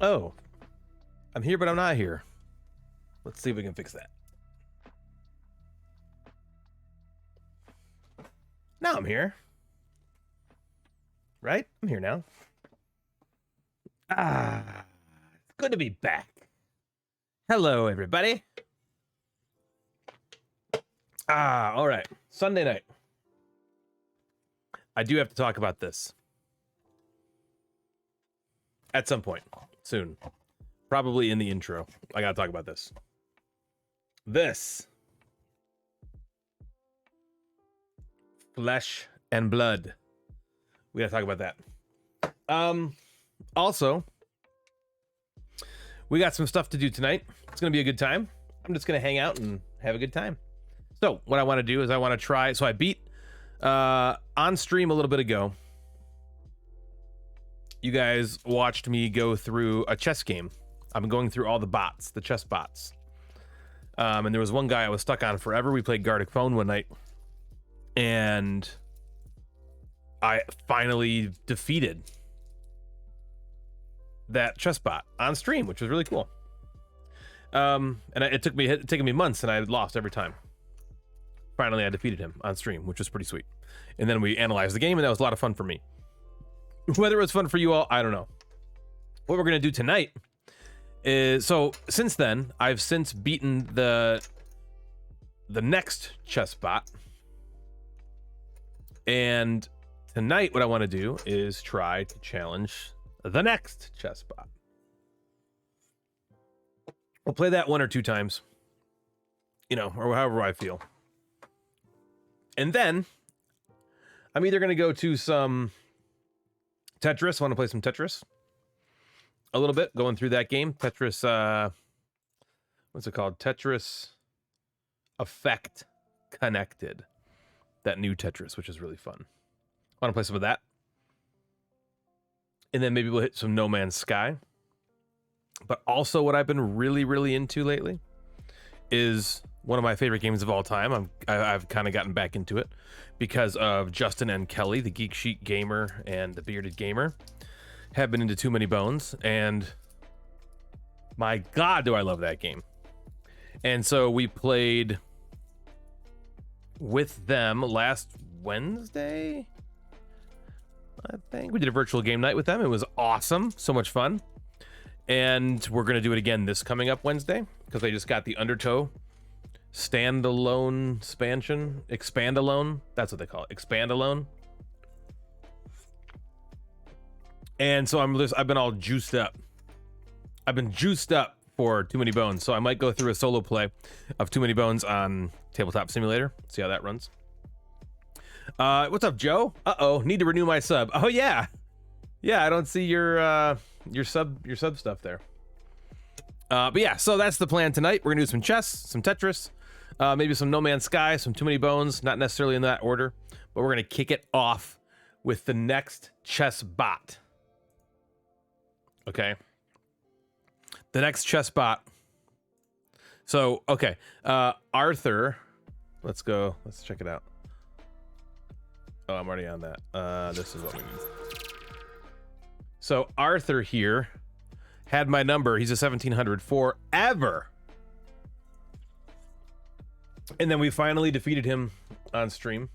Oh, I'm here, but I'm not here. Let's see if we can fix that. Now I'm here. Right? I'm here now. It's good to be back. Hello, everybody. All right. Sunday night. I do have to talk about this. At some point. Soon. Probably in the intro. I gotta talk about this. This. Flesh and blood. We gotta talk about that. Also, we got some stuff to do tonight. It's gonna be a good time. I'm just gonna hang out and have a good time. So what I want to do is I want to try. So I beat on stream a little bit ago. You guys watched me go through a chess game. I've been going through all the bots, the chess bots. And there was one guy I was stuck on forever. We played Gartic Phone one night, and I finally defeated that chess bot on stream, which was really cool. And it took me months, and I had lost every time. Finally, I defeated him on stream, which was pretty sweet. And then we analyzed the game, and that was a lot of fun for me. Whether it was fun for you all, I don't know. What we're gonna do tonight is, so since then, I've since beaten the next chess bot, and tonight what I want to do is try to challenge the next chess bot. We'll play that one or two times, you know, or however I feel. And then I'm either going to go to some Tetris. I want to play some Tetris a little bit, going through that game. Tetris, what's it called? Tetris Effect Connected. That new Tetris, which is really fun. I want to play some of that. And then maybe we'll hit some No Man's Sky. But also what I've been really into lately is one of my favorite games of all time. I've kind of gotten back into it because of Justin and Kelly, the Geek Sheet Gamer and the Bearded Gamer, have been into Too Many Bones, and my God, do I love that game. And so we played with them last Wednesday, I think. We did a virtual game night with them. It was awesome. So much fun. And we're going to do it again this coming up Wednesday, because they just got the Undertow standalone expansion. Expandalone. That's what they call it. Expandalone. And so I've been all juiced up. I've been juiced up for Too Many Bones. So I might go through a solo play of Too Many Bones on Tabletop Simulator. See how that runs. What's up, Joe? Uh-oh, need to renew my sub. Oh yeah. Yeah, I don't see your sub stuff there. But yeah, so that's the plan tonight. We're gonna do some chess, some Tetris, maybe some No Man's Sky, some Too Many Bones, not necessarily in that order, but we're gonna kick it off with the next chess bot. Okay. The next chess bot. So, okay. Arthur. Let's go. Let's check it out. Oh, I'm already on that. This is what we need. So Arthur here had my number. He's a 1700 forever. And then we finally defeated him on stream.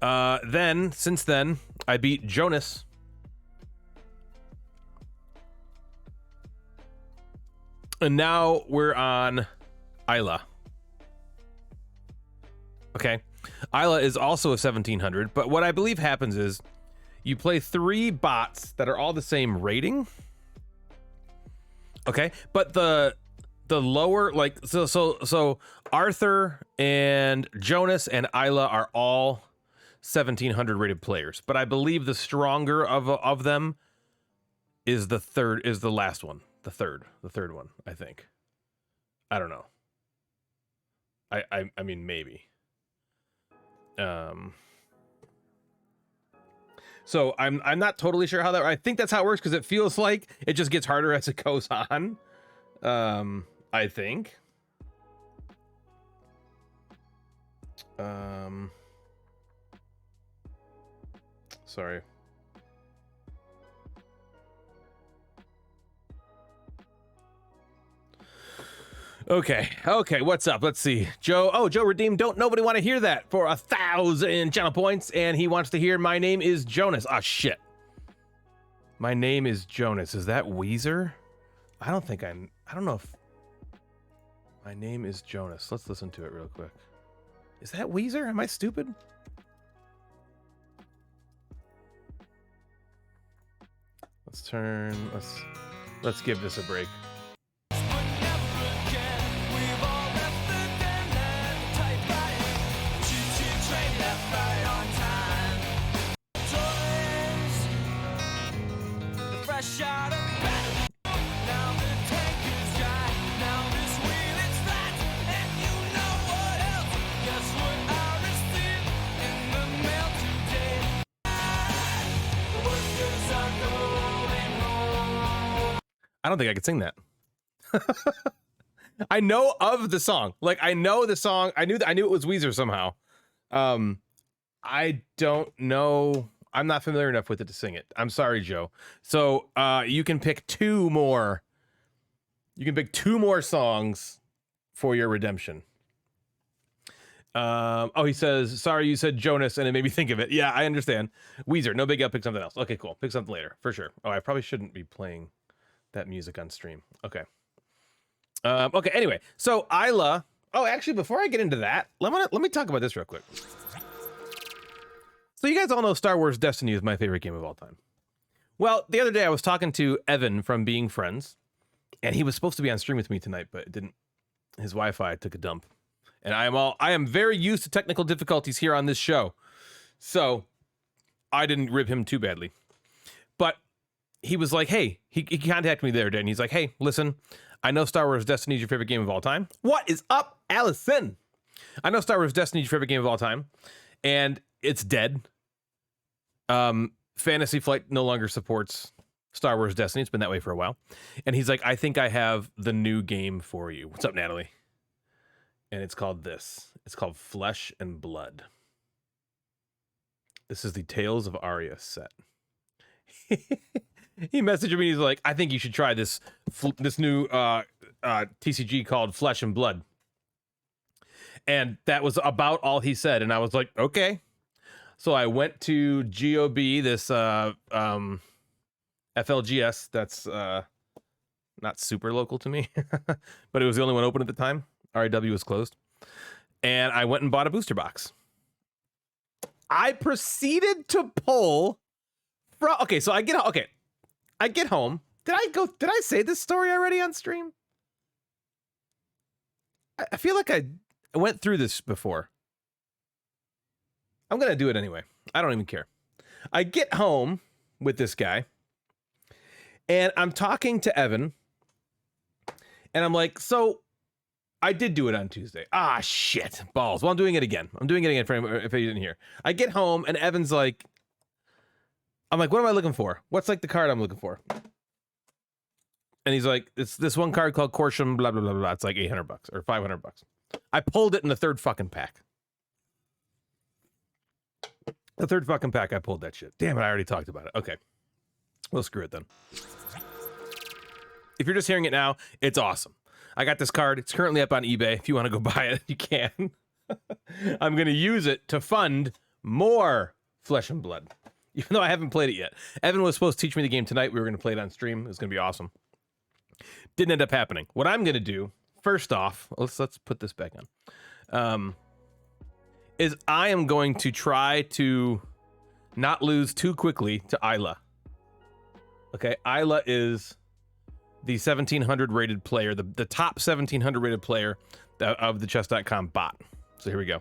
Since then, I beat Jonas. And now we're on Isla. Okay. Isla is also a 1700, but what I believe happens is you play 3 bots that are all the same rating. Okay, but the lower, like, so Arthur and Jonas and Isla are all 1700 rated players, but I believe the stronger of them is the last one, the third one, I think. I don't know. I mean, maybe. So I'm not totally sure how that. I think that's how it works, because it feels like it just gets harder as it goes on. I think. Sorry. Okay, what's up? Let's see. Joe, Joe redeemed Don't Nobody Want to Hear That for 1,000 channel points, and he wants to hear My Name is Jonas. Ah, shit. My Name is Jonas. Is that Weezer? I don't know if... My Name is Jonas. Let's listen to it real quick. Is that Weezer? Am I stupid? Let's give this a break. I don't think I could sing that. I know of the song. Like, I know the song. I knew it was Weezer somehow. I don't know. I'm not familiar enough with it to sing it. I'm sorry, Joe. So you can pick two more. You can pick two more songs for your redemption. He says, sorry, you said Jonas, and it made me think of it. Yeah, I understand. Weezer, no big deal. Pick something else. Okay, cool. Pick something later, for sure. Oh, I probably shouldn't be playing that music on stream. Okay. Okay, anyway. So, Isla... Oh, actually, before I get into that, let me talk about this real quick. So, you guys all know Star Wars Destiny is my favorite game of all time. Well, the other day I was talking to Evan from Being Friends, and he was supposed to be on stream with me tonight, but it didn't. His Wi-Fi took a dump. And I am very used to technical difficulties here on this show. So, I didn't rib him too badly. But he was like, hey, he contacted me the other day, and he's like, hey, listen, I know Star Wars Destiny is your favorite game of all time. What is up, Allison? I know Star Wars Destiny is your favorite game of all time, and it's dead. Fantasy Flight no longer supports Star Wars Destiny. It's been that way for a while. And he's like, I think I have the new game for you. What's up, Natalie? And it's called this. It's called Flesh and Blood. This is the Tales of Arya set. He messaged me. He's like, I think you should try this new TCG called Flesh and Blood. And that was about all he said. And I was like, okay. So I went to GOB, this FLGS that's not super local to me, but it was the only one open at the time. RAW was closed. And I went and bought a booster box. I proceeded to pull from... Okay, so I get home. Did I say this story already on stream? I feel like I went through this before. I'm going to do it anyway. I don't even care. I get home with this guy, and I'm talking to Evan, and I'm like, so I did do it on Tuesday. Ah, shit. Balls. Well, I'm doing it again. I'm doing it again for anyone, if you didn't hear. I get home, and Evan's like, I'm like, what am I looking for? What's like the card I'm looking for? And he's like, it's this one card called Corsham, blah, blah, blah, blah. It's like $800 or $500. I pulled it in the third fucking pack. The third fucking pack, I pulled that shit. Damn it, I already talked about it. Okay. Well, screw it then. If you're just hearing it now, it's awesome. I got this card. It's currently up on eBay. If you want to go buy it, you can. I'm going to use it to fund more Flesh and Blood, even though I haven't played it yet. Evan was supposed to teach me the game tonight. We were going to play it on stream. It was going to be awesome. Didn't end up happening. What I'm going to do, first off, let's put this back on, is I am going to try to not lose too quickly to Isla. Okay, Isla is the 1700 rated player, the top 1700 rated player of the chess.com bot. So here we go.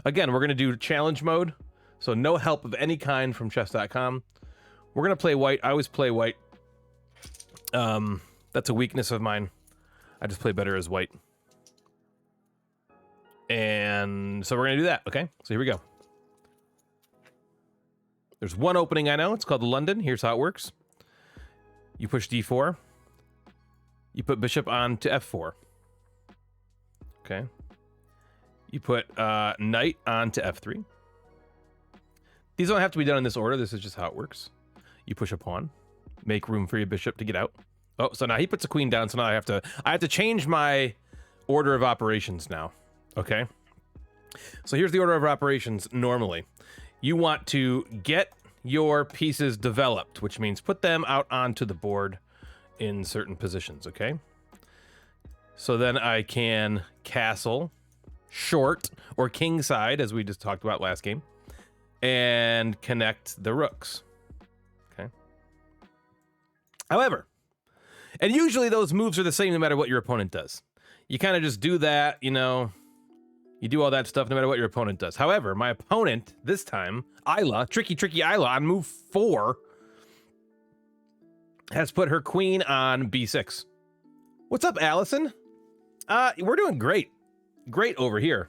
Again, we're going to do challenge mode. So no help of any kind from chess.com. We're going to play white. I always play white. That's a weakness of mine. I just play better as white. And so we're going to do that. Okay, so here we go. There's one opening I know. It's called the London. Here's how it works. You push d4. You put bishop on to f4. Okay. You put knight on to f3. These don't have to be done in this order. This is just how it works. You push a pawn. Make room for your bishop to get out. Oh, so now he puts a queen down. So now I have to change my order of operations now. Okay. So here's the order of operations normally. You want to get your pieces developed, which means put them out onto the board in certain positions, okay? So then I can castle, short, or kingside, as we just talked about last game, and connect the rooks, okay? However, and usually those moves are the same no matter what your opponent does. You kind of just do that, you know, you do all that stuff no matter what your opponent does. However, my opponent, this time, Isla, tricky Isla, on move 4, has put her queen on b6. What's up, Allison? We're doing great. Great over here.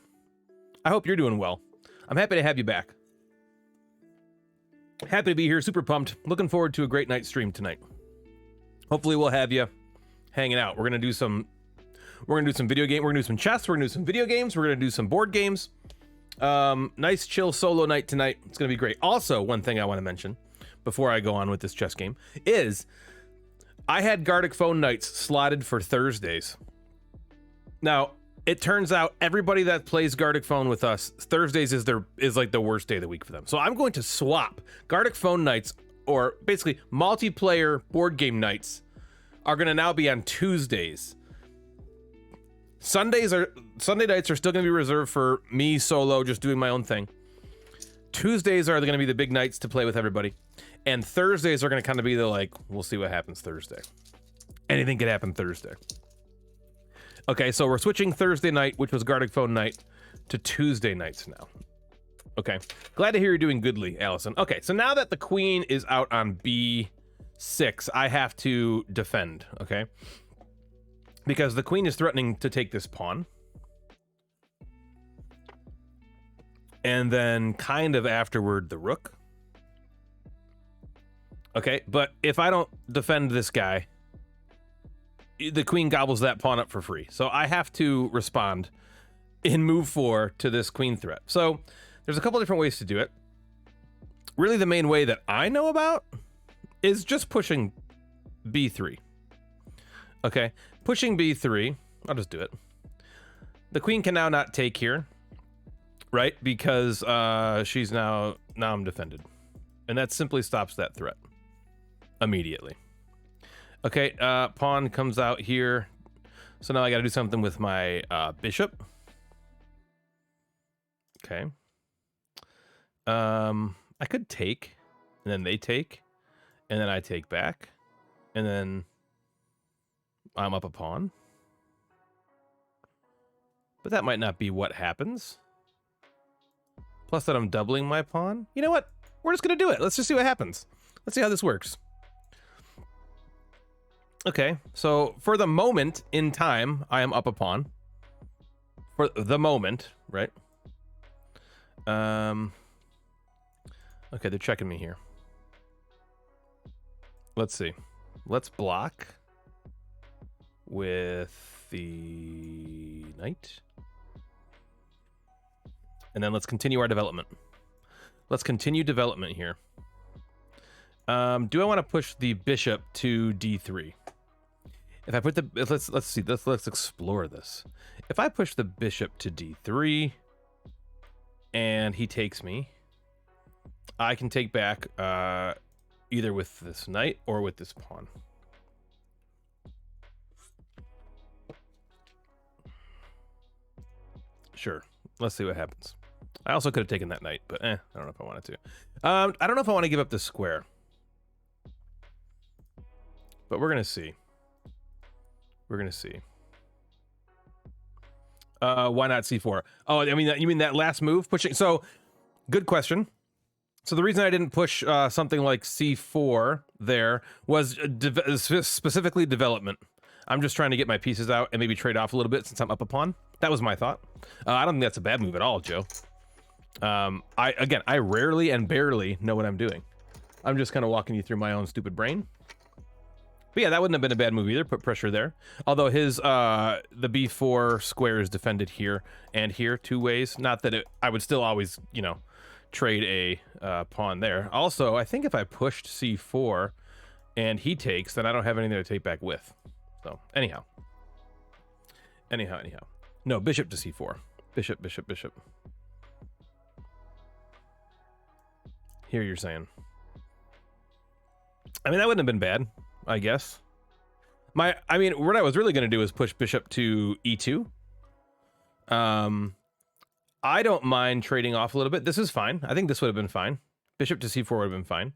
I hope you're doing well. I'm happy to have you back. Happy to be here, super pumped. Looking forward to a great night stream tonight. Hopefully we'll have you hanging out. We're gonna do some video game. We're gonna do some chess. We're gonna do some video games. We're gonna do some board games. Nice chill solo night tonight. It's gonna be great. Also, one thing I want to mention before I go on with this chess game is I had Gartic Phone nights slotted for Thursdays. Now, it turns out everybody that plays Gartic Phone with us, Thursdays is like the worst day of the week for them. So I'm going to swap Gartic Phone nights, or basically multiplayer board game nights, are going to now be on Tuesdays. Sunday nights are still going to be reserved for me solo, just doing my own thing. Tuesdays are going to be the big nights to play with everybody, and Thursdays are going to kind of be the like, we'll see what happens Thursday. Anything could happen Thursday. Okay, so we're switching Thursday night, which was Gartic Phone night, to Tuesday nights now. Okay, glad to hear you're doing goodly, Allison. Okay, so now that the queen is out on b6, I have to defend, okay? Because the queen is threatening to take this pawn. And then kind of afterward, the rook. Okay, but if I don't defend this guy, the queen gobbles that pawn up for free. So I have to respond in move 4 to this queen threat. So there's a couple different ways to do it. Really, the main way that I know about is just pushing b3. Okay, pushing b3. I'll just do it. The queen can now not take here, right? Because she's now I'm defended. And that simply stops that threat immediately. Okay, pawn comes out here. So now I gotta do something with my bishop. Okay. I could take, and then they take, and then I take back, and then I'm up a pawn. But that might not be what happens. Plus that I'm doubling my pawn. You know what? We're just gonna do it. Let's just see what happens. Let's see how this works. Okay, so for the moment in time, I am up a pawn. For the moment, right? Okay, they're checking me here. Let's see. Let's block with the knight. And then let's continue our development. Let's continue development here. Do I want to push the bishop to d3? If I put the let's see, let's explore this. If I push the bishop to d3 and he takes me, I can take back either with this knight or with this pawn. Sure, let's see what happens. I also could have taken that knight, but I don't know if I wanted to. I don't know if I want to give up this square, but we're gonna see. We're gonna see. Why not c4? Oh, I mean, you mean that last move pushing? So, good question. So the reason I didn't push something like c4 there was specifically development. I'm just trying to get my pieces out and maybe trade off a little bit since I'm up a pawn. That was my thought. I don't think that's a bad move at all, Joe. I rarely and barely know what I'm doing. I'm just kind of walking you through my own stupid brain. But yeah, that wouldn't have been a bad move either. Put pressure there. Although his the b4 square is defended here and here 2 ways. Not that I would still always, you know, trade a pawn there. Also, I think if I pushed c4 and he takes, then I don't have anything to take back with. So anyhow, Anyhow. No, bishop to c4. Bishop. Here you're saying. I mean, that wouldn't have been bad, I guess. What I was really going to do is push bishop to e2. I don't mind trading off a little bit. This is fine. I think this would have been fine. Bishop to c4 would have been fine.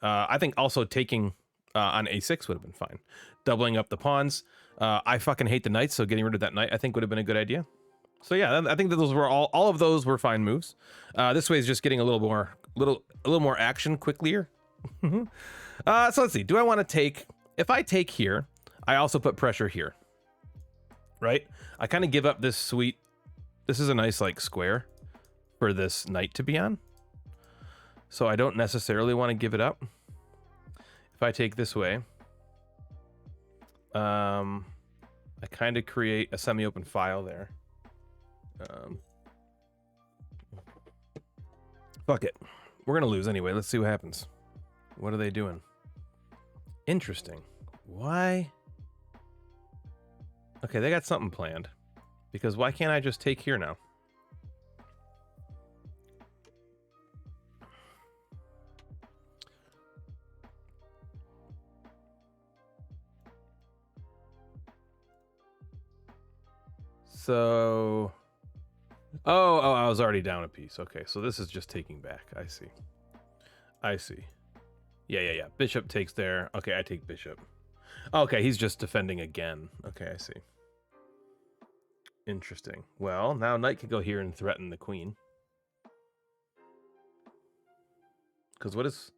I think also taking on a6 would have been fine. Doubling up the pawns. I fucking hate the knights, so getting rid of that knight I think would have been a good idea. So yeah, I think that those were all of those were fine moves. This way is just getting a little more action quicklier. So let's see. Do I want to take? If I take here, I also put pressure here. Right? I kind of give up this sweet. This is a nice like square for this knight to be on. So I don't necessarily want to give it up. If I take this way, I kind of create a semi-open file there. Fuck it. We're gonna lose anyway. Let's see what happens. What are they doing? Interesting. Why? Okay, they got something planned. Because why can't I just take here now? So... Oh, I was already down a piece. Okay, so this is just taking back. I see. Yeah. Bishop takes there. Okay, I take bishop. Okay, he's just defending again. Okay, I see. Interesting. Well, now knight could go here and threaten the queen. Because what is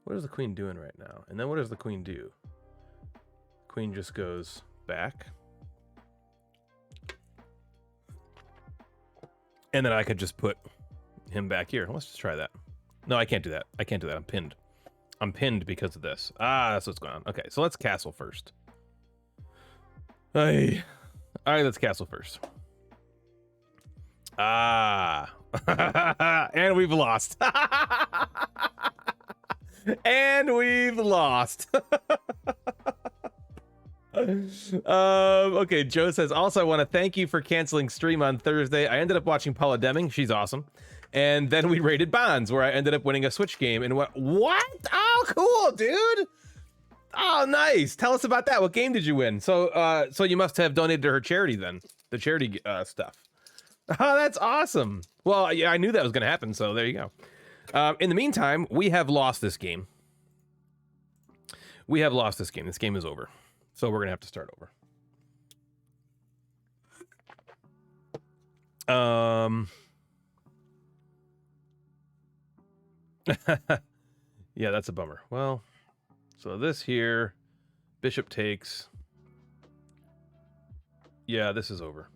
the queen doing right now? And then what does the queen do? Queen just goes back. And then I could just put him back here. Let's just try that. No, I can't do that. I'm pinned. I'm pinned because of this. Ah, that's what's going on. Okay, so let's castle first. Hey. All right, let's castle first. Ah. And we've lost. And we've lost. Okay, Joe says, also I want to thank you for canceling stream on Thursday. I ended up watching Paula Deming. She's awesome. And then we raided Bonds, where I ended up winning a Switch game. And what? Oh, cool, dude. Oh, nice. Tell us about that. What game did you win? So you must have donated to her charity then. The charity stuff. Oh, that's awesome. Well, yeah, I knew that was going to happen. So there you go. In the meantime, we have lost this game. This game is over. So we're going to have to start over. Yeah, that's a bummer. Well, so this here, bishop takes. Yeah, this is over.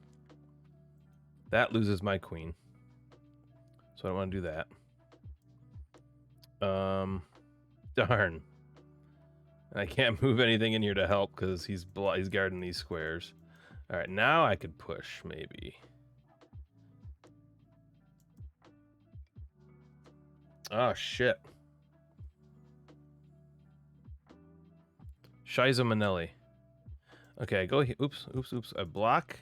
That loses my queen. So I don't want to do that. Darn. And I can't move anything in here to help because he's guarding these squares. All right, now I could push maybe. Oh, shit. Shiza Manelli. Okay, I go here. Oops. I block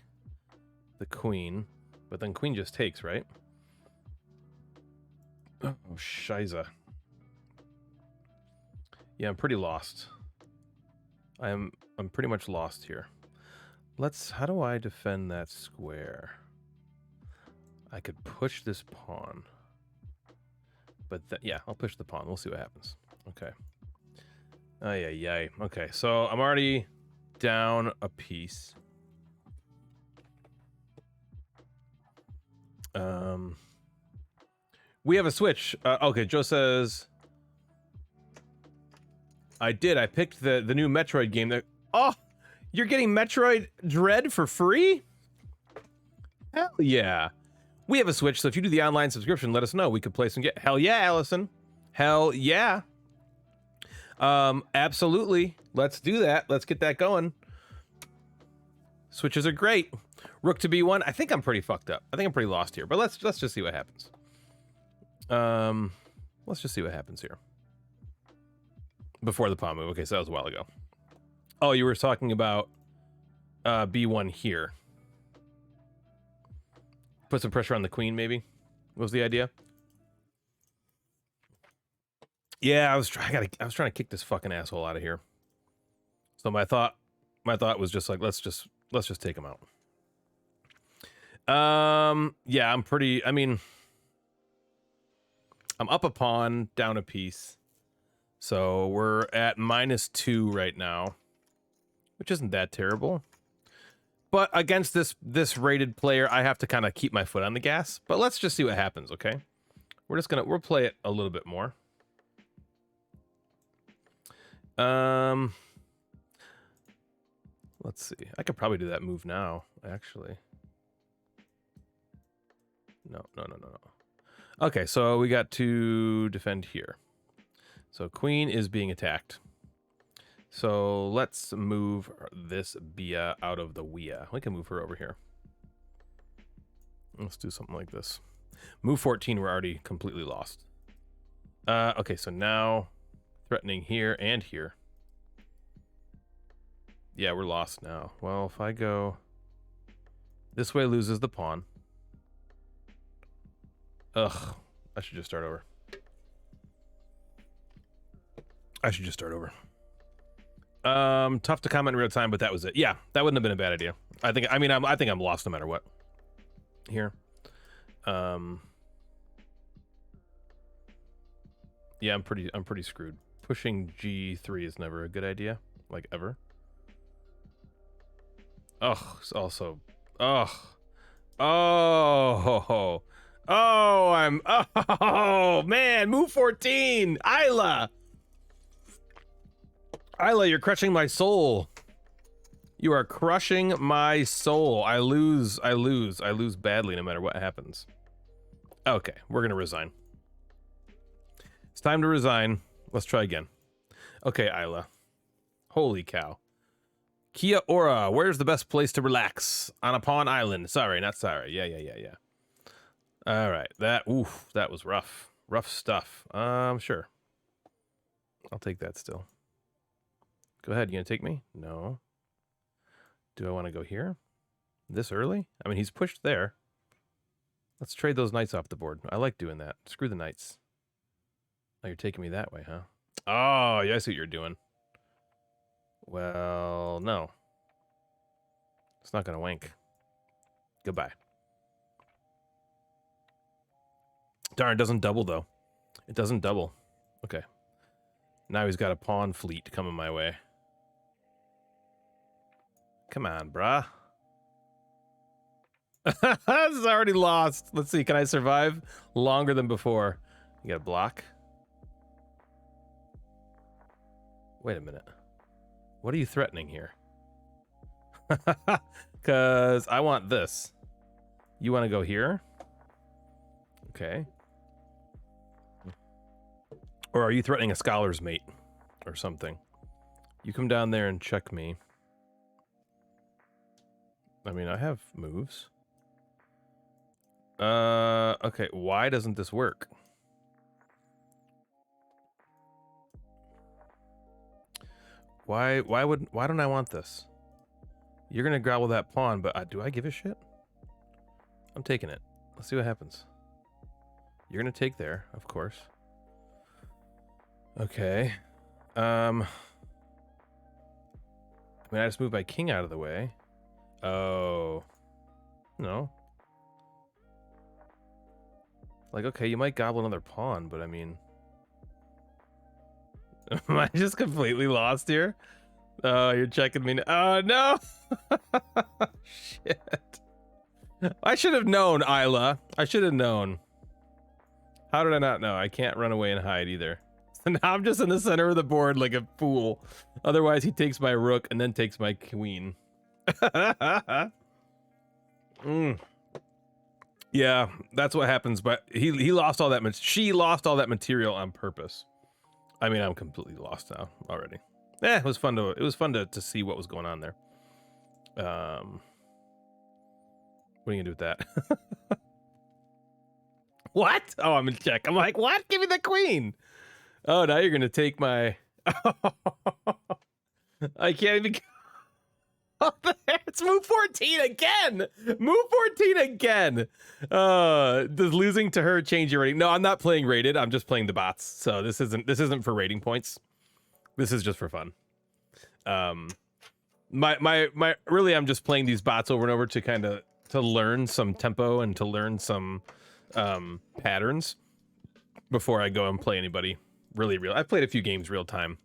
the queen, but then queen just takes, right? Oh, Shiza. Yeah, I'm pretty lost. I'm pretty much lost here. How do I defend that square? I could push this pawn. But yeah, I'll push the pawn. We'll see what happens. Okay. Ay. Okay, so I'm already down a piece. We have a switch. Okay, Joe says... I picked the new Metroid game. Oh, you're getting Metroid Dread for free? Hell yeah. We have a Switch, so if you do the online subscription, let us know. We could play some. Hell yeah, Allison. Hell yeah. Absolutely. Let's do that. Let's get that going. Switches are great. Rook to B1. I think I'm pretty fucked up. I think I'm pretty lost here, but let's just see what happens. Let's just see what happens here. Before the pawn move. Okay, so that was a while ago. Oh, you were talking about B1 here. Put some pressure on the queen, maybe, was the idea. Yeah, I was trying to kick this fucking asshole out of here. So my thought was just like, let's just take him out. Yeah, I mean, I'm up a pawn, down a piece. So we're at -2 right now, which isn't that terrible. But against this rated player, I have to kind of keep my foot on the gas. But let's just see what happens, okay? We'll play it a little bit more. Let's see. I could probably do that move now, actually. No. Okay, so we got to defend here. So queen is being attacked. So let's move this Bia out of the Wea. We can move her over here. Let's do something like this. Move 14, we're already completely lost. Okay, so now threatening here and here. Yeah, we're lost now. Well, if I go this way, loses the pawn. Ugh, I should just start over. Tough to comment in real time, but that was it. Yeah, that wouldn't have been a bad idea. I think I'm lost no matter what. Here. Yeah, I'm pretty screwed. Pushing G3 is never a good idea, like ever. Ugh, it's also ugh. Oh, oh man, move 14. Isla, you're crushing my soul. You are crushing my soul. I lose badly no matter what happens. Okay, we're gonna resign. It's time to resign. Let's try again. Okay, Isla. Holy cow. Kia ora, where's the best place to relax? On a pawn island. Sorry, not sorry. Yeah. All right, that was rough. Rough stuff. Sure. I'll take that still. Go ahead, you gonna take me? No. Do I want to go here? This early? I mean, he's pushed there. Let's trade those knights off the board. I like doing that. Screw the knights. Oh, you're taking me that way, huh? Oh, yeah, I see what you're doing. Well, no. It's not gonna wink. Goodbye. Darn, it doesn't double, though. It doesn't double. Okay. Now he's got a pawn fleet coming my way. Come on, brah. This is already lost. Let's see, can I survive longer than before? You got a block? Wait a minute. What are you threatening here? Because I want this. You want to go here? Okay. Or are you threatening a scholar's mate or something? You come down there and check me. I mean, I have moves. Okay, why doesn't this work? Why don't I want this? You're gonna grapple that pawn, but do I give a shit? I'm taking it. Let's see what happens. You're gonna take there, of course. Okay. I mean, I just moved my king out of the way. Oh. No. Like, okay, you might gobble another pawn, but I mean... Am I just completely lost here? Oh, you're checking me now. Oh, no! Shit. I should have known, Isla. I should have known. How did I not know? I can't run away and hide either. So now I'm just in the center of the board like a fool. Otherwise, he takes my rook and then takes my queen. Yeah, that's what happens. But he lost all that. She lost all that material on purpose. I mean, I'm completely lost now already. It was fun to see what was going on there. What are you gonna do with that? What? Oh, I'm in check. I'm like, what? Give me the queen. Oh, now you're gonna take my. I can't even. Oh, It's move 14 again. Move 14 again. Does losing to her change your rating? No, I'm not playing rated. I'm just playing the bots. So this isn't for rating points. This is just for fun. My really, I'm just playing these bots over and over to kind of to learn some tempo and to learn some patterns before I go and play anybody really real. I've played a few games real time.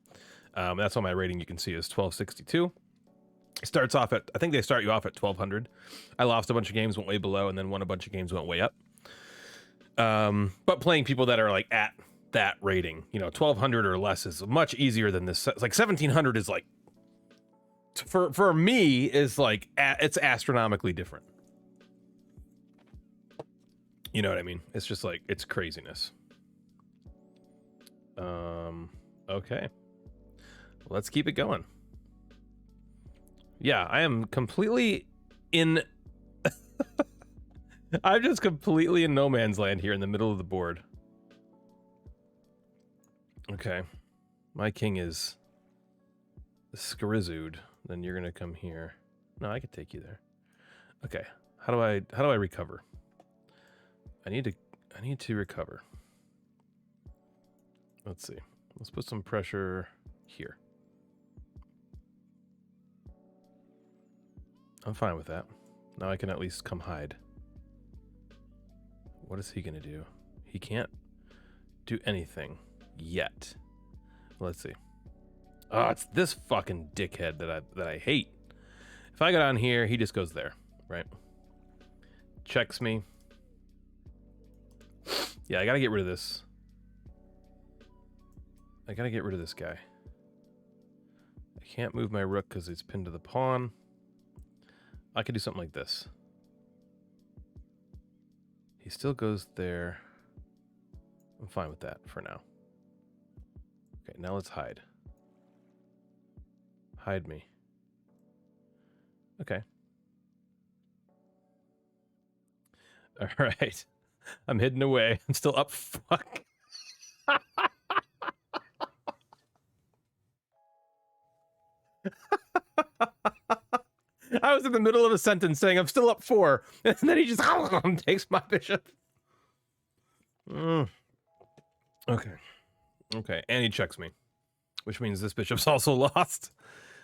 That's why my rating you can see is 1262. It starts off at, I think they start you off at 1200. I lost a bunch of games, went way below, and then won a bunch of games, went way up. But playing people that are like at that rating, you know, 1200 or less is much easier than this. Like 1700 is like, for me, is like, it's astronomically different. You know what I mean? It's just like, it's craziness. Okay. Let's keep it going. Yeah, I am completely in... I'm just completely in no man's land here in the middle of the board. Okay. My king is Skrizud. Then you're gonna come here. No, I could take you there. Okay. How do I recover? I need to recover. Let's see. Let's put some pressure here. I'm fine with that. Now I can at least come hide. What is he gonna do? He can't do anything yet. Let's see. Oh, it's this fucking dickhead that I hate. If I go down here, he just goes there, right? Checks me. Yeah, I gotta get rid of this. I gotta get rid of this guy. I can't move my rook because it's pinned to the pawn. I could do something like this. He still goes there. I'm fine with that for now. Okay, now let's hide. Hide me. Okay. All right. I'm hidden away. I'm still up. Fuck. I was in the middle of a sentence saying I'm still up 4, and then he just takes my bishop. Okay. Okay, and he checks me, which means this bishop's also lost.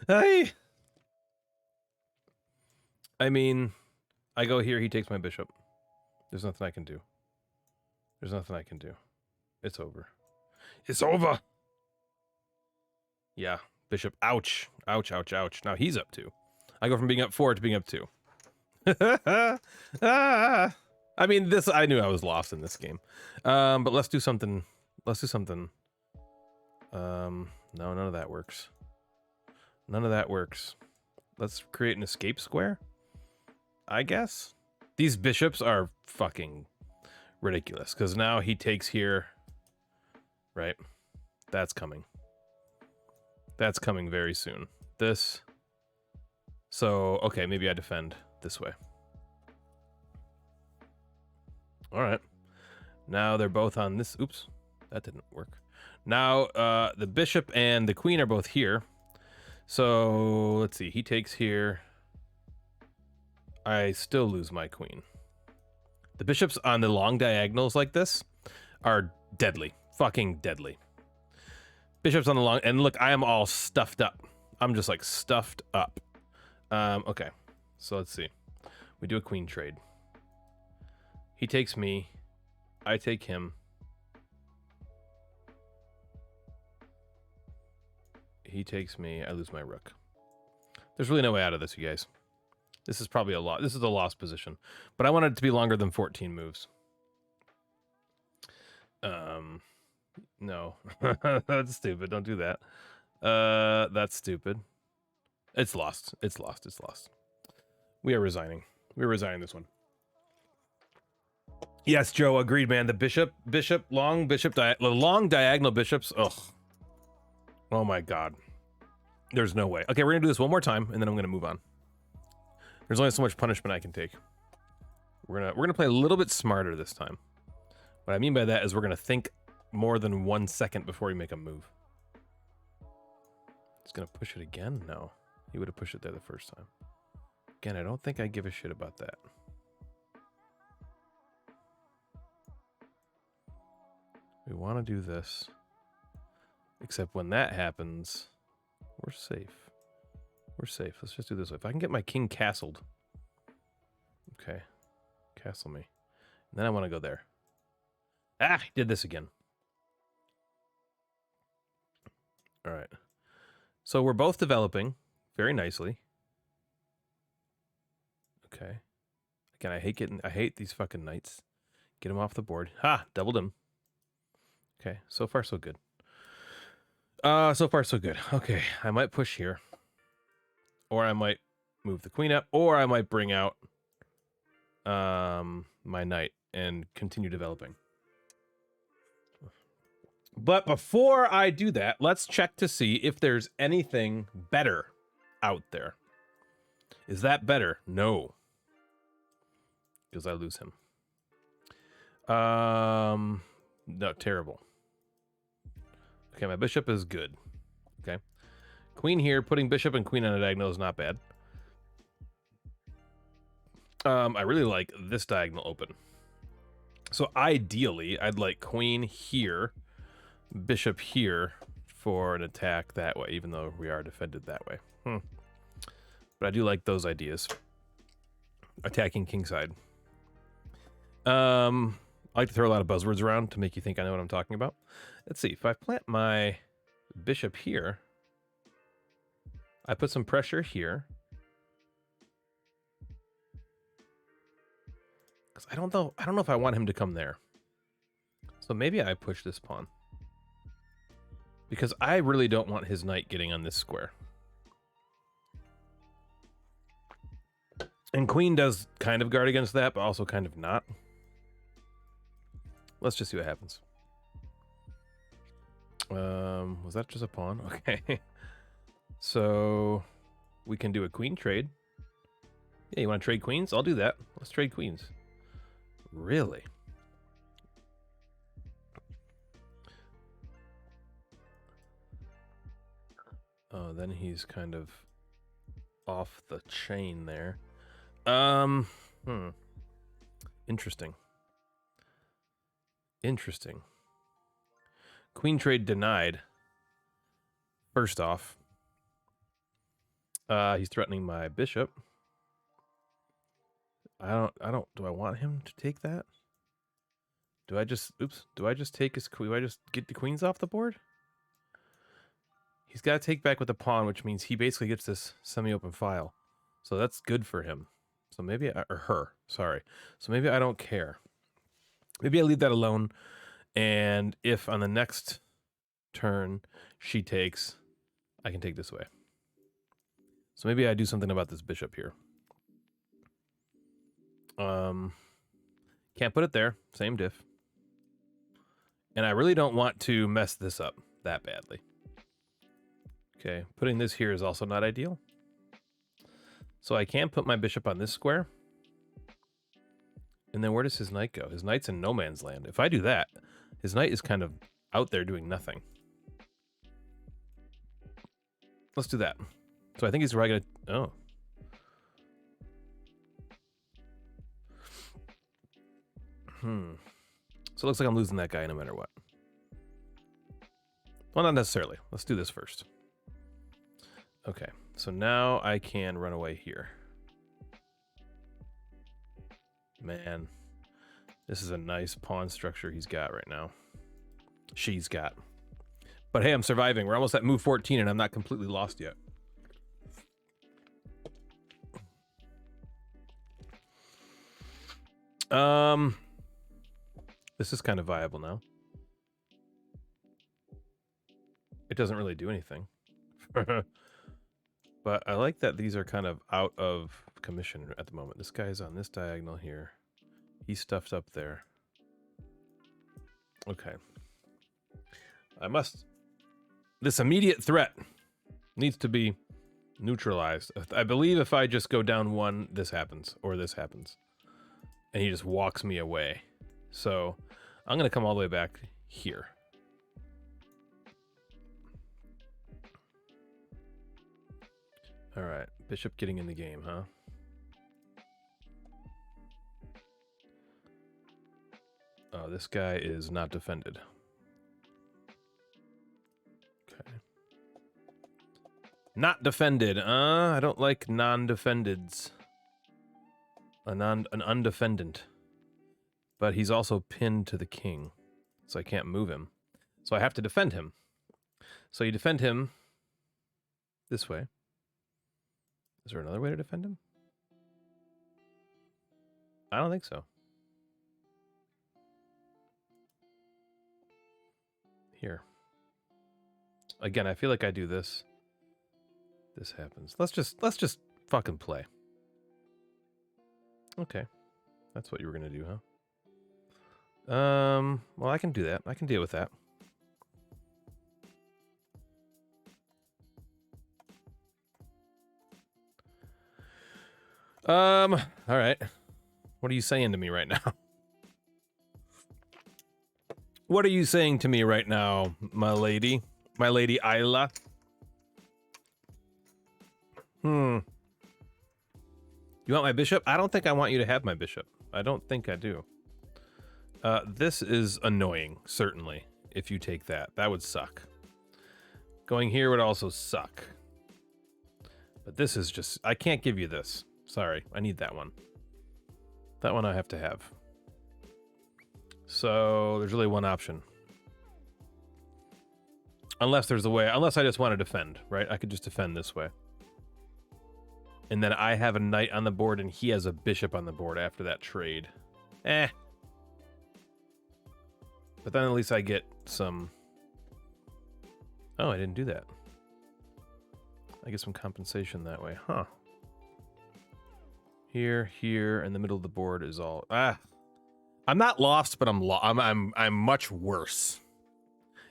I mean, I go here, he takes my bishop. There's nothing I can do. There's nothing I can do. It's over. It's over! Yeah, bishop. Ouch. Ouch, ouch, ouch. Now he's up 2. I go from being up 4 to being up 2. I mean, this, I knew I was lost in this game. But let's do something. Let's do something. No, none of that works. None of that works. Let's create an escape square, I guess. These bishops are fucking ridiculous, because now he takes here, right? That's coming. That's coming very soon. This. So, okay, maybe I defend this way. All right. Now they're both on this. Oops, that didn't work. Now the bishop and the queen are both here. So let's see. He takes here. I still lose my queen. The bishops on the long diagonals like this are deadly. Fucking deadly. Bishops on the long... And look, I am all stuffed up. I'm just like stuffed up. Okay. So let's see. We do a queen trade. He takes me. I take him. He takes me. I lose my rook. There's really no way out of this, you guys. This is probably a lot. This is a lost position. But I wanted it to be longer than 14 moves. No. That's stupid. Don't do that. That's stupid. It's lost. It's lost. It's lost. We are resigning. We're resigning this one. Yes, Joe, agreed, man. The long diagonal bishops. Ugh. Oh my god. There's no way. Okay, we're gonna do this one more time, and then I'm gonna move on. There's only so much punishment I can take. We're gonna play a little bit smarter this time. What I mean by that is we're gonna think more than 1 second before we make a move. He's gonna push it again? No. He would have pushed it there the first time. Again, I don't think I give a shit about that. We want to do this. Except when that happens, we're safe. We're safe. Let's just do this. If I can get my king castled. Okay. Castle me. And then I want to go there. Ah, he did this again. All right. So we're both developing very nicely. Okay. Again, I hate these fucking knights. Get him off the board. Ha! Doubled him. Okay. So far, so good. So far, so good. Okay. I might push here. Or I might move the queen up. Or I might bring out my knight and continue developing. But before I do that, let's check to see if there's anything better out there. Is that better? No. Because I lose him. No, terrible. Okay, my bishop is good. Okay. Queen here, putting bishop and queen on a diagonal is not bad. I really like this diagonal open. So ideally, I'd like queen here, bishop here for an attack that way, even though we are defended that way. But I do like those ideas. Attacking kingside. I like to throw a lot of buzzwords around to make you think I know what I'm talking about. Let's see. If I plant my bishop here, I put some pressure here. Because I don't know if I want him to come there. So maybe I push this pawn. Because I really don't want his knight getting on this square. And queen does kind of guard against that, but also kind of not. Let's just see what happens. Was that just a pawn? Okay. So we can do a queen trade. Yeah, you want to trade queens? I'll do that. Let's trade queens. Really? Oh, then he's kind of off the chain there. Interesting. Interesting. Queen trade denied. First off, he's threatening my bishop. Do I want him to take that? Do I just take his queen? Do I just get the queens off the board? He's got to take back with the pawn, which means he basically gets this semi-open file. So that's good for him. So maybe, or her, sorry. So maybe I don't care. Maybe I leave that alone. And if on the next turn she takes, I can take this way. So maybe I do something about this bishop here. Can't put it there. Same diff. And I really don't want to mess this up that badly. Okay, putting this here is also not ideal. So I can put my bishop on this square. And then where does his knight go? His knight's in no man's land. If I do that, his knight is kind of out there doing nothing. Let's do that. So I think he's probably gonna... Oh. So it looks like I'm losing that guy no matter what. Well, not necessarily. Let's do this first. Okay, so now I can run away here. Man, this is a nice pawn structure he's got right now. She's got. But hey, I'm surviving. We're almost at move 14 and I'm not completely lost yet. This is kind of viable now. It doesn't really do anything. But I like that these are kind of out of commission at the moment. This guy's on this diagonal here. He's stuffed up there. Okay. This immediate threat needs to be neutralized. I believe if I just go down one, this happens, or this happens. And he just walks me away. So I'm going to come all the way back here. All right, bishop getting in the game, huh? Oh, this guy is not defended. Okay. Not defended. I don't like non-defendeds. An undefendant. But he's also pinned to the king. So I can't move him. So I have to defend him. So you defend him this way. Is there another way to defend him? I don't think so. Here. Again, I feel like I do this. This happens. Let's just fucking play. Okay. That's what you were gonna do, huh? Well, I can do that. I can deal with that. All right. What are you saying to me right now? What are you saying to me right now, my lady? My lady Isla? You want my bishop? I don't think I want you to have my bishop. I don't think I do. This is annoying, certainly, if you take that. That would suck. Going here would also suck. But this is just... I can't give you this. Sorry, I need that one. That one I have to have. So, there's really one option. Unless there's a way... Unless I just want to defend, right? I could just defend this way. And then I have a knight on the board and he has a bishop on the board after that trade. Eh. But then at least I get some... Oh, I didn't do that. I get some compensation that way, huh? Here, and the middle of the board is all... I'm not lost, but I'm much worse.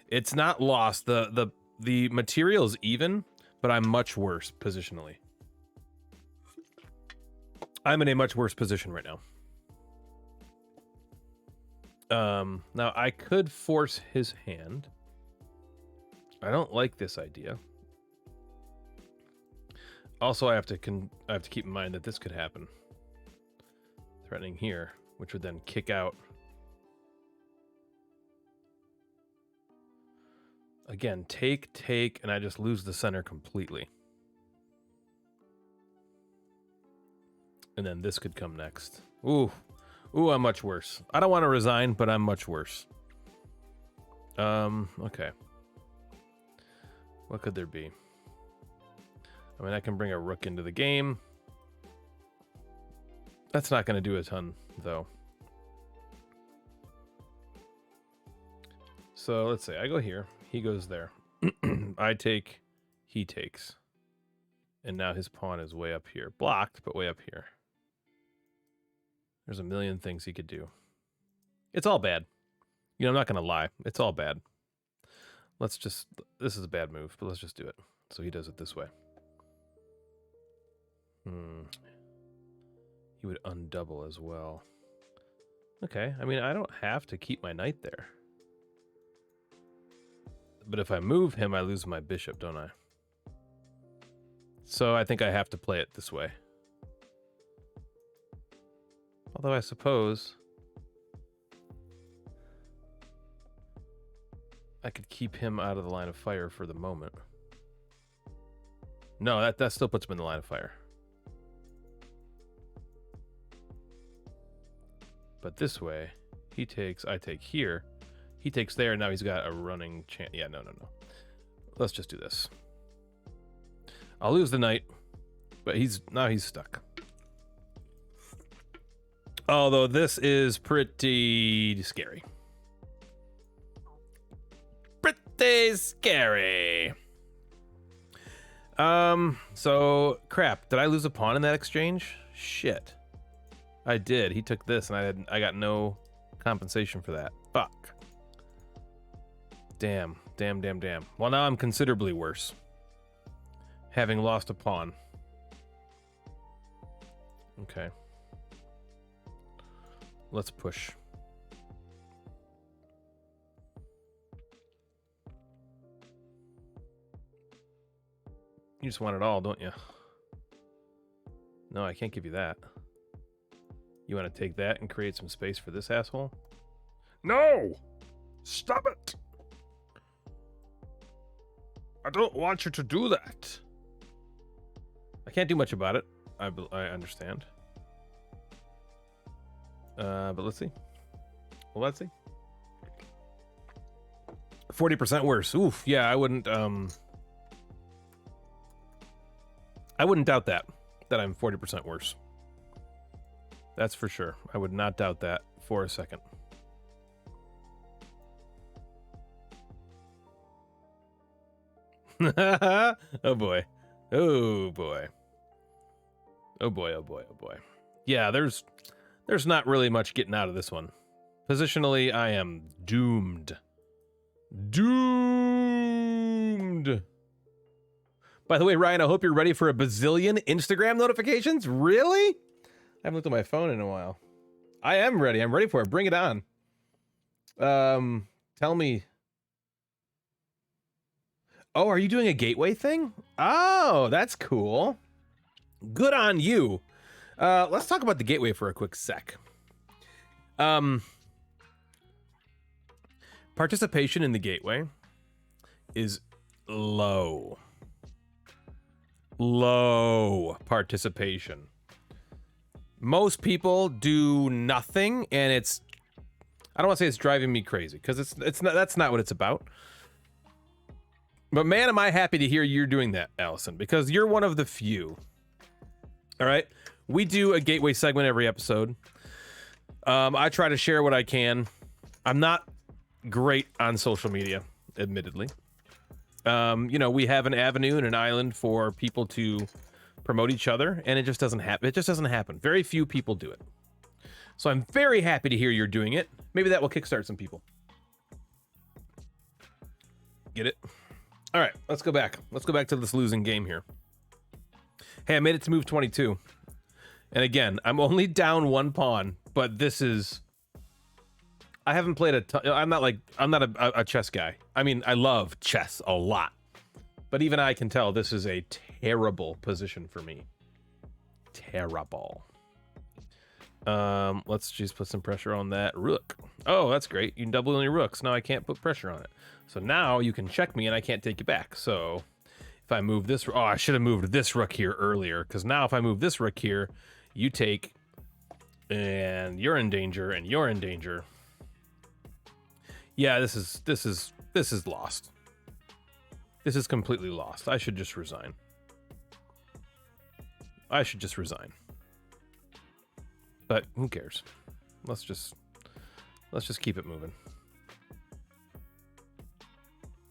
It's not lost. The material is even, but I'm much worse positionally. I'm in a much worse position right now. Now I could force his hand. I don't like this idea. Also, I have to keep in mind that this could happen. Threatening here, which would then kick out. Again, take, and I just lose the center completely. And then this could come next. Ooh, I'm much worse. I don't want to resign, but I'm much worse. Okay. What could there be? I mean, I can bring a rook into the game. That's not going to do a ton, though. So let's say I go here. He goes there. I take. He takes. And now his pawn is way up here. Blocked, but way up here. There's a million things he could do. It's all bad. You know, I'm not going to lie. It's all bad. Let's just... This is a bad move, but let's just do it. So he does it this way. He would undouble as well. Okay, I mean, I don't have to keep my knight there. But if I move him, I lose my bishop, don't I? So I think I have to play it this way. Although I suppose I could keep him out of the line of fire for the moment. No, that still puts him in the line of fire. But this way, he takes, I take here. He takes there, and now he's got a running chance. Yeah, no. Let's just do this. I'll lose the knight, but now he's stuck. Although this is pretty scary. Pretty scary. So crap. Did I lose a pawn in that exchange? Shit. I did. He took this, and I got no compensation for that. Fuck. Damn. Well, now I'm considerably worse, having lost a pawn. Okay. Let's push. You just want it all, don't you? No, I can't give you that. You want to take that and create some space for this asshole? No! Stop it! I don't want you to do that. I can't do much about it. I understand. But let's see. Well, let's see. 40% worse. Oof. Yeah, I wouldn't doubt that I'm 40% worse. That's for sure. I would not doubt that for a second. Oh boy. Oh boy. Oh boy, oh boy, oh boy. Yeah, there's not really much getting out of this one. Positionally, I am doomed. Doomed. By the way, Ryan, I hope you're ready for a bazillion Instagram notifications. Really? I haven't looked at my phone in a while. I am ready. I'm ready for it. Bring it on. Tell me. Oh, are you doing a gateway thing? Oh, that's cool. Good on you. Let's talk about the gateway for a quick sec. Participation in the gateway is low. Low participation. Most people do nothing, and it's, I don't want to say it's driving me crazy, because it's not, that's not what it's about. But man, am I happy to hear you're doing that, Allison, because you're one of the few. All right, we do a gateway segment every episode. I try to share what I can. I'm not great on social media, admittedly. You know, we have an avenue and an island for people to promote each other, and it just doesn't happen. It just doesn't happen. Very few people do it. So I'm very happy to hear you're doing it. Maybe that will kickstart some people. Get it? All right, let's go back. Let's go back to this losing game here. Hey, I made it to move 22. And again, I'm only down one pawn, but this is... I haven't played a ton. I'm not a chess guy. I mean, I love chess a lot. But even I can tell this is a terrible position for me. Terrible. Let's just put some pressure on that rook. Oh, that's great. You can double in your rooks. Now I can't put pressure on it. So now you can check me and I can't take you back. So if I move this... Oh, I should have moved this rook here earlier. Because now if I move this rook here, you take... And you're in danger, and you're in danger. Yeah, this is lost. This is completely lost. I should just resign. I should just resign. But who cares? Let's just keep it moving.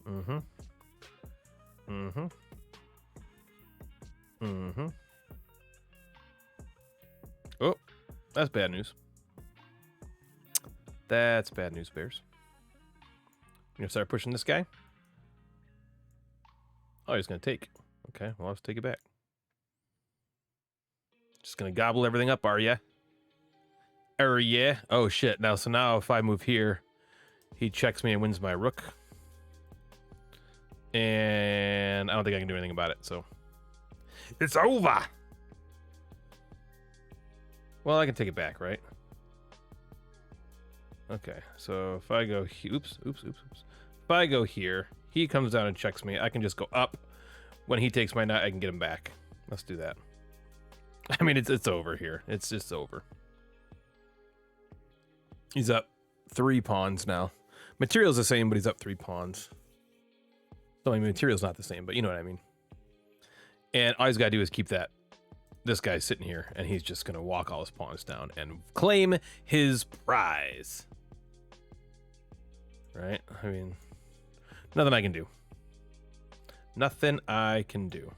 Mm-hmm. Mm-hmm. Mm-hmm. Oh, that's bad news. That's bad news, Bears. You gonna start pushing this guy? Oh, he's gonna take. Okay, well, let's take it back. Just gonna gobble everything up, are ya? Yeah. Oh shit. Now, so now if I move here, he checks me and wins my rook. And I don't think I can do anything about it, so it's over. Well, I can take it back, right? Okay, so if I go oops. If I go here, he comes down and checks me. I can just go up. When he takes my knight, I can get him back. Let's do that. I mean, it's over here. It's just over. He's up 3 pawns now. Material's the same, but he's up 3 pawns. So I mean, material's not the same, but you know what I mean. And all he's got to do is keep this guy's sitting here, and he's just going to walk all his pawns down and claim his prize. Right? I mean, nothing I can do. Nothing I can do.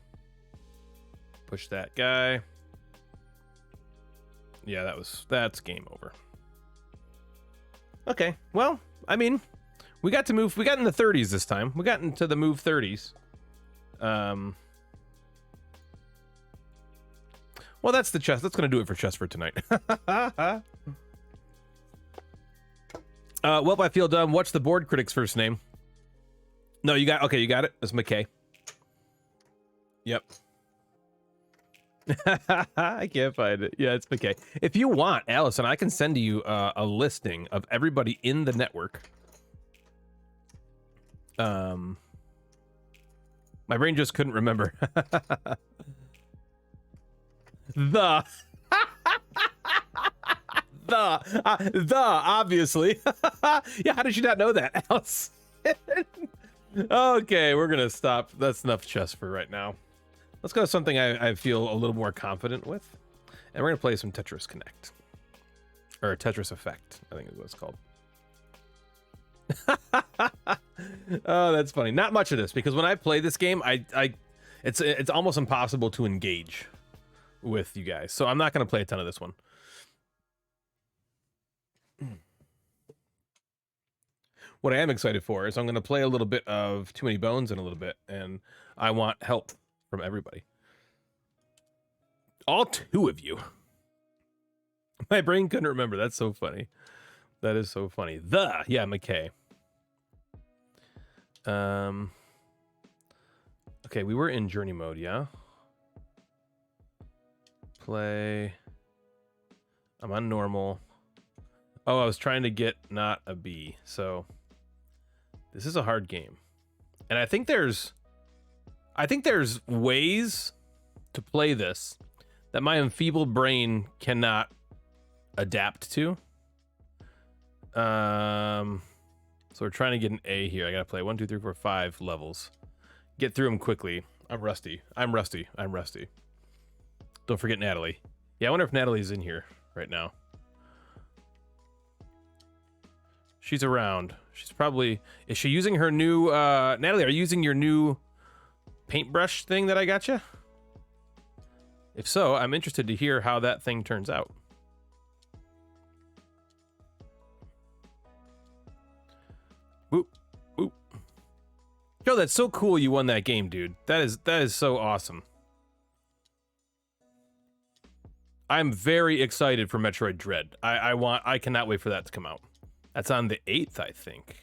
Push that guy. Yeah, that's game over. Okay, well, I mean, we got in the 30s this time. We got into the move 30s. Well, that's the chess. That's going to do it for chess for tonight. Well, I feel dumb. What's the board critic's first name? No, you got it. It's McKay. Yep. I can't find it. Yeah, it's okay. If you want, Allison, I can send you a listing of everybody in the network. My brain just couldn't remember. the obviously. Yeah, how did you not know that, Allison? Okay, we're gonna stop. That's enough chess for right now. Let's go to something I feel a little more confident with. And we're gonna play some Tetris Connect. Or Tetris Effect, I think is what it's called. Oh, that's funny. Not much of this, because when I play this game, it's almost impossible to engage with you guys. So I'm not gonna play a ton of this one. What I am excited for is I'm gonna play a little bit of Too Many Bones in a little bit, and I want help from everybody. All two of you. My brain couldn't remember. That's so funny. That is so funny. Yeah, McKay. Okay, we were in journey mode, yeah? Play. I'm on normal. Oh, I was trying to get not a B. So this is a hard game. And I think there's ways to play this that my enfeebled brain cannot adapt to. So we're trying to get an A here. I gotta play 1, 2, 3, 4, 5 levels. Get through them quickly. I'm rusty. Don't forget Natalie. Yeah, I wonder if Natalie's in here right now. She's around. She's probably... Is she using her new... Natalie, are you using your new paintbrush thing that I got you? If so, I'm interested to hear how that thing turns out. Whoop, whoop. Yo, that's so cool you won that game, dude. That is so awesome. I'm very excited for Metroid Dread. I cannot wait for that to come out. That's on the 8th, I think.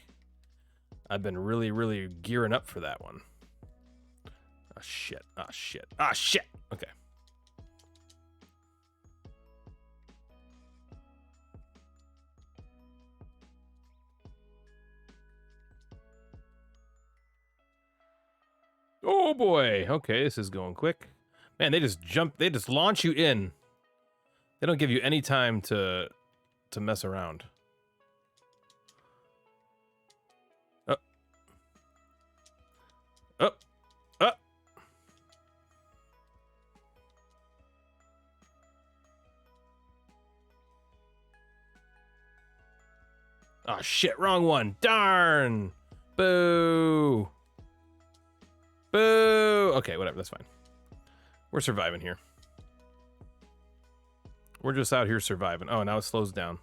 I've been really gearing up for that one. Oh shit. Oh shit. Ah shit. Okay. Oh boy. Okay, this is going quick. Man, they just launch you in. They don't give you any time to mess around. Oh. Oh. Oh. Oh shit, wrong one. Darn. Boo. Boo! Okay, whatever, that's fine. We're surviving here. We're just out here surviving. Oh, now it slows down.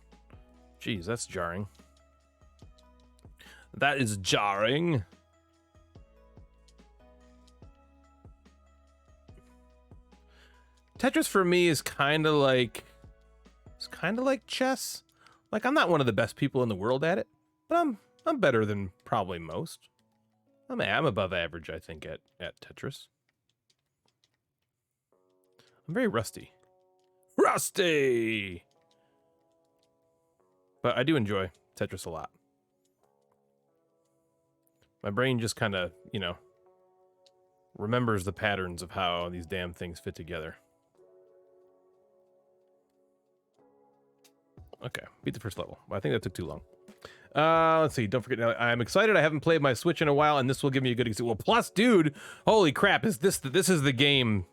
Jeez, that's jarring. That is jarring. Tetris for me is kind of like... It's kind of like chess. Like, I'm not one of the best people in the world at it, but I'm better than probably most. I'm above average, I think, at Tetris. I'm very rusty. Rusty! But I do enjoy Tetris a lot. My brain just kind of, you know, remembers the patterns of how these damn things fit together. Okay, beat the first level. I think that took too long. Let's see. Don't forget. I'm excited. I haven't played my Switch in a while, and this will give me a good example. Well, plus, dude, holy crap! This is the game?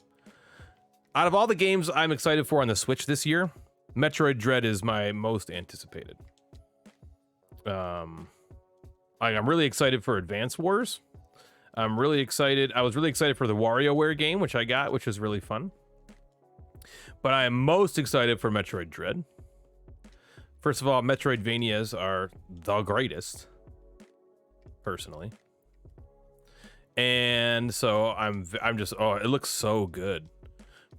Out of all the games I'm excited for on the Switch this year, Metroid Dread is my most anticipated. I'm really excited for Advance Wars. I'm really excited. I was really excited for the WarioWare game, which I got, which was really fun. But I am most excited for Metroid Dread. First of all, Metroidvanias are the greatest, personally. And so I'm just, oh, it looks so good.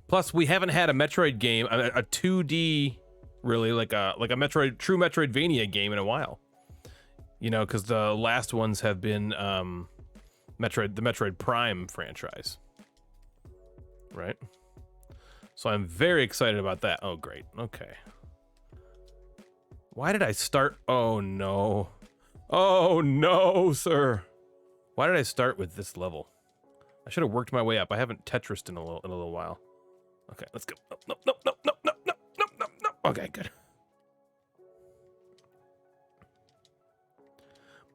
Plus, we haven't had a Metroid game, a 2D, really, like a true Metroidvania game in a while. You know, because the last ones have been the Metroid Prime franchise, right? So I'm very excited about that. Oh, great. Okay. Why did I start? Oh, no. Oh, no, sir. Why did I start with this level? I should have worked my way up. I haven't Tetrised in a little while. Okay, let's go. No, no, no, no, no, no, no, no, no. Okay, good.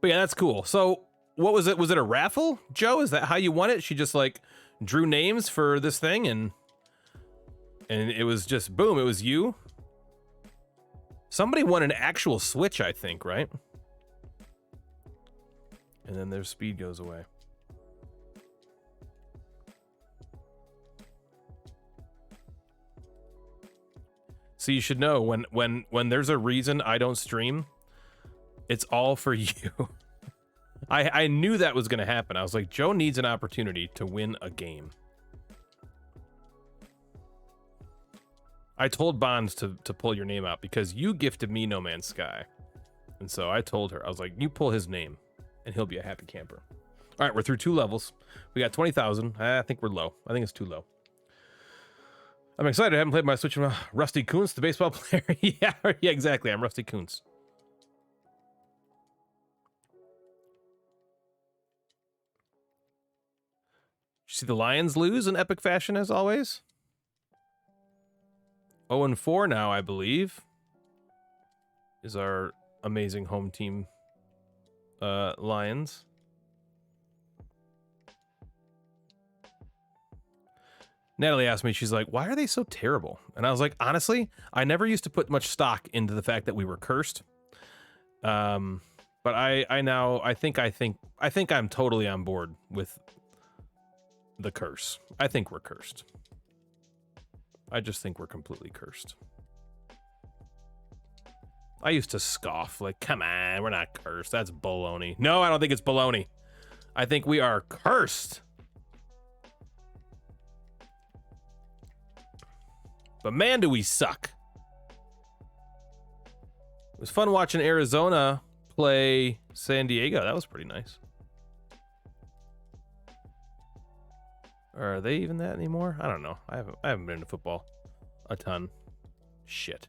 But yeah, that's cool. So what was it? Was it a raffle, Joe? Is that how you won it? She just like drew names for this thing and it was just boom, it was you. Somebody won an actual Switch, I think, right? And then their speed goes away. So you should know when there's a reason I don't stream, it's all for you. I knew that was gonna happen. I was like, Joe needs an opportunity to win a game. I told Bonds to pull your name out because you gifted me No Man's Sky. And so I told her, I was like, you pull his name and he'll be a happy camper. All right, we're through 2 levels. We got 20,000. I think we're low. I think it's too low. I'm excited. I haven't played my Switch in Rusty Kuntz, the baseball player. yeah, exactly. I'm Rusty Kuntz. You see the Lions lose in epic fashion as always? 0-4 now, I believe, is our amazing home team, Lions. Natalie asked me, she's like, why are they so terrible? And I was like, honestly, I never used to put much stock into the fact that we were cursed. But I think I'm totally on board with the curse. I think we're cursed. I just think we're completely cursed. I used to scoff, like, come on, we're not cursed. That's baloney. No, I don't think it's baloney. I think we are cursed. But man, do we suck. It was fun watching Arizona play San Diego. That was pretty nice. Or are they even that anymore? I don't know. I haven't been to football a ton. Shit.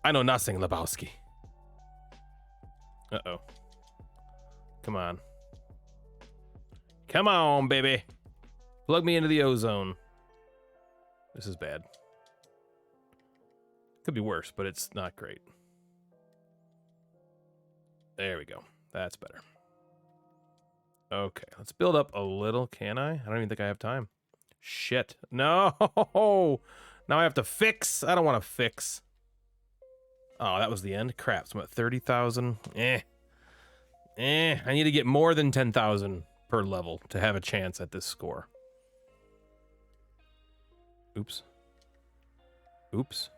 I know nothing, Lebowski. Uh-oh. Come on. Come on, baby. Plug me into the ozone. This is bad. Could be worse, but it's not great. There we go. That's better. Okay, let's build up a little, can I? I don't even think I have time. Shit. No! Now I have to fix. I don't want to fix. Oh, that was the end? Crap, so I'm at 30,000. I need to get more than 10,000 per level to have a chance at this score. Oops. Oops.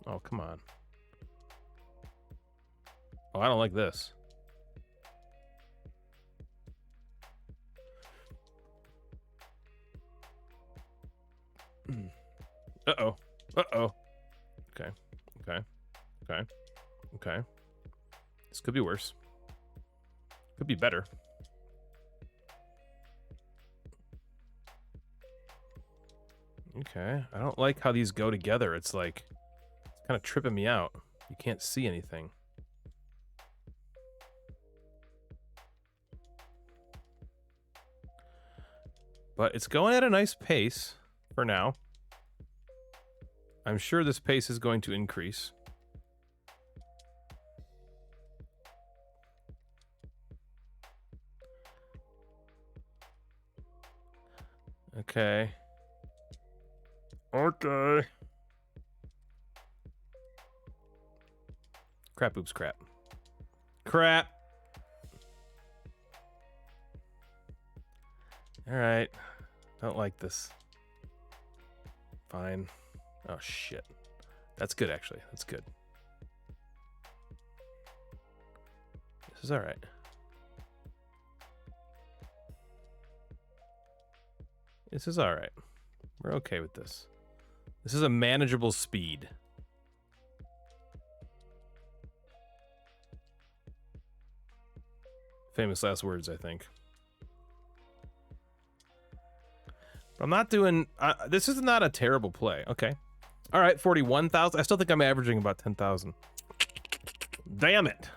Oh, come on. Oh, I don't like this. Uh-oh. Uh-oh. Okay. Okay. Okay. Okay. This could be worse. Could be better. Okay. I don't like how these go together. It's like, it's kind of tripping me out. You can't see anything. But it's going at a nice pace for now. I'm sure this pace is going to increase. Okay. Okay. Crap, oops, crap. Crap. All right. Don't like this. Fine. Oh, shit. That's good, actually. That's good. This is all right. This is all right. We're okay with this. This is a manageable speed. Famous last words, I think. But I'm not doing... this is not a terrible play. Okay. All right, 41,000. I still think I'm averaging about 10,000. Damn it.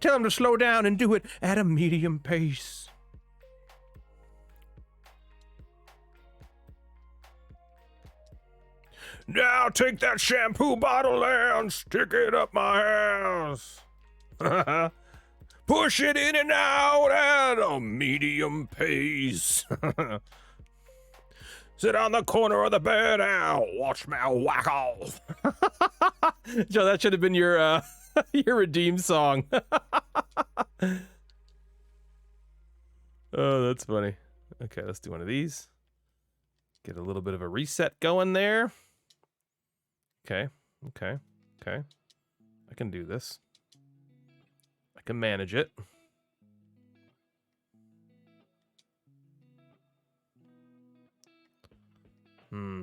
Tell him to slow down and do it at a medium pace. Now take that shampoo bottle and stick it up my ass. Push it in and out at a medium pace. Sit on the corner of the bed and watch me whack off. Joe, that should have been your your redeem song. Oh, that's funny. Okay, let's do one of these. Get a little bit of a reset going there. Okay, okay, okay. I can do this. I can manage it. Mm-hmm.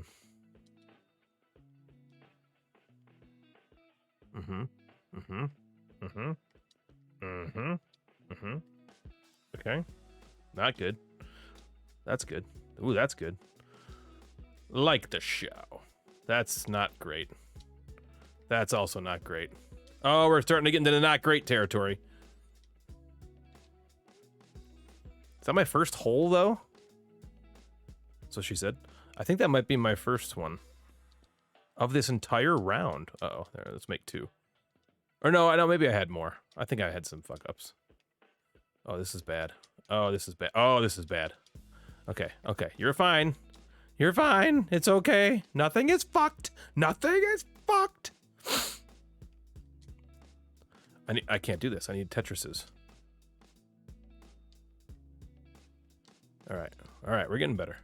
Okay. Not good. That's good. Ooh, that's good. Like the show. That's not great. That's also not great. Oh, we're starting to get into the not great territory. Is that my first hole, though? So she said. I think that might be my first one of this entire round. Uh-oh, there, let's make two. Or no, I know, maybe I had more. I think I had some fuck-ups. Oh, this is bad. Oh, this is bad. Oh, this is bad. Okay, okay, you're fine. You're fine. It's okay. Nothing is fucked. Nothing is fucked. I can't do this. I need Tetrises. All right, we're getting better.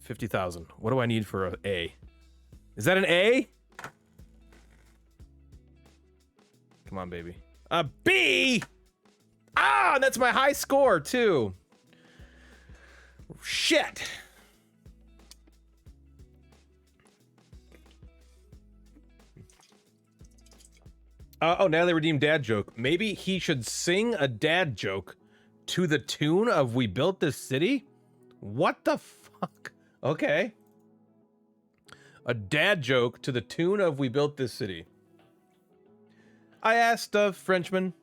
50,000. What do I need for an A? Is that an A? Come on, baby. A B! Ah, that's my high score, too. Shit. Oh, Natalie redeemed dad joke. Maybe he should sing a dad joke to the tune of We Built This City? What the fuck? Okay. A dad joke to the tune of We Built This City. I asked a Frenchman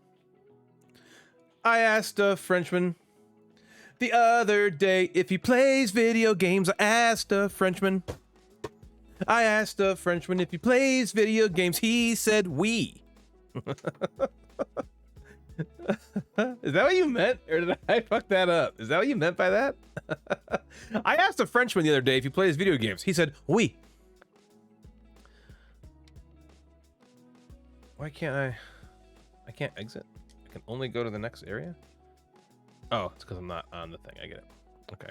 the other day if he plays video games. I asked a Frenchman if he plays video games. He said oui. Is that what you meant? Or did I fuck that up? Is that what you meant by that? I asked a Frenchman the other day if he plays video games. He said oui. Why can't I can't exit? I can only go to the next area? Oh, it's because I'm not on the thing. I get it. Okay.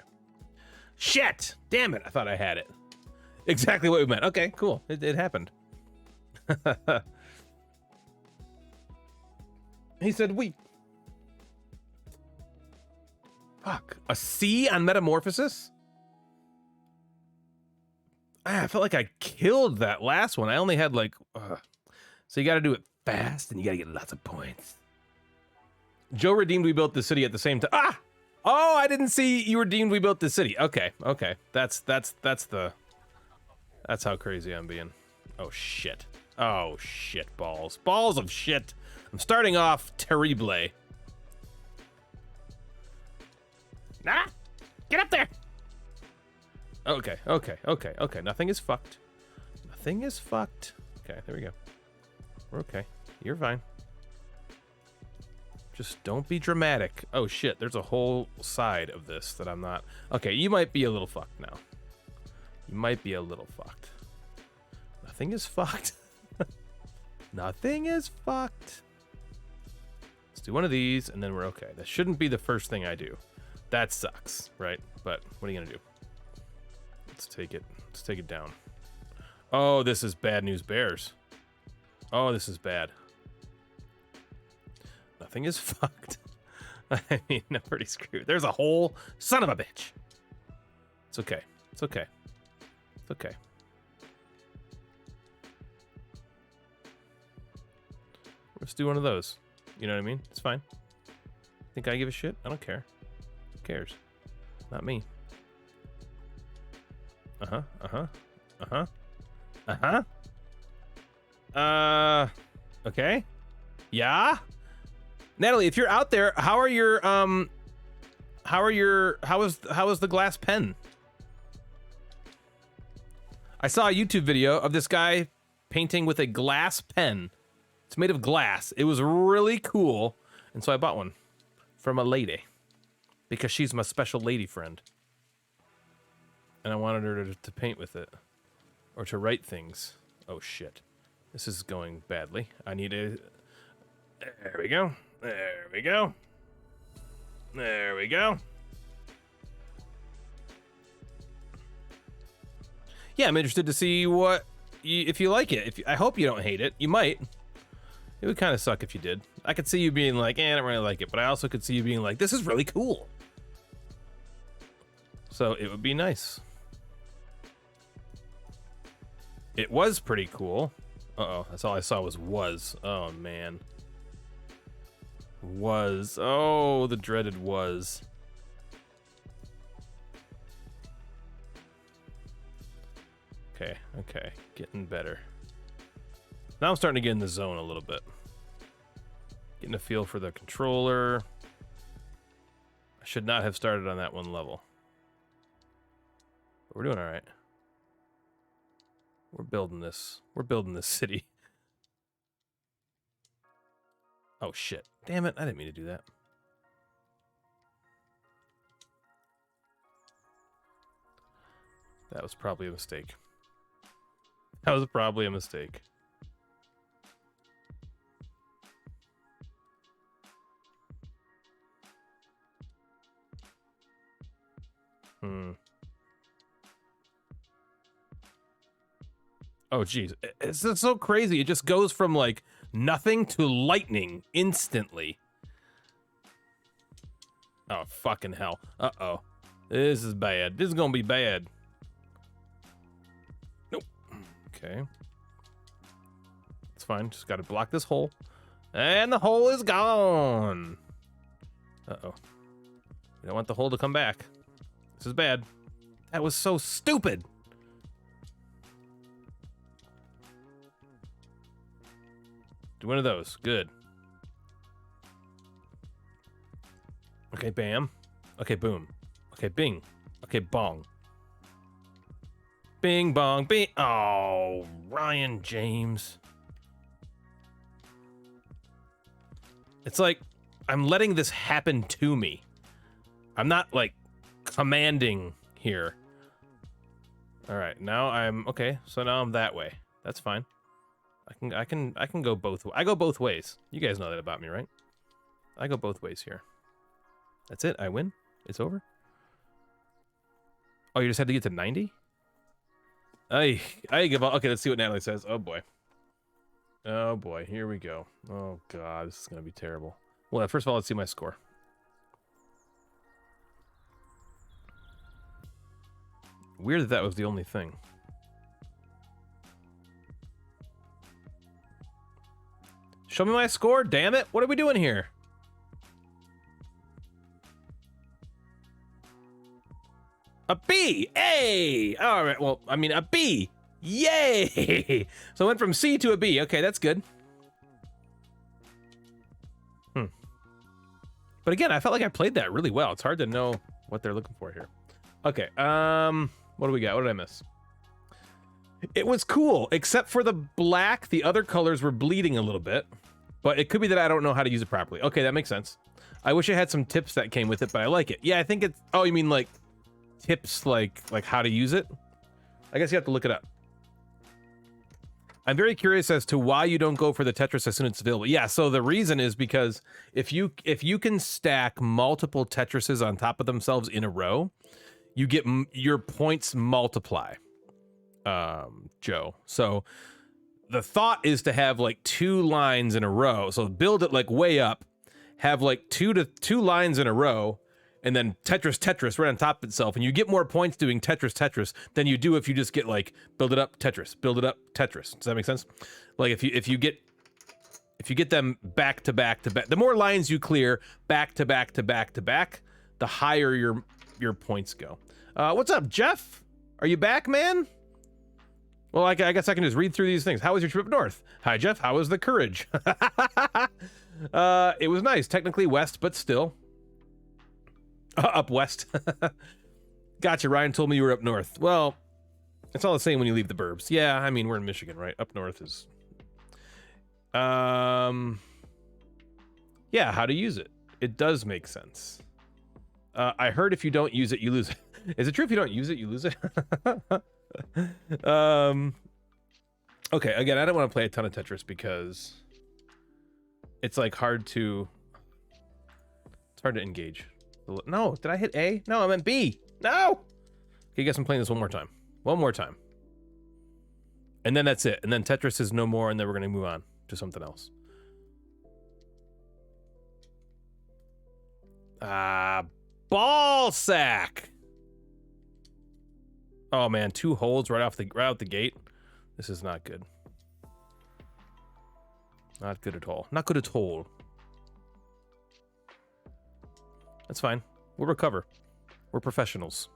Shit! Damn it! I thought I had it. Exactly what we meant. Okay, cool. It happened. He said we. Fuck. A C on Metamorphosis? I felt like I killed that last one. I only had like... So you gotta do it fast, and you gotta get lots of points. Joe redeemed We Built the City at the same time. Ah! Oh, I didn't see you redeemed We Built the City. Okay, okay. That's how crazy I'm being. Oh, shit. Oh, shit, balls. Balls of shit. I'm starting off terrible. Nah! Get up there! Okay, okay, okay, okay. Nothing is fucked. Nothing is fucked. Okay, there we go. We're okay. You're fine. Just don't be dramatic. Oh, shit. There's a whole side of this that I'm not... Okay, you might be a little fucked now. You might be a little fucked. Nothing is fucked. Nothing is fucked. Let's do one of these, and then we're okay. That shouldn't be the first thing I do. That sucks, right? But what are you gonna do? Let's take it. Let's take it down. Oh, this is bad news bears. Oh, this is bad. Nothing is fucked. I mean, I'm pretty screwed. There's a hole. Son of a bitch. It's okay. It's okay. It's okay. Let's do one of those. You know what I mean? It's fine. Think I give a shit? I don't care. Who cares? Not me. Uh-huh. Uh-huh. Uh-huh. Uh-huh. Okay. Yeah? Natalie, if you're out there, how is the glass pen? I saw a YouTube video of this guy painting with a glass pen. It's made of glass. It was really cool, and so I bought one from a lady because she's my special lady friend, and I wanted her to paint with it or to write things. Oh shit, this is going badly. I need a. There we go. There we go. There we go. Yeah, I'm interested to see what if you like it. I hope you don't hate it. You might. It would kind of suck if you did. I could see you being like, I don't really like it, but I also could see you being like, this is really cool. So it would be nice. It was pretty cool. Uh-oh, that's all I saw was. Oh, man. Was. Oh, the dreaded was. Okay, getting better. Now I'm starting to get in the zone a little bit. Getting a feel for the controller. I should not have started on that one level. But we're doing all right. We're building this. We're building this city. Oh shit. Damn it, I didn't mean to do that. That was probably a mistake. That was probably a mistake. Oh, geez. It's so crazy. It just goes from, like, nothing to lightning instantly. Oh, fucking hell. Uh-oh. This is bad. This is gonna be bad. Nope. Okay. It's fine. Just gotta block this hole. And the hole is gone. Uh-oh. We don't want the hole to come back. This is bad. That was so stupid. Do one of those. Good. Okay, bam. Okay, boom. Okay, bing. Okay, bong. Bing, bong, bing. Oh, Ryan James. It's like I'm letting this happen to me. I'm not, like, commanding here. All right, now I'm okay. So now I'm that way. That's fine. I can go both. I go both ways. You guys know that about me, right? I go both ways here. That's it. I win. It's over. Oh, you just had to get to 90? I give up. Okay, let's see what Natalie says. Oh boy. Oh boy. Here we go. Oh god, this is gonna be terrible. Well, first of all, let's see my score. Weird that that was the only thing. Show me my score, damn it! What are we doing here? A B! A! Alright, well, I mean, a B! Yay! So I went from C to a B. Okay, that's good. But again, I felt like I played that really well. It's hard to know what they're looking for here. Okay, what do we got? What did I miss? It was cool, except for the black. The other colors were bleeding a little bit. But it could be that I don't know how to use it properly. Okay, that makes sense. I wish I had some tips that came with it, but I like it. Yeah, I think it's... Oh, you mean like tips like how to use it? I guess you have to look it up. I'm very curious as to why you don't go for the Tetris as soon as it's available. Yeah, so the reason is because if you can stack multiple Tetrises on top of themselves in a row, you get your points multiply, Joe. So the thought is to have like 2 lines in a row. So build it like way up, have like two lines in a row, and then Tetris right on top of itself, and you get more points doing Tetris than you do if you just get like build it up Tetris, build it up Tetris. Does that make sense? Like if you get If you get them back to back to back, the more lines you clear back to back to back to back, the higher your points go. What's up, Jeff? Are you back, man? Well, I guess I can just read through these things. How was your trip north? Hi, Jeff. How was the Courage? It was nice. Technically west, but still. Up west. Gotcha. Ryan told me you were up north. Well, it's all the same when you leave the burbs. Yeah, I mean, we're in Michigan, right? Up north is... Yeah, how to use it. It does make sense. I heard if you don't use it, you lose it. Is it true if you don't use it, you lose it? Okay, again, I don't want to play a ton of Tetris because it's like hard to engage. No, did I hit A? No, I meant B. No! Okay, I guess I'm playing this one more time. One more time. And then that's it. And then Tetris is no more, and then we're going to move on to something else. Ball sack! Oh man, 2 holes right out the gate. This is not good. Not good at all. Not good at all. That's fine. We'll recover. We're professionals.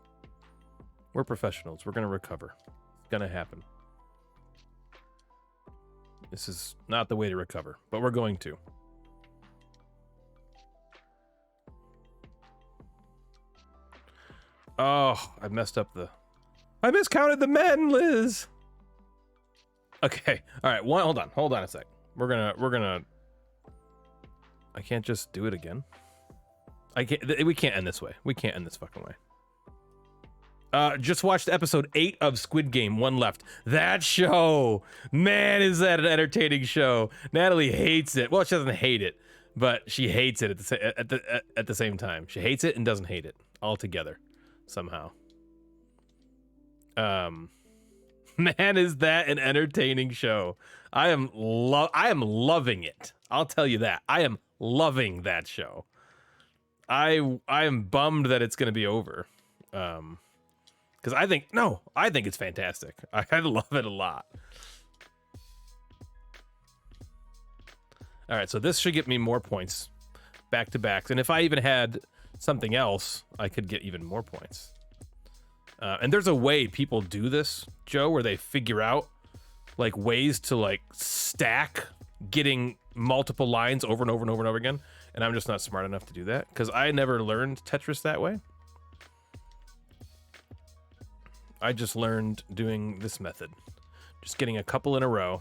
We're professionals. We're gonna recover. It's gonna happen. This is not the way to recover, but we're going to. Oh, I messed up the... I miscounted the men, Liz! Okay, alright, hold on a sec. We're gonna... I can't just do it again. We can't end this way. We can't end this fucking way. Just watched episode 8 of Squid Game, 1 left. That show! Man, is that an entertaining show. Natalie hates it. Well, she doesn't hate it, but she hates it at the same time. She hates it and doesn't hate it all together somehow. Man, is that an entertaining show. I am loving it. I'll tell you that. I am loving that show. I am bummed that it's going to be over. Because I think it's fantastic. I love it a lot. All right, so this should get me more points back to backs. And if I even had something else, I could get even more points. And there's a way people do this, Joe, where they figure out like ways to like stack getting multiple lines over and over and over and over again. And I'm just not smart enough to do that because I never learned Tetris that way. I just learned doing this method. Just getting a couple in a row.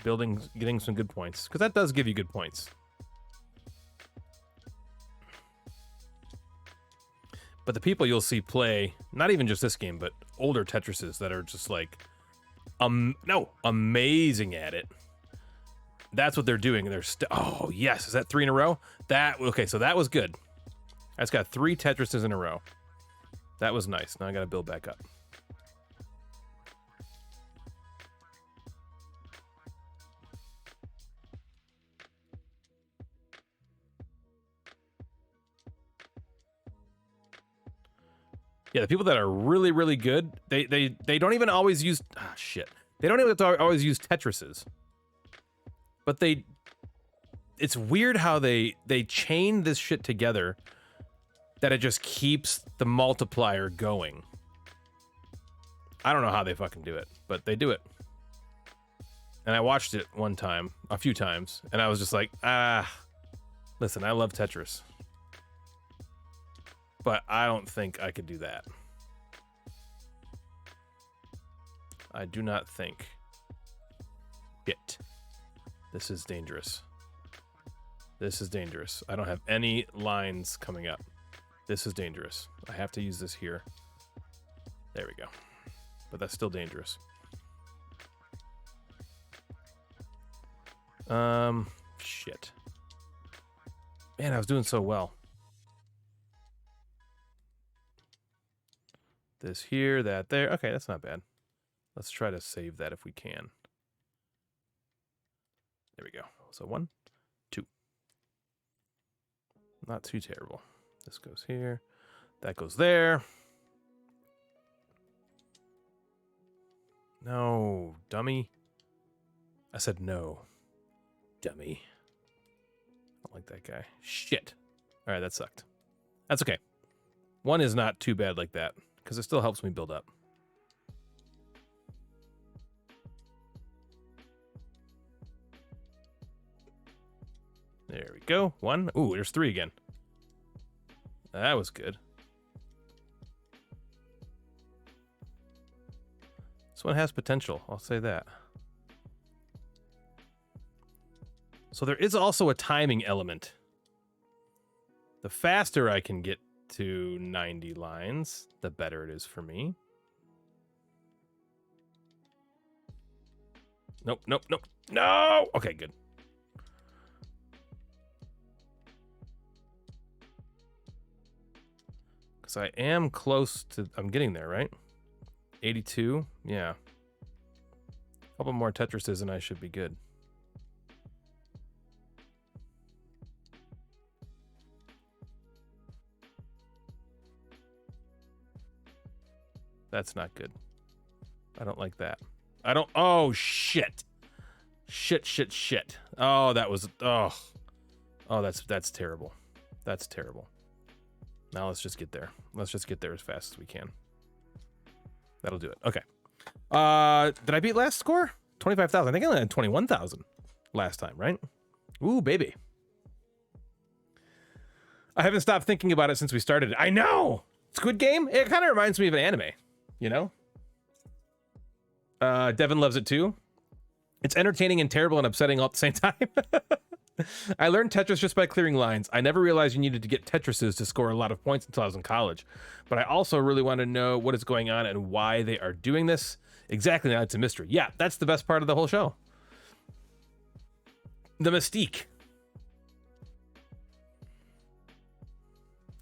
Getting some good points. Because that does give you good points. But the people you'll see play, not even just this game, but older Tetrises that are just like, amazing at it. That's what they're doing. They're oh yes, is that 3 in a row? Okay, so that was good. I just got 3 Tetrises in a row. That was nice. Now I gotta build back up. Yeah, the people that are really, really good, they don't even always use shit. They don't even always use Tetrises. But it's weird how they chain this shit together that it just keeps the multiplier going. I don't know how they fucking do it, but they do it. And I watched it a few times, and I was just like, listen, I love Tetris. But I don't think I could do that. I do not think it. This is dangerous. This is dangerous. I don't have any lines coming up. This is dangerous. I have to use this here. There we go. But that's still dangerous. Shit. Man, I was doing so well. This here, that there. Okay, that's not bad. Let's try to save that if we can. There we go. So 1, 2. Not too terrible. This goes here. That goes there. No, dummy. I said no. Dummy. I don't like that guy. Shit. All right, that sucked. That's okay. 1 is not too bad like that, because it still helps me build up. There we go. 1. Ooh, there's 3 again. That was good. This one has potential, I'll say that. So there is also a timing element. The faster I can get to 90 lines, the better it is for me. Nope, nope, nope. No! Okay, good. Because I am close to... I'm getting there, right? 82? Yeah. A couple more Tetrises and I should be good. That's not good. I don't like that. I don't... Oh, shit. Shit, shit, shit. Oh, that was... Oh. Oh, that's terrible. That's terrible. Now let's just get there. Let's just get there as fast as we can. That'll do it. Okay. Did I beat last score? 25,000. I think I only had 21,000 last time, right? Ooh, baby. I haven't stopped thinking about it since we started. I know! Squid Game? It kind of reminds me of an anime, you know? Devin loves it too. It's entertaining and terrible and upsetting all at the same time. I learned Tetris just by clearing lines. I never realized you needed to get Tetrises to score a lot of points until I was in college. But I also really want to know what is going on and why they are doing this. Exactly, now it's a mystery. Yeah, that's the best part of the whole show. The mystique.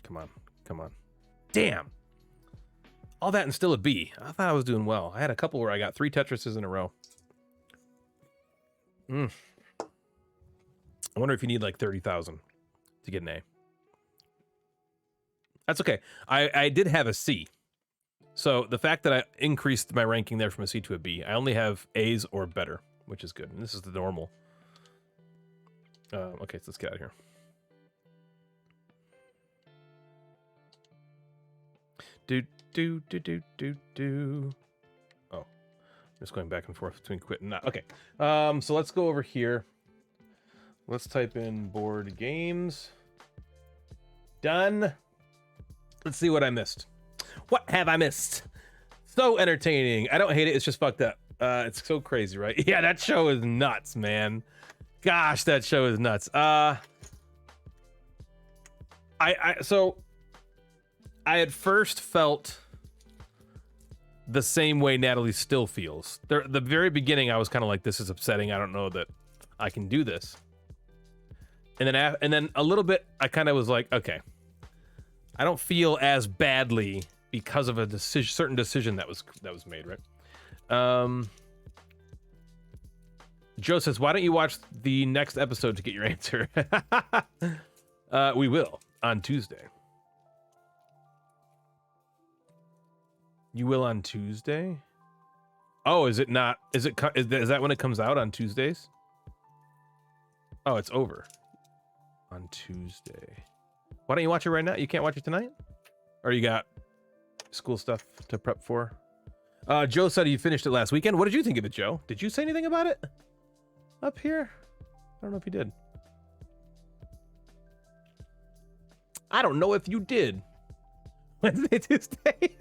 Come on, come on. Damn. All that and still a B. I thought I was doing well. I had a couple where I got 3 Tetrises in a row. I wonder if you need like 30,000 to get an A. That's okay. I did have a C. So the fact that I increased my ranking there from a C to a B, I only have A's or better, which is good. And this is the normal. Okay, so let's get out of here. Do. Oh, I'm just going back and forth between quit and not. Okay. So let's go over here. Let's type in board games. Done. Let's see what I missed. What have I missed? So entertaining. I don't hate it. It's just fucked up. It's so crazy, right? Yeah, that show is nuts, man. Gosh, that show is nuts. So I at first felt the same way Natalie still feels. The very beginning, I was kind of like, this is upsetting. I don't know that I can do this. And then a little bit, I kind of was like, okay, I don't feel as badly because of a certain decision that was made, right? Joe says, why don't you watch the next episode to get your answer? We will on Tuesday. You will on Tuesday? Oh, is it not? Is that when it comes out on Tuesdays? Oh, it's over. On Tuesday. Why don't you watch it right now? You can't watch it tonight? Or you got school stuff to prep for? Joe said you finished it last weekend. What did you think of it, Joe? Did you say anything about it? Up here? I don't know if you did. I don't know if you did. Wednesday, Tuesday?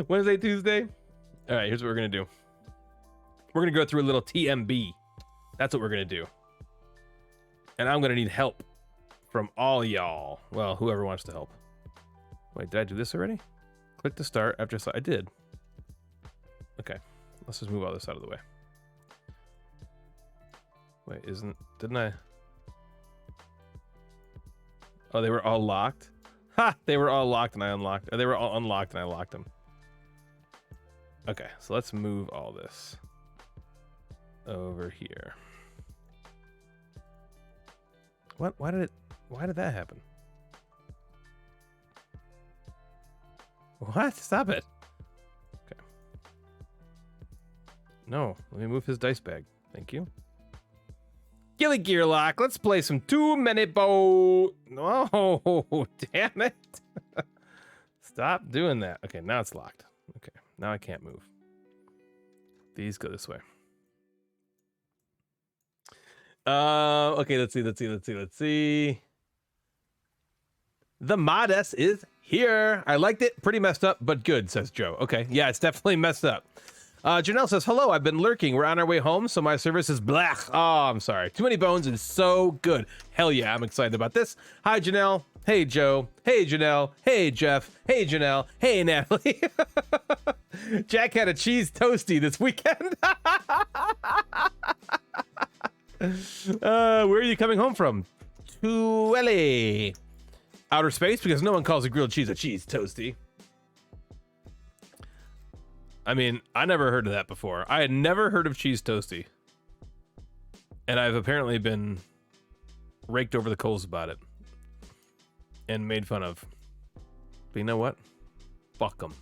Wednesday, Tuesday? All right, here's what we're going to do. We're going to go through a little TMB. That's what we're going to do. And I'm going to need help from all y'all. Well, whoever wants to help. Wait, did I do this already? Click to start after I did. Okay, let's just move all this out of the way. Wait, didn't I? Oh, they were all locked? Ha! They were all locked and I unlocked. They were all unlocked and I locked them. Okay, so let's move all this over here. What? Why did that happen? What? Stop it. Okay. No, let me move his dice bag. Thank you. Gilly Gearlock, let's play some Too Many Bones. Oh, damn it. Stop doing that. Okay, now it's locked. Okay, now I can't move. These go this way. Okay, let's see. The Modest is here. I liked it. Pretty messed up, but good, says Joe. Okay, yeah, it's definitely messed up. Janelle says, hello, I've been lurking. We're on our way home, so my service is blech. Oh, I'm sorry. Too Many Bones is so good. Hell yeah, I'm excited about this. Hi, Janelle. Hey, Joe. Hey, Janelle. Hey, Jeff. Hey, Janelle. Hey, Natalie. Jack had a cheese toasty this weekend. Where are you coming home from? Tuele. Outer space, because no one calls a grilled cheese a cheese toasty. I mean, I never heard of that before. I had never heard of cheese toasty. And I've apparently been raked over the coals about it. And made fun of. But you know what? Fuck them.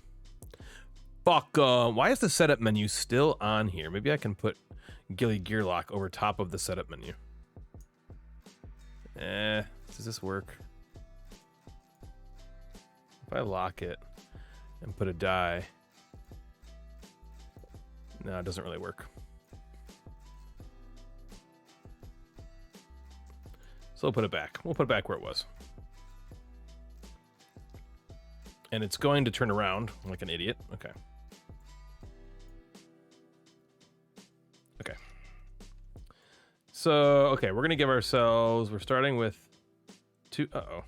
Fuck 'em. Why is the setup menu still on here? Maybe I can put Gilly Gearlock over top of the setup menu. Does this work? If I lock it and put a die... No, it doesn't really work. So we'll put it back. We'll put it back where it was. And it's going to turn around like an idiot. Okay. Okay. So, okay, we're going to give ourselves... We're starting with two... Uh-oh.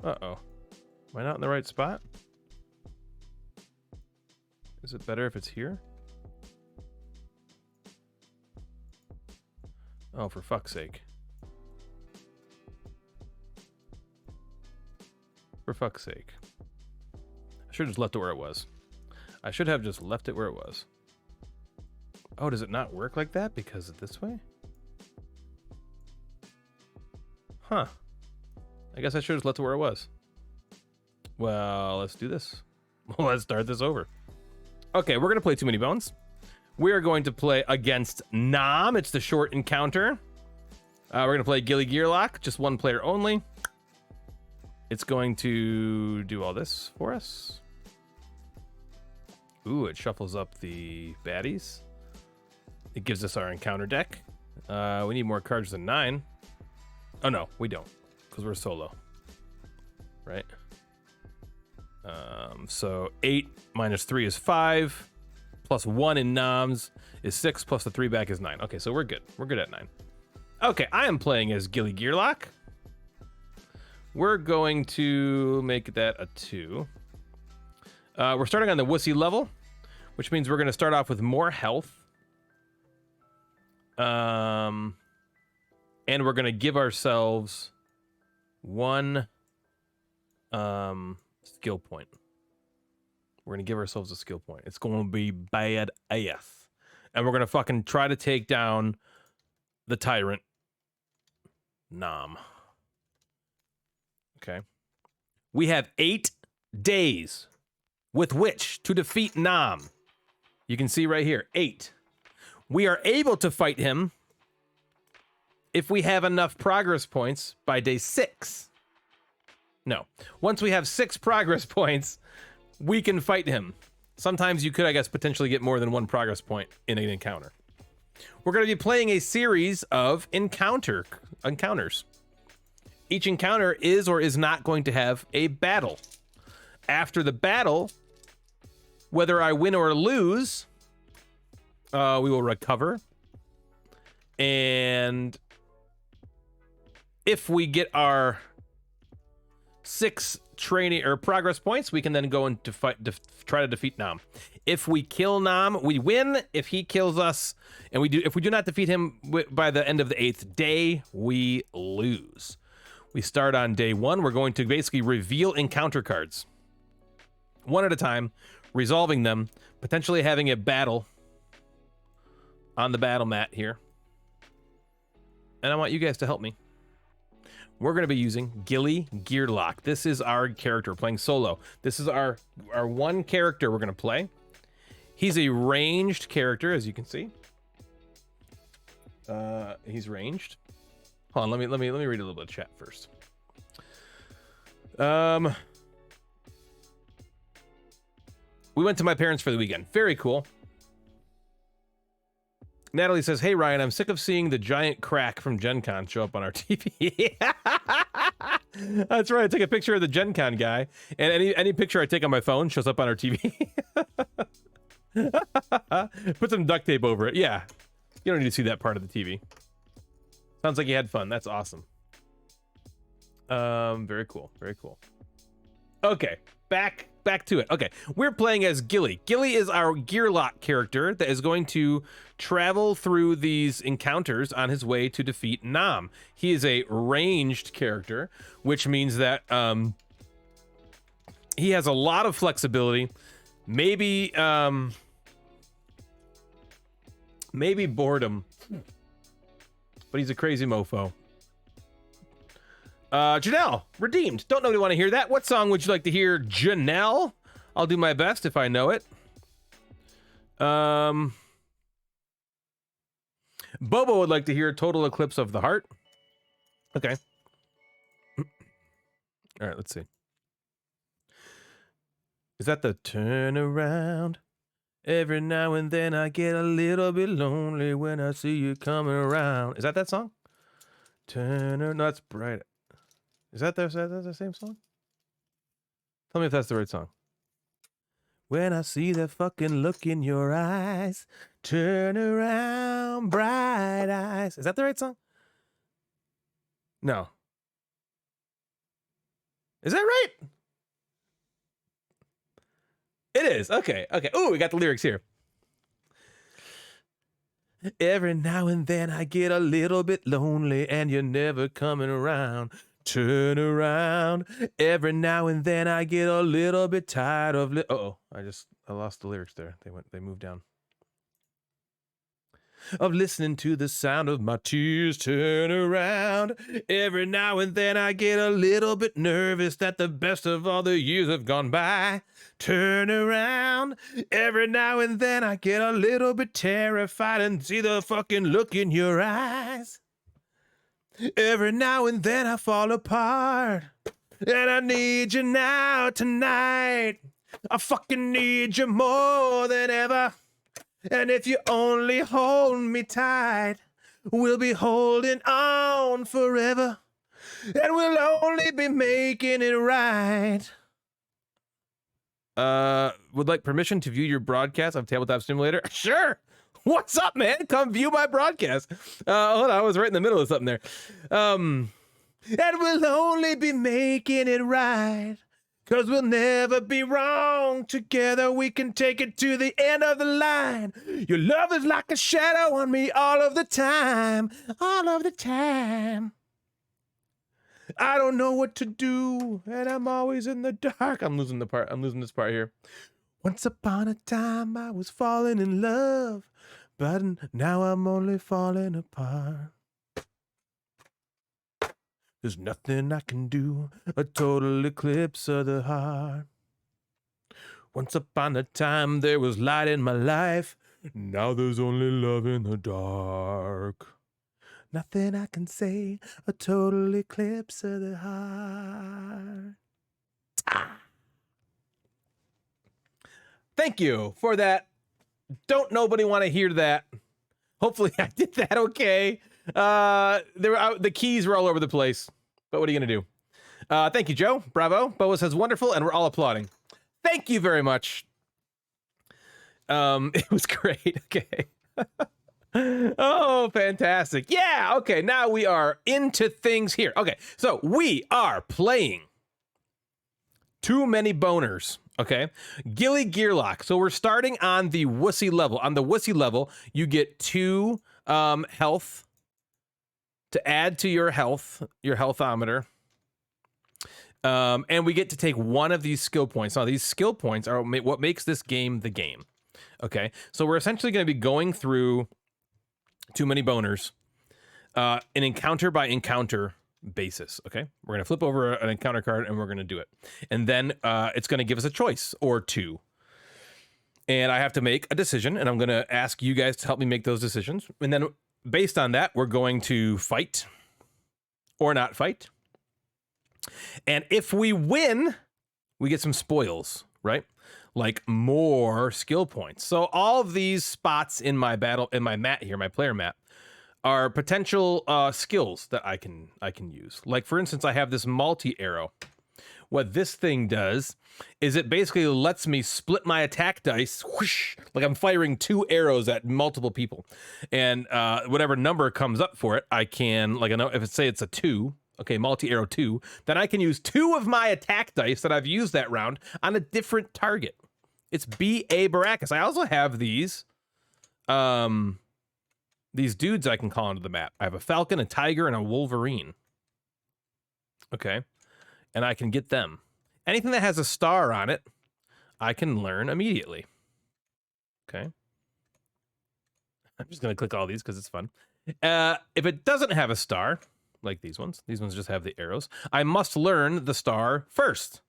Uh-oh. Am I not in the right spot? Is it better if it's here? Oh, for fuck's sake. For fuck's sake. I should have just left it where it was. I should have just left it where it was. Oh, does it not work like that because of this way? Huh. I guess I should have just left it where it was. Well, let's do this. Let's start this over. Okay, we're going to play Too Many Bones. We are going to play against Nam. It's the short encounter. We're going to play Gilly Gearlock, just one player only. It's going to do all this for us. Ooh, it shuffles up the baddies. It gives us our encounter deck. We need more cards than 9. Oh, no, we don't, because we're solo. Right? So 8 minus 3 is 5, plus 1 in noms is 6, plus the 3 back is 9. Okay, so we're good. We're good at 9. Okay, I am playing as Gilly Gearlock. We're going to make that a 2. We're starting on the wussy level, which means we're going to start off with more health. And we're going to give ourselves 1 skill point. We're going to give ourselves a skill point. It's going to be bad AF. And we're going to fucking try to take down the tyrant, Nam. Okay. We have 8 days with which to defeat Nam. You can see right here, 8. We are able to fight him if we have enough progress points by day 6. No. Once we have 6 progress points, we can fight him. Sometimes you could, I guess, potentially get more than 1 progress point in an encounter. We're going to be playing a series of encounters. Each encounter is or is not going to have a battle. After the battle, whether I win or lose, we will recover. And if we get our 6 training or progress points, we can then go and try to defeat Nam. If we kill Nam, we win. If he kills us, and if we do not defeat him by the end of the 8th day, we lose. We start on day 1. We're going to basically reveal encounter cards, one at a time, resolving them, potentially having a battle on the battle mat here. And I want you guys to help me. We're going to be using Gilly Gearlock. This is our character playing solo. This is our one character we're going to play. He's a ranged character, as you can see. He's ranged. Hold on, let me read a little bit of chat first. We went to my parents for the weekend. Very cool. Natalie says, "Hey Ryan, I'm sick of seeing the giant crack from Gen Con show up on our TV." That's right. I took a picture of the Gen Con guy, and any picture I take on my phone shows up on our TV. Put some duct tape over it. Yeah, you don't need to see that part of the TV. Sounds like you had fun. That's awesome. Very cool. Very cool. Okay, back to it. Okay, we're playing as Gilly. Gilly is our Gearlock character that is going to travel through these encounters on his way to defeat Nam. He is a ranged character, which means that he has a lot of flexibility. Maybe boredom, but he's a crazy mofo. Janelle, redeemed. Don't nobody want to hear that. What song would you like to hear, Janelle? I'll do my best if I know it. Bobo would like to hear Total Eclipse of the Heart. Okay. All right, let's see. Is that the turn around? Every now and then I get a little bit lonely when I see you coming around. Is that song? Turn around. No, that's Bright. Is that the same song? Tell me if that's the right song. When I see that fucking look in your eyes, turn around, bright eyes. Is that the right song? No. Is that right? It is. Okay. Ooh, we got the lyrics here. Every now and then I get a little bit lonely and you're never coming around. Turn around. Every now and then I get a little bit tired of I lost the lyrics there. They moved down. Of listening to the sound of my tears. Turn around. Every now and then I get a little bit nervous that the best of all the years have gone by. Turn around. Every now and then I get a little bit terrified and see the fucking look in your eyes. Every now and then I fall apart, and I need you now tonight. I fucking need you more than ever. And if you only hold me tight, we'll be holding on forever. And we'll only be making it right. Would like permission to view your broadcast of Tabletop Simulator? Sure. What's up, man? Come view my broadcast. Hold on, I was right in the middle of something there. And we'll only be making it right, 'cause we'll never be wrong. Together we can take it to the end of the line. Your love is like a shadow on me all of the time. All of the time. I don't know what to do, and I'm always in the dark. I'm losing this part here. Once upon a time I was falling in love, but now I'm only falling apart. There's nothing I can do, a total eclipse of the heart. Once upon a time there was light in my life, now there's only love in the dark. Nothing I can say, a total eclipse of the heart. Thank you for that. Don't nobody want to hear that. Hopefully I did that okay. The keys were all over the place, but what are you gonna do? Thank you, Joe. Bravo. Boa says wonderful, and we're all applauding. Thank you very much. It was great. Okay. Oh, fantastic. Yeah. Okay. Now we are into things here. Okay. So we are playing Too Many Boners. Okay. Gilly Gearlock. So we're starting on the wussy level. On the wussy level, you get 2 health to add to your healthometer. And we get to take 1 of these skill points. Now, these skill points are what makes this game the game. Okay. So we're essentially going to be going through Too Many Boners, an encounter by encounter basis. Okay, we're gonna flip over an encounter card and we're gonna do it, and then it's gonna give us a choice or 2. and I have to make a decision, and I'm going to ask you guys to help me make those decisions. And then based on that, we're going to fight or not fight. And if we win, we get some spoils, right? Like more skill points. So all of these spots in my map here, my player map, are potential skills that I can use. Like for instance, I have this multi-arrow. What this thing does is it basically lets me split my attack dice, whoosh, like I'm firing 2 arrows at multiple people. And whatever number comes up for it, I can, like, if it's, say it's a 2, okay, multi-arrow 2, then I can use 2 of my attack dice that I've used that round on a different target. It's B.A. Baracus. I also have these dudes I can call into the map. I have a falcon, a tiger, and a wolverine. Okay. And I can get them. Anything that has a star on it, I can learn immediately. Okay. I'm just going to click all these because it's fun. If it doesn't have a star, like these ones just have the arrows, I must learn the star first.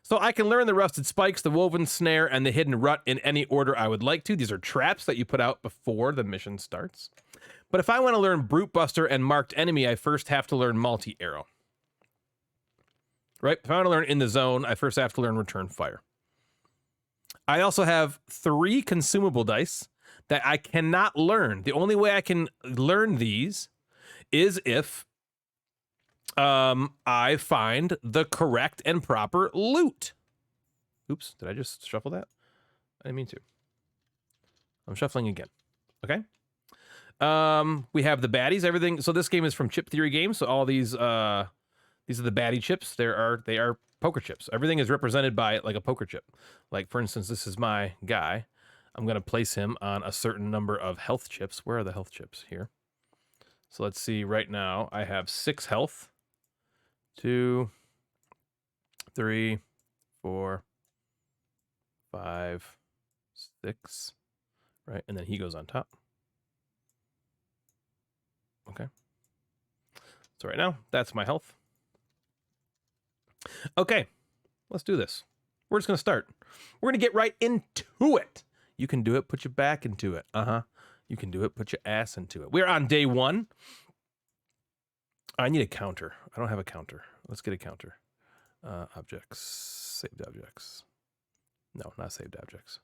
So I can learn the rusted spikes, the woven snare, and the hidden rut in any order I would like to. These are traps that you put out before the mission starts. But if I want to learn Brute Buster and Marked Enemy, I first have to learn Multi-Arrow. Right? If I want to learn In the Zone, I first have to learn Return Fire. I also have 3 consumable dice that I cannot learn. The only way I can learn these is if I find the correct and proper loot. Oops, did I just shuffle that? I didn't mean to. I'm shuffling again. Okay. We have the baddies, everything. So this game is from Chip Theory Games. So all these are the baddie chips. They are poker chips. Everything is represented by like a poker chip. Like for instance, this is my guy. I'm going to place him on a certain number of health chips. Where are the health chips? Here. So let's see. Right now I have 6 health. 2, 3, 4, 5, 6, right? And then he goes on top. Okay. So right now, that's my health. Okay, let's do this. We're just going to start. We're going to get right into it. You can do it. Put your back into it. You can do it. Put your ass into it. We're on day 1. I need a counter. I don't have a counter. Let's get a counter. Objects. Saved objects. No, not saved objects.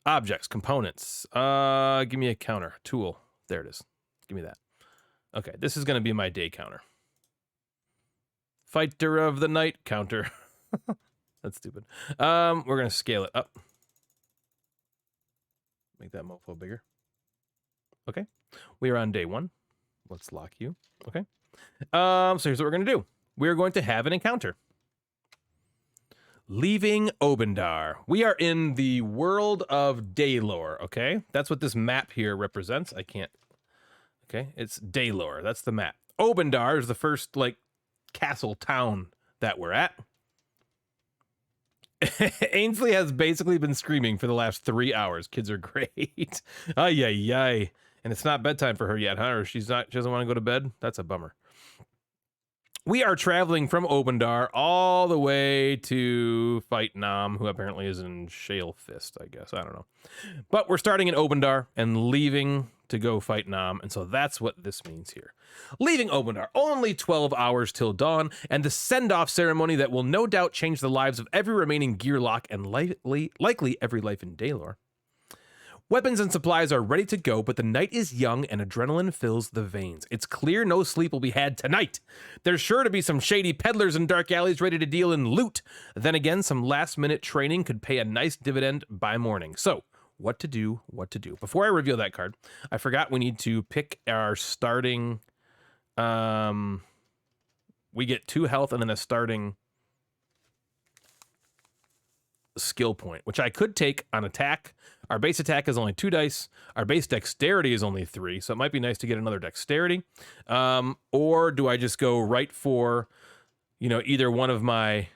Objects. Components. Give me a counter. Tool. There it is. Give me that. Okay, this is going to be my day counter. Fighter of the night counter. That's stupid. We're going to scale it up. Make that mofo bigger. Okay. We are on day 1. Let's lock you. Okay. So here's what we're going to do. We're going to have an encounter. Leaving Obendar. We are in the world of Daylore, okay? That's what this map here represents. I can't... Okay, it's Daylore. That's the map. Obendar is the first, like, castle town that we're at. Ainsley has basically been screaming for the last 3 hours. Kids are great. Ay, ay, ay. And it's not bedtime for her yet, huh? Or she doesn't want to go to bed? That's a bummer. We are traveling from Obendar all the way to fight Nam, who apparently is in Shale Fist, I guess. I don't know. But we're starting in Obendar and leaving to go fight Nam, and so that's what this means here. Leaving Obendar, only 12 hours till dawn, and the send-off ceremony that will no doubt change the lives of every remaining Gearlock and likely every life in Daylore. Weapons and supplies are ready to go, but the night is young and adrenaline fills the veins. It's clear no sleep will be had tonight. There's sure to be some shady peddlers in dark alleys ready to deal in loot. Then again, some last-minute training could pay a nice dividend by morning. So, what to do, what to do. Before I reveal that card, I forgot we need to pick our starting... we get 2 health and then a starting skill point, which I could take on attack. Our base attack is only 2 dice. Our base dexterity is only 3, so it might be nice to get another dexterity. Or do I just go right for, you know, either one of my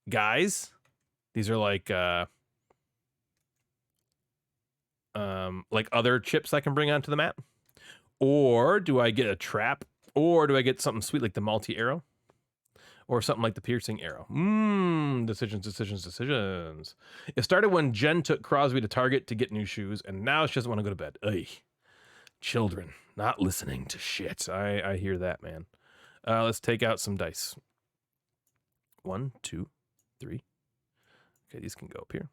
guys? These are like other chips I can bring onto the map. Or do I get a trap? Or do I get something sweet like the multi-arrow? or something like the piercing arrow. Decisions. It started when Jen took Crosby to Target to get new shoes, and now she doesn't want to go to bed. Ugh. Children not listening to shit. I hear that, man. Let's take out some dice. 1, 2, 3. Okay, these can go up here.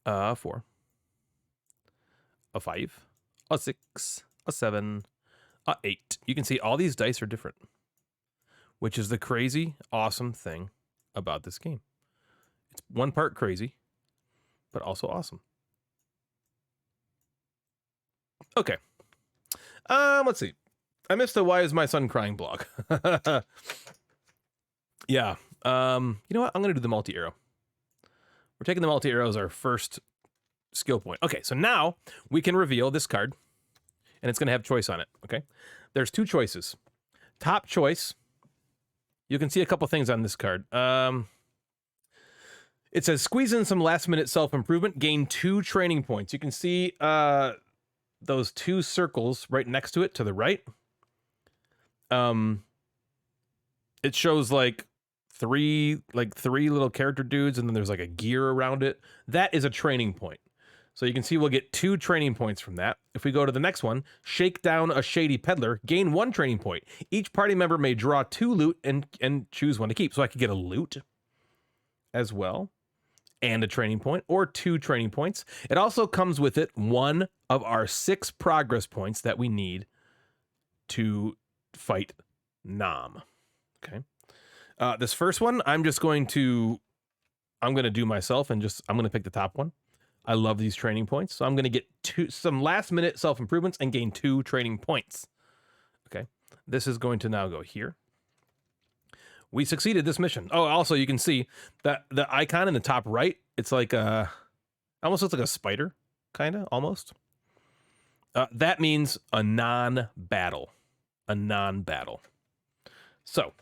4. A 5. A 6. A 7. A 8. You can see all these dice are different, which is the crazy, awesome thing about this game. It's one part crazy, but also awesome. Okay. Let's see. I missed the Why Is My Son Crying blog. Yeah. You know what? I'm going to do the multi-arrow. We're taking the multi-arrow as our first skill point. Okay, so now we can reveal this card, and it's going to have choice on it, okay? There's 2 choices. Top choice, you can see a couple things on this card. It says, squeeze in some last-minute self-improvement, gain 2 training points. You can see those 2 circles right next to it to the right. It shows like three little character dudes, and then there's like a gear around it. That is a training point. So you can see we'll get 2 training points from that. If we go to the next one, shake down a shady peddler, gain 1 training point. Each party member may draw 2 loot and choose 1 to keep. So I could get a loot as well, and a training point, or 2 training points. It also comes with it 1 of our 6 progress points that we need to fight Nam. Okay. This first one, I'm going to do myself, and I'm going to pick the top one. I love these training points. So I'm going to get some last minute self-improvements and gain 2 training points. Okay. This is going to now go here. We succeeded this mission. Oh, also you can see that the icon in the top right, it's like almost looks like a spider, kind of, almost. That means a non-battle. A non-battle. So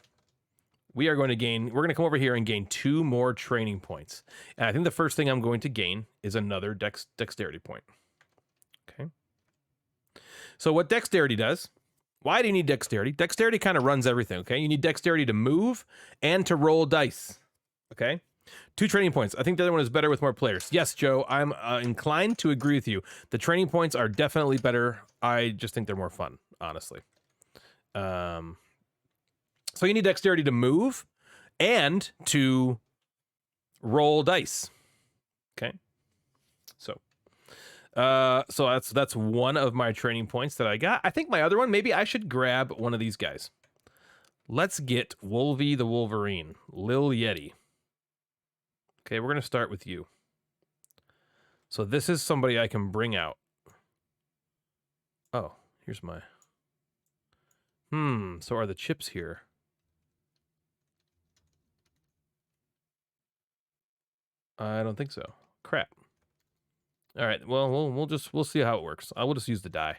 we're going to come over here and gain 2 more training points. And I think the first thing I'm going to gain is another dexterity point. Okay. So what dexterity does, why do you need dexterity? Dexterity kind of runs everything, okay? You need dexterity to move and to roll dice, okay? 2 training points. I think the other one is better with more players. Yes, Joe, I'm inclined to agree with you. The training points are definitely better. I just think they're more fun, honestly. So you need dexterity to move and to roll dice. Okay. So that's one of my training points that I got. I think my other one, maybe I should grab one of these guys. Let's get Wolvie the Wolverine, Lil Yeti. Okay, we're going to start with you. So this is somebody I can bring out. Oh, here's my... so are the chips here? I don't think so. Crap. All right. Well, we'll see how it works. I will just use the die.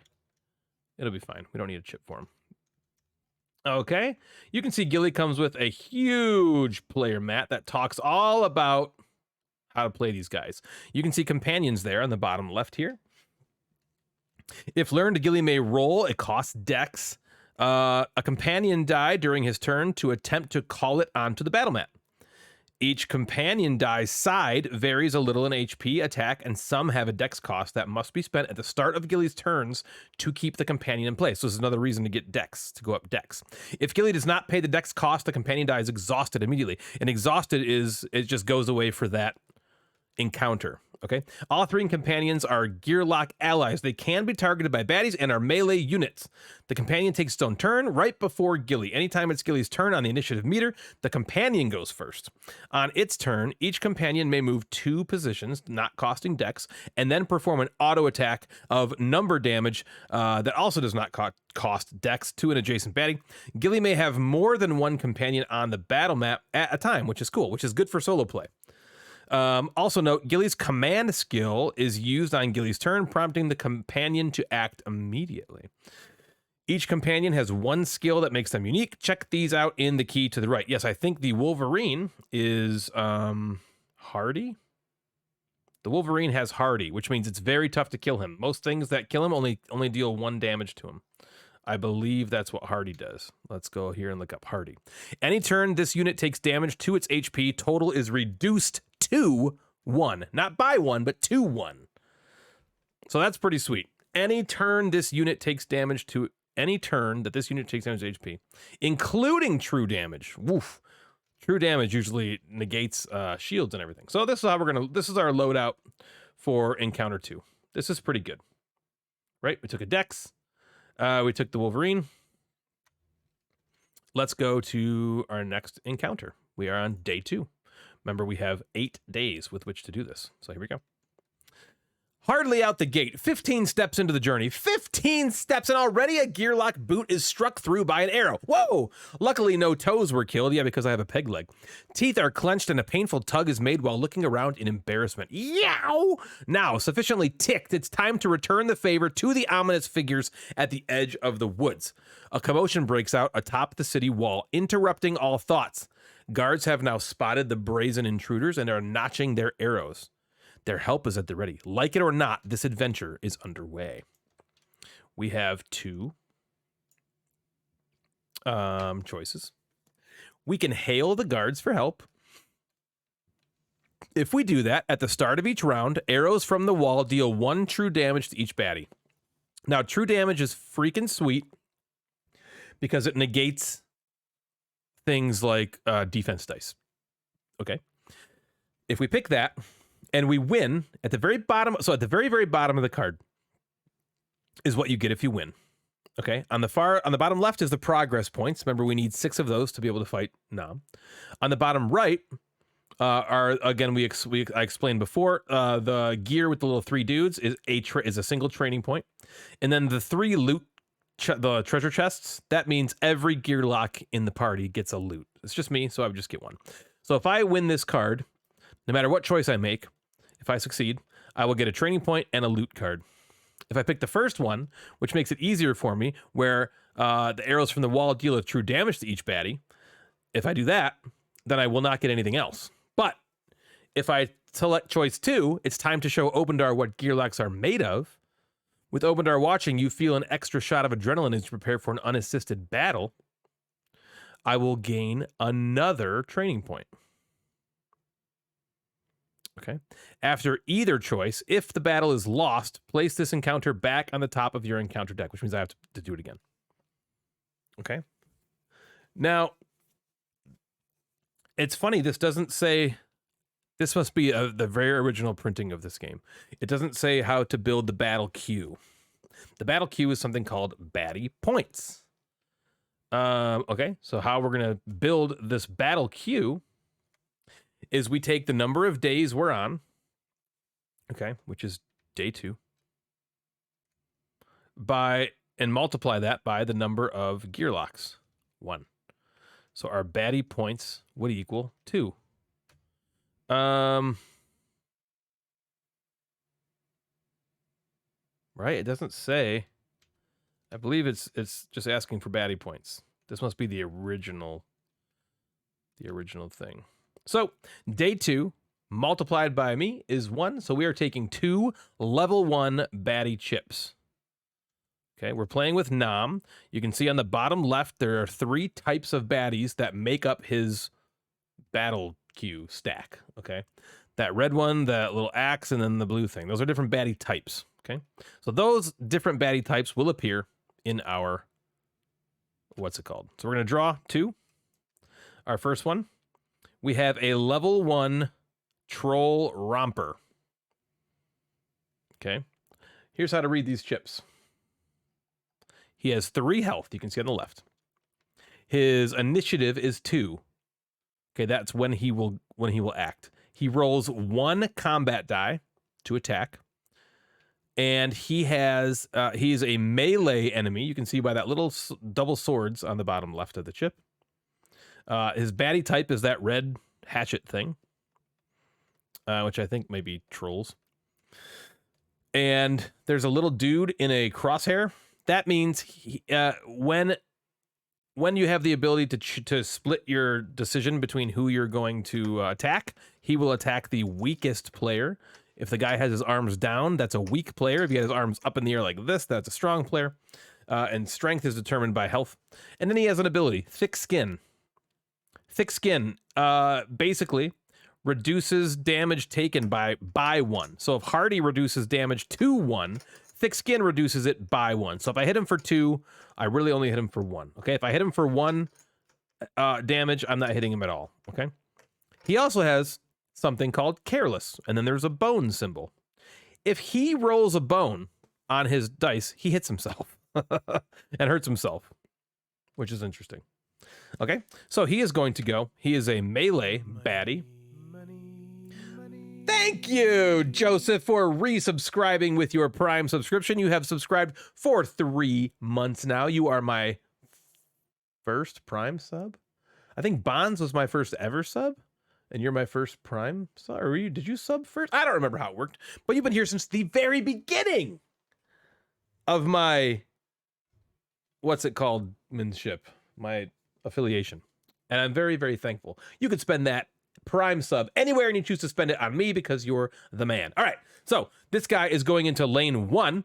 It'll be fine. We don't need a chip for him. Okay. You can see Gilly comes with a huge player mat that talks all about how to play these guys. You can see companions there on the bottom left here. If learned, Gilly may roll. It costs dex. A companion die during his turn to attempt to call it onto the battle mat. Each companion die's side varies a little in HP, attack, and some have a dex cost that must be spent at the start of Gilly's turns to keep the companion in place. So this is another reason to get dex, to go up dex. If Gilly does not pay the dex cost, the companion die is exhausted immediately. And exhausted it just goes away for that encounter. Okay. All 3 companions are gear lock allies. They can be targeted by baddies and are melee units. The companion takes its own turn right before Gilly. Anytime it's Gilly's turn on the initiative meter, the companion goes first. On its turn, each companion may move 2 positions, not costing dex, and then perform an auto attack of number damage that also does not cost dex to an adjacent baddie. Gilly may have more than 1 companion on the battle map at a time, which is cool, which is good for solo play. Also note, Gilly's command skill is used on Gilly's turn, prompting the companion to act immediately. Each companion has 1 skill that makes them unique. Check these out in the key to the right. Yes, I think the Wolverine is hardy. The Wolverine has hardy, which means it's very tough to kill him. Most things that kill him only deal 1 damage to him. I believe that's what Hardy does. Let's go here and look up Hardy. Any turn this unit takes damage to its HP, total is reduced to 1. Not by 1, but to 1. So that's pretty sweet. Any turn this unit takes damage to any turn that this unit takes damage to HP, including true damage. Woof. True damage usually negates shields and everything. So this is how this is our loadout for encounter 2. This is pretty good. Right? We took a Dex. We took the Wolverine. Let's go to our next encounter. We are on day 2. Remember, we have 8 days with which to do this. So here we go. Hardly out the gate, 15 steps into the journey, 15 steps, and already a Gearlock boot is struck through by an arrow. Whoa! Luckily, no toes were killed. Yeah, because I have a peg leg. Teeth are clenched and a painful tug is made while looking around in embarrassment. Yow! Now, sufficiently ticked, it's time to return the favor to the ominous figures at the edge of the woods. A commotion breaks out atop the city wall, interrupting all thoughts. Guards have now spotted the brazen intruders and are notching their arrows. Their help is at the ready. Like it or not, this adventure is underway. We have 2 choices. We can hail the guards for help. If we do that, at the start of each round, arrows from the wall deal 1 true damage to each baddie. Now, true damage is freaking sweet because it negates things like defense dice. Okay. If we pick that, and we win at the very bottom. So at the very, very bottom of the card is what you get if you win. Okay. On the bottom left is the progress points. Remember, we need 6 of those to be able to fight Nam. On the bottom right are, again, I explained before, the gear with the little 3 dudes is a single training point. And then the 3 loot, the treasure chests, that means every Gearlock in the party gets a loot. It's just me, so I would just get 1. So if I win this card, no matter what choice I make, if I succeed, I will get a training point and a loot card. If I pick the first one, which makes it easier for me, where the arrows from the wall deal a true damage to each baddie, if I do that, then I will not get anything else. But if I select choice 2, it's time to show Obendar what Gearlocks are made of. With Obendar watching, you feel an extra shot of adrenaline as you prepare for an unassisted battle. I will gain another training point. Okay. After either choice, if the battle is lost, place this encounter back on the top of your encounter deck, which means I have to do it again. Okay. Now, it's funny. This doesn't say, this must be the very original printing of this game. It doesn't say how to build the battle queue. The battle queue is something called baddie points. Okay. So how we're going to build this battle queue is we take the number of days we're on, okay, which is day 2, and multiply that by the number of Gearlocks, 1. So our baddie points would equal 2. Right? It doesn't say. I believe it's just asking for baddie points. This must be the original thing. So, day 2 multiplied by me is 1. So we are taking 2 level 1 baddie chips. Okay, we're playing with Nam. You can see on the bottom left, there are 3 types of baddies that make up his battle queue stack. Okay, that red one, that little axe, and then the blue thing. Those are different baddie types. Okay, so those different baddie types will appear in our, what's it called? So we're going to draw 2. Our first one. We have a level 1 Troll Romper. Okay. Here's how to read these chips. He has 3 health. You can see on the left. His initiative is 2. Okay, that's when he will act. He rolls 1 combat die to attack. And he is a melee enemy. You can see by that little double swords on the bottom left of the chip. His baddie type is that red hatchet thing, which I think may be trolls. And there's a little dude in a crosshair. That means when you have the ability to split your decision between who you're going to attack, he will attack the weakest player. If the guy has his arms down, that's a weak player. If he has his arms up in the air like this, that's a strong player. and strength is determined by health. And then he has an ability, Thick Skin. Thick Skin basically reduces damage taken by 1. So if Hardy reduces damage to 1, Thick Skin reduces it by 1. So if I hit him for 2, I really only hit him for 1. Okay, if I hit him for 1 damage, I'm not hitting him at all. Okay. He also has something called Careless, and then there's a bone symbol. If he rolls a bone on his dice, he hits himself and hurts himself, which is interesting. Okay, so he is going to go. He is a melee baddie. Thank you, Joseph, for resubscribing with your Prime subscription. You have subscribed for 3 months now. You are my first Prime sub. I think Bonds was my first ever sub, and you're my first Prime sub. Or did you sub first? I don't remember how it worked, but you've been here since the very beginning of my, what's it called, manship, my affiliation. And I'm very, very thankful. You could spend that Prime sub anywhere and you choose to spend it on me because you're the man. All right, so this guy is going into lane 1.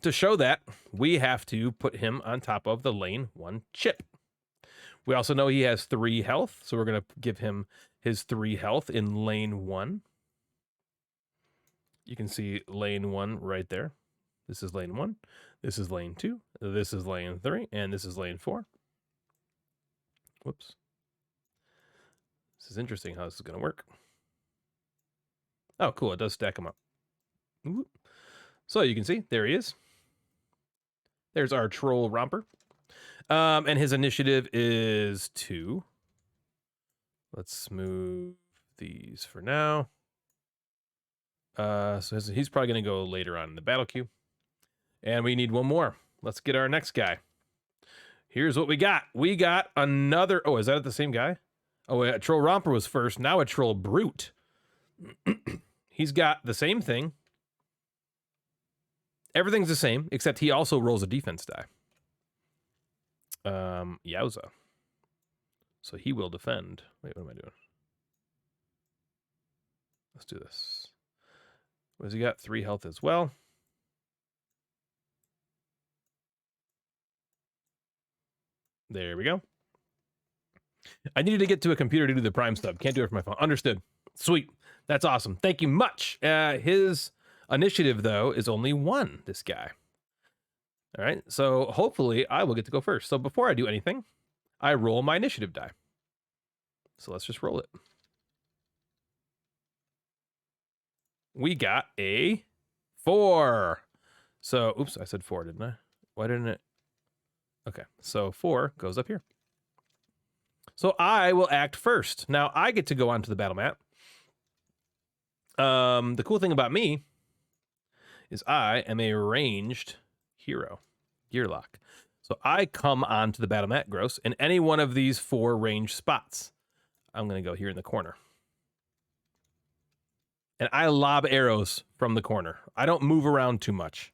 To show that, we have to put him on top of the lane 1 chip. We also know he has 3 health, so we're going to give him his 3 health in lane 1. You can see lane 1 right there. This is lane 1. This is lane 2. This is lane 3. And this is lane 4. Whoops. This is interesting how this is going to work. Oh, cool. It does stack them up. Ooh. So you can see, there he is. There's our troll romper. And his initiative is 2. Let's move these for now. So he's probably going to go later on in the battle queue. And we need one more. Let's get our next guy. Here's what we got. We got another... Oh, is that the same guy? Oh, a troll romper was first. Now a troll brute. He's got the same thing. Everything's the same, except he also rolls a defense die. Yowza. So he will defend. Wait, what am I doing? Let's do this. What has he got? 3 health as well. There we go. I needed to get to a computer to do the Prime stub. Can't do it from my phone. Understood. Sweet. That's awesome. Thank you much. His initiative, though, is only 1, this guy. All right, so hopefully I will get to go first. So before I do anything, I roll my initiative die. So let's just roll it. We got a 4. So, oops, I said 4, didn't I? Why didn't it? Okay, so 4 goes up here. So I will act first. Now I get to go onto the battle mat. The cool thing about me is I am a ranged hero, Gearlock. So I come onto the battle mat, Gross, in any one of these 4 ranged spots. I'm going to go here in the corner. And I lob arrows from the corner. I don't move around too much.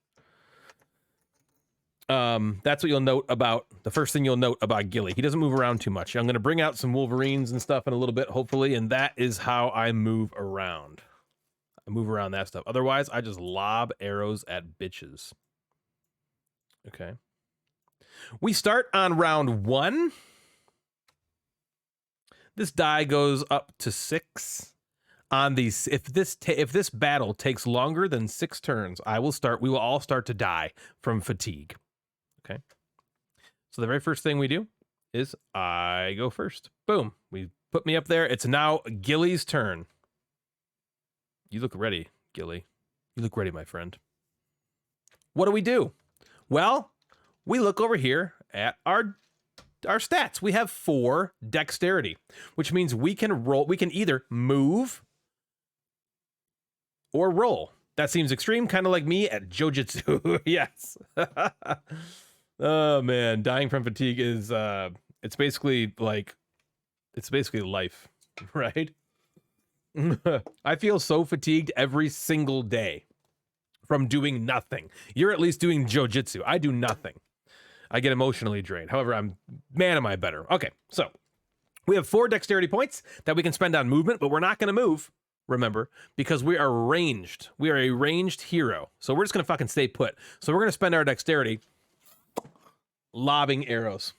That's what you'll note about, the first thing you'll note about Gilly. He doesn't move around too much. I'm going to bring out some Wolverines and stuff in a little bit, hopefully, and that is how I move around. I move around that stuff. Otherwise, I just lob arrows at bitches. Okay. We start on round 1. This die goes up to 6. On these, if this battle takes longer than 6 turns, we will all start to die from fatigue. Okay. So the very first thing we do is I go first. Boom. We put me up there. It's now Gilly's turn. You look ready, Gilly. You look ready, my friend. What do? Well, we look over here at our stats. We have 4 dexterity, which means we can roll. We can either move or roll. That seems extreme, kind of like me at Jojitsu. Yes. Oh man, dying from fatigue is it's basically life, right? I feel so fatigued every single day from doing nothing. You're at least doing Jojitsu. I do nothing. I get emotionally drained. However, am I better. Okay, so we have 4 dexterity points that we can spend on movement, but we're not going to move remember, because we are ranged. We are a ranged hero. So we're just going to fucking stay put. So we're going to spend our dexterity lobbing arrows.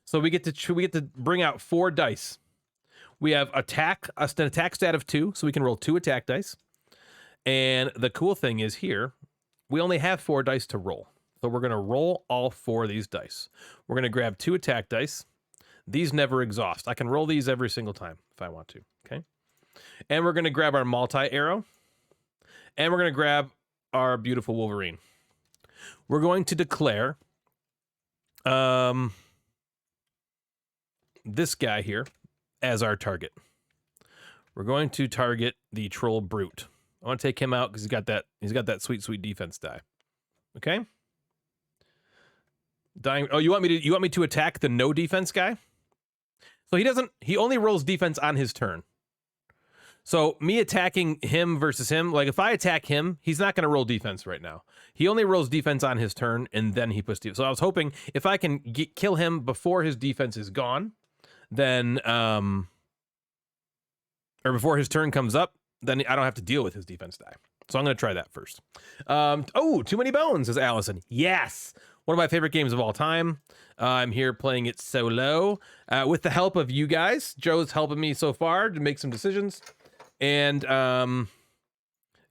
So we get to bring out 4 dice. We have an attack stat of 2, so we can roll 2 attack dice. And the cool thing is here, we only have 4 dice to roll. So we're going to roll all 4 of these dice. We're going to grab 2 attack dice. These never exhaust. I can roll these every single time if I want to, okay? And we're going to grab our multi-arrow. And we're going to grab our beautiful Wolverine. We're going to declare this guy here as our target. We're going to target the Troll Brute. I want to take him out because he's got that sweet defense die. Okay? Dying. Oh, you want me to attack the no defense guy? So he only rolls defense on his turn. So me attacking him versus him, like if I attack him, he's not going to roll defense right now. He only rolls defense on his turn, and then he puts defense. So I was hoping if I can kill him before his defense is gone, then, or before his turn comes up, then I don't have to deal with his defense die. So I'm going to try that first. Oh, Too Many Bones, says Allison. Yes! One of my favorite games of all time. I'm here playing it solo with the help of you guys. Joe's helping me so far to make some decisions. And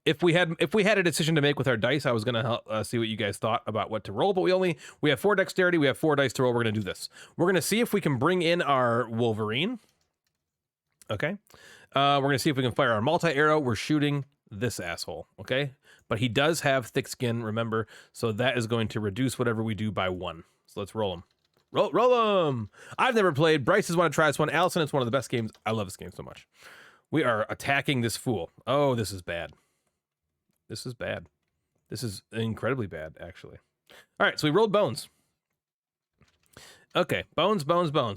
if we had a decision to make with our dice, I was going to see what you guys thought about what to roll. But we have 4 dexterity. We have 4 dice to roll. We're going to do this. We're going to see if we can bring in our Wolverine. Okay. We're going to see if we can fire our multi-arrow. We're shooting this asshole. Okay. But he does have thick skin, remember, so that is going to reduce whatever we do by 1. So let's roll him. Roll him! I've never played. Bryce has want to try this one. Allison, it's one of the best games. I love this game so much. We are attacking this fool. Oh, this is bad. This is bad. This is incredibly bad, actually. All right, so we rolled bones. Okay, bones.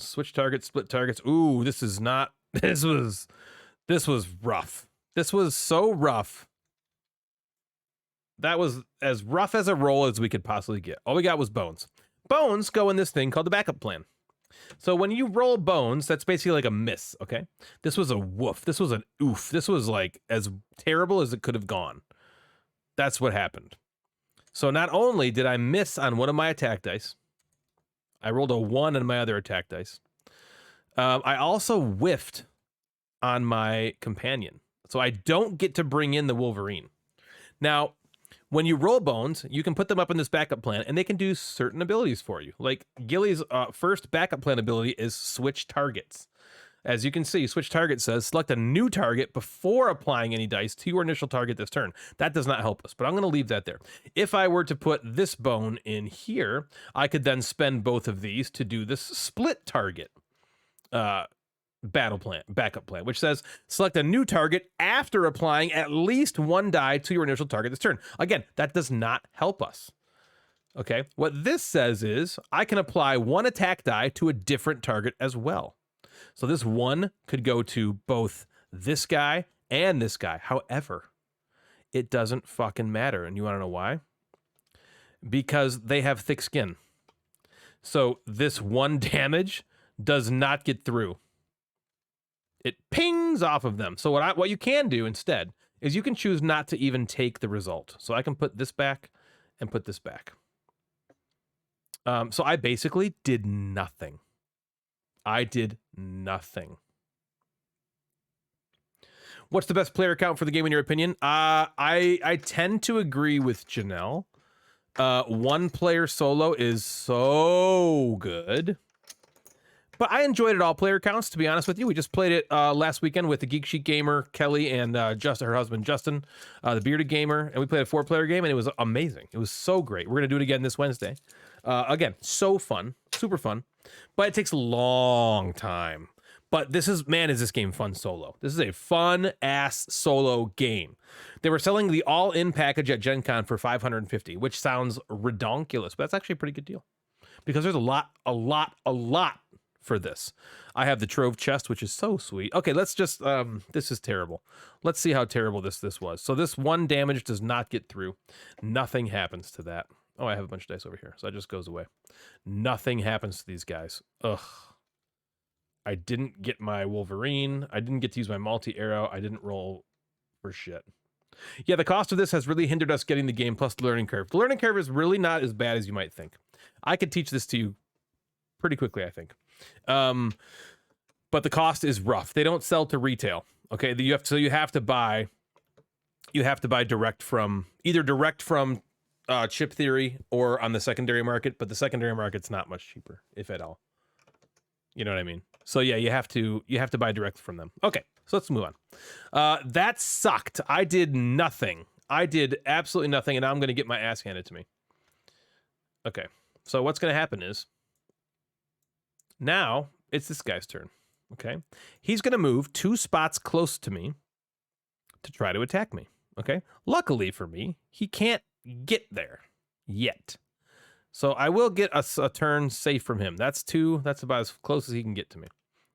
Switch targets, split targets. Ooh, this is not... This was rough. This was so rough. That was as rough as a roll as we could possibly get. All we got was bones. Bones go in this thing called the backup plan. So when you roll bones, that's basically like a miss, okay? This was a woof. This was an oof. This was like as terrible as it could have gone. That's what happened. So not only did I miss on one of my attack dice, I rolled a 1 on my other attack dice. I also whiffed on my companion. So I don't get to bring in the Wolverine. Now, when you roll bones, you can put them up in this backup plan, and they can do certain abilities for you. Like Gilly's first backup plan ability is switch targets. As you can see, switch target says select a new target before applying any dice to your initial target this turn. That does not help us, but I'm going to leave that there. If I were to put this bone in here, I could then spend both of these to do this split target backup plan, which says select a new target after applying at least 1 die to your initial target this turn. Again, that does not help us. Okay, what this says is I can apply 1 attack die to a different target as well. So this 1 could go to both this guy and this guy. However, it doesn't fucking matter. And you want to know why? Because they have thick skin. So this 1 damage does not get through. It pings off of them. So what you can do instead is you can choose not to even take the result. So I can put this back and put this back. So I basically did nothing. I did nothing. What's the best player count for the game in your opinion? I tend to agree with Janelle. 1 player solo is so good. But I enjoyed it all player counts, to be honest with you. We just played it last weekend with the Geek Chic Gamer, Kelly, and her husband, Justin, the Bearded Gamer. And we played a 4-player game, and it was amazing. It was so great. We're going to do it again this Wednesday. Again, so fun. Super fun. But it takes a long time. But is this game fun solo? This is a fun-ass solo game. They were selling the all-in package at Gen Con for $550, which sounds redonkulous, but that's actually a pretty good deal. Because there's a lot for this. I have the Trove chest, which is so sweet. Okay, let's just, this is terrible. Let's see how terrible this was. So this 1 damage does not get through. Nothing happens to that. Oh, I have a bunch of dice over here, so that just goes away. Nothing happens to these guys. Ugh. I didn't get my Wolverine. I didn't get to use my multi-arrow. I didn't roll for shit. Yeah, the cost of this has really hindered us getting the game, plus the learning curve. The learning curve is really not as bad as you might think. I could teach this to you pretty quickly, I think. But the cost is rough. They don't sell to retail. Okay, you have to buy direct from Chip Theory or on the secondary market, but the secondary market's not much cheaper, if at all. You know what I mean? So yeah, you have to buy direct from them. Okay, so let's move on. That sucked. I did nothing. I did absolutely nothing, and now I'm going to get my ass handed to me. Okay, so what's going to happen is now it's this guy's turn. Okay, he's going to move 2 spots close to me to try to attack me. Okay, luckily for me, he can't get there yet. So I will get a turn safe from him. That's 2. That's about as close as he can get to me.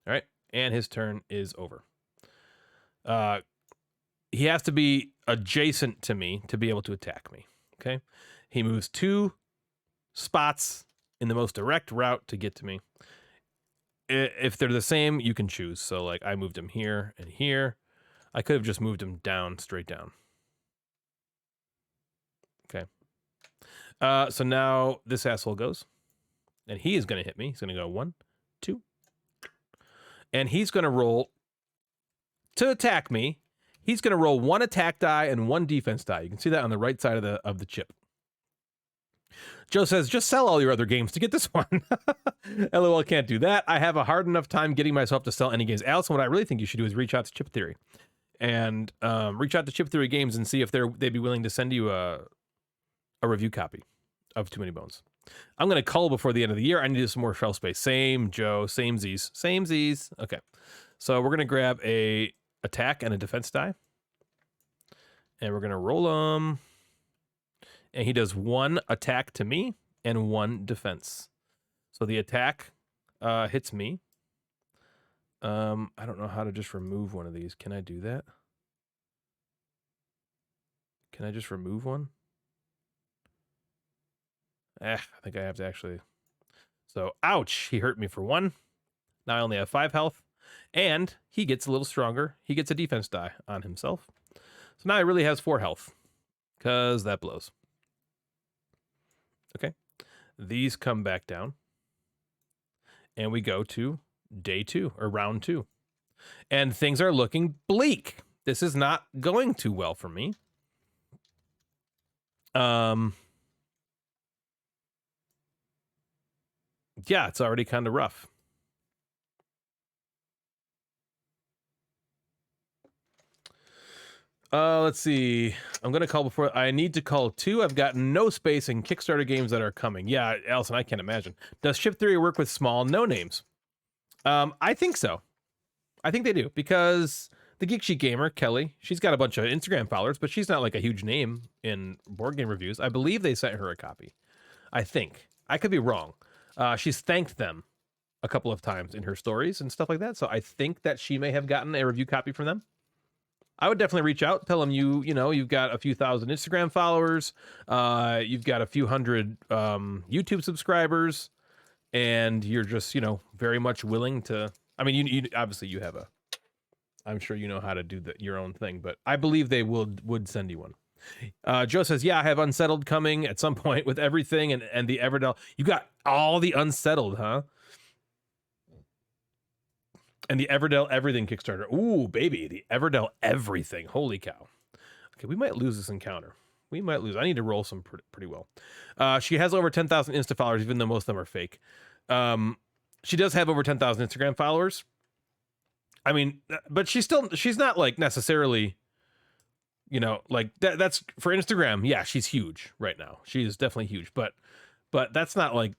All right, and his turn is over. He has to be adjacent to me to be able to attack me. Okay, he moves 2 spots in the most direct route to get to me. If they're the same, you can choose. So like I moved him here and here. I could have just moved him down, straight down. Okay. So now this asshole goes. And he is going to hit me. He's going to go 1, 2. And he's going to roll to attack me. He's going to roll 1 attack die and 1 defense die. You can see that on the right side of the chip. Joe says, just sell all your other games to get this one. LOL, can't do that. I have a hard enough time getting myself to sell any games. Allison, what I really think you should do is reach out to Chip Theory. And reach out to Chip Theory Games and see if they'd be willing to send you a review copy of Too Many Bones. I'm going to cull before the end of the year. I need some more shelf space. Same, Joe. Same Z's. Same Z's. Okay. So we're going to grab a attack and a defense die. And we're going to roll them. And he does 1 attack to me and 1 defense. So the attack hits me. I don't know how to just remove one of these. Can I do that? Can I just remove one? I think I have to actually. So, ouch. He hurt me for 1. Now I only have 5 health. And he gets a little stronger. He gets a defense die on himself. So now he really has 4 health. Because that blows. Okay. These come back down. And we go to day 2 or round 2. And things are looking bleak. This is not going too well for me. Yeah, it's already kind of rough. Let's see. I'm going to call before. I need to call 2. I've got no space in Kickstarter games that are coming. Yeah, Allison, I can't imagine. Does Chip Theory work with small no-names? I think so. I think they do, because the Geek Sheet Gamer, Kelly, she's got a bunch of Instagram followers, but she's not like a huge name in board game reviews. I believe they sent her a copy. I think. I could be wrong. She's thanked them a couple of times in her stories and stuff like that, so I think that she may have gotten a review copy from them. I would definitely reach out, tell them you've got a few thousand Instagram followers, you've got a few hundred YouTube subscribers, and you're just, very much willing to. I mean, you obviously you have I'm sure you know how to do your own thing, but I believe they would send you one. Joe says, yeah, I have Unsettled coming at some point with everything and the Everdell. You got all the Unsettled, huh? And the Everdell Everything Kickstarter. Ooh, baby, the Everdell Everything. Holy cow. Okay, we might lose this encounter. We might lose. I need to roll some pretty well. She has over 10,000 Insta followers, even though most of them are fake. She does have over 10,000 Instagram followers. I mean, but she's not like necessarily, like that's for Instagram. Yeah, she's huge right now. She is definitely huge, but that's not like,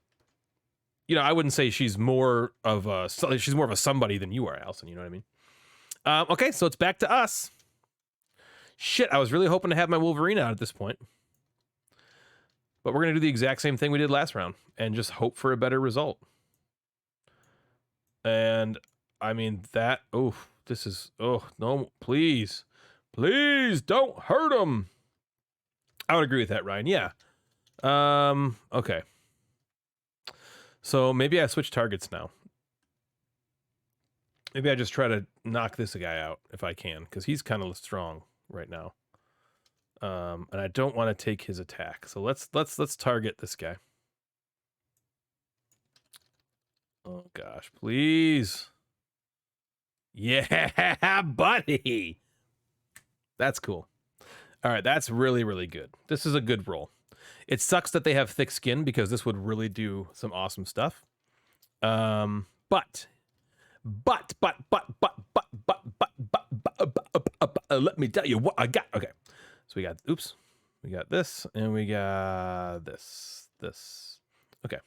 I wouldn't say she's more of a somebody than you are, Allison. You know what I mean? Okay, so it's back to us. Shit, I was really hoping to have my Wolverine out at this point. But we're going to do the exact same thing we did last round and just hope for a better result. And, I mean, no, please. Please don't hurt him. I would agree with that, Ryan. Yeah. Okay. So maybe I switch targets now. Maybe I just try to knock this guy out if I can, because he's kind of strong right now. And I don't want to take his attack. So let's target this guy. Oh gosh, please. Yeah, buddy. That's cool. All right, that's really, really good. This is a good roll. It sucks that they have thick skin because this would really do some awesome stuff. But let me tell you what I got. Okay, so we got, oops, we got this, and we got this. Okay,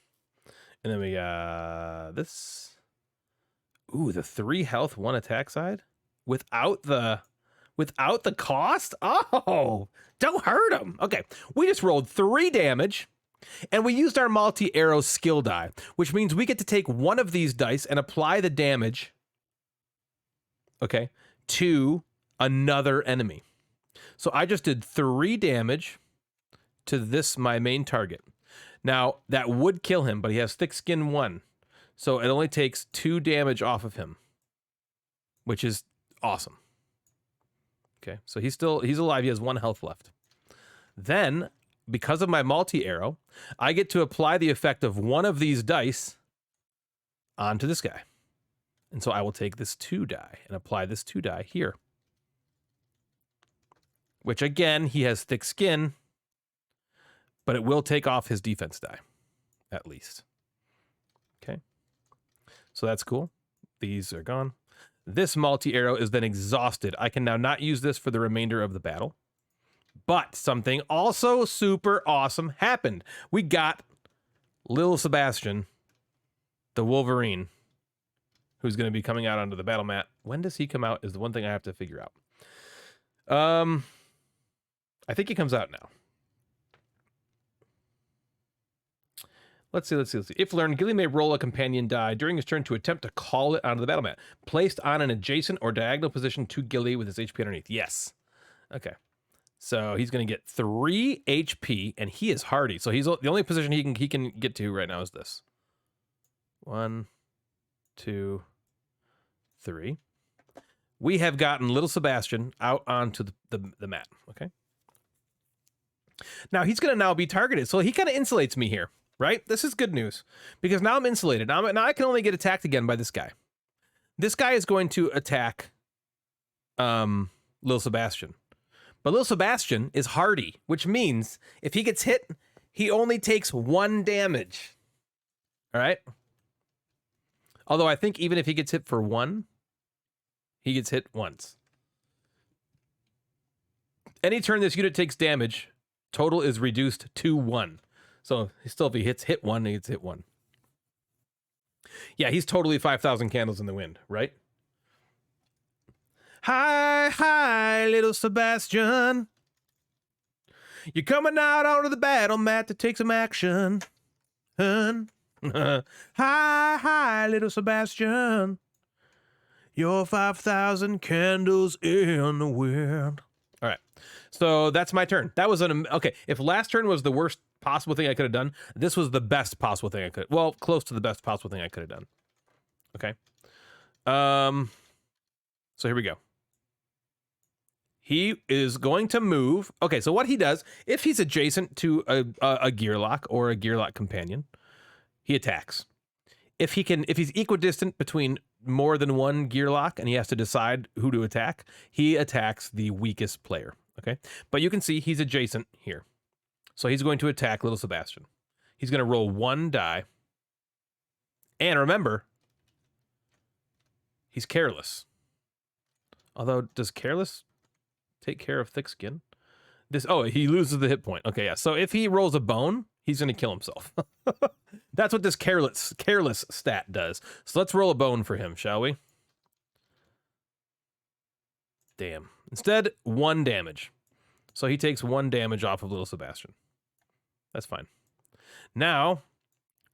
and then we got this. Ooh, the 3 health, 1 attack side without the cost. Oh, don't hurt him. Okay, we just rolled 3 damage. And we used our multi-arrow skill die, which means we get to take one of these dice and apply the damage, okay, to another enemy. So I just did 3 damage to this, my main target. Now, that would kill him, but he has thick skin 1. So it only takes 2 damage off of him, which is awesome. Okay, so he's alive. He has 1 health left. Then, because of my multi-arrow, I get to apply the effect of one of these dice onto this guy. And so I will take this 2 die and apply this 2 die here. Which again, he has thick skin, but it will take off his defense die, at least. Okay. So that's cool. These are gone. This multi-arrow is then exhausted. I can now not use this for the remainder of the battle. But something also super awesome happened. We got Lil Sebastian, the Wolverine, who's going to be coming out onto the battle mat. When does he come out is the one thing I have to figure out. I think he comes out now. Let's see. If learned, Gilly may roll a companion die during his turn to attempt to call it onto the battle mat, placed on an adjacent or diagonal position to Gilly with his HP underneath. Yes. Okay. So he's going to get 3 HP, and he is hardy. So he's the only position he can get to right now is this. 1, 2, 3. We have gotten little Sebastian out onto the mat. Okay. Now he's going to now be targeted. So he kind of insulates me here, right? This is good news because now I'm insulated. Now I can only get attacked again by this guy. This guy is going to attack Lil Sebastian. But Lil Sebastian is hardy, which means if he gets hit, he only takes 1 damage. All right? Although I think even if he gets hit for 1, he gets hit once. Any turn this unit takes damage, total is reduced to 1. So still, if he hit 1, he gets hit 1. Yeah, he's totally 5,000 candles in the wind, right? Hi, little Sebastian. You're coming out onto the battle mat to take some action. Hi, little Sebastian. You're 5,000 candles in the wind. All right, so that's my turn. That was okay. If last turn was the worst possible thing I could have done, this was the best possible thing I could. Well, close to the best possible thing I could have done. Okay. So here we go. He is going to move. Okay, so what he does, if he's adjacent to a gear lock or a gear lock companion, he attacks. If he's equidistant between more than one gear lock and he has to decide who to attack, he attacks the weakest player. Okay, but you can see he's adjacent here, so he's going to attack little Sebastian. He's going to roll 1 die, and remember, he's careless. Although, does careless take care of thick skin? He loses the hit point. Okay, yeah. So if he rolls a bone, he's going to kill himself. That's what this careless stat does. So let's roll a bone for him, shall we? Damn. Instead, 1 damage. So he takes 1 damage off of little Sebastian. That's fine. Now,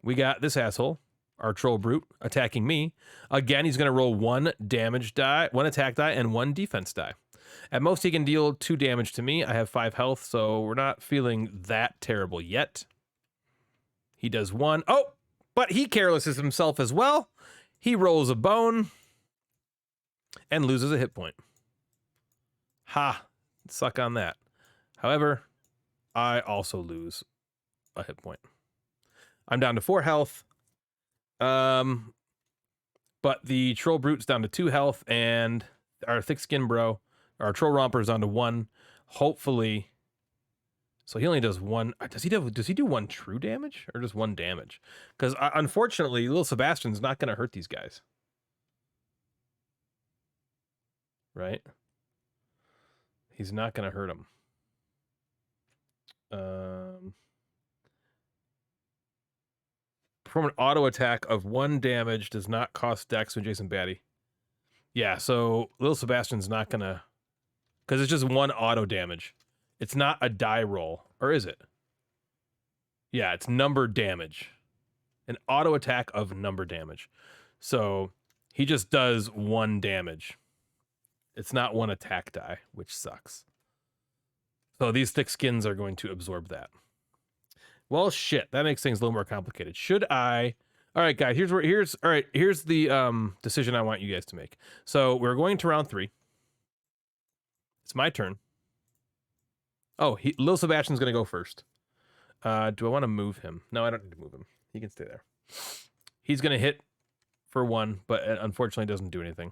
we got this asshole, our troll brute, attacking me. Again, he's going to roll 1 damage die, 1 attack die, and 1 defense die. At most, he can deal 2 damage to me. I have 5 health, so we're not feeling that terrible yet. He does 1. Oh, but he carelesses himself as well. He rolls a bone and loses a hit point. Ha. Suck on that. However, I also lose a hit point. I'm down to 4 health. But the Troll Brute's down to 2 health, and our Thick Skin Bro, our Troll Romper's down to 1. Hopefully, so he only does 1. Does he do 1 true damage or just 1 damage? Because unfortunately, little Sebastian's not going to hurt these guys, right? He's not going to hurt them. Perform an auto attack of 1 damage, does not cost Dex to adjacent baddie. Yeah, so little Sebastian's not gonna, because it's just 1 auto damage. It's not a die roll, or is it? Yeah, it's numbered damage. An auto attack of number damage. So he just does 1 damage. It's not 1 attack die, which sucks. So these thick skins are going to absorb that. Well, shit, that makes things a little more complicated. Should I? All right, guys, here's the decision I want you guys to make. So we're going to round 3. It's my turn. Oh, Lil Sebastian's gonna go first. Do I want to move him? No, I don't need to move him. He can stay there. He's gonna hit for 1, but unfortunately doesn't do anything.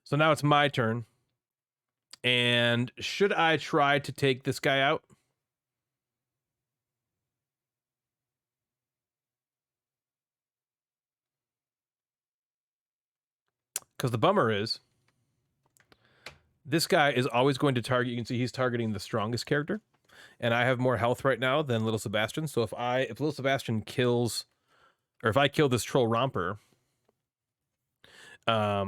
So now it's my turn. And should I try to take this guy out? Because the bummer is, this guy is always going to target, you can see he's targeting the strongest character, and I have more health right now than little Sebastian. So if little Sebastian kills, or if I kill this Troll Romper, I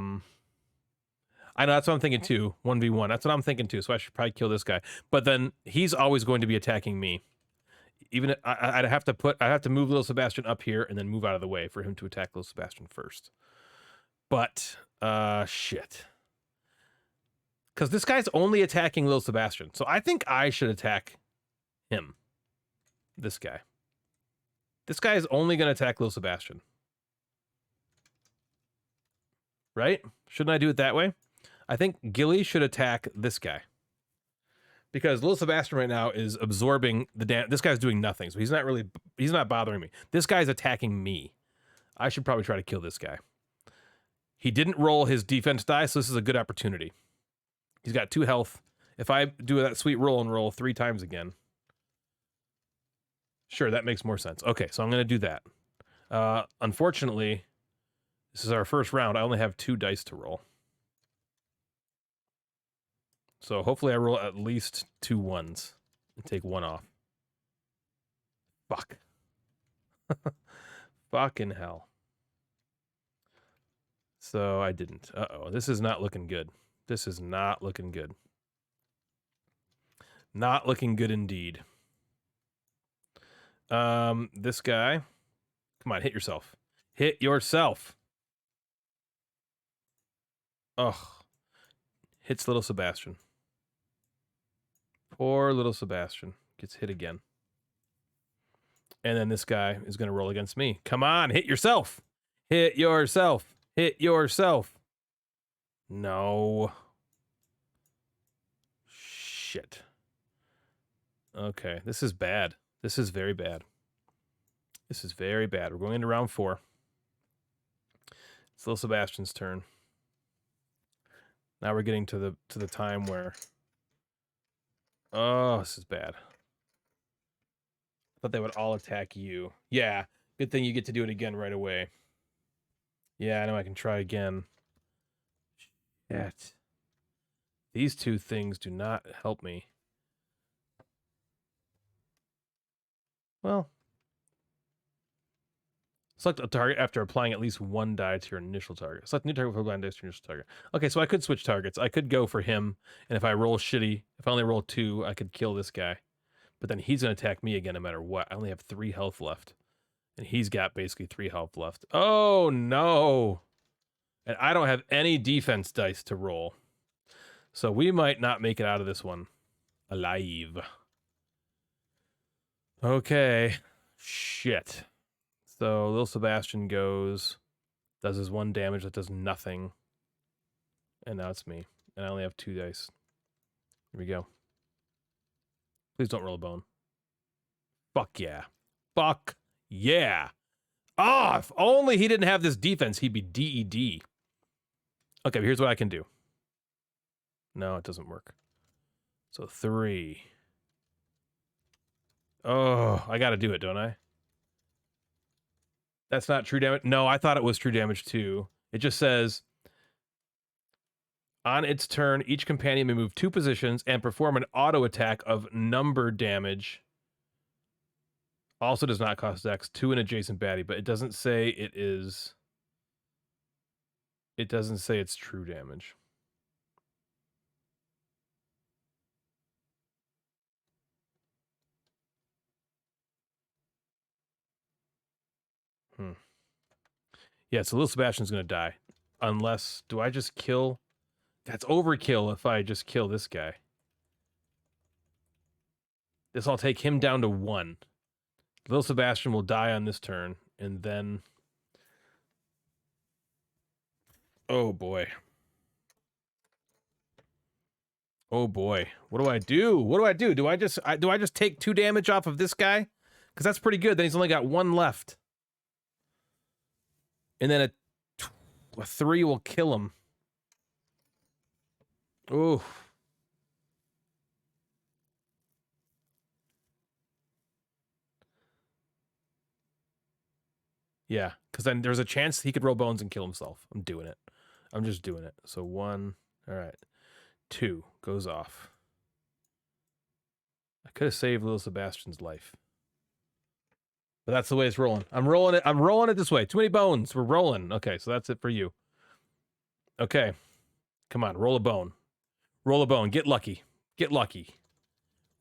know that's what I'm thinking too, 1v1, that's what I'm thinking too, so I should probably kill this guy. But then he's always going to be attacking me. Even I'd have to move little Sebastian up here and then move out of the way for him to attack little Sebastian first. But shit, because this guy's only attacking little Sebastian, so I think I should attack him. This guy is only going to attack little Sebastian, right? Shouldn't I do it that way? I think Gilly should attack this guy, because little Sebastian right now is absorbing the damage. This guy's doing nothing, so he's not bothering me. This guy's attacking me. I should probably try to kill this guy. He didn't roll his defense die, so this is a good opportunity. He's got 2 health. If I do that sweet roll and roll 3 times again, sure, that makes more sense. Okay, so I'm going to do that. Unfortunately, this is our first round. I only have 2 dice to roll. So hopefully I roll at least 2 1s and take 1 off. Fuck. Fucking hell. So I didn't. Uh-oh, this is not looking good. This is not looking good. Not looking good indeed. This guy. Come on, hit yourself. Hit yourself. Ugh. Hits little Sebastian. Poor little Sebastian. Gets hit again. And then this guy is going to roll against me. Come on, hit yourself. Hit yourself. Hit yourself. No. Shit. Okay, this is bad. This is very bad. This is very bad. We're going into round 4. It's little Sebastian's turn. Now we're getting to the time where, oh, this is bad. I thought they would all attack you. Yeah, good thing you get to do it again right away. Yeah, I know I can try again. Shit. These 2 things do not help me. Well, select a target after applying at least 1 die to your initial target. Select new target for blind dice to your initial target. Okay, so I could switch targets. I could go for him, and if I roll shitty, if I only roll 2, I could kill this guy. But then he's going to attack me again no matter what. I only have 3 health left. And he's got basically 3 health left. Oh, no. And I don't have any defense dice to roll. So we might not make it out of this one alive. Okay. Shit. So little Sebastian goes, does his 1 damage that does nothing. And now it's me. And I only have 2 dice. Here we go. Please don't roll a bone. Fuck yeah. Fuck yeah. Oh, if only he didn't have this defense, he'd be DED. Okay, but here's what I can do. No, it doesn't work. So 3. Oh, I gotta do it, don't I? That's not true damage. No, I thought it was true damage too. It just says, on its turn, each companion may move 2 positions and perform an auto attack of number damage. Also does not cost Dex to an adjacent baddie, but it doesn't say it is. It doesn't say it's true damage. Yeah, so Lil Sebastian's gonna die. Unless, do I just kill? That's overkill if I just kill this guy. This will take him down to 1. Lil Sebastian will die on this turn, and then... Oh boy. Oh boy. What do I do? What do I do? Do I just take 2 damage off of this guy? Because that's pretty good. Then he's only got 1 left. And then a 3 will kill him. Ooh. Yeah, because then there's a chance he could roll bones and kill himself. I'm doing it. I'm just doing it. So 1. All right. 2 goes off. I could have saved Lil Sebastian's life. But that's the way it's rolling. I'm rolling it. I'm rolling it this way. Too many bones. We're rolling. Okay, so that's it for you. Okay. Come on, roll a bone. Roll a bone. Get lucky. Get lucky.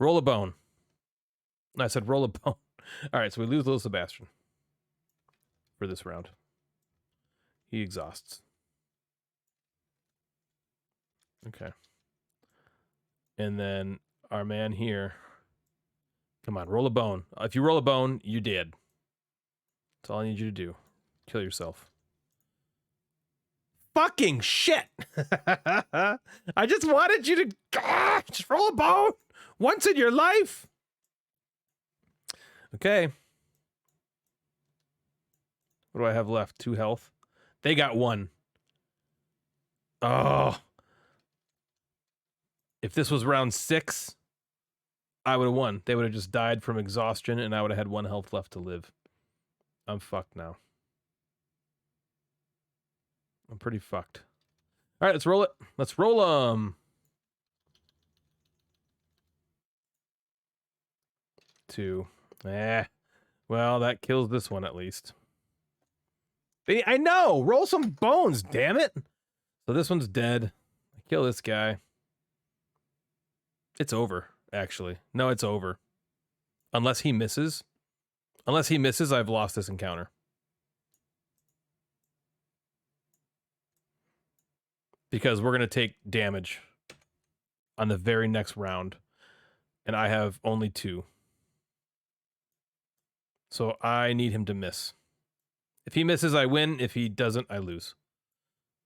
Roll a bone. I said roll a bone. All right, so we lose Lil Sebastian for this round. He exhausts. Okay. And then our man here. Come on, roll a bone. If you roll a bone, you did. That's all I need you to do. Kill yourself. Fucking shit! I just wanted you to just roll a bone once in your life. Okay. What do I have left? 2 health. They got 1. Oh. If this was round 6, I would have won. They would have just died from exhaustion, and I would have had 1 health left to live. I'm fucked now. I'm pretty fucked. All right, let's roll it. Let's roll 'em. 2. Well, that kills this one at least. I know! Roll some bones, damn it! So this one's dead. I kill this guy. It's over, actually. No, it's over. Unless he misses. Unless he misses, I've lost this encounter. Because we're going to take damage on the very next round. And I have only 2. So I need him to miss. If he misses, I win. If he doesn't, I lose.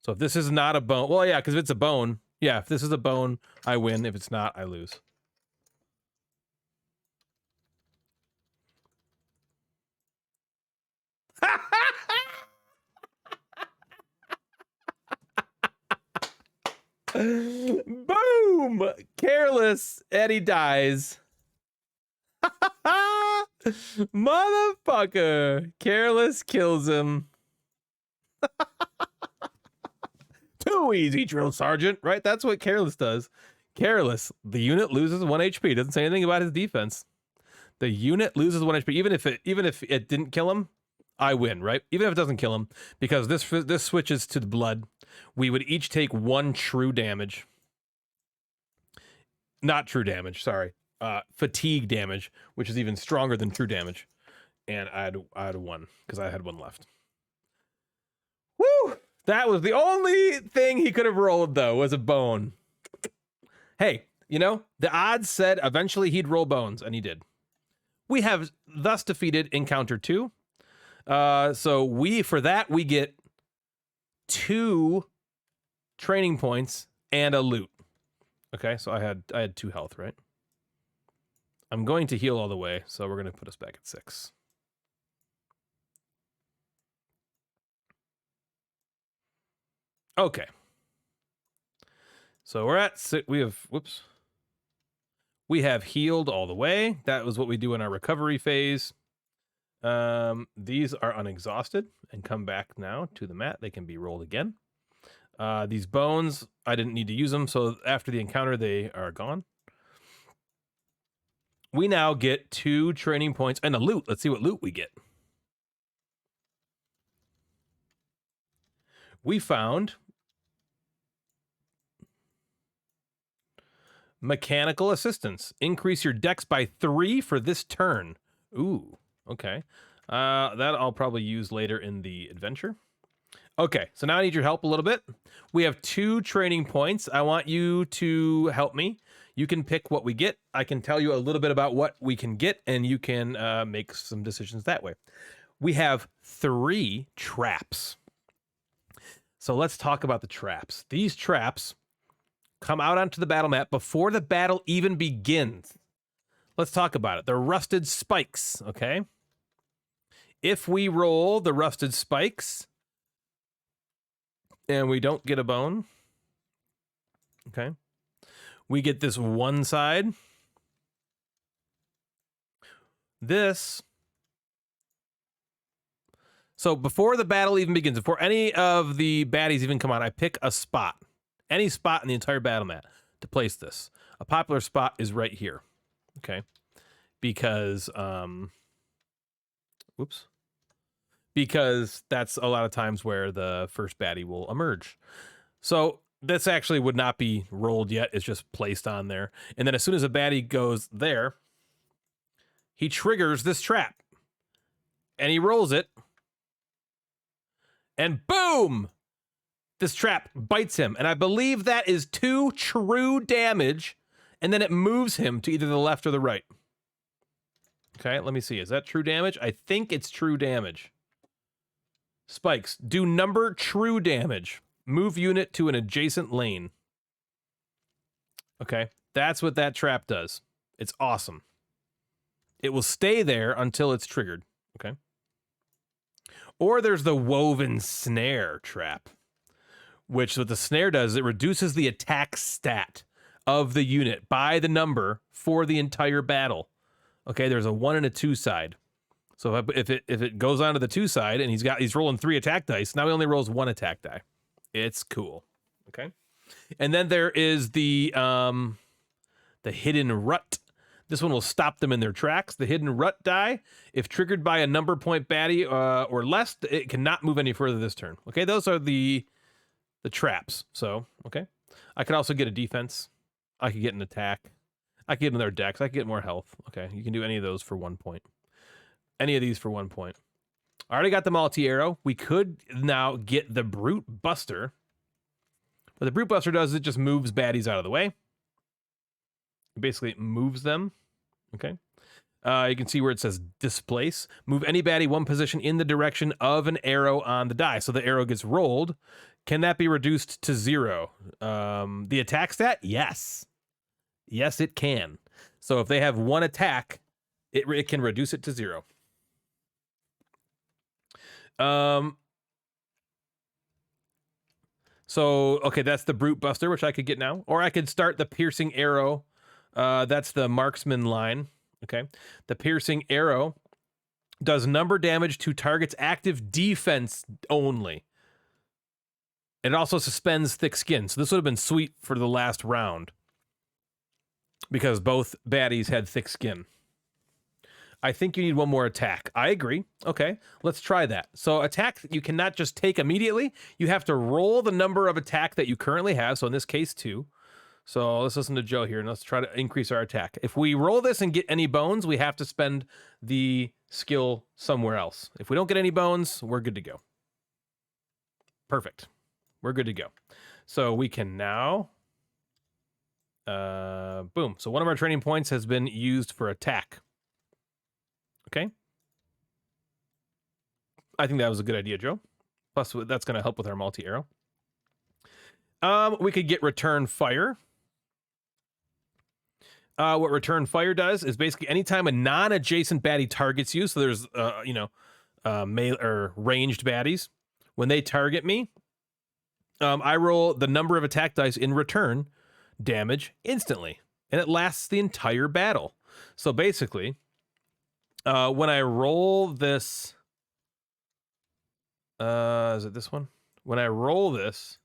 So if this is not a bone... Well, yeah, because if it's a bone... Yeah, if this is a bone, I win. If it's not, I lose. Boom! Careless. Eddie dies. Motherfucker. Careless kills him. Too easy, drill sergeant. Right? That's what Careless does. Careless. The unit loses 1 HP. Doesn't say anything about his defense. The unit loses 1 HP. Even if it didn't kill him, I win, right? Even if it doesn't kill him, because this switches to the blood. We would each take 1 true damage. Not true damage, sorry. Fatigue damage, which is even stronger than true damage. And I'd won, because I had 1 left. Woo! That was the only thing he could have rolled, though, was a bone. Hey, you know, the odds said eventually he'd roll bones, and he did. We have thus defeated Encounter 2. So for that, we get 2 training points and a loot. Okay, so I had 2 health, right? I'm going to heal all the way, so we're going to put us back at 6. Okay. So we're at 6. We have, whoops. We have healed all the way. That was what we do in our recovery phase. These are unexhausted and come back now to the mat. They can be rolled again. These bones, I didn't need to use them, so after the encounter, they are gone. We now get 2 training points and a loot. Let's see what loot we get. We found mechanical assistance. Increase your dex by 3 for this turn. Ooh, okay. That I'll probably use later in the adventure. Okay, so now I need your help a little bit. We have 2 training points. I want you to help me. You can pick what we get. I can tell you a little bit about what we can get, and you can make some decisions that way. We have 3 traps. So let's talk about the traps. These traps come out onto the battle map before the battle even begins. Let's talk about it. They're rusted spikes, okay? If we roll the rusted spikes and we don't get a bone, okay, we get this one side. This. So before the battle even begins, before any of the baddies even come on, I pick a spot, any spot in the entire battle mat to place this. A popular spot is right here, okay? Because, whoops. Because that's a lot of times where the first baddie will emerge. So this actually would not be rolled yet. It's just placed on there. And then as soon as a baddie goes there, he triggers this trap. And he rolls it. And boom! This trap bites him. And I believe that is 2 true damage. And then it moves him to either the left or the right. Okay, let me see. Is that true damage? I think it's true damage. Spikes. Do number true damage. Move unit to an adjacent lane. Okay, that's what that trap does. It's awesome. It will stay there until it's triggered. Okay. Or there's the woven snare trap, which what the snare does, it reduces the attack stat of the unit by the number for the entire battle. Okay, there's a 1 and a 2 side. So if it goes onto the 2 side and he's rolling 3 attack dice, now he only rolls 1 attack die. It's cool. Okay. And then there is the hidden rut. This one will stop them in their tracks. The hidden rut die, if triggered by a number point baddie or less, it cannot move any further this turn. Okay, those are the traps. So, okay. I could also get a defense. I could get an attack. I could get another dex. I could get more health. Okay, you can do any of those for 1 point. Any of these for 1 point. I already got the multi-arrow. We could now get the Brute Buster. What the Brute Buster does is it just moves baddies out of the way. It basically moves them. Okay. You can see where it says displace. Move any baddie 1 position in the direction of an arrow on the die. So the arrow gets rolled. Can that be reduced to 0? The attack stat? Yes. Yes, it can. So if they have 1 attack, it can reduce it to 0. So, okay, that's the Brute Buster, which I could get now. Or I could start the Piercing Arrow. That's the Marksman line. Okay. The Piercing Arrow does number damage to target's active defense only. It also suspends thick skin. So this would have been sweet for the last round. Because both baddies had thick skin. I think you need 1 more attack. I agree. Okay, let's try that. So attack, you cannot just take immediately. You have to roll the number of attack that you currently have. So in this case, 2. So let's listen to Joe here and let's try to increase our attack. If we roll this and get any bones, we have to spend the skill somewhere else. If we don't get any bones, we're good to go. Perfect. We're good to go. So we can now... boom. So 1 of our training points has been used for attack. Okay. I think that was a good idea, Joe. Plus, that's going to help with our multi-arrow. We could get return fire. What Return Fire does is basically anytime a non-adjacent baddie targets you, so there's, melee or ranged baddies, when they target me, I roll the number of attack dice in return damage instantly, and it lasts the entire battle. So basically, when I roll this, is it this one? When I roll this,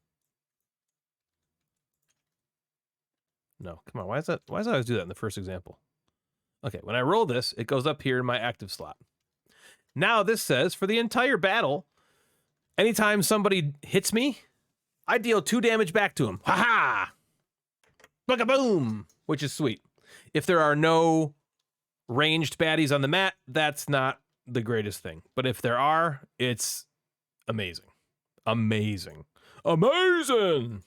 no, come on, why does I always do that in the first example? Okay, when I roll this, it goes up here in my active slot. Now this says, for the entire battle, anytime somebody hits me, I deal 2 damage back to him. Ha-ha! Boom! Which is sweet. If there are no ranged baddies on the mat, that's not the greatest thing. But if there are, it's amazing. Amazing. Amazing!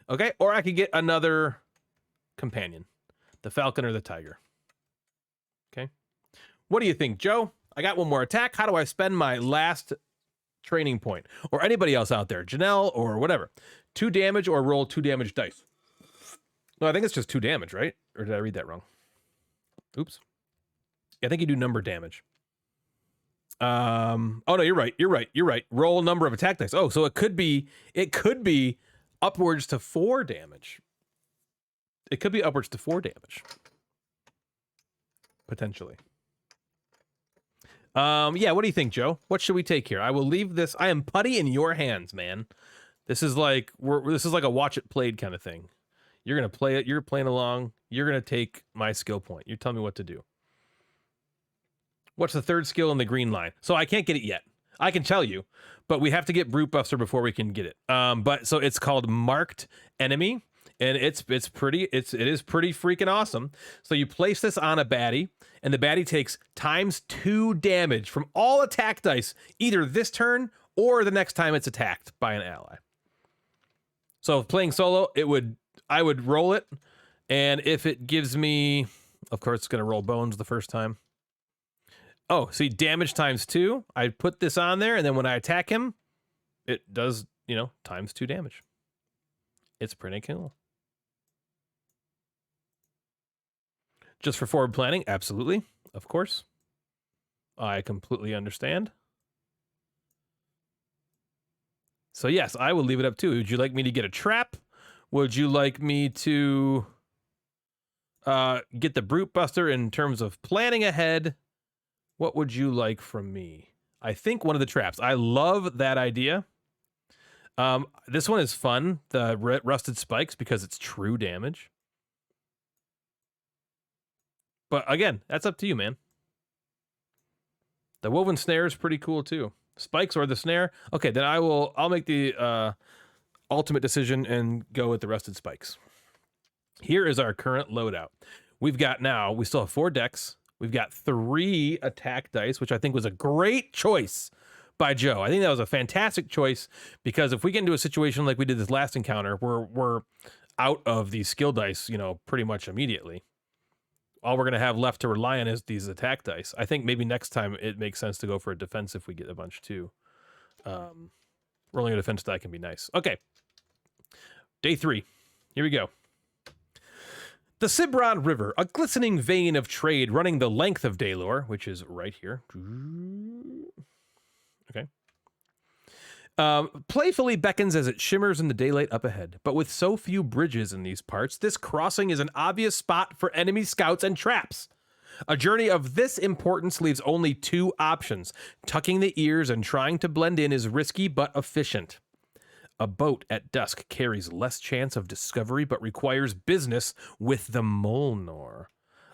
Okay, or I could get another companion. The falcon or the tiger. Okay. What do you think, Joe? I got one more attack. How do I spend my last training point? Or anybody else out there, Janelle or whatever. 2 damage or roll 2 damage dice. No, I think it's just 2 damage, right? Or did I read that wrong? Oops. I think you do number damage. Oh no, you're right. Roll number of attack dice. Oh, so it could be upwards to 4 damage. It could be upwards to 4 damage. Potentially. Yeah, what do you think, Joe? What should we take here? I will leave this. I am putty in your hands, man. This is like a watch it played kind of thing. You're gonna play it. You're playing along. You're gonna take my skill point. You tell me what to do. What's the third skill in the green line? So I can't get it yet. I can tell you, but we have to get Brute Buster before we can get it. But so it's called Marked Enemy, and it is pretty freaking awesome. So you place this on a baddie, and the baddie takes ×2 damage from all attack dice, either this turn or the next time it's attacked by an ally. So playing solo, I would roll it, and if it gives me, of course, it's gonna roll bones the first time. Oh, see, damage ×2. I put this on there, and then when I attack him, it does, ×2 damage. It's pretty cool. Just for forward planning, absolutely, of course. I completely understand. So yes, I will leave it up too. Would you like me to get a trap? Would you like me to get the Brute Buster in terms of planning ahead? What would you like from me? I think one of the traps. I love that idea. This one is fun, the Rusted Spikes, because it's true damage. But again, that's up to you, man. The Woven Snare is pretty cool too. Spikes or the snare. Okay, then I'll make the ultimate decision and go with the Rusted Spikes. Here is our current loadout. We still have 4 decks. We've got 3 attack dice, which I think was a great choice by Joe. I think that was a fantastic choice, because if we get into a situation like we did this last encounter, we're out of these skill dice, pretty much immediately. All we're going to have left to rely on is these attack dice. I think maybe next time it makes sense to go for a defense if we get a bunch too. Rolling a defense die can be nice. Okay. Day 3. Here we go. The Cibron River, a glistening vein of trade running the length of Daylor, which is right here. Okay. Playfully beckons as it shimmers in the daylight up ahead. But with so few bridges in these parts, this crossing is an obvious spot for enemy scouts and traps. A journey of this importance leaves only 2 options. Tucking the ears and trying to blend in is risky but efficient. A boat at dusk carries less chance of discovery but requires business with the Molnor,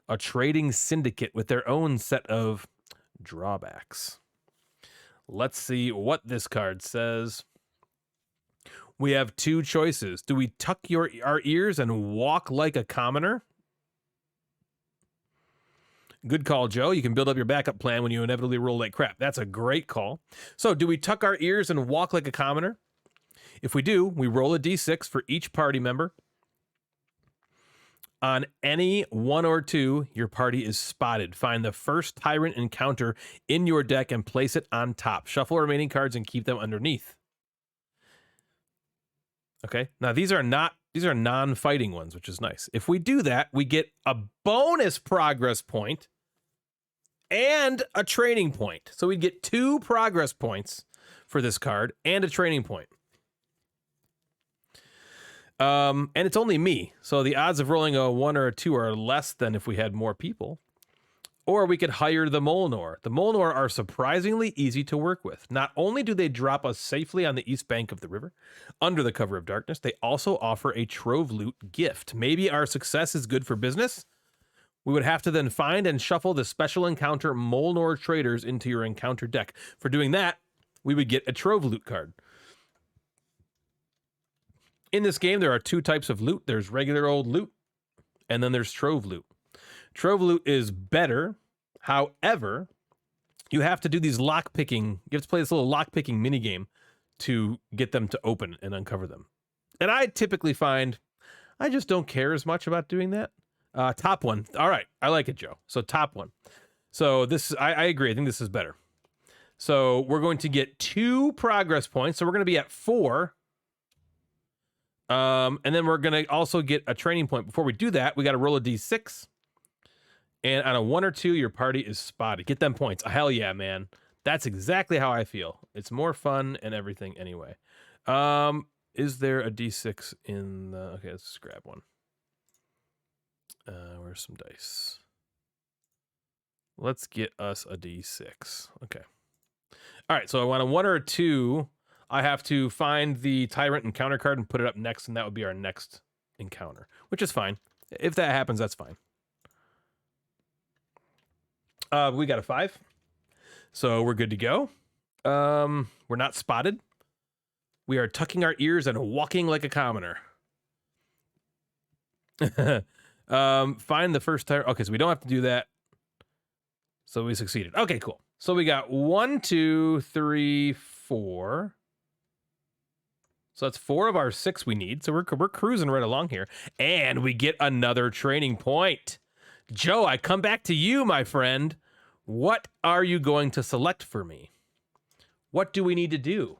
a trading syndicate with their own set of drawbacks. Let's see what this card says. We have 2 choices. Do we tuck our ears and walk like a commoner? Good call, Joe. You can build up your backup plan when you inevitably roll like crap. That's a great call. So do we tuck our ears and walk like a commoner? If we do, we roll a d6 for each party member. On any 1 or 2, your party is spotted. Find the first tyrant encounter in your deck and place it on top. Shuffle remaining cards and keep them underneath. Okay, now these are not These are non-fighting ones, which is nice. If we do that, we get a bonus progress point and a training point. So we get 2 progress points for this card and a training point. And it's only me, so the odds of rolling a 1 or a 2 are less than if we had more people. Or we could hire the Molnor. The Molnor are surprisingly easy to work with. Not only do they drop us safely on the east bank of the river, under the cover of darkness, they also offer a trove loot gift. Maybe our success is good for business. We would have to then find and shuffle the special encounter Molnor traders into your encounter deck. For doing that, we would get a trove loot card. In this game, there are 2 types of loot. There's regular old loot, and then there's trove loot. Trove loot is better. However, you have to do these lock-picking. You have to play this little lock-picking minigame to get them to open and uncover them. And I typically find I just don't care as much about doing that. Top one. All right. I like it, Joe. So top one. So this, I agree. I think this is better. So we're going to get 2 progress points. So we're going to be at 4. And then we're going to also get a training point. Before we do that, we got to roll a d6. And on a 1 or 2, your party is spotted. Get them points. Hell yeah, man. That's exactly how I feel. It's more fun and everything anyway. Is there a d6 in the... Okay, let's just grab one. Where's some dice? Let's get us a d6. Okay. All right, so I want a 1 or a 2. I have to find the Tyrant encounter card and put it up next, and that would be our next encounter, which is fine. If that happens, that's fine. We got a 5. So we're good to go. We're not spotted. We are tucking our ears and walking like a commoner. Find the first tyrant. Okay, so we don't have to do that. So we succeeded. Okay, cool. So we got 1, 2, 3, 4. So that's 4 of our 6 we need. So we're cruising right along here. And we get another training point. Joe, I come back to you, my friend. What are you going to select for me? What do we need to do?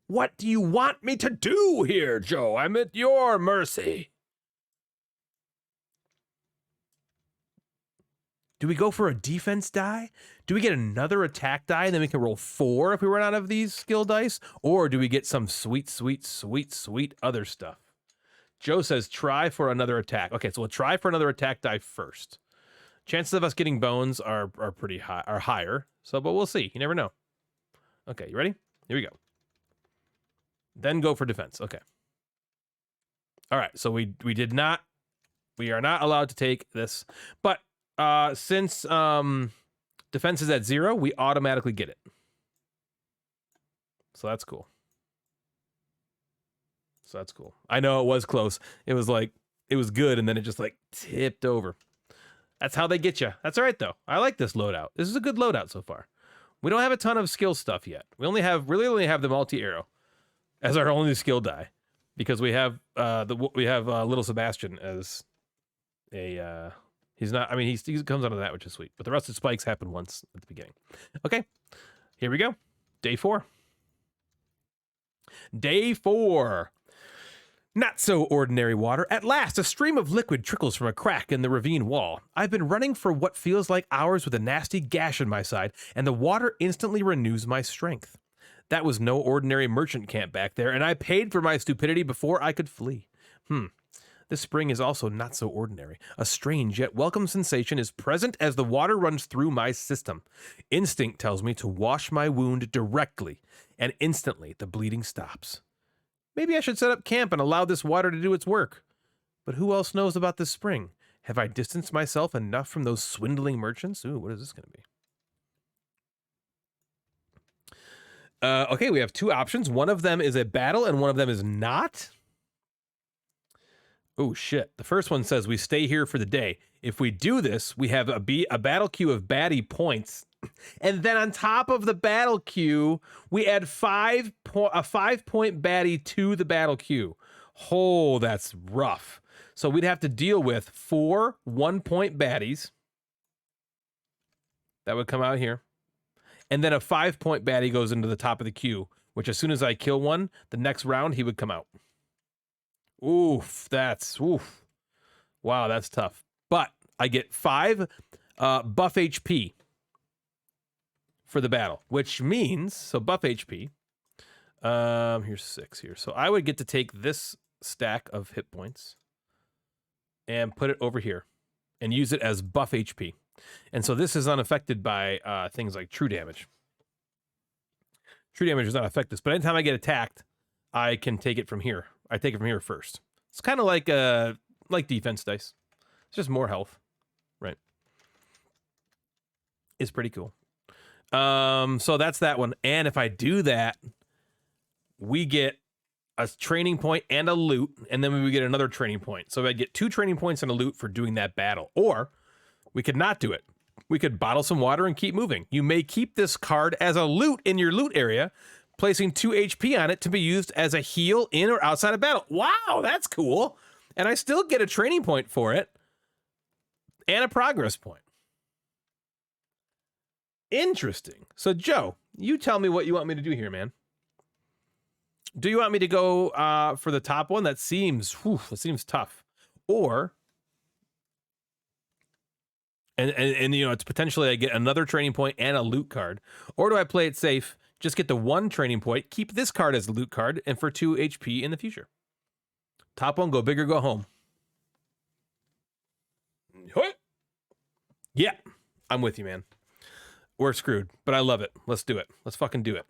What do you want me to do here, Joe? I'm at your mercy. Do we go for a defense die? Do we get another attack die and then we can roll 4 if we run out of these skill dice? Or do we get some sweet, sweet, sweet, sweet other stuff? Joe says try for another attack. Okay, so we'll try for another attack die first. Chances of us getting bones are pretty high, are higher. So, but we'll see. You never know. Okay, you ready? Here we go. Then go for defense. Okay. All right, so we are not allowed to take this, but since defense is at 0, we automatically get it. So that's cool. So that's cool. I know it was close. It was like, it was good, and then it just like tipped over. That's how they get you. That's all right, though. I like this loadout. This is a good loadout so far. We don't have a ton of skill stuff yet. We only have, really only have the multi-arrow as our only skill die, because we have little Sebastian as a he's not, I mean, he comes out of that, which is sweet, but the rusted spikes happen once at the beginning. Okay, here we go. Day 4. Day 4. Not so ordinary water. At last, a stream of liquid trickles from a crack in the ravine wall. I've been running for what feels like hours with a nasty gash in my side, and the water instantly renews my strength. That was no ordinary merchant camp back there, and I paid for my stupidity before I could flee. This spring is also not so ordinary. A strange yet welcome sensation is present as the water runs through my system. Instinct tells me to wash my wound directly, and instantly the bleeding stops. Maybe I should set up camp and allow this water to do its work. But who else knows about this spring? Have I distanced myself enough from those swindling merchants? Ooh, what is this going to be? Okay, we have 2 options. One of them is a battle and one of them is not. Oh, shit. The first one says we stay here for the day. If we do this, we have a battle queue of baddie points. And then on top of the battle queue, we add a 5-point baddie to the battle queue. Oh, that's rough. So we'd have to deal with 4 1-point baddies. That would come out here. And then a 5-point baddie goes into the top of the queue, which as soon as I kill one, the next round he would come out. Oof, that's oof. Wow, that's tough. But I get 5 buff HP for the battle, which means, so buff HP. Here's 6 here. So I would get to take this stack of hit points and put it over here and use it as buff HP. And so this is unaffected by things like true damage. True damage is not affected, but anytime I get attacked, I can take it from here. I take it from here first. It's kind of like defense dice. It's just more health, right? It's pretty cool. So that's that one. And if I do that, we get a training point and a loot, and then we get another training point. So I get 2 training points and a loot for doing that battle. Or we could not do it. We could bottle some water and keep moving. You may keep this card as a loot in your loot area, placing 2 HP on it to be used as a heal in or outside of battle. Wow, that's cool. And I still get a training point for it and a progress point. Interesting. So, Joe, you tell me what you want me to do here, man. Do you want me to go for the top one? That seems tough. Or, and you know, it's potentially I get another training point and a loot card. Or do I play it safe, just get the 1 training point, keep this card as a loot card, and for 2 HP in the future? Top one, go big or go home. Yeah, I'm with you, man. We're screwed, but I love it. Let's do it. Let's fucking do it.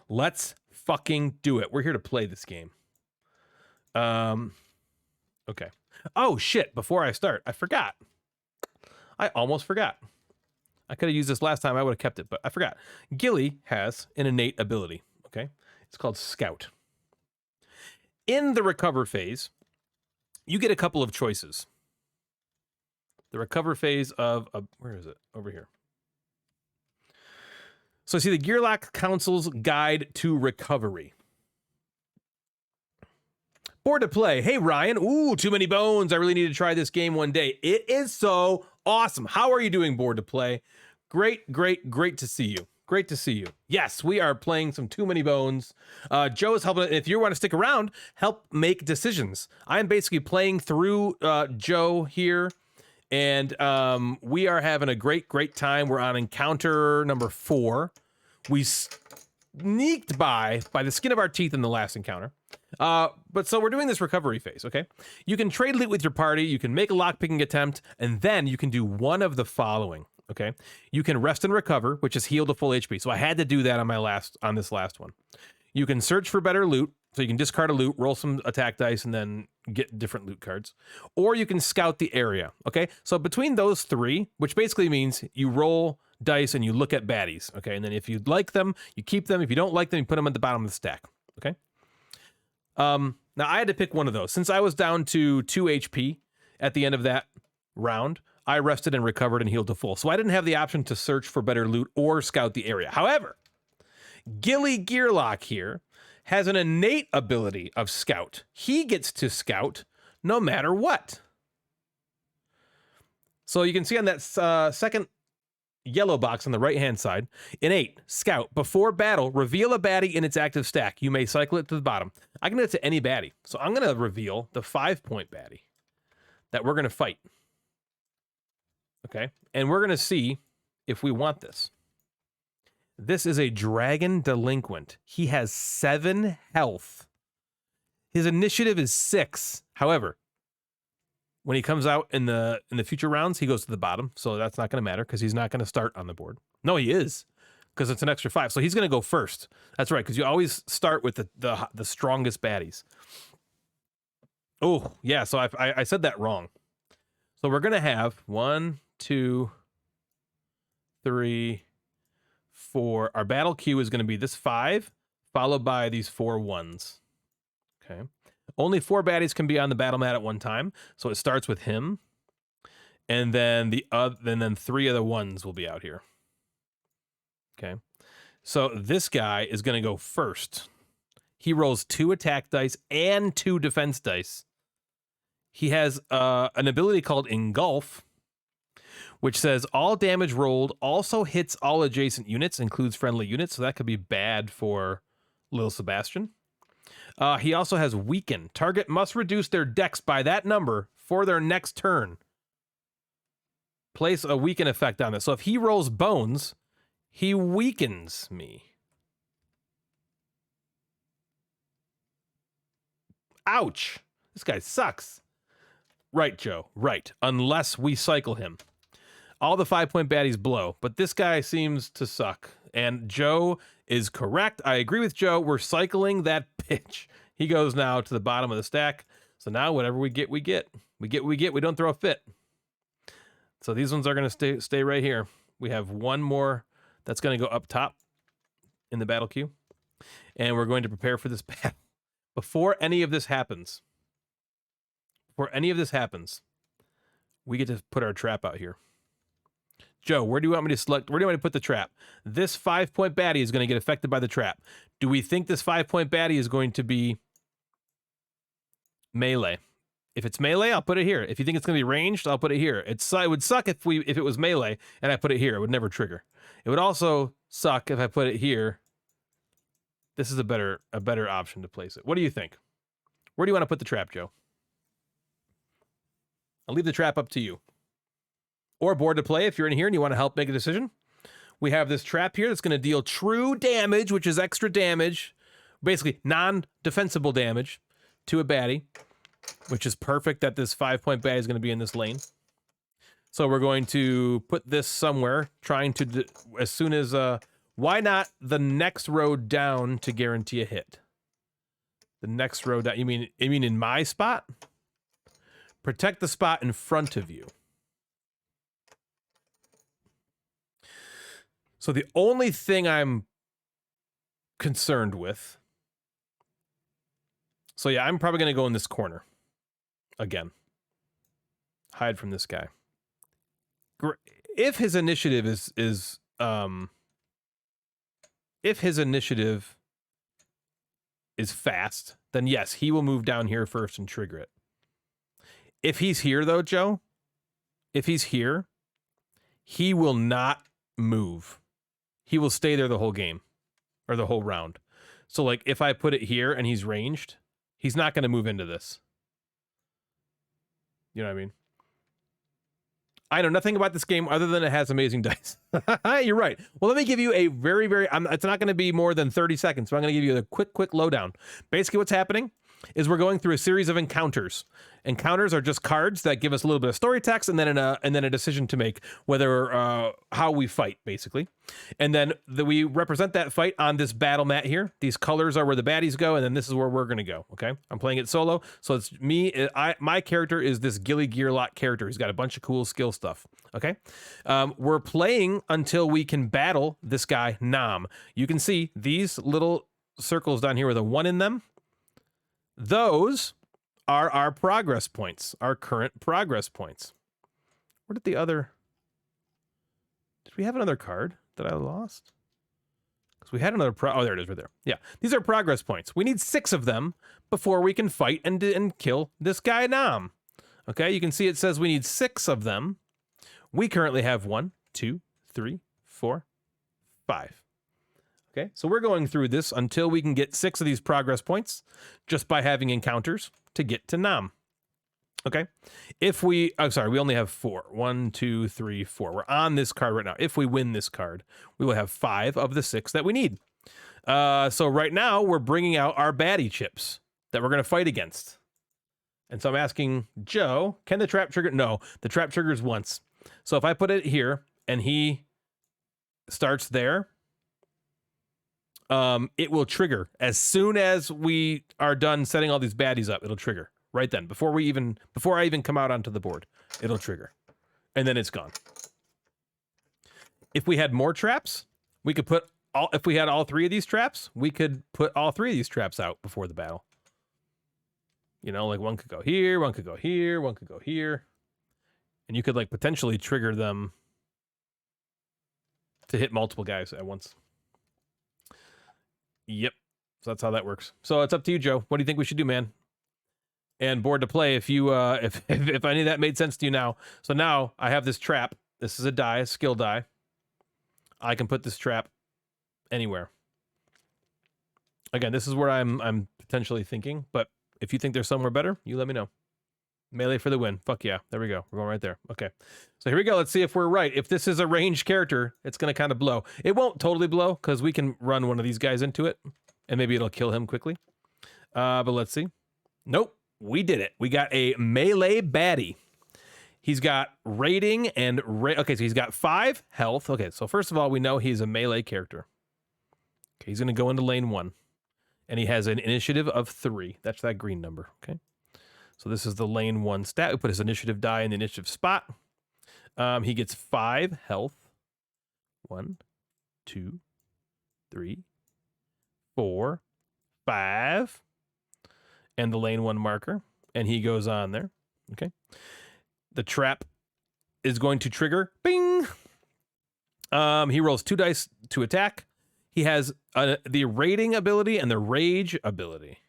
Let's fucking do it. We're here to play this game. Okay. Oh, shit. Before I start, I forgot. I almost forgot. I could have used this last time. I would have kept it, but I forgot. Gilly has an innate ability, okay? It's called Scout. In the recover phase, you get a couple of choices. The recover phase of... where is it? Over here. So see the Gearlock Council's Guide to Recovery. Bored to play. Hey, Ryan. Ooh, too many bones. I really need to try this game one day. It is so awesome. How are you doing, Bored to Play? Great to see you. Great to see you. Yes, we are playing some Too Many Bones. Joe is helping. If you want to stick around, help make decisions. I'm basically playing through Joe here. And we are having a great time. We're on encounter number 4. We sneaked by the skin of our teeth in the last encounter. But so we're doing this recovery phase, okay? You can trade loot with your party. You can make a lockpicking attempt. And then you can do one of the following, okay? You can rest and recover, which is heal to full HP. So I had to do that on this last one. You can search for better loot. So you can discard a loot, roll some attack dice, and then get different loot cards. Or you can scout the area, okay? So between those 3, which basically means you roll dice and you look at baddies, okay? And then if you like them, you keep them. If you don't like them, you put them at the bottom of the stack, okay? Now, I had to pick one of those. Since I was down to 2 HP at the end of that round, I rested and recovered and healed to full. So I didn't have the option to search for better loot or scout the area. However, Gilly Gearlock here has an innate ability of scout. He gets to scout no matter what. So you can see on that second yellow box on the right-hand side, innate, scout. Before battle, reveal a baddie in its active stack. You may cycle it to the bottom. I can get it to any baddie. So I'm going to reveal the 5-point baddie that we're going to fight. Okay? And we're going to see if we want this. This is a Dragon Delinquent. He has 7 health. His initiative is 6. However, when he comes out in the future rounds, he goes to the bottom. So that's not going to matter because he's not going to start on the board. No, he is, because it's an extra 5. So he's going to go first. That's right, because you always start with the strongest baddies. Oh, yeah, so I said that wrong. So we're going to have 1, 2, 3, 4. Our battle queue is going to be this 5, followed by these 4 1s. Okay. Only 4 baddies can be on the battle mat at one time. So it starts with him. And then then 3 of the 1s will be out here. Okay. So this guy is going to go first. He rolls 2 attack dice and 2 defense dice. He has an ability called Engulf, which says all damage rolled also hits all adjacent units, includes friendly units. So that could be bad for little Sebastian. He also has weaken. Target must reduce their dex by that number for their next turn. Place a weaken effect on this. So if he rolls bones, he weakens me. Ouch. This guy sucks. Right, Joe. Right. Unless we cycle him. All the 5-point baddies blow, but this guy seems to suck. And Joe is correct. I agree with Joe. We're cycling that pitch. He goes now to the bottom of the stack. So now whatever we get, we get. We get what we get. We don't throw a fit. So these ones are going to stay right here. We have one more that's going to go up top in the battle queue. And we're going to prepare for this battle. Before any of this happens, we get to put our trap out here. Joe, where do you want me to select? Where do you want me to put the trap? This 5-point baddie is going to get affected by the trap. Do we think this 5-point baddie is going to be melee? If it's melee, I'll put it here. If you think it's going to be ranged, I'll put it here. It would suck if it was melee and I put it here. It would never trigger. It would also suck if I put it here. This is a better option to place it. What do you think? Where do you want to put the trap, Joe? I'll leave the trap up to you. Or board to play if you're in here and you want to help make a decision. We have this trap here that's going to deal true damage, which is extra damage, basically non-defensible damage to a baddie, which is perfect that this 5-point baddie is going to be in this lane. So we're going to put this somewhere, trying to, as soon as, why not the next row down to guarantee a hit? The next row down, you mean in my spot? Protect the spot in front of you. So the only thing I'm concerned with, so yeah, I'm probably going to go in this corner again. Hide from this guy. If his initiative is fast, then yes, he will move down here first and trigger it. If he's here though, Joe, if he's here, he will not move. He will stay there the whole game or the whole round. So like if I put it here and he's ranged, he's not going to move into this. You know what I mean? I know nothing about this game other than it has amazing dice. You're right. Well, let me give you a very, it's not going to be more than 30 seconds, so I'm going to give you a quick lowdown. Basically what's happening is we're going through a series of encounters. Encounters are just cards that give us a little bit of story text and then a decision to make whether how we fight, basically. And then we represent that fight on this battle mat here. These colors are where the baddies go, and then this is where we're gonna go. Okay, I'm playing it solo, so it's me. My character is this Gilly Gearlock character. He's got a bunch of cool skill stuff. Okay, we're playing until we can battle this guy Nam. You can see these little circles down here with a 1 in them. Those are our progress points, our current progress points. Where did the other... Did we have another card that I lost? Because we had another... Oh, there it is right there. Yeah, these are progress points. We need 6 of them before we can fight and kill this guy Nam. Okay, you can see it says we need 6 of them. We currently have 1, 2, 3, 4, 5. Okay, so we're going through this until we can get 6 of these progress points just by having encounters to get to Nam. Okay, if we, I'm sorry, we only have 4. 1, 2, 3, 4. We're on this card right now. If we win this card, we will have 5 of the 6 that we need. So right now we're bringing out our baddie chips that we're going to fight against. And so I'm asking Joe, can the trap trigger? No, the trap triggers once. So if I put it here and he starts there, it will trigger as soon as we are done setting all these baddies up. It'll trigger right then before I even come out onto the board. It'll trigger, and then it's gone. If we had more traps, we could put all. If we had all 3 of these traps, we could put all 3 of these traps out before the battle. You know, like one could go here, one could go here, one could go here, and you could like potentially trigger them to hit multiple guys at once. Yep. So that's how that works. So it's up to you, Joe. What do you think we should do, man? And board to play if you if any of that made sense to you now. So now I have this trap. This is a die, a skill die. I can put this trap anywhere. Again, this is where I'm potentially thinking, but if you think there's somewhere better, you let me know. Melee for the win. Fuck yeah. There we go. We're going right there. Okay. So here we go. Let's see if we're right. If this is a ranged character, it's going to kind of blow. It won't totally blow because we can run one of these guys into it and maybe it'll kill him quickly. But let's see. Nope. We did it. We got a melee baddie. He's got rating and... okay, so he's got 5 health. Okay, so first of all, we know he's a melee character. Okay, he's going to go into lane 1. And he has an initiative of 3. That's that green number. Okay. So this is the lane 1 stat. We put his initiative die in the initiative spot. He gets 5 health. 1, 2, 3, 4, 5. And the lane 1 marker. And he goes on there. Okay. The trap is going to trigger. Bing! He rolls 2 dice to attack. He has the rating ability and the rage ability.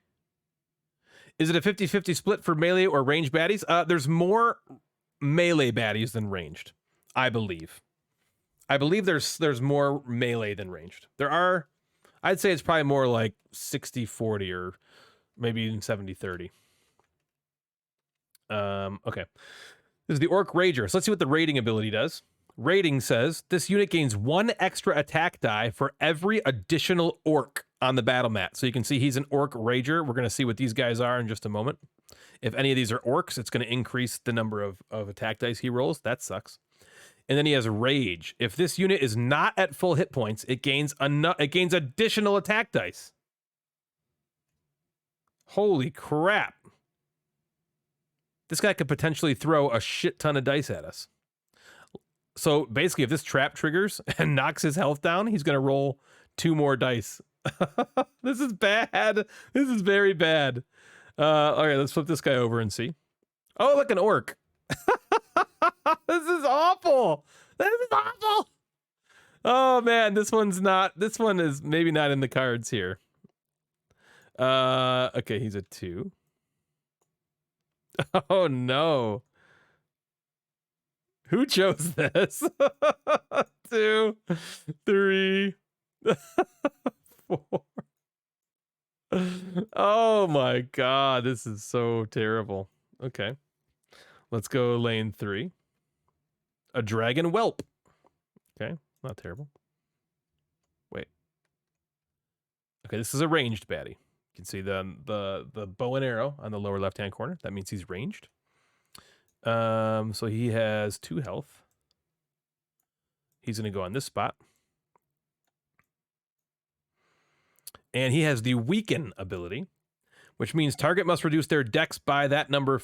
Is it a 50-50 split for melee or ranged baddies? There's more melee baddies than ranged, I believe. I believe there's more melee than ranged. There are, I'd say it's probably more like 60-40 or maybe even 70-30. Okay. This is the Orc Rager. So let's see what the rating ability does. Rating says, this unit gains 1 extra attack die for every additional orc on the battle mat. So you can see he's an Orc Rager. We're going to see what these guys are in just a moment. If any of these are orcs, it's going to increase the number of attack dice he rolls. That sucks. And then he has Rage. If this unit is not at full hit points, it gains additional attack dice. Holy crap. This guy could potentially throw a shit ton of dice at us. So basically, if this trap triggers and knocks his health down, he's going to roll 2 more dice. This is bad. This is very bad. All right, let's flip this guy over and see. Oh, look, an orc. This is awful. This is awful. Oh, man, this one is maybe not in the cards here. Okay, he's a 2. Oh, no. Who chose this? 2, 3, 4. Oh my god, this is so terrible. Okay. Let's go lane 3. A dragon whelp. Okay, not terrible. Wait. Okay, this is a ranged baddie. You can see the bow and arrow on the lower left-hand corner. That means he's ranged. So he has 2 health. He's going to go on this spot. And he has the weaken ability, which means target must reduce their dex by that number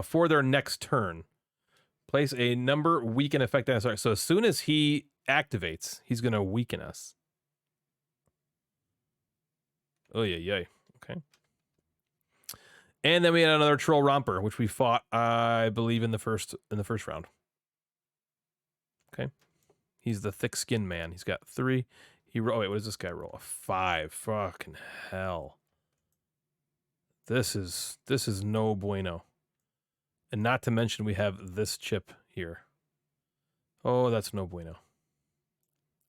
for their next turn. Place a number weaken effect on us. So as soon as he activates, he's going to weaken us. Oh, yeah. Okay. And then we had another troll romper, which we fought, I believe, in the first round. Okay. He's the thick skin man. He's got 3. Oh, wait, what does this guy roll? A 5. Fucking hell. This is no bueno. And not to mention we have this chip here. Oh, that's no bueno.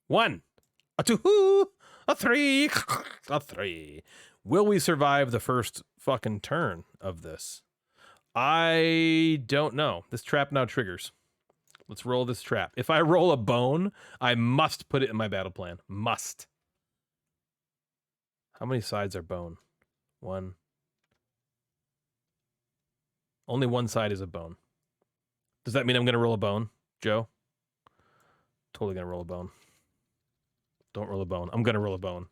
1, a 2, a 3, a 3. Will we survive the first fucking turn of this? I don't know. This trap now triggers. Let's roll this trap. If I roll a bone, I must put it in my battle plan. Must. How many sides are bone? 1. Only 1 side is a bone. Does that mean I'm going to roll a bone, Joe? Totally going to roll a bone. Don't roll a bone. I'm going to roll a bone.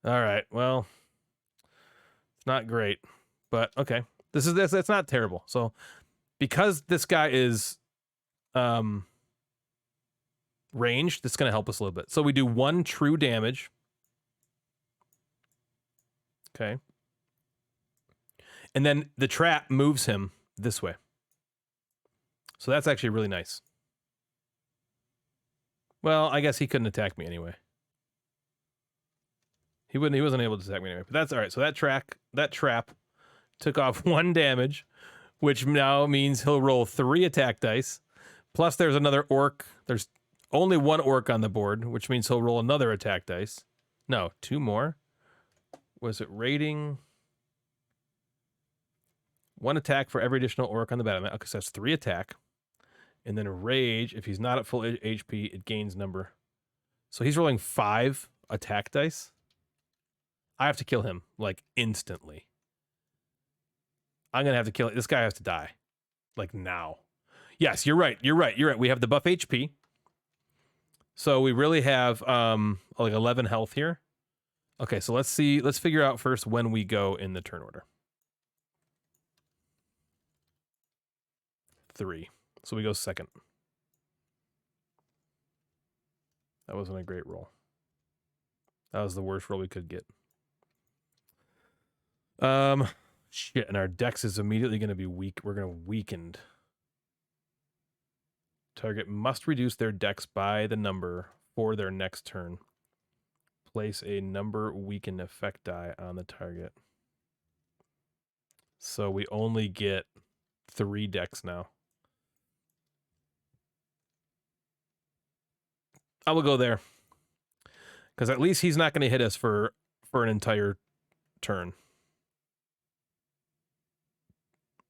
All right. Well, it's not great, but okay. That's not terrible. So because this guy is ranged, that's going to help us a little bit. So we do 1 true damage. Okay. And then the trap moves him this way. So that's actually really nice. Well, I guess he couldn't attack me anyway. He wasn't able to attack me anyway. But that's all right. So that trap took off 1 damage, which now means he'll roll 3 attack dice. Plus there's another orc. There's only one orc on the board, which means he'll roll another attack dice. No, 2 more. Was it rating? 1 attack for every additional orc on the battlefield. Okay, so that's 3 attack. And then rage, if he's not at full HP, it gains number. So he's rolling 5 attack dice. I have to kill him, like, instantly. I'm going to have to kill it. This guy has to die. Like, now. Yes, you're right. You're right. You're right. We have the buff HP. So we really have, like, 11 health here. Okay, so let's see. Let's figure out first when we go in the turn order. 3. So we go second. That wasn't a great roll. That was the worst roll we could get. Shit, and our dex is immediately going to be weak. We're going to weakened. Target must reduce their dex by the number for their next turn. Place a number weakened effect die on the target. So we only get 3 dex now. I will go there. Because at least he's not going to hit us for an entire turn.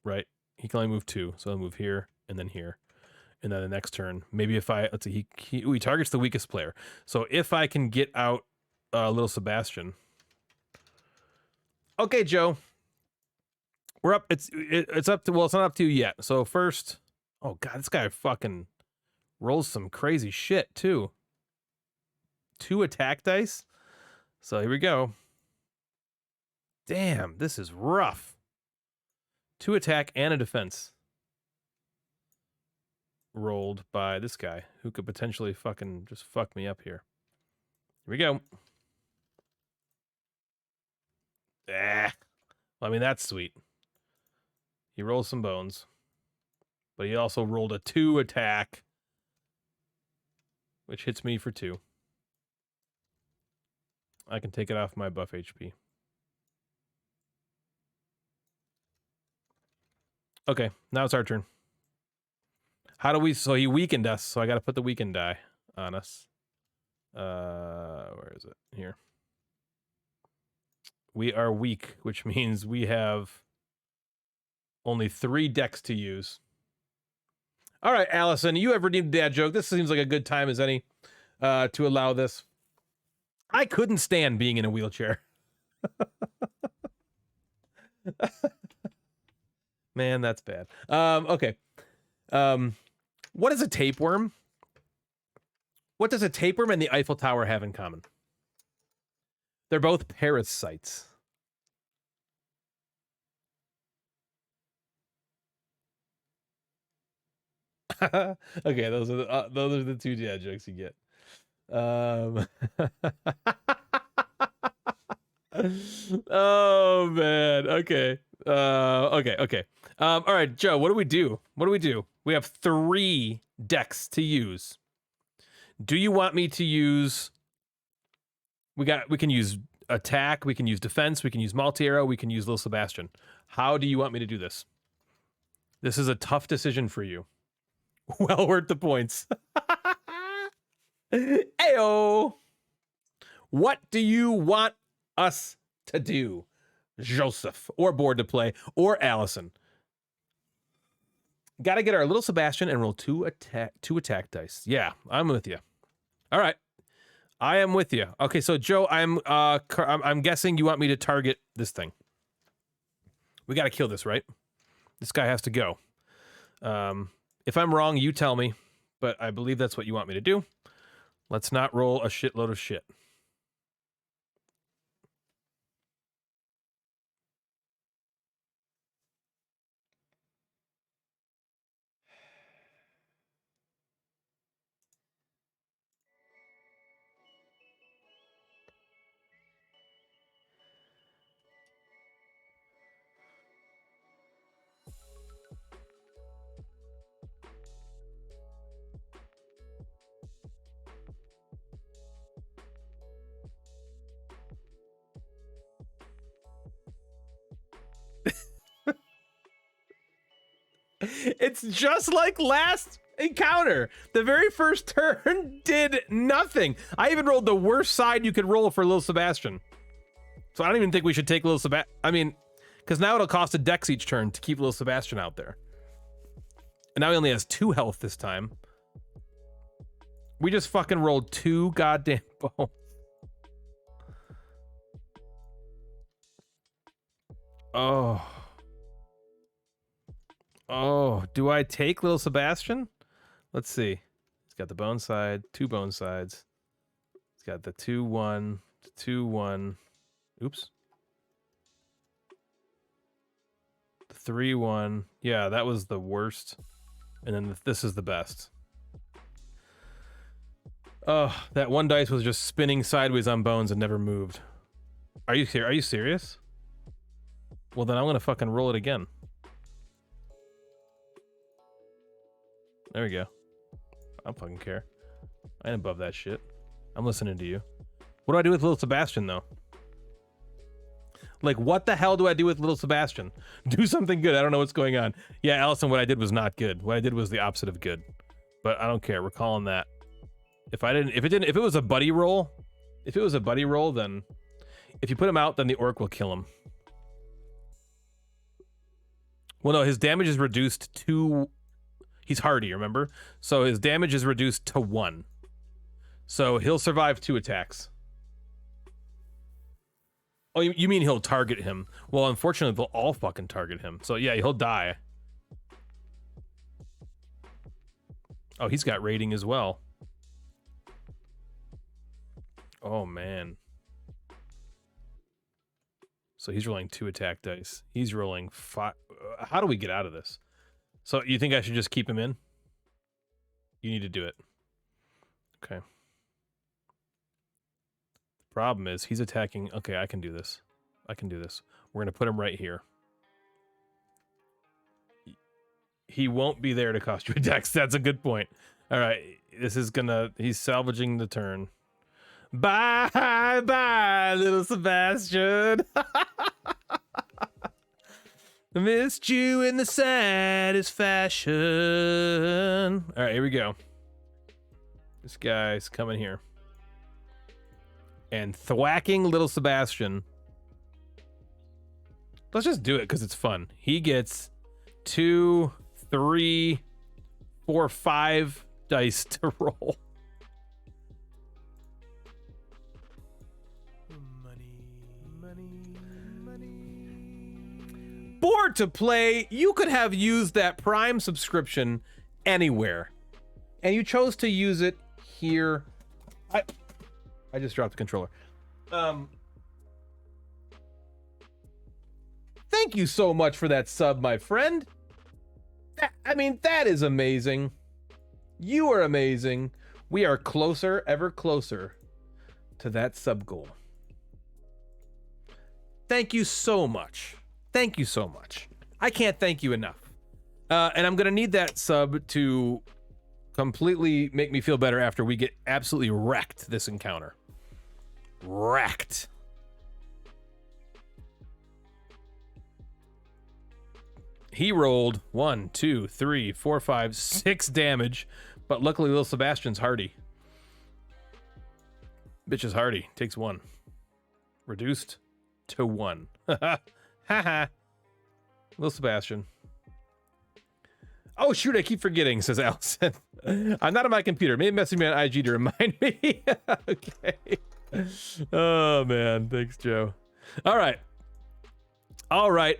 Right? He can only move 2. So I'll move here and then here. And then the next turn. Maybe if I... Let's see. He targets the weakest player. So if I can get out little Sebastian. Okay, Joe. We're up. It's up to... Well, it's not up to you yet. So first... Oh, God. This guy fucking rolls some crazy shit, too. 2 attack dice. So here we go. Damn, this is rough. 2 attack and a defense. Rolled by this guy, who could potentially fucking just fuck me up here. Here we go. Well, I mean, that's sweet. He rolls some bones. But he also rolled a 2 attack, which hits me for 2. I can take it off my buff HP. Okay, now it's our turn. How do we... So he weakened us, so I got to put the weakened die on us. Where is it? Here. We are weak, which means we have only 3 decks to use. All right, Allison, you have redeemed dad joke. This seems like a good time as any to allow this. I couldn't stand being in a wheelchair. Man, that's bad. Okay. What is a tapeworm? What does a tapeworm and the Eiffel Tower have in common? They're both parasites. Okay, those are the 2 dad jokes you get. Oh man. Okay. Okay. All right, Joe, what do we do? We have 3 decks to use. Do you want me to use... We can use attack, we can use defense, we can use multi-arrow, we can use Lil Sebastian. How do you want me to do this? This is a tough decision for you. Well worth the points. Ayo! What do you want us to do? Joseph, or Board to Play, or Allison. Got to get our little Sebastian and roll 2 attack dice. Yeah, I'm with you. All right, I am with you. Okay, so Joe, I'm guessing you want me to target this thing. We got to kill this, right? This guy has to go. If I'm wrong, you tell me, but I believe that's what you want me to do. Let's not roll a shitload of shit. It's just like last encounter. The very first turn did nothing. I even rolled the worst side you could roll for Lil Sebastian. So I don't even think we should take Lil Sebastian. I mean, because now it'll cost a dex each turn to keep Lil Sebastian out there. And now he only has 2 health this time. We just fucking rolled 2 goddamn bones. Oh. Oh, do I take Lil Sebastian? Let's see. He's got the bone side, 2 bone sides. He's got the 2-1, 2-1. Oops. The 3-1. Yeah, that was the worst. And then this is the best. Oh, that one dice was just spinning sideways on bones and never moved. Are you serious? Well, then I'm gonna fucking roll it again. There we go. I don't fucking care. I ain't above that shit. I'm listening to you. What do I do with Little Sebastian, though? Like, what the hell do I do with Little Sebastian? Do something good. I don't know what's going on. Yeah, Allison, what I did was not good. What I did was the opposite of good. But I don't care. We're calling that. If it was a buddy roll, then if you put him out, then the orc will kill him. Well, no, his damage is reduced to... He's hardy, remember? So his damage is reduced to 1. So he'll survive 2 attacks. Oh, you mean he'll target him? Well, unfortunately, they'll all fucking target him. So yeah, he'll die. Oh, he's got rating as well. Oh, man. So he's rolling 2 attack dice. He's rolling 5. How do we get out of this? So you think I should just keep him in? You need to do it. Okay. The problem is he's attacking. Okay, I can do this. I can do this. We're going to put him right here. He won't be there to cost you a dex. That's a good point. All right. This is going to... He's salvaging the turn. Bye, bye, little Sebastian. I missed you in the saddest fashion. All right, here we go. This guy's coming here. And thwacking little Sebastian. Let's just do it because it's fun. He gets 2, 3, 4, 5 dice to roll. Bored to play, you could have used that Prime subscription anywhere. And you chose to use it here. I just dropped the controller. Thank you so much for that sub, my friend. I mean, that is amazing. You are amazing. We are closer, ever closer to that sub goal. Thank you so much. Thank you so much. I can't thank you enough. And I'm going to need that sub to completely make me feel better after we get absolutely wrecked this encounter. Wrecked. He rolled 1, 2, 3, 4, 5, 6 damage, but luckily little Sebastian's hardy. Bitch is hardy. Takes 1. Reduced to 1. Haha. Little Sebastian. Oh, shoot, I keep forgetting, says Allison. I'm not on my computer. Maybe message me on IG to remind me. Okay. Oh, man. Thanks, Joe. All right. All right.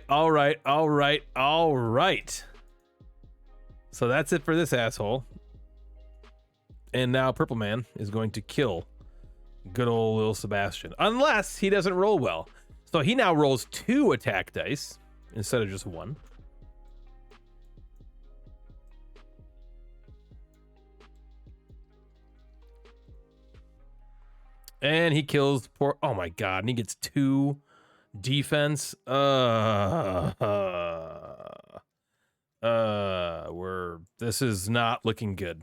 So that's it for this asshole. And now Purple Man is going to kill good old little Sebastian. Unless he doesn't roll well. So he now rolls 2 attack dice instead of just 1. And he kills poor... Oh my god, and he gets 2 defense. This is not looking good.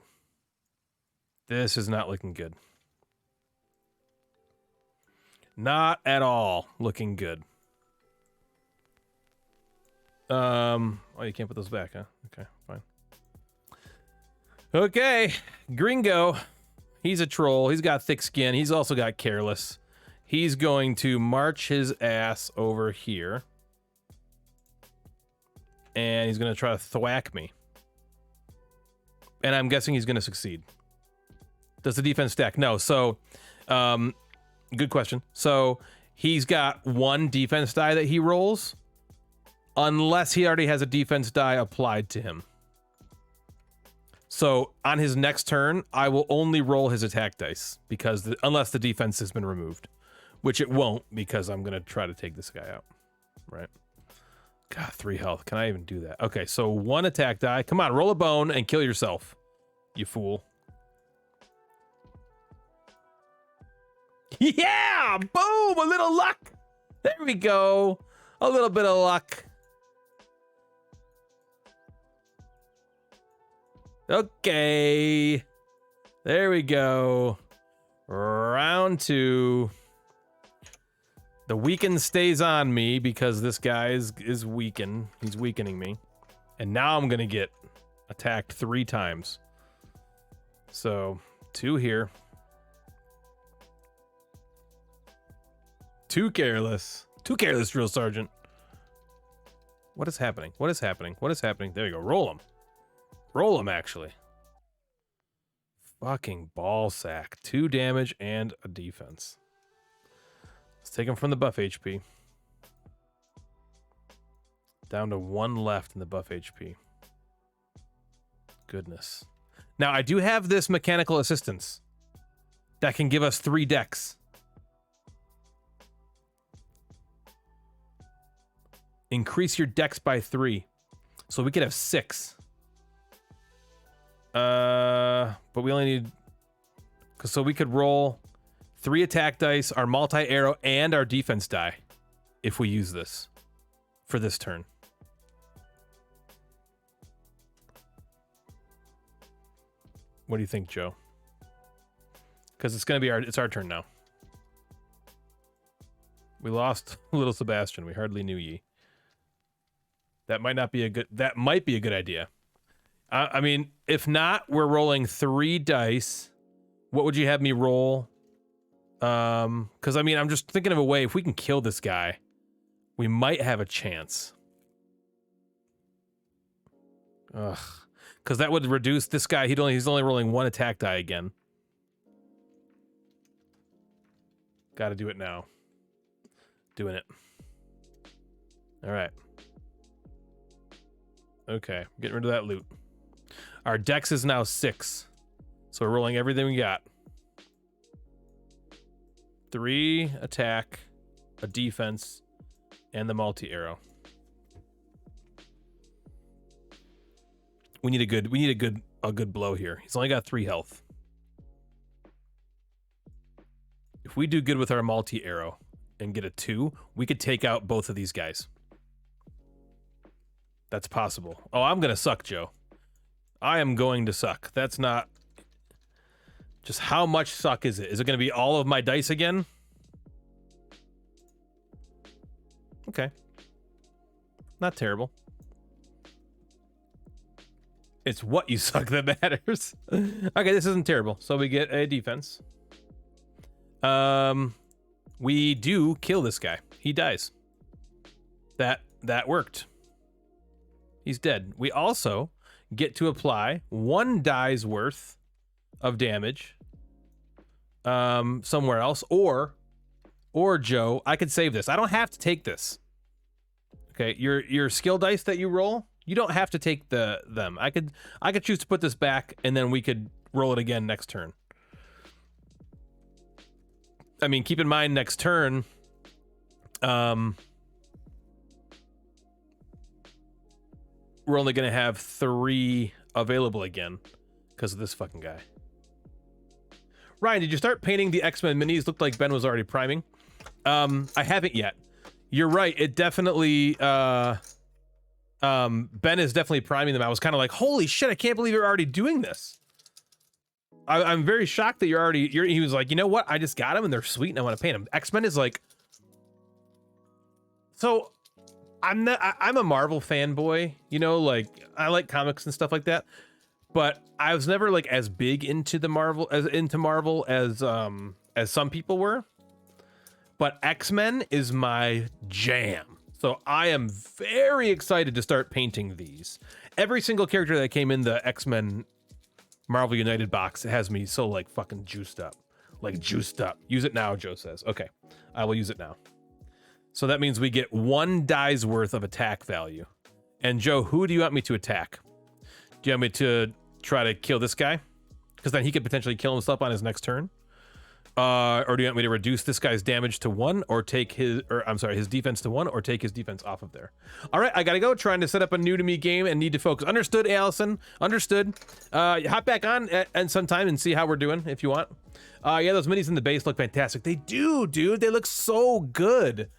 This is not looking good. Not at all looking good. Oh, you can't put those back, huh? Okay, fine. Okay, Gringo. He's a troll. He's got thick skin. He's also got careless. He's going to march his ass over here. And he's going to try to thwack me. And I'm guessing he's going to succeed. Does the defense stack? No. So, good question. So, he's got one defense die that he rolls. Unless he already has a defense die applied to him. So on his next turn, I will only roll his attack dice because unless the defense has been removed, which it won't because I'm going to try to take this guy out. Right. God, 3 health. Can I even do that? Okay, so 1 attack die. Come on, roll a bone and kill yourself, you fool. Yeah! Boom! A little luck. There we go. A little bit of luck. Okay. There we go. Round 2. The weaken stays on me because this guy is weakened. He's weakening me. And now I'm going to get attacked 3 times. So, 2 here. 2 careless. 2 careless, drill sergeant. What is happening? What is happening? What is happening? There you go. Roll him. Roll him, actually. Fucking ball sack. 2 damage and a defense. Let's take him from the buff HP. Down to 1 left in the buff HP. Goodness. Now, I do have this mechanical assistance that can give us 3 decks. Increase your decks by 3. So we could have 6. But we only need... So we could roll 3 attack dice, our multi-arrow, and our defense die if we use this for this turn. What do you think, Joe? Because it's gonna be it's our turn now. We lost little Sebastian. We hardly knew ye. That might not be a good. That might be a good idea. I mean, if not, we're rolling 3 dice. What would you have me roll? Because I mean, I'm just thinking of a way. If we can kill this guy, we might have a chance. Ugh. Because that would reduce this guy. He's only rolling 1 attack die again. Got to do it now. Doing it. All right. Okay, getting rid of that loot. Our dex is now 6. So we're rolling everything we got. 3 attack, a defense, and the multi-arrow. We need a good blow here. He's only got 3 health. If we do good with our multi-arrow and get a 2, we could take out both of these guys. That's possible. Oh, I'm gonna suck, Joe. I am going to suck. That's not... Just how much suck is it? Is it gonna be all of my dice again? Okay. Not terrible. It's what you suck that matters. Okay, this isn't terrible. So we get a defense. We do kill this guy. He dies. That worked. He's dead. We also get to apply 1 die's worth of damage somewhere else, or Joe, I could save this. I don't have to take this. Okay, your skill dice that you roll, you don't have to take them. I could choose to put this back, and then we could roll it again next turn. I mean, keep in mind next turn, we're only gonna have 3 available again because of this fucking guy. Ryan, did you start painting the X-Men minis? Looked like Ben was already priming. I haven't yet. You're right. It definitely, Ben is definitely priming them. I was kind of like, holy shit, I can't believe you're already doing this. I'm very shocked that he was like, you know what? I just got them and they're sweet and I want to paint them. X-Men is like, so I'm a Marvel fanboy, you know, like I like comics and stuff like that. but I was never like as big into Marvel as some people were. But X-Men is my jam. So I am very excited to start painting these. Every single character that came in the X-Men Marvel United box has me so like fucking juiced up. Like juiced up. Use it now, Joe says. Okay, I will use it now. So that means we get 1 die's worth of attack value. And Joe, who do you want me to attack? Do you want me to try to kill this guy? Because then he could potentially kill himself on his next turn. Or do you want me to reduce this guy's damage to 1 or take his, his defense to 1 or take his defense off of there? All right, I gotta go. Trying to set up a new to me game and need to focus. Understood, Allison. Understood. Hop back on and sometime and see how we're doing if you want. Yeah, those minis in the base look fantastic. They do, dude. They look so good.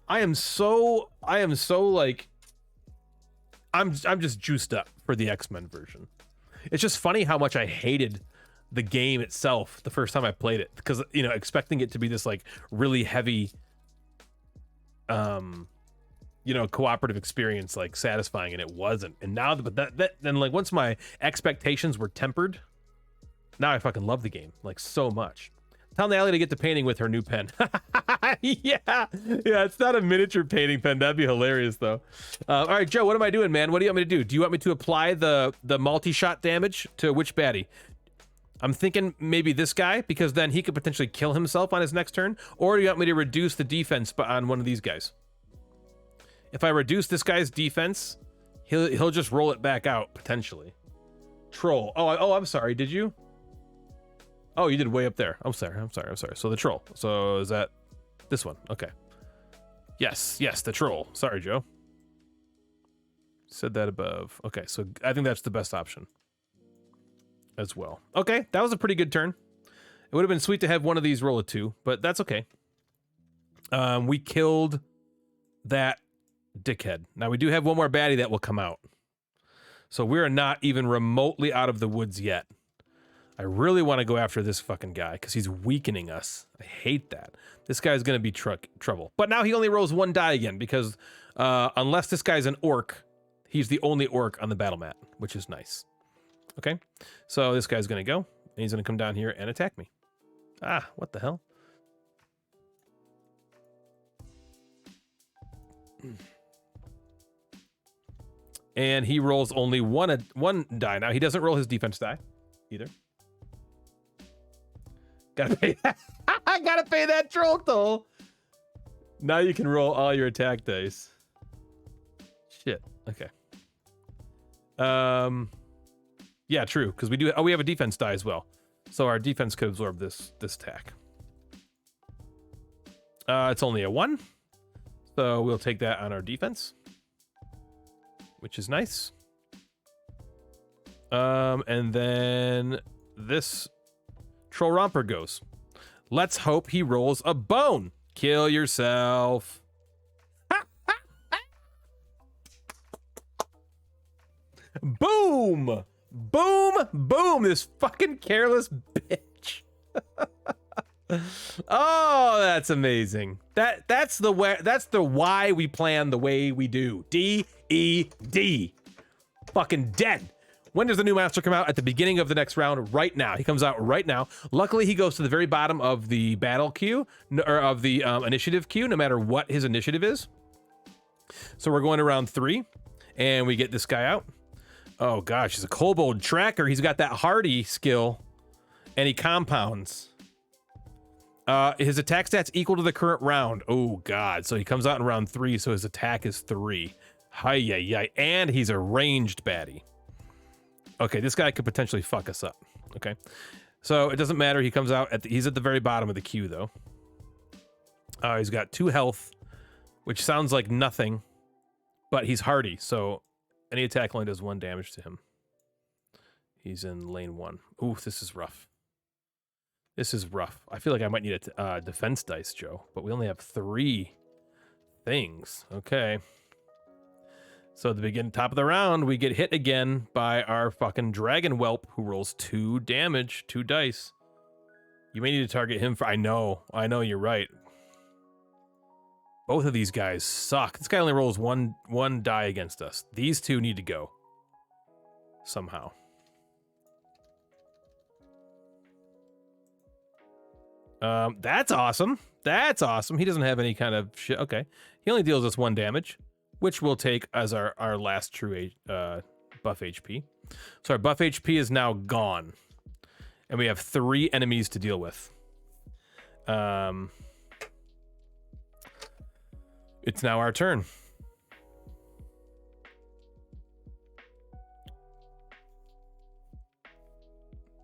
I am so like, I'm just juiced up for the X-Men version. It's just funny how much I hated the game itself the first time I played it, because you know, expecting it to be this like really heavy you know, cooperative experience, like satisfying, and it wasn't. And now that then like once my expectations were tempered, now I fucking love the game like so much. Tell Natalie to get to painting with her new pen. yeah, it's not a miniature painting pen. That'd be hilarious though. All right, Joe, what am I doing, man? What do you want me to do? Do you want me to apply the multi-shot damage to which baddie? I'm thinking maybe this guy, because then he could potentially kill himself on his next turn. Or do you want me to reduce the defense on one of these guys? If I reduce this guy's defense, he'll just roll it back out potentially. Troll. Oh, I'm sorry. Did you? Oh, you did way up there. I'm sorry. So the troll. So is that this one? Okay. Yes, the troll. Sorry, Joe. Said that above. Okay, so I think that's the best option as well. Okay, that was a pretty good turn. It would have been sweet to have one of these roll a 2, but that's okay. We killed that dickhead. Now we do have one more baddie that will come out. So we're not even remotely out of the woods yet. I really want to go after this fucking guy because he's weakening us. I hate that. This guy's going to be trouble. But now he only rolls 1 die again because unless this guy's an orc, he's the only orc on the battle mat, which is nice. Okay, so this guy's gonna go, and he's gonna come down here and attack me. Ah, what the hell? And he rolls only one die. Now he doesn't roll his defense die either. Gotta pay that. I gotta pay that troll toll. Now you can roll all your attack dice. Shit. Okay. Yeah, true, because we do. Oh, we have a defense die as well, so our defense could absorb this attack. It's only a 1, so we'll take that on our defense, which is nice. And then this troll romper goes. Let's hope he rolls a bone. Kill yourself. Boom! Boom! Boom! This fucking careless bitch. Oh, that's amazing. That's the way. That's the why we plan the way we do. D-E-D. Fucking dead. When does the new monster come out? At the beginning of the next round, right now. He comes out right now. Luckily, he goes to the very bottom of the battle queue, or of the initiative queue, no matter what his initiative is. So we're going to round 3, and we get this guy out. Oh gosh, he's a kobold tracker. He's got that hardy skill, and he compounds. His attack stats equal to the current round. Oh god, so he comes out in round 3, so his attack is 3. Hi-yi-yi, and he's a ranged baddie. Okay, this guy could potentially fuck us up. Okay, so it doesn't matter. He comes out he's at the very bottom of the queue though. He's got 2 health, which sounds like nothing, but he's hardy, so any attack only does 1 damage to him. He's in lane 1. Ooh, this is rough. This is rough. I feel like I might need a defense dice, Joe, but we only have 3 things. Okay. So at the top of the round, we get hit again by our fucking dragon whelp, who rolls 2 damage, 2 dice. You may need to target him for... I know, you're right. Both of these guys suck. This guy only rolls one die against us. These 2 need to go. Somehow. That's awesome. That's awesome. He doesn't have any kind of shit. Okay. He only deals us 1 damage, which we'll take as our last true buff HP. So our buff HP is now gone. And we have 3 enemies to deal with. It's now our turn.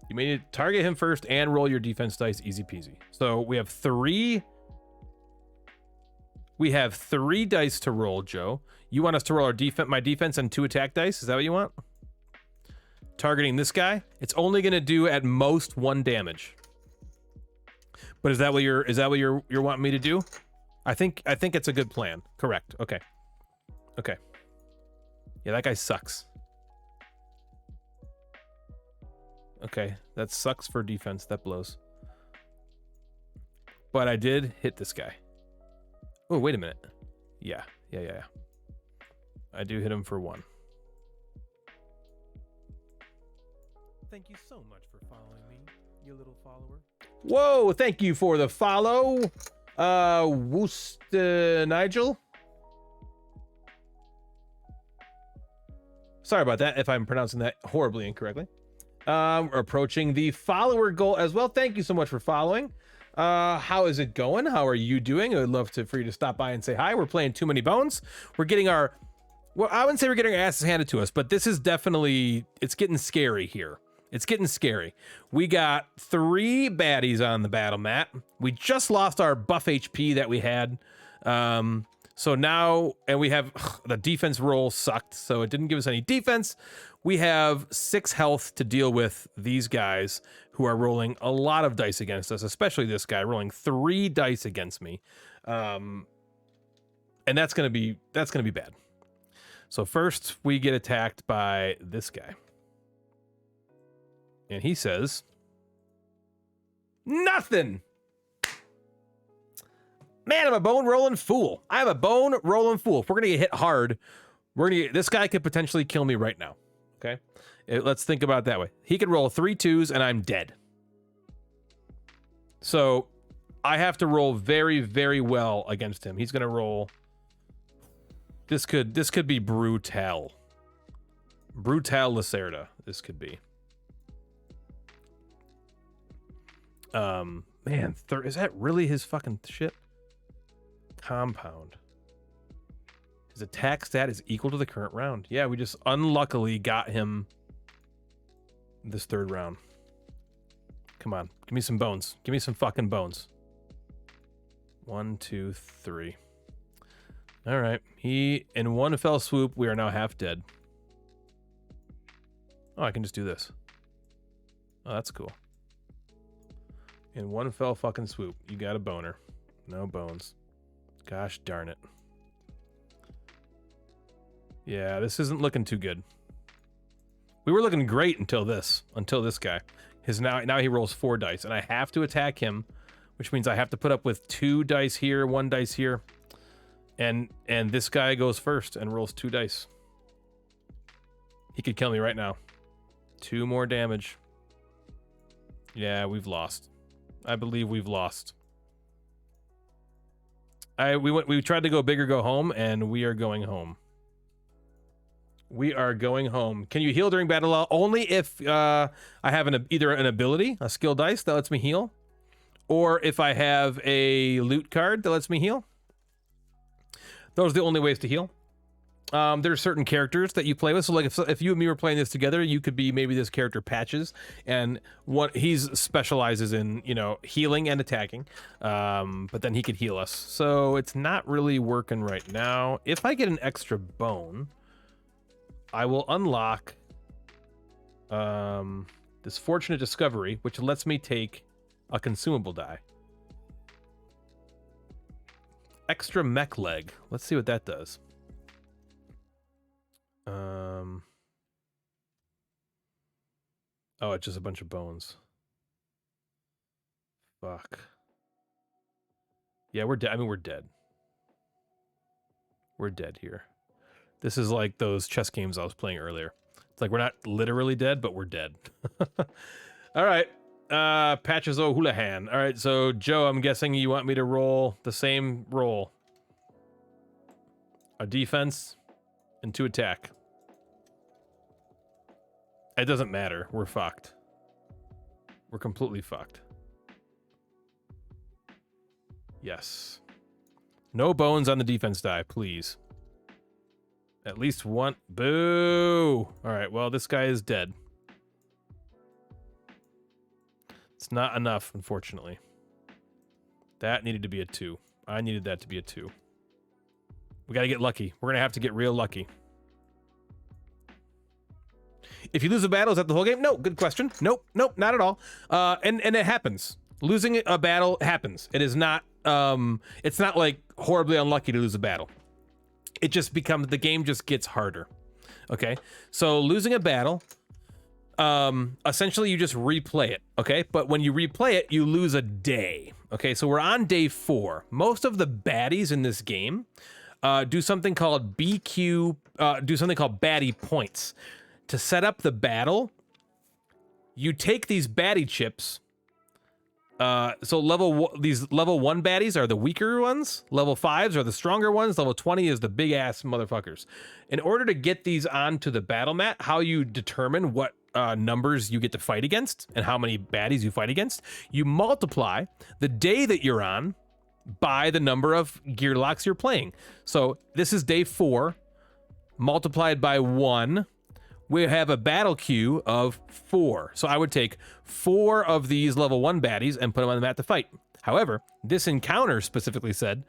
You may need to target him first and roll your defense dice, easy peasy. So we have 3. We have 3 dice to roll, Joe. You want us to roll my defense and 2 attack dice? Is that what you want? Targeting this guy, it's only going to do at most 1 damage. But is that what you're wanting me to do? I think it's a good plan. Correct. Okay. Okay. Yeah, that guy sucks. Okay, that sucks for defense. That blows. But I did hit this guy. Oh, wait a minute. Yeah. I do hit him for 1. Thank you so much for following me, you little follower. Whoa, thank you for the follow. Nigel. Sorry about that if I'm pronouncing that horribly incorrectly. We're approaching the follower goal as well. Thank you so much for following. How is it going? How are you doing? I would love for you to stop by and say hi. We're playing Too Many Bones. We're getting well, I wouldn't say we're getting our asses handed to us, but this is definitely, it's getting scary here. It's getting scary. We got 3 baddies on the battle mat. We just lost our buff HP that we had. So now, and we have, the defense roll sucked, so it didn't give us any defense. We have 6 health to deal with these guys who are rolling a lot of dice against us, especially this guy rolling 3 dice against me. And that's gonna be bad. So first we get attacked by this guy. And he says, nothing. Man, I'm a bone rolling fool. I'm a bone rolling fool. If we're gonna get hit hard, this guy could potentially kill me right now. Okay, let's think about it that way. He could roll 3 2s and I'm dead. So I have to roll very, very well against him. He's gonna roll. This could be brutal. Brutal Lacerda. This could be. Man, is that really his fucking shit? Compound. His attack stat is equal to the current round. Yeah, we just unluckily got him this 3rd round. Come on, give me some bones. Give me some fucking bones. 1, 2, 3. All right, in 1 fell swoop, we are now half dead. Oh, I can just do this. Oh, that's cool. In 1 fell fucking swoop, you got a boner. No bones. Gosh darn it. Yeah, this isn't looking too good. We were looking great until this guy. Now he rolls 4 dice, and I have to attack him, which means I have to put up with 2 dice here, 1 dice here, and this guy goes first and rolls 2 dice. He could kill me right now. 2 more damage. Yeah, we've lost. I believe we've lost. We tried to go big or go home, and we are going home. We are going home. Can you heal during battle? Only if I have either an ability, a skill dice that lets me heal, or if I have a loot card that lets me heal. Those are the only ways to heal. There are certain characters that you play with. So like if you and me were playing this together, you could be maybe this character Patches, and what he's specializes in, healing and attacking. But then he could heal us. So it's not really working right now. If I get an extra bone, I will unlock this Fortunate Discovery, which lets me take a consumable die. Extra mech leg. Let's see what that does. Oh, it's just a bunch of bones. Fuck. Yeah, we're dead. I mean, we're dead. We're dead here. This is like those chess games I was playing earlier. It's like we're not literally dead, but we're dead. All right. Patches O'Houlihan. All right, so Joe, I'm guessing you want me to roll the same roll. A defense and 2 attack. It doesn't matter. We're fucked. We're completely fucked. Yes. No bones on the defense die, please. At least one. Boo! Alright, well, this guy is dead. It's not enough, unfortunately. That needed to be a 2. I needed that to be a 2. We gotta get lucky. We're gonna have to get real lucky. If you lose a battle, is that the whole game? No, good question. Nope, not at all. And it happens. Losing a battle happens. It is not, it's not like horribly unlucky to lose a battle. It just becomes, the game just gets harder. Okay, so losing a battle, essentially you just replay it, okay? But when you replay it, you lose a day. Okay, so we're on day 4. Most of the baddies in this game do something called BQ, do something called baddie points. To set up the battle, you take these baddie chips. So these level 1 baddies are the weaker ones. Level 5s are the stronger ones. Level 20 is the big ass motherfuckers. In order to get these onto the battle mat, how you determine what numbers you get to fight against and how many baddies you fight against, you multiply the day that you're on by the number of gear locks you're playing. So this is day 4 multiplied by 1. We have a battle queue of 4. So I would take 4 of these level 1 baddies and put them on the mat to fight. However, this encounter specifically said,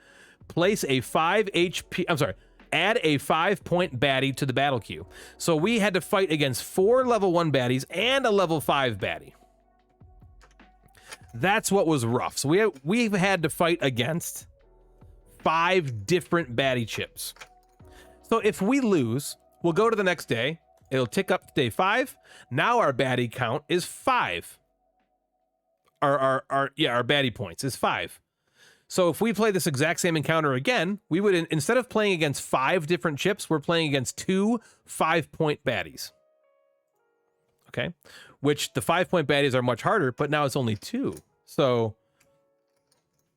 place a 5 HP, I'm sorry, add a 5-point baddie to the battle queue. So we had to fight against 4 level 1 baddies and a level 5 baddie. That's what was rough. So we've had to fight against 5 different baddie chips. So if we lose, we'll go to the next day. It'll tick up to day 5. Now our baddie count is 5. Our baddie points is 5. So if we play this exact same encounter again, we would, instead of playing against 5 different chips, we're playing against 2 5-point baddies. Okay? Which the 5-point baddies are much harder, but now it's only 2. So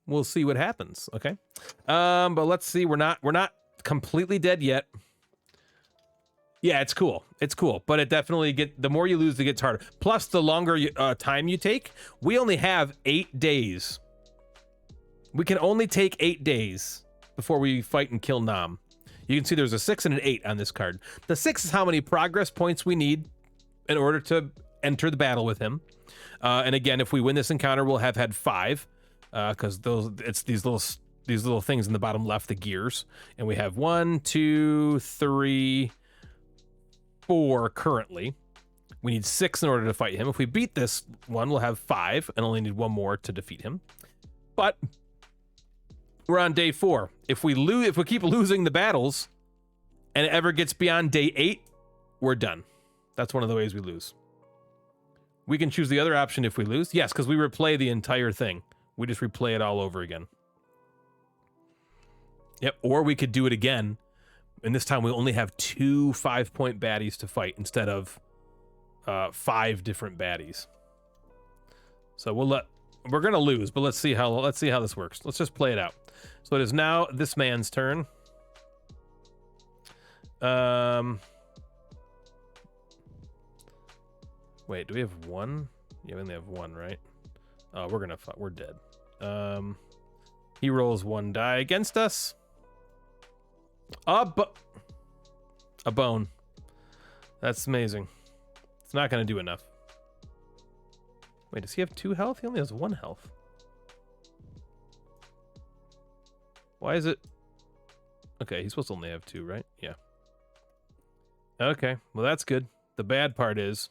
we'll see what happens. Okay? But let's see. We're not completely dead yet. Yeah, it's cool. It's cool, but it definitely the more you lose, it gets harder. Plus, the longer time you take, we only have 8 days. We can only take 8 days before we fight and kill Nam. You can see there's a 6 and an 8 on this card. The 6 is how many progress points we need in order to enter the battle with him. And again, if we win this encounter, we'll have had 5, because it's these little things in the bottom left, the gears, and we have 1, 2, 3. 4 currently. We need 6 in order to fight him. If we beat this one, we'll have 5 and only need 1 more to defeat him. But we're on day 4. If we keep losing the battles and it ever gets beyond day 8, we're done. That's one of the ways we lose. We can choose the other option if we lose. Yes, because we replay the entire thing. We just replay it all over again. Yep, or we could do it again. And this time we only have 2 5-point baddies to fight instead of 5 different baddies. So we're gonna lose, but let's see how this works. Let's just play it out. So it is now this man's turn. Wait, do we have 1? Yeah, we only have 1, right? Oh, we're dead. He rolls 1 die against us. A bone. That's amazing. It's not going to do enough. Wait, does he have 2 health? He only has 1 health. Why is it? Okay, he's supposed to only have 2, right? Yeah. Okay, well that's good. The bad part is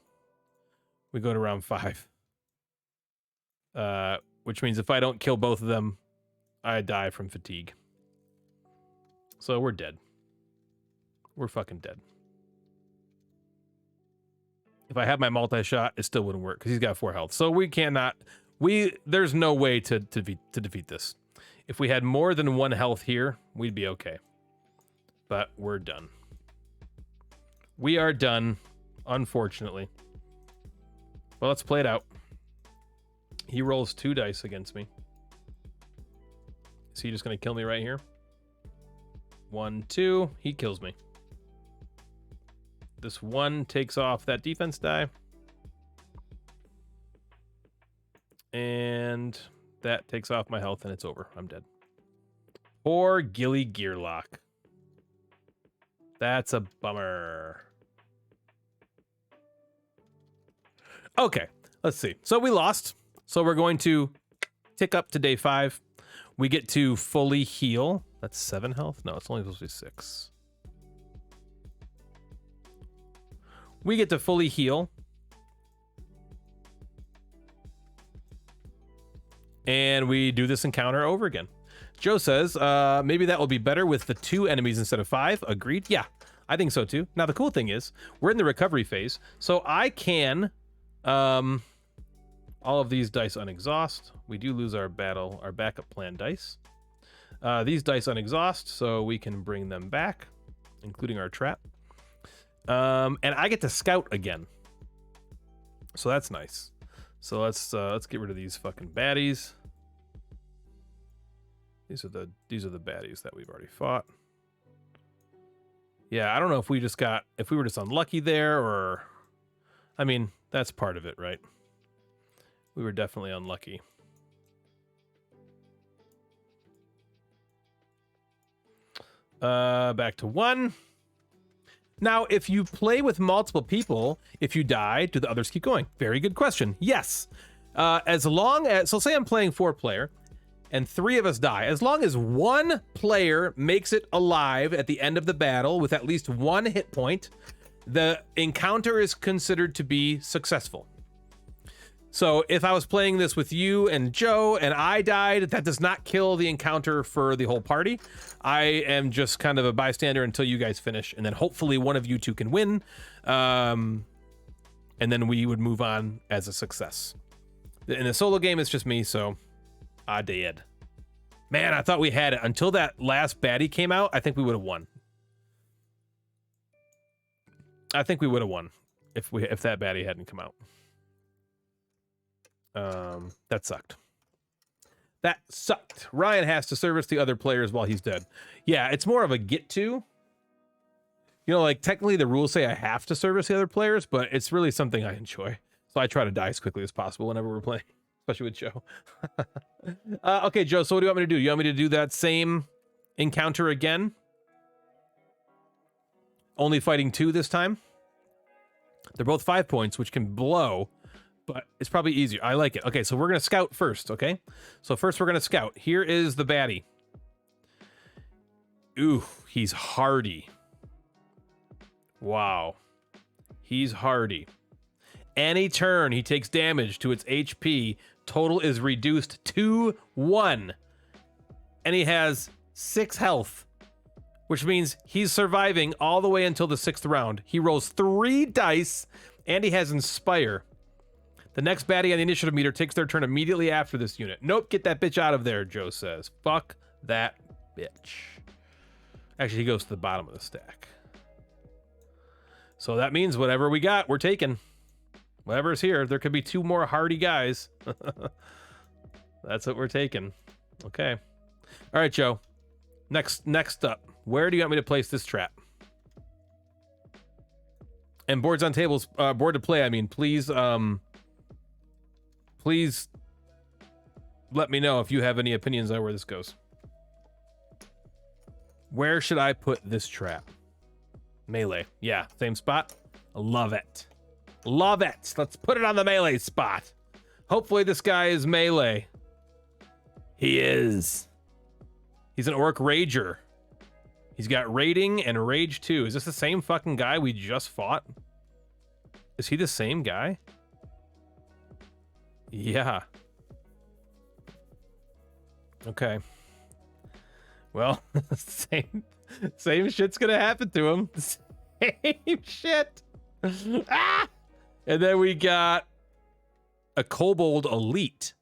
we go to round 5. Which means if I don't kill both of them, I die from fatigue. So we're dead. We're fucking dead. If I had my multi-shot, it still wouldn't work because he's got 4 health. So we cannot. There's no way to defeat this. If we had more than 1 health here, we'd be okay. But we're done. We are done, unfortunately. Well, let's play it out. He rolls 2 dice against me. Is he just going to kill me right here? 1, 2. He kills me. This 1 takes off that defense die. And that takes off my health, and it's over. I'm dead. Poor Gilly Gearlock. That's a bummer. Okay, let's see. So we lost. So we're going to tick up to day 5. We get to fully heal. That's 7 health? No, it's only supposed to be 6. We get to fully heal. And we do this encounter over again. Joe says, maybe that will be better with the 2 enemies instead of 5. Agreed? Yeah, I think so too. Now, the cool thing is, we're in the recovery phase, so I can, all of these dice unexhaust. We do lose our backup plan dice. These dice unexhaust, so we can bring them back, including our trap. And I get to scout again. So that's nice. So let's get rid of these fucking baddies. These are the baddies that we've already fought. Yeah, I don't know if we were just unlucky there, or I mean, that's part of it, right? We were definitely unlucky. Back to 1. Now, if you play with multiple people, if you die, do the others keep going? Very good question. Yes. As long as, so say I'm playing 4-player, and 3 of us die. As long as 1 player makes it alive at the end of the battle with at least 1 hit point, the encounter is considered to be successful. So if I was playing this with you and Joe and I died, that does not kill the encounter for the whole party. I am just kind of a bystander until you guys finish, and then hopefully one of you 2 can win. And then we would move on as a success. In a solo game, it's just me, so I did. Man, I thought we had it. Until that last baddie came out, I think we would have won. I think we would have won if that baddie hadn't come out. That sucked. That sucked. Ryan has to service the other players while he's dead. Yeah, it's more of a get to. You know, like technically the rules say I have to service the other players, but it's really something I enjoy. So I try to die as quickly as possible whenever we're playing, especially with Joe. Okay, Joe, so what do you want me to do? You want me to do that same encounter again? Only fighting 2 this time? They're both 5 points, which can blow, but it's probably easier. I like it. Okay, so we're going to scout first, okay? So first we're going to scout. Here is the baddie. Ooh, he's hardy. Wow. He's hardy. Any turn he takes damage to its HP, total is reduced to 1. And he has 6 health, which means he's surviving all the way until the 6th round. He rolls 3 dice, and he has Inspire. The next baddie on the initiative meter takes their turn immediately after this unit. Nope, get that bitch out of there, Joe says. Fuck that bitch. Actually, he goes to the bottom of the stack. So that means whatever we got, we're taking. Whatever's here, there could be 2 more hardy guys. That's what we're taking. Okay. All right, Joe. Next up, where do you want me to place this trap? And boards on tables, board to play, I mean, please let me know if you have any opinions on where this goes. Where should I put this trap? Melee. Yeah, same spot. Love it. Love it. Let's put it on the melee spot. Hopefully this guy is melee. He is. He's an orc rager. He's got raiding and rage too. Is this the same fucking guy we just fought? Is he the same guy? Yeah. Okay. Well, same shit's gonna happen to him. Same shit. Ah! And then we got a kobold elite.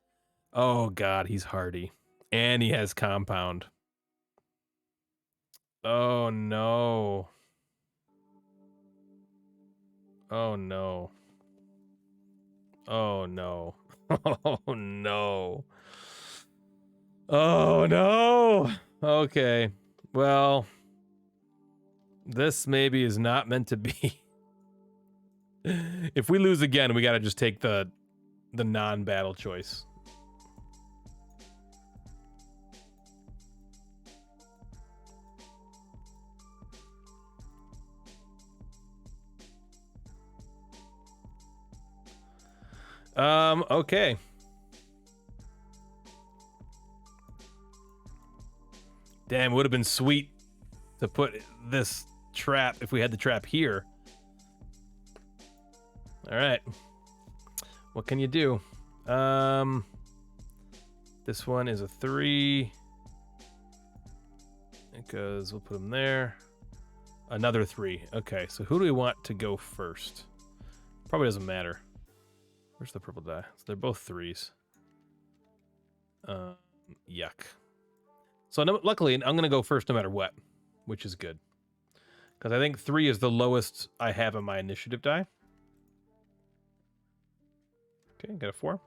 Oh god, he's hardy. And he has compound. Oh no. Oh no. Oh no. Oh no. Oh no. Okay. Well, this maybe is not meant to be. If we lose again, we gotta just take the non-battle choice. Okay. Damn, it would have been sweet to put this trap if we had the trap here. All right. What can you do? This one is a 3. Because we'll put them there. Another 3. Okay, so who do we want to go first? Probably doesn't matter. Where's the purple die? So they're both 3s. Yuck. So luckily, I'm going to go first no matter what, which is good. Because I think 3 is the lowest I have on my initiative die. Okay, got a 4.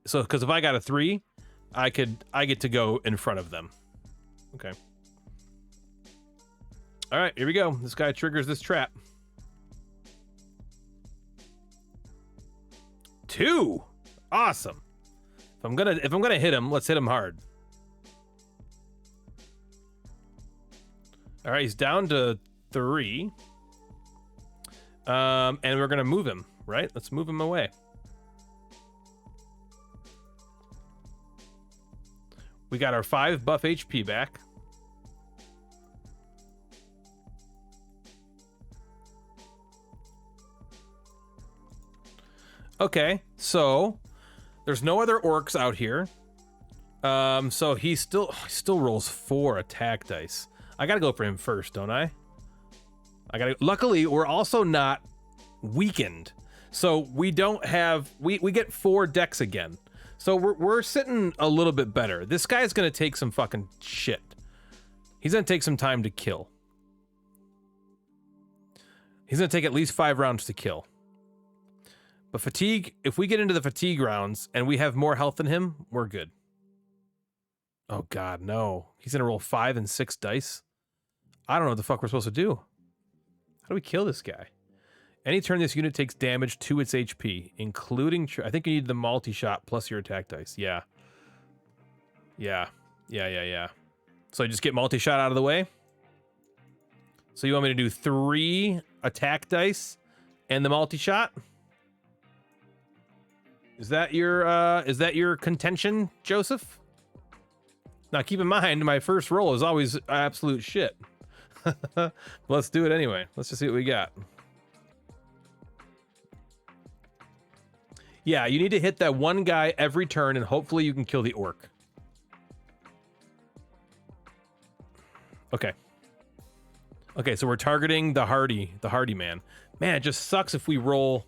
So because if I got a 3, I get to go in front of them. Okay. All right, here we go. This guy triggers this trap. 2. Awesome. If I'm gonna hit him, let's hit him hard. All right, he's down to 3. And we're gonna move him, right? Let's move him away. We got our 5 buff HP back. Okay, so there's no other orcs out here. So he still rolls 4 attack dice. I gotta go for him first, don't I? Luckily, we're also not weakened. So we don't have, we get 4 decks again. So we're sitting a little bit better. This guy's gonna take some fucking shit. He's gonna take some time to kill. He's gonna take at least 5 rounds to kill. But fatigue, if we get into the fatigue rounds and we have more health than him, we're good. Oh god, no. He's gonna roll 5 and 6 dice. I don't know what the fuck we're supposed to do. How do we kill this guy? Any turn this unit takes damage to its HP, including... I think you need the multi-shot plus your attack dice. Yeah. Yeah. So I just get multi-shot out of the way? So you want me to do 3 attack dice and the multi-shot? Is that your contention, Joseph? Now keep in mind, my first roll is always absolute shit. Let's do it anyway. Let's just see what we got. Yeah, you need to hit that one guy every turn, and hopefully you can kill the orc. Okay. Okay, so we're targeting the hardy man. Man, it just sucks if we roll...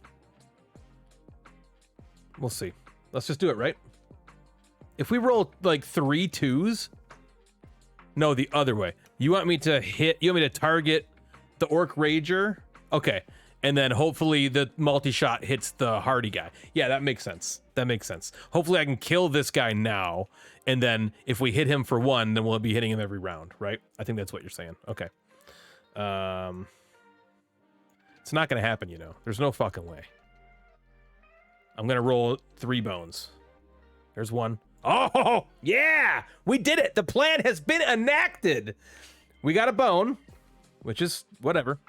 We'll see. Let's just do it, right? If we roll like 3 2s... No, the other way. You want me to target the Orc Rager? Okay. And then hopefully the multi-shot hits the hardy guy. Yeah, that makes sense. That makes sense. Hopefully I can kill this guy now. And then if we hit him for 1, then we'll be hitting him every round, right? I think that's what you're saying. Okay. It's not going to happen, you know. There's no fucking way. I'm going to roll 3 bones. There's 1. Oh, yeah! We did it! The plan has been enacted! We got a bone, which is whatever.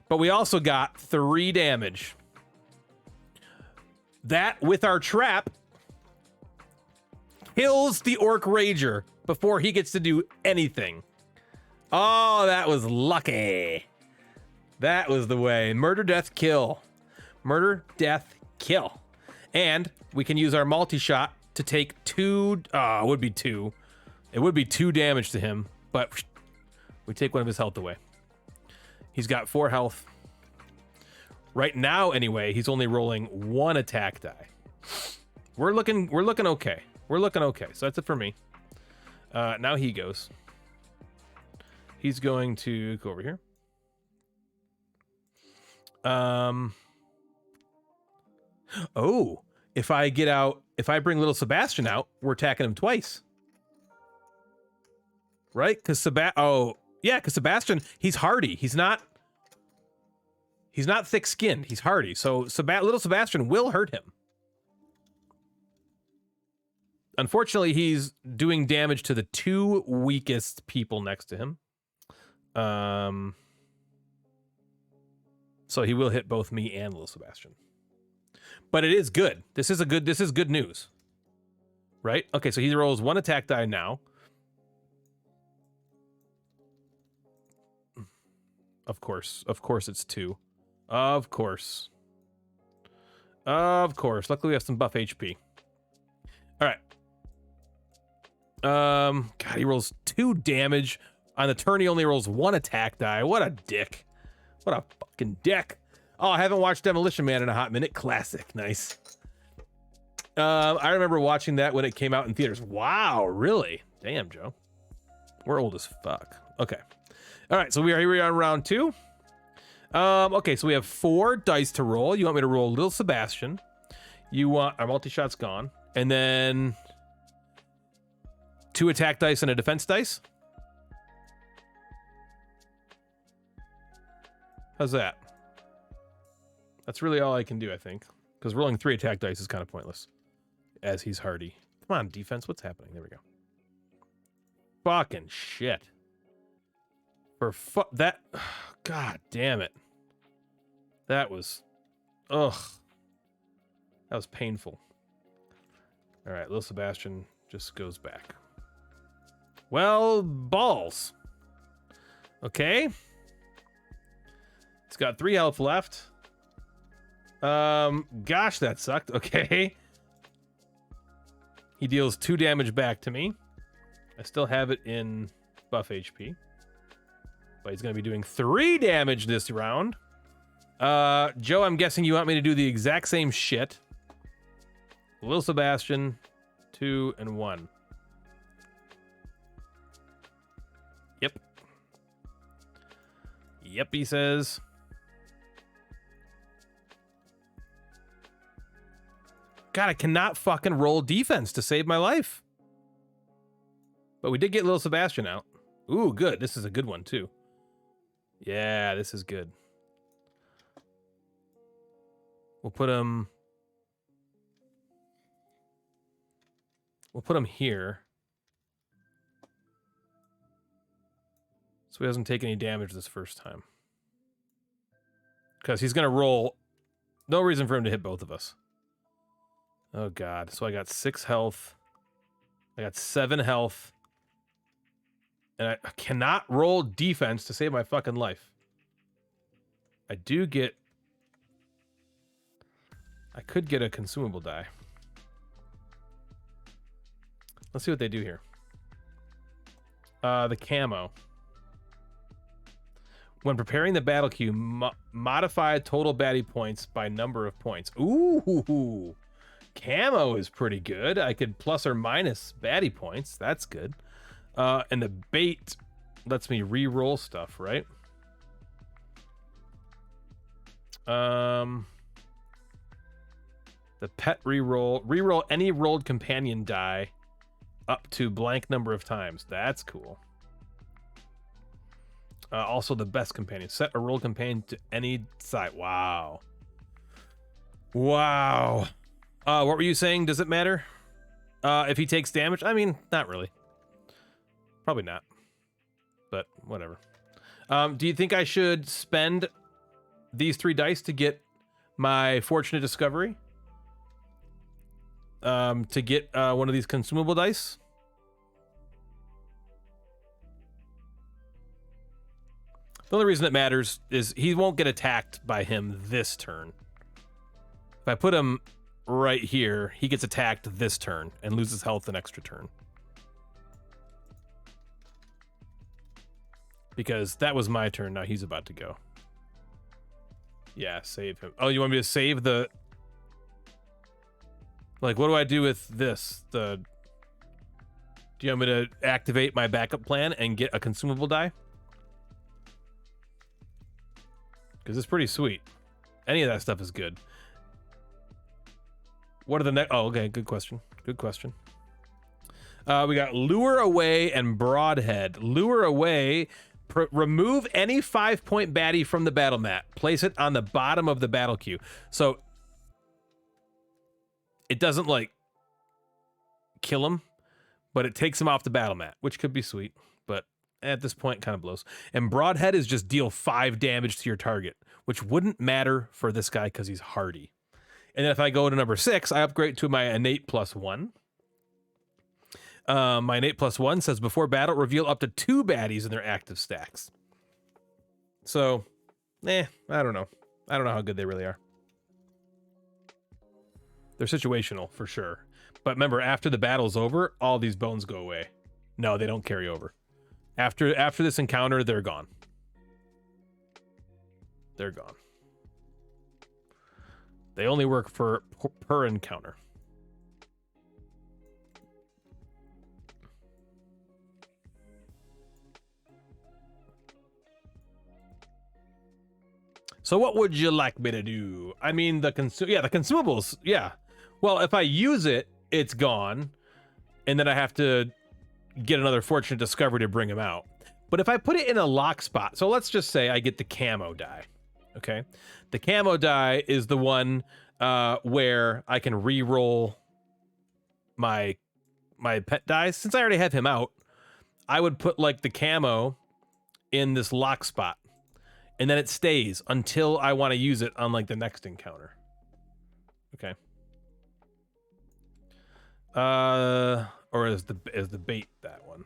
But we also got 3 damage. That, with our trap, kills the Orc Rager before he gets to do anything. Oh, that was lucky. That was the way. Murder, death, kill. Murder, death, kill. And we can use our multi-shot to take 2... it would be 2. It would be 2 damage to him, but we take 1 of his health away. He's got 4 health. Right now, anyway, he's only rolling 1 attack die. We're looking okay. We're looking okay. So that's it for me. Now he goes. He's going to go over here. Oh, if I bring little Sebastian out, we're attacking him twice. Right? Because Sebastian, he's hardy. He's not thick-skinned. He's hardy. So little Sebastian will hurt him. Unfortunately, he's doing damage to the 2 weakest people next to him. So he will hit both me and little Sebastian. But it is good. This is good news. Right? Okay, so he rolls 1 attack die now. Of course it's 2. Of course. Luckily we have some buff HP. All right. God, he rolls 2 damage. On the turn, he only rolls 1 attack die. What a dick. What a fucking dick. Oh, I haven't watched Demolition Man in a hot minute. Classic. Nice. I remember watching that when it came out in theaters. Wow, really? Damn, Joe. We're old as fuck. Okay. All right, so here we are on round 2. Okay, so we have 4 dice to roll. You want me to roll Little Sebastian. You want... Our multi-shot's gone. And then... 2 attack dice and a defense dice. How's that? That's really all I can do, I think. Because rolling 3 attack dice is kind of pointless. As he's hardy. Come on, defense. What's happening? There we go. Fucking shit. That... God damn it. That was... Ugh. That was painful. Alright, little Sebastian just goes back. Well, balls. Okay. It's got 3 health left. Gosh, that sucked. Okay. He deals 2 damage back to me. I still have it in buff HP. But he's going to be doing 3 damage this round. Joe, I'm guessing you want me to do the exact same shit. Little Sebastian, 2 and 1. Yep. Yep, he says. God, I cannot fucking roll defense to save my life. But we did get little Sebastian out. Ooh, good. This is a good one, too. Yeah, this is good. We'll put him here. So he doesn't take any damage this first time. Because he's going to roll. No reason for him to hit both of us. Oh, God. So I got 6 health. I got 7 health. And I cannot roll defense to save my fucking life. I do get... I could get a consumable die. Let's see what they do here. The camo. When preparing the battle queue, modify total baddie points by number of points. Ooh, camo is pretty good. I could plus or minus baddie points. That's good. And the bait lets me re-roll stuff, right? The pet re-roll any rolled companion die up to blank number of times. That's cool. Also the best companion. Set a rolled companion to any side. Wow. Wow. What were you saying? Does it matter? If he takes damage? I mean, not really. Probably not. But whatever. Do you think I should spend these 3 dice to get my fortunate discovery? To get one of these consumable dice? The only reason it matters is he won't get attacked by him this turn. If I put him right here, he gets attacked this turn and loses health an extra turn. Because that was my turn, now he's about to go. Yeah, save him. Oh, you want me to save the... Like, what do I do with this? Do you want me to activate my backup plan and get a consumable die? Because it's pretty sweet. Any of that stuff is good. What are the next? Oh, okay. Good question. Good question. We got Lure Away and Broadhead. Lure Away, remove any 5-point baddie from the battle mat. Place it on the bottom of the battle queue. So it doesn't like kill him, but it takes him off the battle mat, which could be sweet, but at this point kind of blows. And Broadhead is just deal 5 damage to your target, which wouldn't matter for this guy because he's hardy. And then if I go to number 6, I upgrade to my innate +1. My innate +1 says before battle, reveal up to 2 baddies in their active stacks. So, I don't know. I don't know how good they really are. They're situational for sure. But remember, after the battle's over, all these bones go away. No, they don't carry over. After this encounter, they're gone. They're gone. They only work for per encounter. So what would you like me to do? I mean, the consumables. Yeah. Well, if I use it, it's gone, and then I have to get another Fortunate Discovery to bring him out. But if I put it in a lock spot, so let's just say I get the camo die. Okay, the camo die is the one where I can re-roll my pet dice. Since I already have him out, I would put like the camo in this lock spot, and then it stays until I want to use it on like the next encounter. Okay. Or is the bait that one?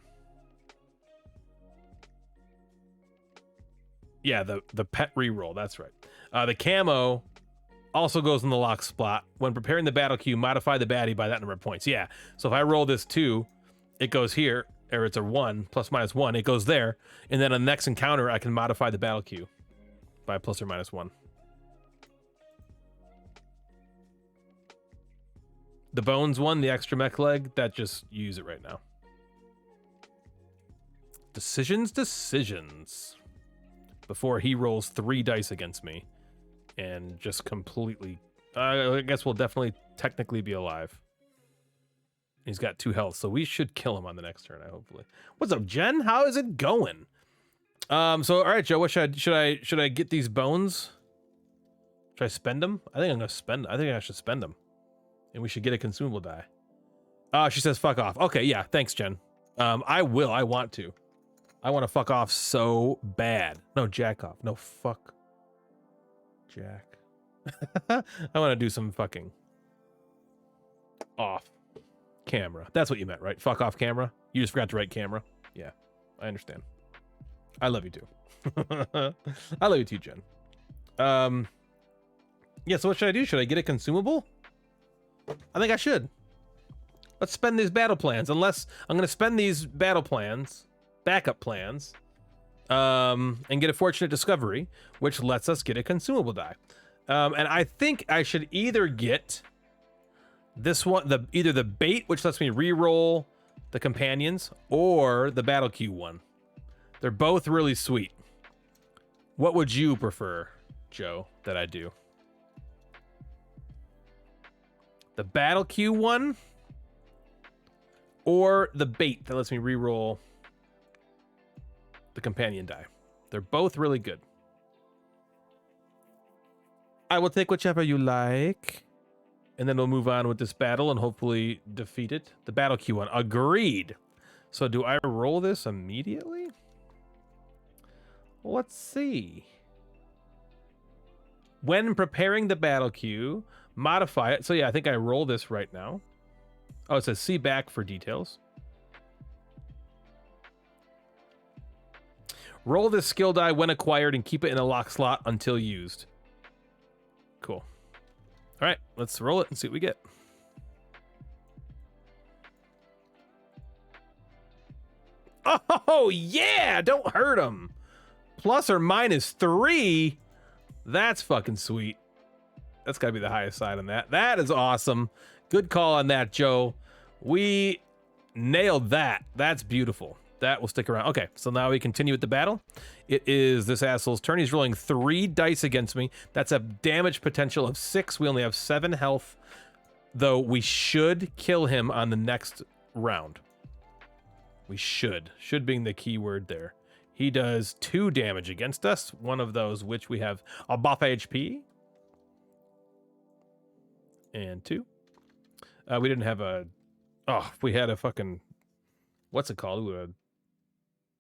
Yeah, the pet reroll. That's right. The camo also goes in the lock spot. When preparing the battle queue, modify the baddie by that number of points. Yeah. So if I roll this 2, it goes here, or it's a 1 ±1. It goes there, and then on the next encounter, I can modify the battle queue by ±1. The bones one, the extra mech leg, that just use it right now. Decisions. Before he rolls 3 dice against me and just completely, I guess we'll definitely technically be alive. He's got 2 health, so we should kill him on the next turn, hopefully. What's up, Jen? How is it going? So all right, Joe, what should I get these bones? Should I spend them? I think I should spend them. And we should get a consumable die. She says fuck off. Okay, yeah, thanks, Jen. I will. I want to. I want to fuck off so bad. No, jack off. No, fuck. Jack. I want to do some fucking off camera. That's what you meant, right? Fuck off camera? You just forgot to write camera? Yeah, I understand. I love you too. I love you too, Jen. Yeah, so what should I do? Should I get a consumable? I think I should. Let's spend these battle plans. Unless I'm going to spend these battle plans, backup plans, and get a Fortunate Discovery, which lets us get a consumable die. And I think I should either get this one, either the bait, which lets me re-roll the companions, or the battle queue one. They're both really sweet. What would you prefer, Joe, that I do? The battle queue one, or the bait that lets me re-roll the companion die? They're both really good. I will take whichever you like, and then we'll move on with this battle and hopefully defeat it. The battle queue one. Agreed. So do I roll this immediately? Let's see. When preparing the battle queue, modify it. So yeah, I think I roll this right now. Oh, it says see back for details. Roll this skill die when acquired and keep it in a lock slot until used. Cool. All right, let's roll it and see what we get. Oh, yeah! Don't hurt him. Plus or minus 3. That's fucking sweet. That's got to be the highest side on that. That is awesome. Good call on that, Joe. We nailed that. That's beautiful. That will stick around. Okay, so now we continue with the battle. It is this asshole's turn. He's rolling 3 dice against me. That's a damage potential of 6. We only have 7 health. though we should kill him on the next round. We should being the key word there. He does 2 damage against us, one of those which we have a buff HP and 2. We didn't have a, oh, if we had a fucking, what's it called?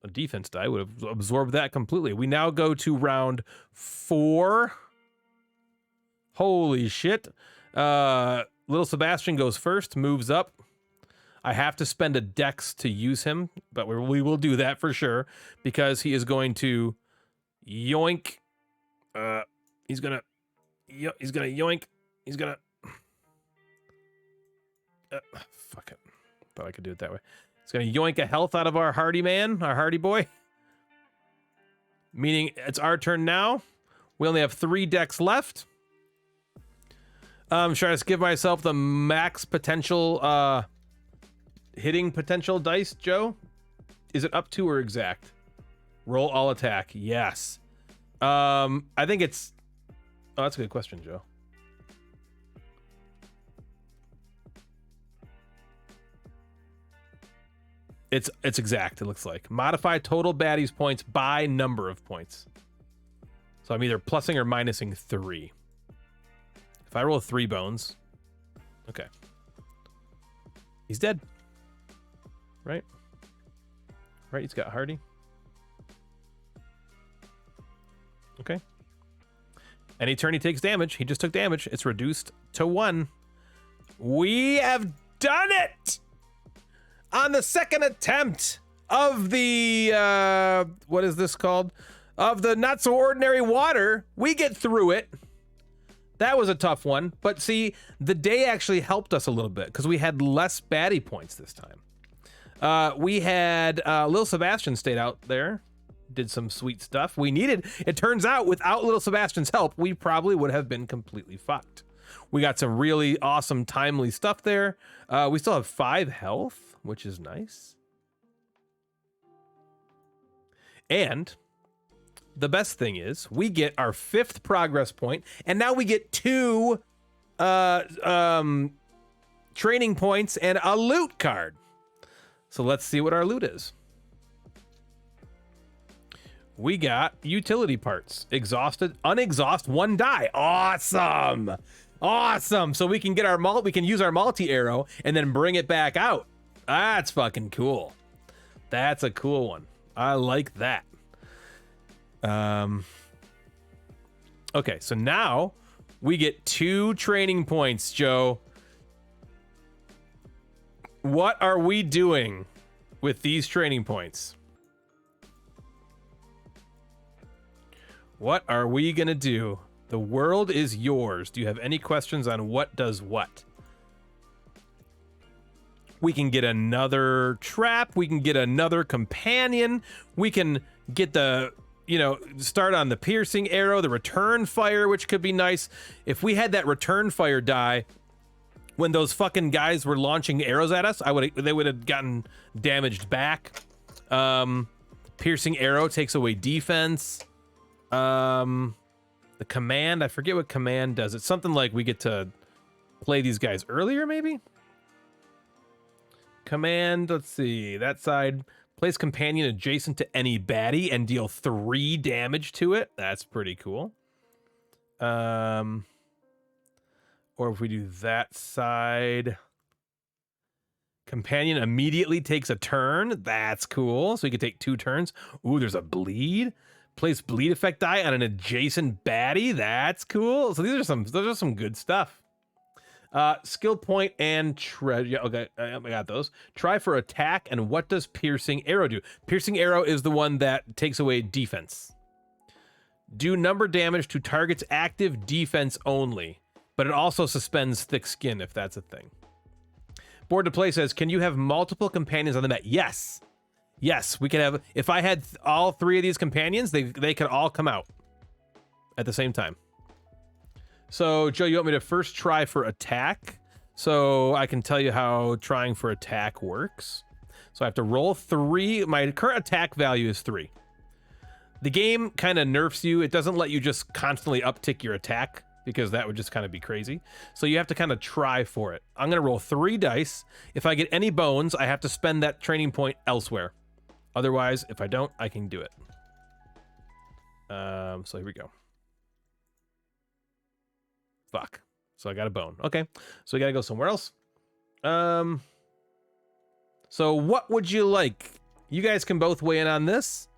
A defense die would have absorbed that completely. We now go to round 4. Holy shit. Little Sebastian goes first, moves up. I have to spend a dex to use him, but we will do that for sure because he is going to yoink. He's gonna yoink. He's gonna. Fuck it. Thought I could do it that way. He's gonna yoink a health out of our hardy man, our hardy boy. Meaning it's our turn now. We only have 3 decks left. Should I just give myself the max potential hitting potential dice, Joe? Is it up to or exact? Roll all attack. Yes. I think it's, oh, that's a good question, Joe. It's exact, it looks like. Modify total baddies points by number of points. So I'm either plussing or minusing 3. If I roll 3 bones, okay. He's dead. Right? Right, he's got hardy. Okay. Any turn he takes damage, he just took damage. It's reduced to 1. We have done it! On the second attempt of the, what is this called? Of the not so ordinary water, we get through it. That was a tough one, but see, the day actually helped us a little bit because we had less baddie points this time. We had Little Sebastian stayed out there, did some sweet stuff. We needed, it turns out, without Little Sebastian's help, we probably would have been completely fucked. We got some really awesome, timely stuff there. We still have 5 health, which is nice. And the best thing is we get our 5th progress point, and now we get 2 training points and a loot card. So let's see what our loot is. We got utility parts. Exhausted, unexhaust, 1 die. Awesome. Awesome. So we can get our we can use our multi-arrow and then bring it back out. That's fucking cool. That's a cool one. I like that. Okay, so now we get 2 training points, Joe. What are we doing with these training points? What are we gonna do? The world is yours. Do you have any questions on what does what? We can get another trap. We can get another companion. We can get the, you know, start on the piercing arrow, the return fire, which could be nice. If we had that return fire die when those fucking guys were launching arrows at us, they would have gotten damaged back. Piercing arrow takes away defense. The command, I forget what command does. It's something like we get to play these guys earlier, maybe? Command, let's see, that side, place companion adjacent to any baddie and deal 3 damage to it. That's pretty cool. Or if we do that side, companion immediately takes a turn. That's cool. So we can take 2 turns. Ooh, there's a bleed. Place bleed effect die on an adjacent baddie. That's cool. So those are some good stuff. Skill point and treasure. Yeah, okay, I got those. Try for attack, and what does piercing arrow do? Piercing arrow is the one that takes away defense. Do number damage to target's active defense only, but it also suspends thick skin if that's a thing. Board to play says, can you have multiple companions on the mat? Yes. Yes, we can have, if I had all 3 of these companions, they could all come out at the same time. So, Joe, you want me to first try for attack? So I can tell you how trying for attack works. So I have to roll 3. My current attack value is 3. The game kind of nerfs you. It doesn't let you just constantly uptick your attack because that would just kind of be crazy. So you have to kind of try for it. I'm going to roll 3 dice. If I get any bones, I have to spend that training point elsewhere. Otherwise, if I don't, I can do it. So here we go. Fuck. So I got a bone. Okay. So we got to go somewhere else. So what would you like? You guys can both weigh in on this.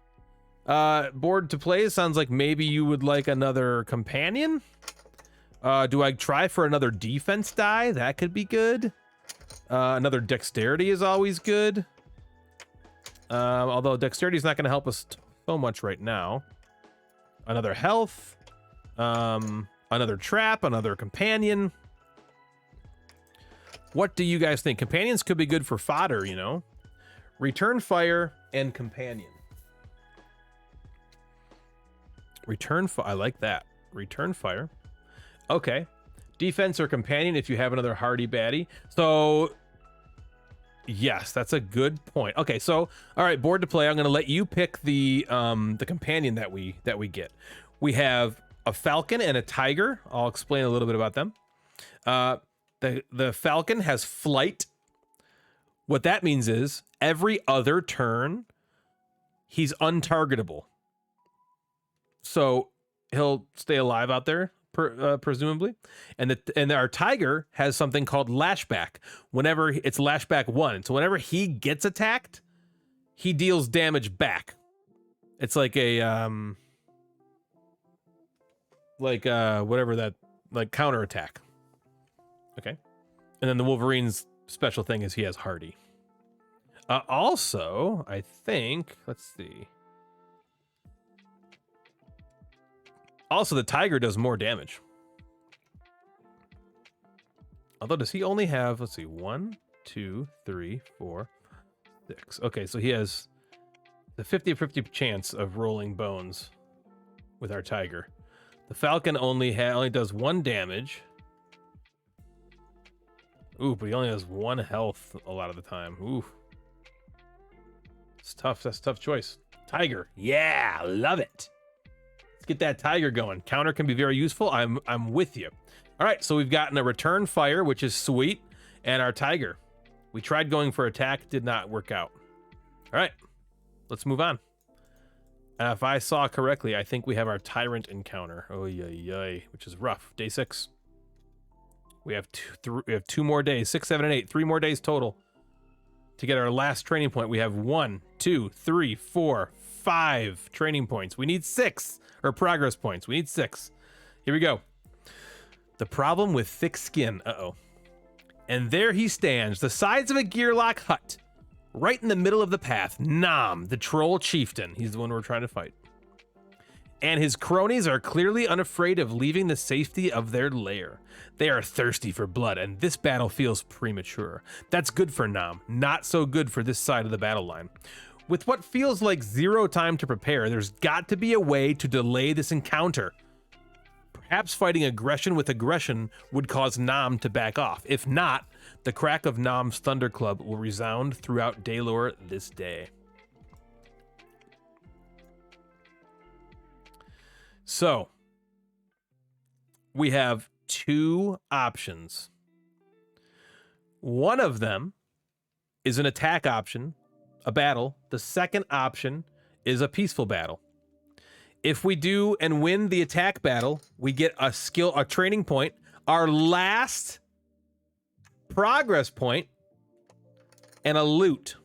Board to play sounds like maybe you would like another companion. Do I try for another defense die? That could be good. Another dexterity is always good. Although dexterity is not going to help us so much right now. Another health. Another trap. Another companion. What do you guys think? Companions could be good for fodder, you know? Return fire and companion. I like that. Return fire. Okay. Defense or companion if you have another hardy baddie. So, yes, that's a good point. Okay, so, all right, board to play. I'm going to let you pick the companion that we get. We have a falcon and a tiger. I'll explain a little bit about them. The falcon has flight. What that means is every other turn, he's untargetable. So he'll stay alive out there, presumably. And our tiger has something called lashback. Whenever it's lashback 1, so whenever he gets attacked, he deals damage back. It's like a whatever that, like, counterattack. Okay. And then the Wolverine's special thing is he has hardy. Also, I think, let's see. Also, the tiger does more damage. Although, does he only have, let's see, 1, 2, 3, 4, 6. Okay, so he has the 50-50 chance of rolling bones with our tiger. The falcon only does 1 damage. Ooh, but he only has 1 health a lot of the time. Ooh. It's tough. That's a tough choice. Tiger. Yeah, love it. Let's get that tiger going. Counter can be very useful. I'm with you. All right, so we've gotten a return fire, which is sweet, and our tiger. We tried going for attack, did not work out. All right, let's move on. If I saw correctly, I think we have our tyrant encounter. Oh, yeah, which is rough. Day 6. We have 2 more days, 6, 7, and 8, 3 more days total to get our last training point. We have 1, 2, 3, 4, 5 training points. We need 6, or progress points. We need 6. Here we go. The problem with thick skin. Uh-oh. And there he stands, the sides of a gearlock hut, right in the middle of the path. Nam, the troll chieftain. He's the one we're trying to fight. And his cronies are clearly unafraid of leaving the safety of their lair. They are thirsty for blood, and this battle feels premature. That's good for Nam, not so good for this side of the battle line. With what feels like 0 time to prepare, there's got to be a way to delay this encounter. Perhaps fighting aggression with aggression would cause Nam to back off. If not, the crack of Nam's thunderclub will resound throughout Daylor this day. So, we have 2 options. One of them is an attack option, a battle. The second option is a peaceful battle. If we do and win the attack battle, we get a training point, our last progress point, and a loot.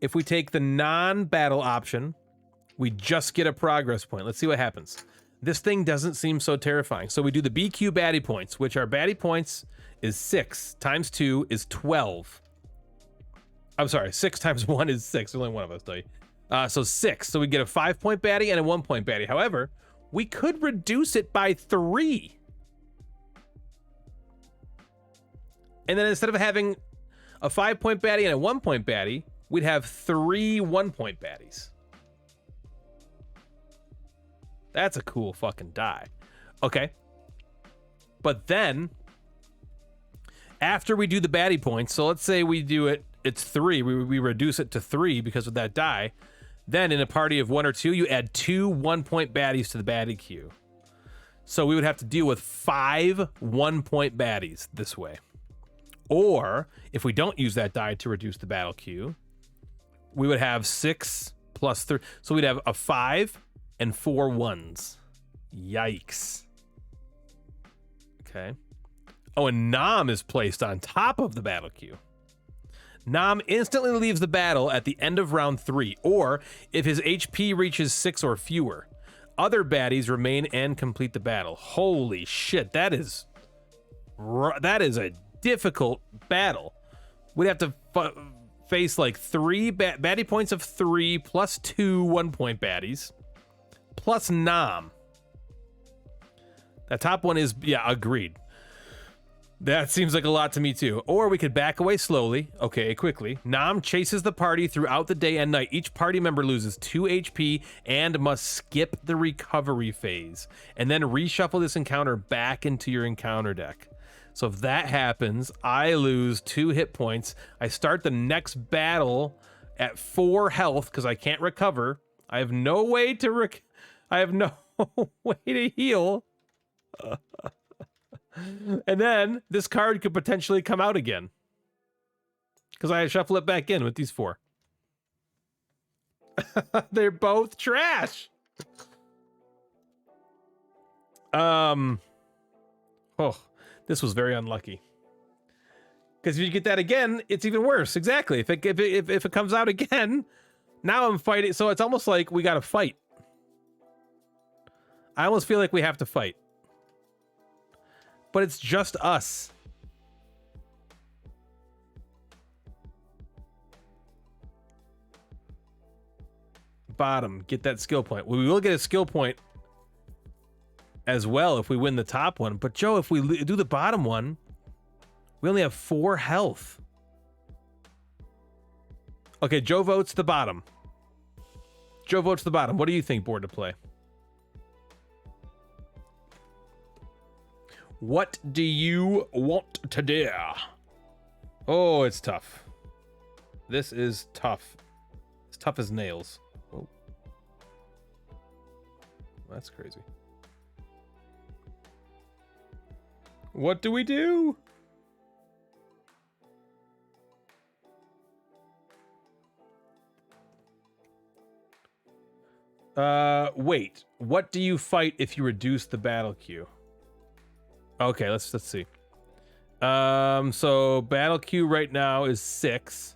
If we take the non-battle option, we just get a progress point. Let's see what happens. This thing doesn't seem so terrifying. So we do the BQ baddie points, which our baddie points is 6 times 2 is 12. I'm sorry, 6 times 1 is 6. There's only one of us, though. So 6. So we get a 5-point baddie and a 1-point baddie. However, we could reduce it by 3. And then instead of having a 5-point baddie and a 1-point baddie, we'd have 3 1-point baddies. That's a cool fucking die. Okay. But then, after we do the baddie points, so let's say we do it, it's 3, we reduce it to 3 because of that die. Then in a party of 1 or 2, you add 2 1-point baddies to the baddie queue. So we would have to deal with 5 1-point baddies this way. Or if we don't use that die to reduce the battle queue, we would have 6 plus 3. So we'd have a 5 and 4 1s. Yikes. Okay. Oh, and Nam is placed on top of the battle queue. Nam instantly leaves the battle at the end of round 3, or if his HP reaches 6 or fewer. Other baddies remain and complete the battle. Holy shit, that is a difficult battle. We'd have to face like 3 baddie points of 3 plus 2 1-point baddies plus Nam. That top one is, yeah, agreed. That seems like a lot to me too. Or we could back away slowly. Okay, quickly. Nam chases the party throughout the day and night. Each party member loses 2 HP and must skip the recovery phase. And then reshuffle this encounter back into your encounter deck. So if that happens, I lose 2 hit points. I start the next battle at 4 health because I can't recover. I have no way to I have no way to heal. And then this card could potentially come out again because I shuffle it back in with these 4. They're both trash. Oh, this was very unlucky. Because if you get that again, it's even worse. Exactly. If it comes out again, now I'm fighting. So it's almost like we got to fight. I almost feel like we have to fight. But it's just us. Bottom, get that skill point. We will get a skill point as well if we win the top one. But Joe, if we do the bottom one, we only have 4 health. Okay, Joe votes the bottom. Joe votes the bottom. What do you think, board to play? What do you want to do? Oh, it's tough. This is tough. It's tough as nails. Oh. That's crazy. What do we do? Wait. What do you fight if you reduce the battle queue? Okay, let's see. So battle queue right now is 6.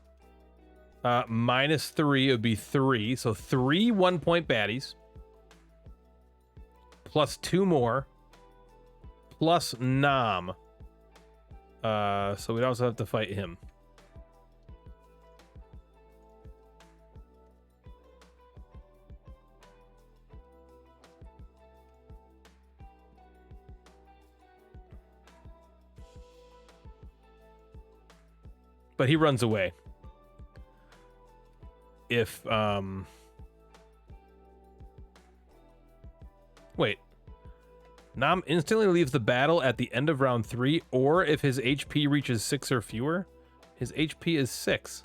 Minus 3 would be 3. So 3 1-point baddies. Plus 2 more. Plus Nam. So we'd also have to fight him. But he runs away. If, wait. Nam instantly leaves the battle at the end of round 3, or if his HP reaches 6 or fewer. His HP is 6.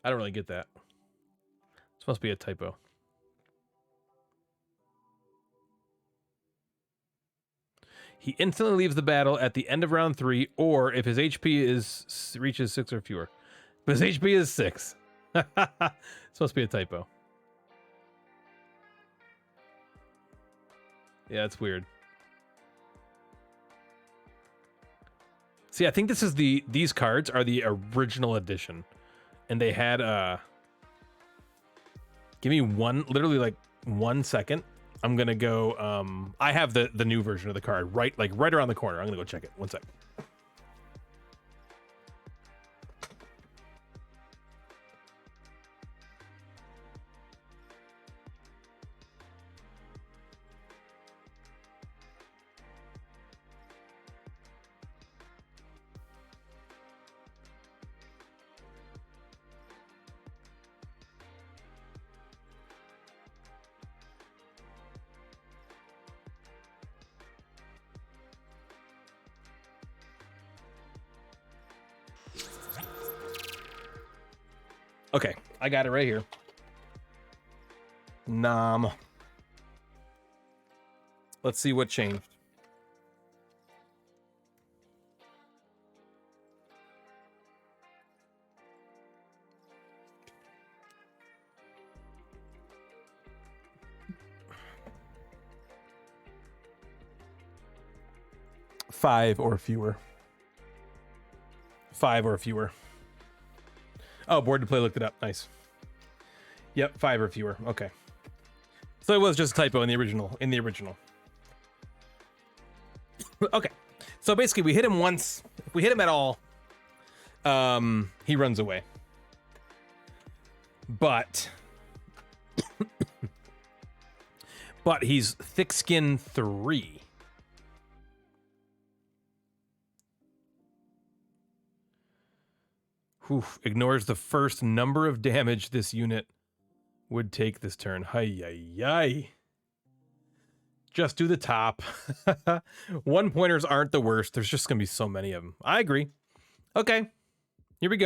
I don't really get that. This must be a typo. He instantly leaves the battle at the end of round 3, or if his HP reaches 6 or fewer. But his HP is 6. It's supposed to be a typo. Yeah, it's weird. See, I think this is these cards are the original edition. And they had give me literally like 1 second. I'm gonna go. I have the new version of the card right around the corner. I'm gonna go check it. 1 sec. Okay, I got it right here. Nom. Let's see what changed. Five or fewer. 5 or fewer. Oh, board to play looked it up. Nice. Yep, 5 or fewer. Okay. So it was just a typo in the original. Okay. So basically we hit him once. If we hit him at all, he runs away. But he's thick skin 3. Oof, ignores the first number of damage this unit would take this turn. Hi. Just do the top. 1-pointers aren't the worst. There's just going to be so many of them. I agree. Okay. Here we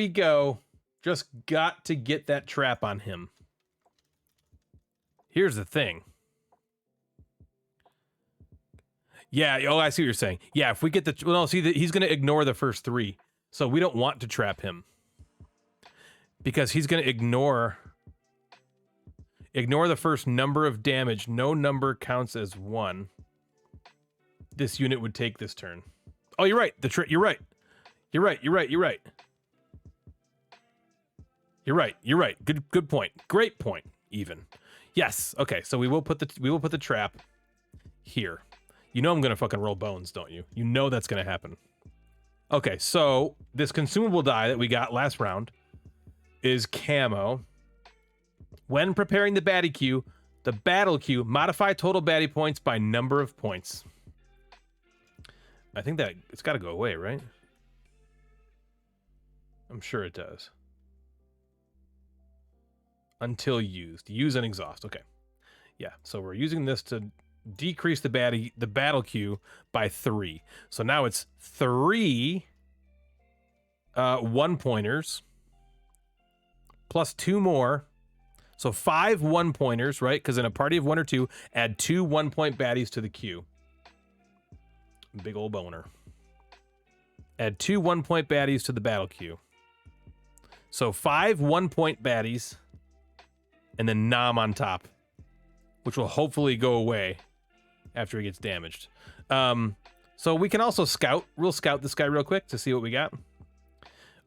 go. Just got to get that trap on him. Here's the thing. Yeah, oh, I see what you're saying. Yeah, if we get the... Well, no, see, he's going to ignore the first 3. So we don't want to trap him. Because he's going to ignore the first number of damage. No number counts as 1. This unit would take this turn. Oh, you're right. You're right. You're right. Good point. Great point, even. Yes. Okay, so we will put the trap here. You know I'm going to fucking roll bones, don't you? You know that's going to happen. Okay, so this consumable die that we got last round is camo. When preparing the baddie queue, the battle queue, modify total baddie points by number of points. I think that it's got to go away, right? I'm sure it does. Until used. Use and exhaust. Okay. Yeah, so we're using this to decrease the battle queue by 3. So now it's 3 1-pointers plus 2 more. So 5 1-pointers, right? Because in a party of 1 or 2, add 2 1-point baddies to the queue. Big old boner. Add 2 1-point baddies to the battle queue. So 5 1-point baddies and then Nom on top, which will hopefully go away after he gets damaged. So we can also scout. We'll scout this guy real quick to see what we got.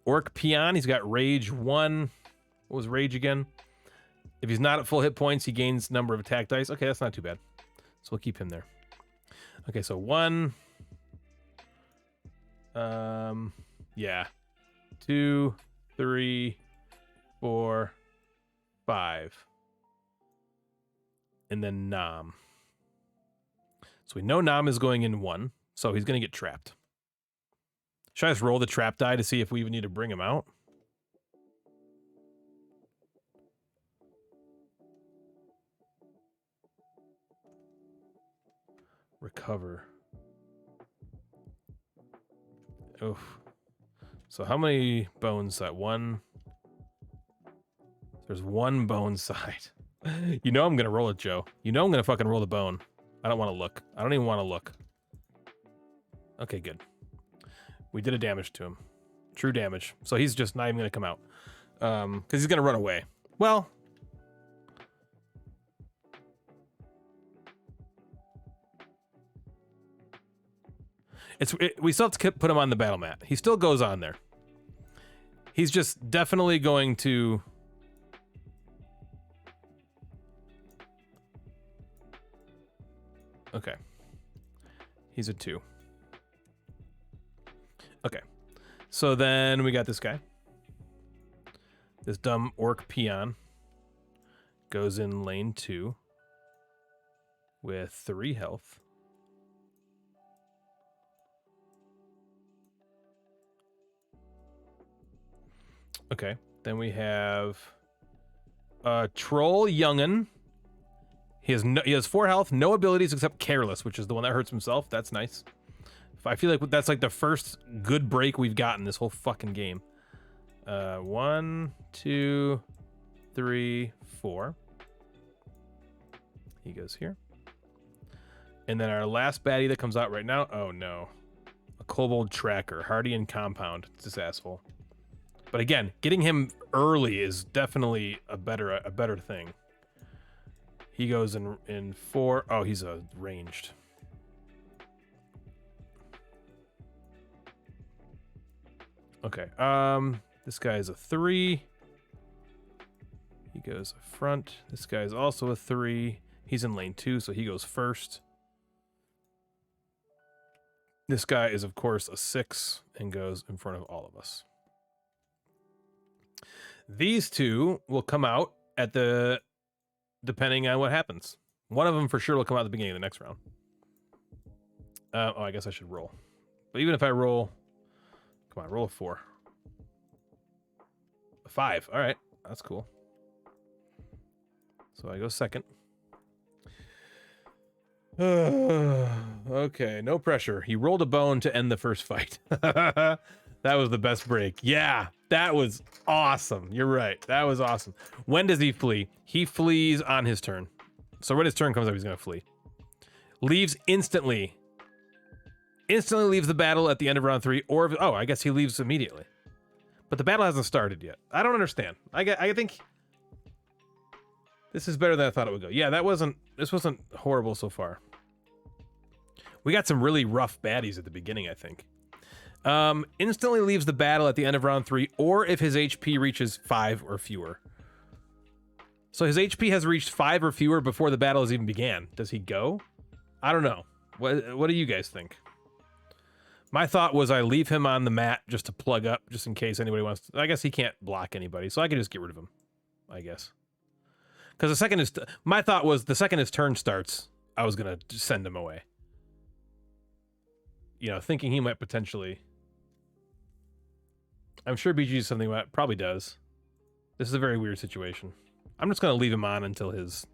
Orc Peon, he's got Rage 1. What was Rage again? If he's not at full hit points, he gains number of attack dice. Okay, that's not too bad. So we'll keep him there. Okay, so 1. Yeah. 2, 3, 4, 5. And then Nom. So we know Nom is going in 1, so he's going to get trapped. Should I just roll the trap die to see if we even need to bring him out? Recover. Oof. So how many bones that one? There's 1 bone side. You know I'm gonna roll it, Joe. You know I'm gonna fucking roll the bone. I don't want to look. I don't even want to look. Okay, good. We did a damage to him. True damage. So he's just not even gonna come out. Because he's gonna run away. Well. We still have to put him on the battle mat. He still goes on there. He's just definitely going to... Okay. He's a 2. Okay. So then we got this guy. This dumb orc peon goes in lane 2 with 3 health. Okay. Then we have Troll Young'un. He has 4 health, no abilities except Careless, which is the one that hurts himself. That's nice. I feel like that's like the first good break we've gotten this whole fucking game. 1, 2, 3, 4. He goes here. And then our last baddie that comes out right now. Oh no. A Kobold Tracker, hardy and compound. It's this asshole. But again, getting him early is definitely a better thing. He goes in 4. Oh, he's ranged. Okay. This guy is a 3. He goes front. This guy is also a 3. He's in lane 2, so he goes first. This guy is, of course, a 6 and goes in front of all of us. These two will come out at depending on what happens. One of them for sure will come out at the beginning of the next round. Oh, I guess I should roll. But even if I roll, come on, roll a 4. A 5. All right, that's cool. So I go second. Okay, no pressure. He rolled a bone to end the first fight. That was the best break. Yeah, that was awesome. You're right. That was awesome. When does he flee? He flees on his turn. So when his turn comes up, he's going to flee. Leaves instantly. Instantly leaves the battle at the end of round 3. Or, oh, I guess he leaves immediately. But the battle hasn't started yet. I don't understand. I think this is better than I thought it would go. Yeah, this wasn't horrible so far. We got some really rough baddies at the beginning, I think. Instantly leaves the battle at the end of round 3, or if his HP reaches 5 or fewer. So his HP has reached 5 or fewer before the battle has even began. Does he go? I don't know. What do you guys think? My thought was I leave him on the mat just to plug up, just in case anybody wants to. I guess he can't block anybody, so I can just get rid of him, I guess. Because the second is... my thought was the second his turn starts, I was going to send him away. You know, thinking he might potentially... I'm sure BG is something that probably does. This is a very weird situation. I'm just going to leave him on until his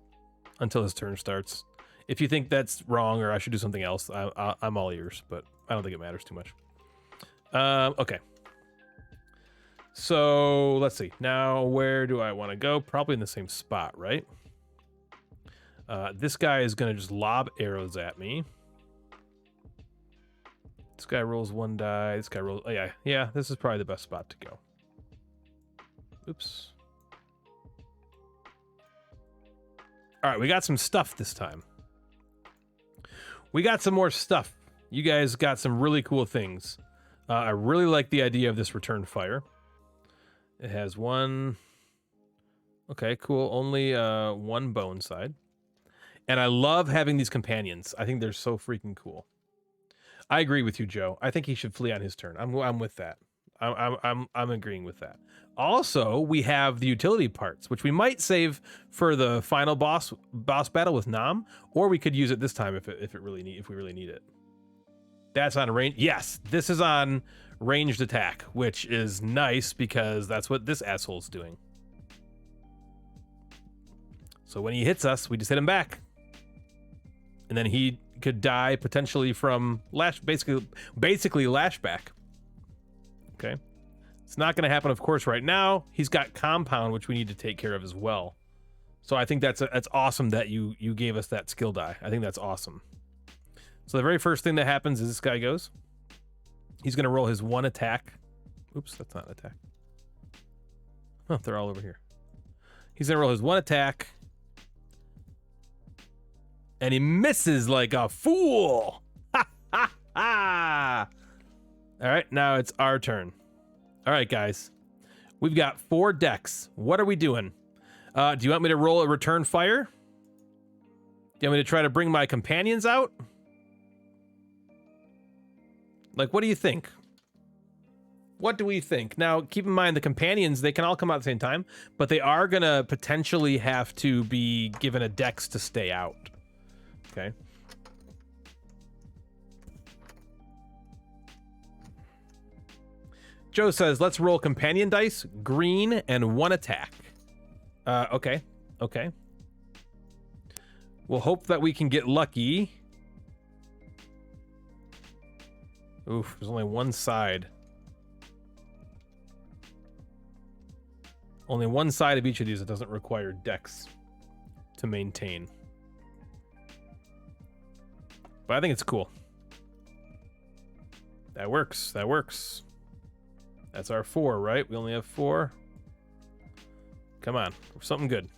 turn starts. If you think that's wrong or I should do something else, I'm all ears, but I don't think it matters too much. Okay. So let's see. Now, where do I want to go? Probably in the same spot, right? This guy is going to just lob arrows at me. This guy rolls 1 die. This guy rolls... oh, yeah. This is probably the best spot to go. Oops. All right, we got some stuff this time. We got some more stuff. You guys got some really cool things. I really like the idea of this return fire. It has 1... okay, cool. Only 1 bone side. And I love having these companions. I think they're so freaking cool. I agree with you, Joe. I think he should flee on his turn. I'm with that. I'm agreeing with that. Also, we have the utility parts, which we might save for the final boss battle with Nam, or we could use it this time if we really need it. That's on range. Yes, this is on ranged attack, which is nice because that's what this asshole's doing. So when he hits us, we just hit him back, and then he could die potentially from basically lashback. Okay, it's not going to happen, of course, right now. He's got compound, which we need to take care of as well. So I think that's awesome that you gave us that skill die. I think that's awesome. So the very first thing that happens is this guy goes. He's going to roll his 1 attack. Oops, that's not an attack. Oh, they're all over here. He's going to roll his 1 attack. And he misses like a fool. Ha, ha, ha. All right, now it's our turn. All right, guys. We've got 4 decks. What are we doing? Do you want me to roll a return fire? Do you want me to try to bring my companions out? Like, what do you think? What do we think? Now, keep in mind, the companions, they can all come out at the same time, but they are going to potentially have to be given a dex to stay out. Okay. Joe says, let's roll companion dice, green, and 1 attack. Okay. Okay. We'll hope that we can get lucky. Oof, there's only 1 side. Only one side of each of these that doesn't require dex to maintain. But I think it's cool. That works. That works. That's our 4, right? We only have 4. Come on. Something good.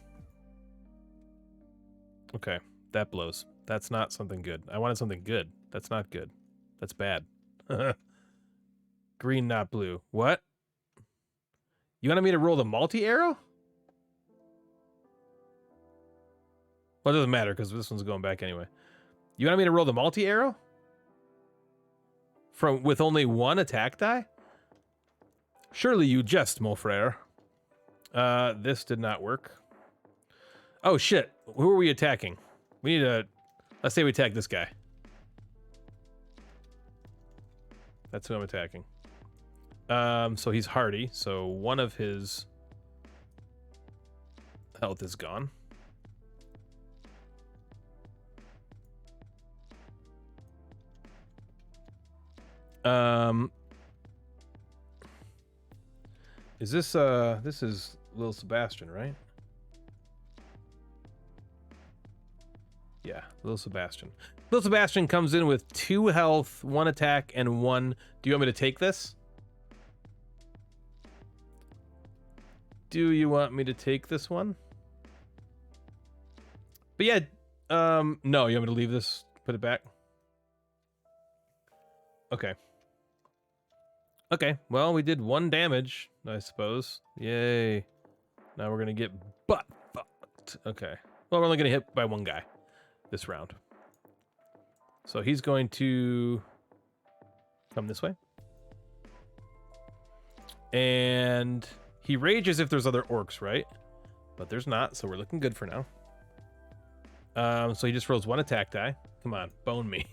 Okay. That blows. That's not something good. I wanted something good. That's not good. That's bad. Green, not blue. What? You wanted me to roll the multi-arrow? Well, it doesn't matter because this one's going back anyway. You wanted me to roll the multi-arrow? With only 1 attack die? Surely you jest, mon frere. This did not work. Oh, shit. Who are we attacking? We need to... Let's say we attack this guy. That's who I'm attacking. So he's hardy, so 1 of his health is gone. Is this is Lil Sebastian, right? Yeah, Lil Sebastian. Lil Sebastian comes in with 2 health, 1 attack, and 1... Do you want me to take this? Do you want me to take this one? But yeah, no, you want me to leave this? Put it back? Okay. Okay, well, we did 1 damage, I suppose. Yay. Now we're gonna get butt fucked. Okay. Well, we're only gonna hit by 1 guy this round. So he's going to come this way. And he rages if there's other orcs, right? But there's not, so we're looking good for now. So he just rolls 1 attack die. Come on, bone me.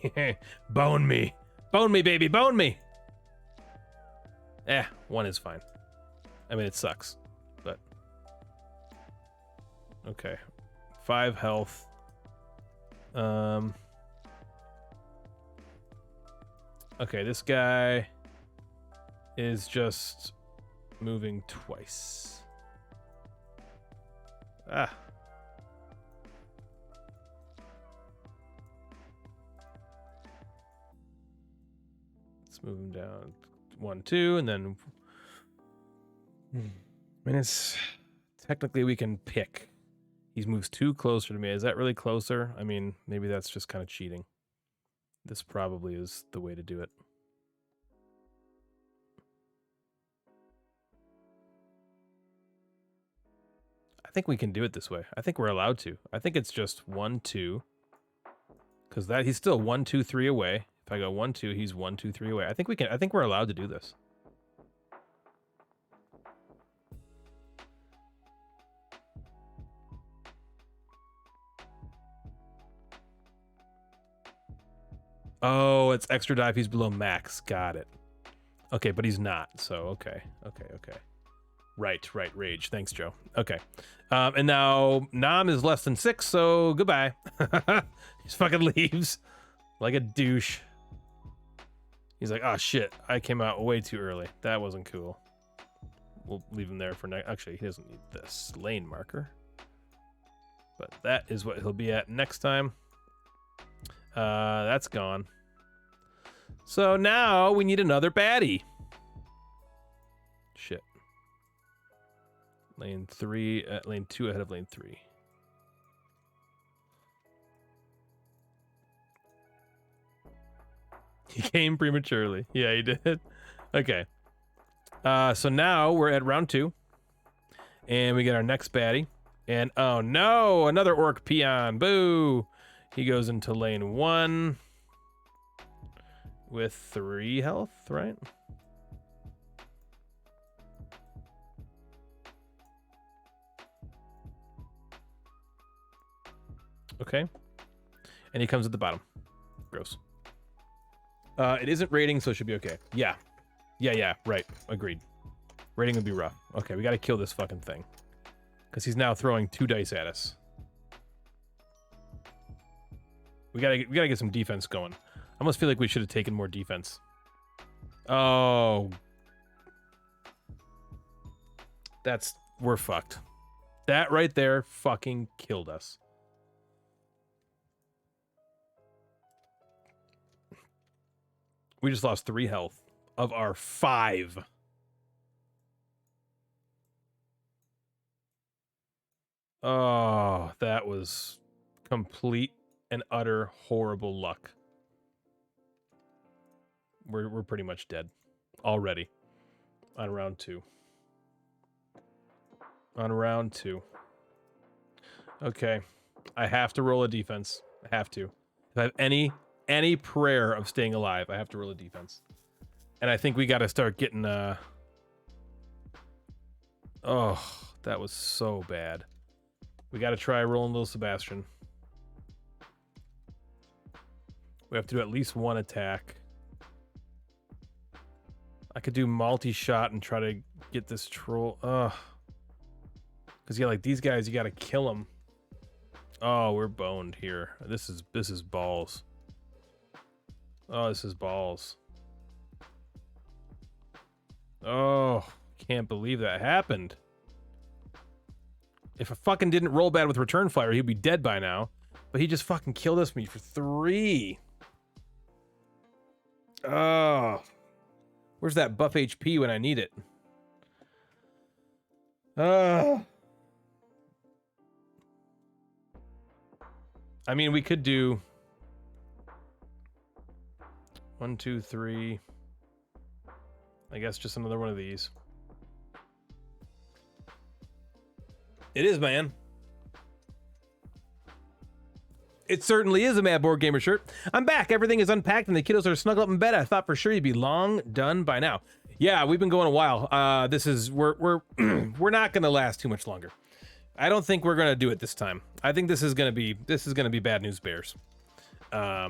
Bone me. Bone me, baby, bone me. 1 is fine. I mean, it sucks, but... Okay. 5 health. Okay, this guy is just moving twice. Ah. Let's move him down. 1, 2, and then... I mean, it's... Technically, we can pick. He moves 2 closer to me. Is that really closer? I mean, maybe that's just kind of cheating. This probably is the way to do it. I think we can do it this way. I think we're allowed to. I think it's just 1, 2. Because that he's still 1, 2, 3 away. If I go 1, 2, he's 1, 2, 3 away. I think we can. I think we're allowed to do this. Oh, it's extra die if he's below max. Got it. Okay, but he's not. So okay. Right. Rage. Thanks, Joe. Okay. And now Nam is less than 6, so goodbye. He just fucking leaves like a douche. He's like, oh shit, I came out way too early. That wasn't cool. We'll leave him there for next. Actually, he doesn't need this lane marker. But that is what he'll be at next time. That's gone. So now we need another baddie. Shit. Lane 3, lane 2 ahead of lane 3. He came prematurely. Yeah, he did. Okay. So now we're at round 2. And we get our next baddie. And oh no, another orc peon. Boo! He goes into lane 1 with 3 health, right? Okay. And he comes at the bottom. Gross. It isn't raiding, so it should be okay. Yeah. Yeah, right. Agreed. Raiding would be rough. Okay, we gotta kill this fucking thing. Because he's now throwing 2 dice at us. We gotta get some defense going. I almost feel like we should have taken more defense. Oh. That's we're fucked. That right there fucking killed us. We just lost 3 health of our 5. Oh, that was complete and utter horrible luck. We're pretty much dead already on round 2. On round 2. Okay. I have to roll a defense. I have to. If I have any prayer of staying alive, I have to roll a defense. And I think we got to start getting oh, that was so bad. We got to try rolling Little Sebastian. We have to do at least 1 attack. I could do multi-shot and try to get this troll. Ugh. Because, yeah, like, these guys, you got to kill them. Oh, we're boned here. This is balls. Oh, this is balls. Oh, can't believe that happened. If I fucking didn't roll bad with return fire, he'd be dead by now. But he just fucking killed us me for 3. Oh. Where's that buff HP when I need it? I mean, we could do 1, 2, 3. I guess just another one of these. It is, man. It certainly is a Mad Board Gamer shirt. I'm back. Everything is unpacked and the kiddos are snuggled up in bed. I thought for sure you'd be long done by now. Yeah, we've been going a while. We're not gonna last too much longer. I don't think we're gonna do it this time. I think this is gonna be bad news bears.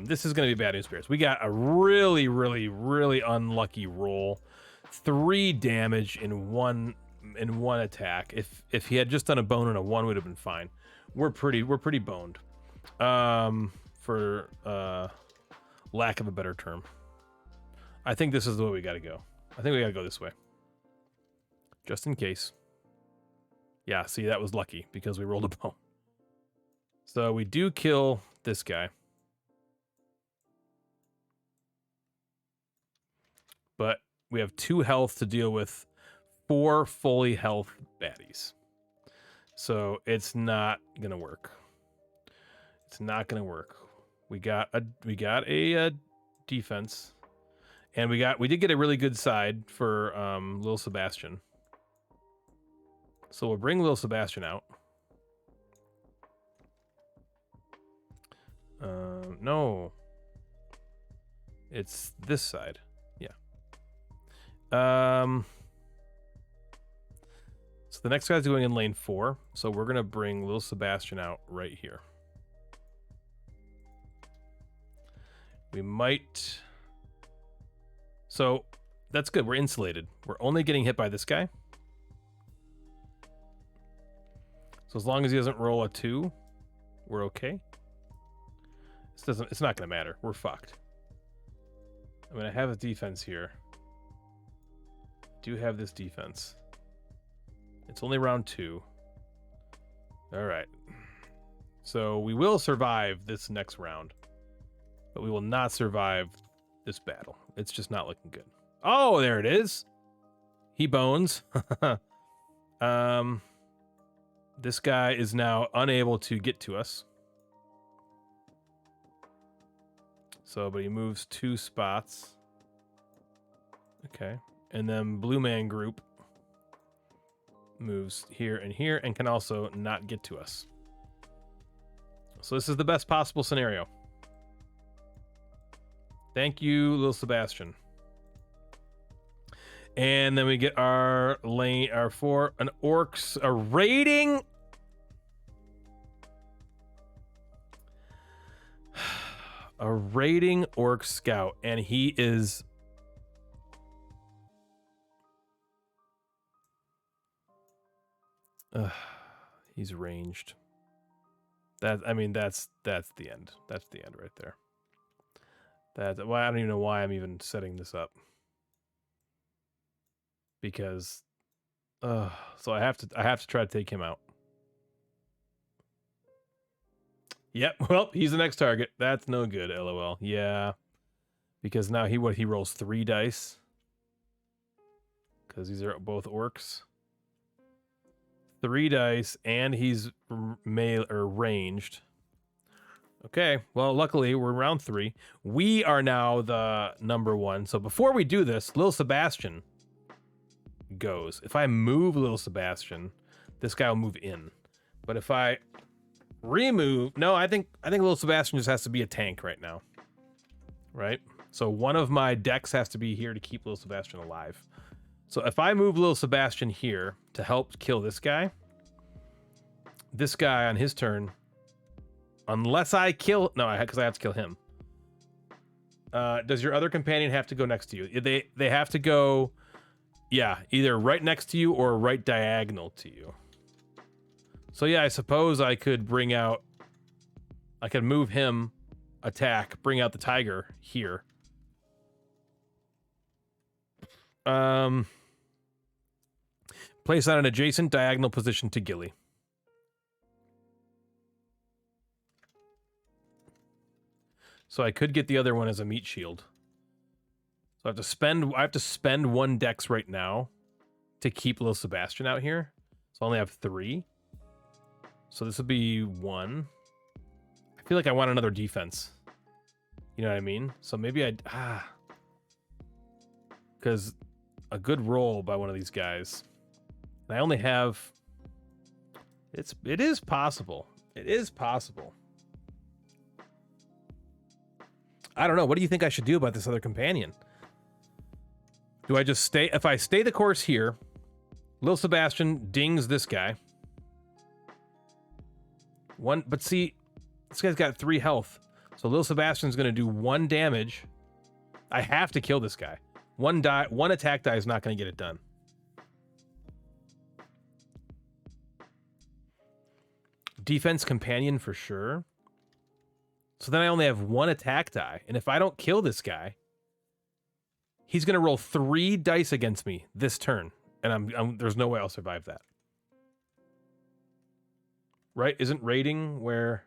This is gonna be bad news bears. We got a really, really, really unlucky roll. 3 damage in one attack. If he had just done a bone and a 1, would have been fine. We're pretty boned. For lack of a better term. I think this is the way we gotta go. I think we gotta go this way. Just in case. Yeah, see, that was lucky because we rolled a bone. So we do kill this guy. But we have 2 health to deal with 4 fully health baddies. So it's not gonna work. It's not gonna work. We got a defense, and we did get a really good side for Lil Sebastian. So we'll bring Lil Sebastian out. No, it's this side. Yeah. So the next guy's going in lane 4. So we're gonna bring Lil Sebastian out right here. We might. So that's good. We're insulated. We're only getting hit by this guy. So as long as he doesn't roll a 2, we're okay. It's not gonna matter. We're fucked. I mean, I have a defense here. Do have this defense. It's only round 2. All right. So we will survive this next round, but we will not survive this battle. It's just not looking good. Oh, there it is. He bones. This guy is now unable to get to us. So, but he moves 2 spots. Okay. And then Blue Man Group moves here and can also not get to us. So this is the best possible scenario. Thank you, Lil Sebastian. And then we get our lane, our 4, an orcs, a raiding. A raiding orc scout, and he is he's ranged. That, I mean, that's the end. That's the end right there. Well, I don't even know why I'm even setting this up. Because So I have to try to take him out. Yep. Well, he's the next target. That's no good. LOL. Yeah. Because now he rolls 3 dice. Because these are both orcs. 3 dice, and he's ranged. Okay, well, luckily we're round 3. We are now the number 1. So before we do this, Lil Sebastian goes. If I move Lil Sebastian, this guy will move in. But if I remove, no, I think Lil Sebastian just has to be a tank right now. Right? So one of my decks has to be here to keep Lil Sebastian alive. So if I move Lil Sebastian here to help kill this guy on his turn, unless I kill, no, because I have to kill him. Does your other companion have to go next to you? They have to go, yeah, either right next to you or right diagonal to you. So yeah, I suppose I could move him, attack, bring out the tiger here. Place on an adjacent diagonal position to Gilly. So I could get the other one as a meat shield. So I have to spend 1 dex right now to keep Lil Sebastian out here. So I only have 3. So this would be 1. I feel like I want another defense. You know what I mean? So maybe because a good roll by one of these guys. And I only have, it is possible. It is possible. I don't know. What do you think I should do about this other companion? Do I just stay? If I stay the course here, Lil Sebastian dings this guy. But see, this guy's got 3 health. So Lil Sebastian's going to do 1 damage. I have to kill this guy. 1 attack die is not going to get it done. Defense companion for sure. So then I only have 1 attack die. And if I don't kill this guy, he's going to roll 3 dice against me this turn. And there's no way I'll survive that. Right? Isn't raiding where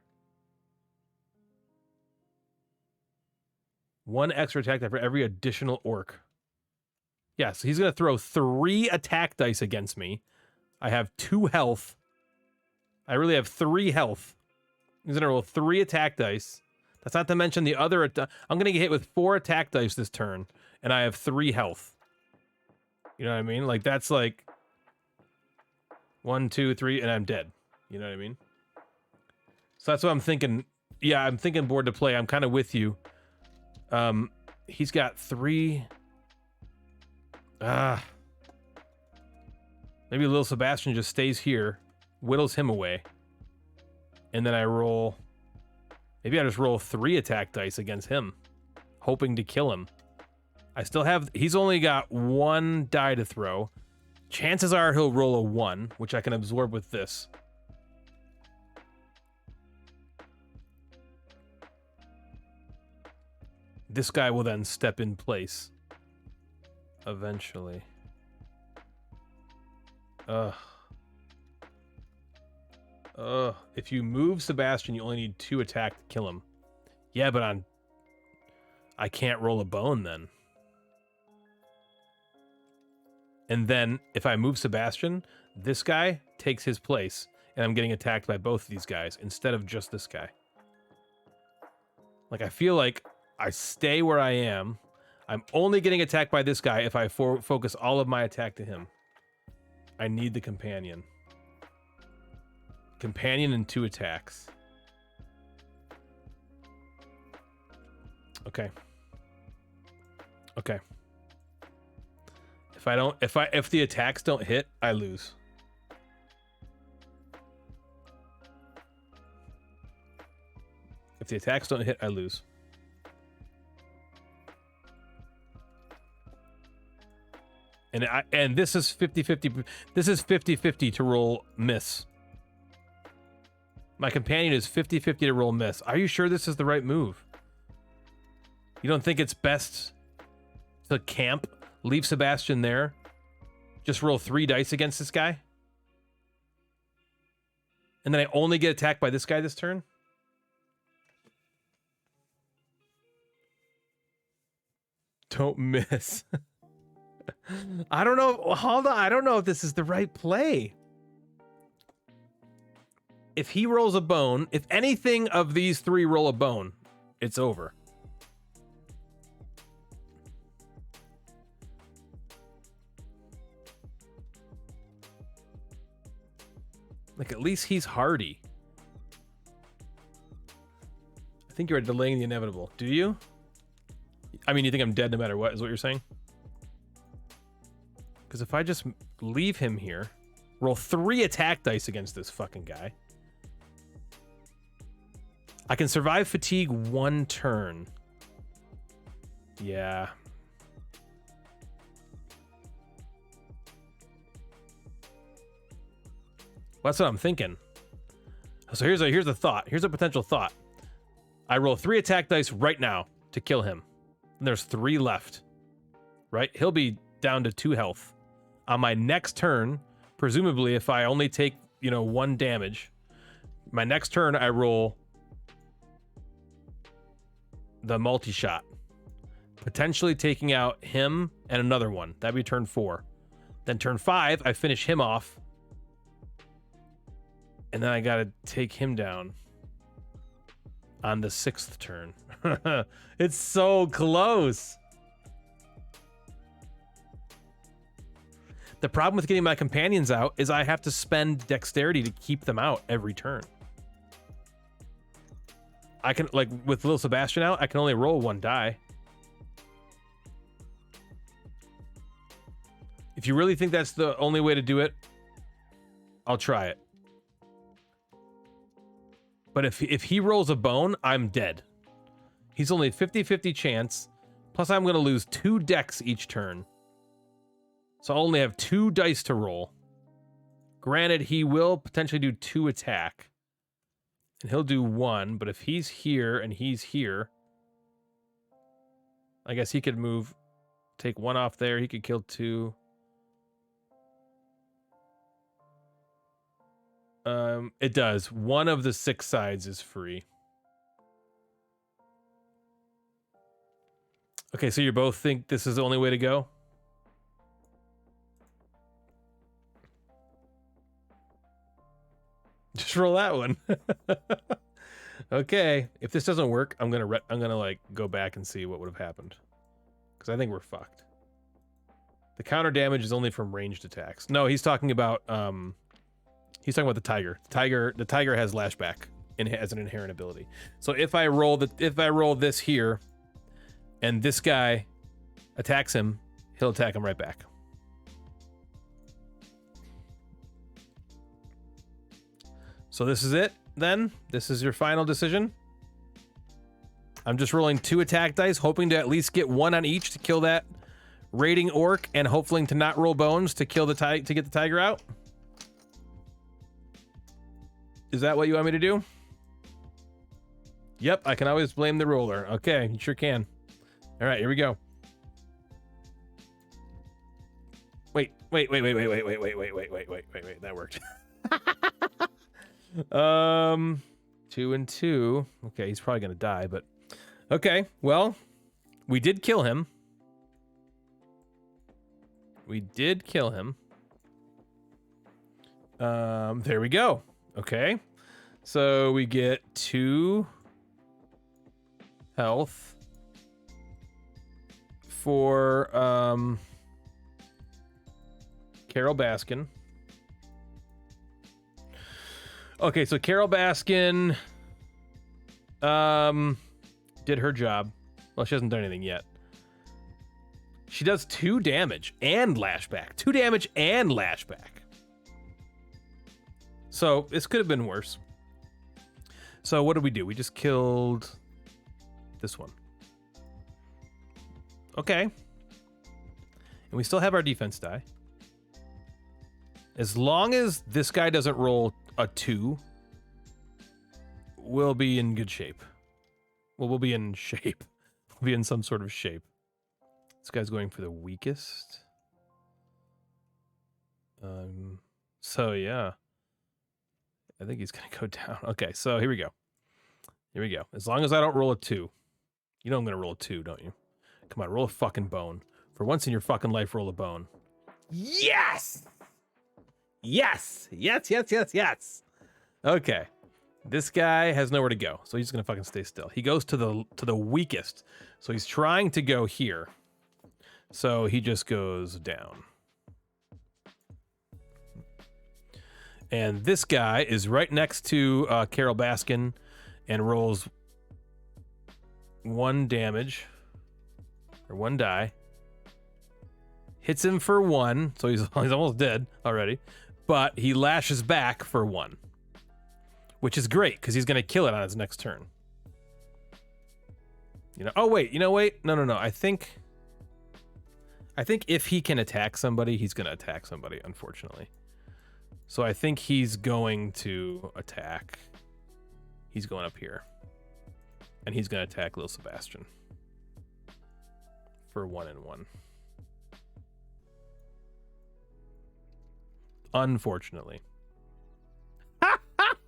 1 extra attack die for every additional orc? Yeah, so he's going to throw 3 attack dice against me. I have 2 health. I really have 3 health. He's going to roll 3 attack dice. That's not to mention the other. I'm going to get hit with 4 attack dice this turn, and I have 3 health. You know what I mean? Like, that's like 1, 2, 3, and I'm dead. You know what I mean? So that's what I'm thinking. Yeah, I'm thinking board to play. I'm kind of with you. He's got 3. Maybe Lil Sebastian just stays here, whittles him away, and then I roll. Maybe I just roll 3 attack dice against him, hoping to kill him. I still have. He's only got 1 die to throw. Chances are he'll roll a 1, which I can absorb with this. This guy will then step in place. Eventually. If you move Sebastian, you only need 2 attack to kill him. Yeah, but I can't roll a bone then. And then if I move Sebastian, this guy takes his place, and I'm getting attacked by both of these guys instead of just this guy. Like, I feel like I stay where I am. I'm only getting attacked by this guy if I focus all of my attack to him. I need the companion. Companion and 2 attacks. Okay. Okay. If the attacks don't hit, I lose. If the attacks don't hit, I lose. And this is 50-50. This is 50-50 to roll miss. My companion is 50-50 to roll miss. Are you sure this is the right move? You don't think it's best to camp, leave Sebastian there, Just roll 3 dice against this guy? And then I only get attacked by this guy this turn? Don't miss. I don't know. Hold on. I don't know if this is the right play. If he rolls a bone, if anything of these 3 roll a bone, it's over. Like, at least he's hardy. I think you're delaying the inevitable. Do you? I mean, you think I'm dead no matter what, is what you're saying? Because if I just leave him here, roll 3 attack dice against this fucking guy, I can survive fatigue 1 turn. Yeah. Well, that's what I'm thinking. So here's a thought. Here's a potential thought. I roll 3 attack dice right now to kill him. And there's 3 left. Right? He'll be down to 2 health. On my next turn, presumably if I only take, 1 damage, my next turn I roll the multi-shot. Potentially taking out him and another one. That'd be turn 4. Then turn 5, I finish him off. And then I gotta take him down on the 6th turn. It's so close. The problem with getting my companions out is I have to spend dexterity to keep them out every turn. I can, like, with little Sebastian out, I can only roll 1 die. If you really think that's the only way to do it, I'll try it. But if he rolls a bone, I'm dead. He's only 50-50 chance. Plus, I'm going to lose 2 dex each turn. So I'll only have 2 dice to roll. Granted, he will potentially do 2 attack. And he'll do 1. But if he's here and he's here, I guess he could move, take 1 off there. He could kill 2. It does. 1 of the 6 sides is free. Okay, so you both think this is the only way to go? Just roll that one. Okay, if this doesn't work, I'm gonna like go back and see what would have happened, because I think we're fucked. The counter damage is only from ranged attacks. No, he's talking about the tiger. The tiger has lashback as an inherent ability. So if I roll this here, and this guy attacks him, he'll attack him right back. So this is it, then? This is your final decision? I'm just rolling 2 attack dice, hoping to at least get 1 on each to kill that raiding orc, and hoping to not roll bones to kill to get the tiger out? Is that what you want me to do? Yep, I can always blame the roller. Okay, you sure can. All right, here we go. Wait. That worked. 2 and 2. Okay, he's probably gonna die, but okay. Well, we did kill him. There we go. Okay, so we get 2 health for Carol Baskin. Okay, so Carol Baskin did her job. Well, she hasn't done anything yet. She does 2 damage and lashback. 2 damage and lashback. So this could have been worse. So what did we do? We just killed this one. Okay. And we still have our defense die. As long as this guy doesn't roll a 2, we'll be in good shape. Well, we'll be in shape. We'll be in some sort of shape. This guy's going for the weakest. So yeah, I think he's gonna go down. Okay, so here we go. Here we go. As long as I don't roll a 2. You know I'm gonna roll a 2, don't you? Come on, roll a fucking bone. For once in your fucking life, roll a bone. Yes! Yes! Yes, yes, yes, yes! Okay. This guy has nowhere to go, so he's gonna fucking stay still. He goes to the weakest. So he's trying to go here. So he just goes down. And this guy is right next to Carol Baskin and rolls 1 damage. Or 1 die. Hits him for 1, so he's almost dead already. But he lashes back for 1. Which is great, because he's going to kill it on his next turn. You know, oh wait, wait. No. I think if he can attack somebody, he's going to attack somebody, unfortunately. So I think he's going to attack. He's going up here. And he's going to attack Lil Sebastian. For 1 and 1. Unfortunately.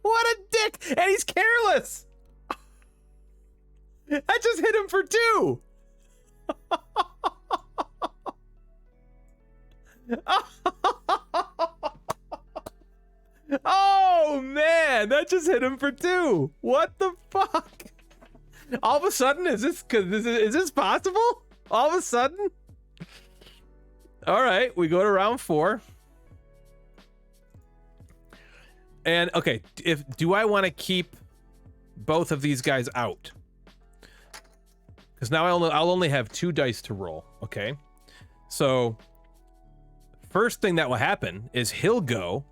What a dick! And he's careless! I just hit him for 2! Oh man, that just hit him for 2. What the fuck? All of a sudden, is this possible? All of a sudden? All right, we go to round 4. And okay, do I want to keep both of these guys out? Because now I'll only have 2 dice to roll. Okay, so first thing that will happen is he'll go,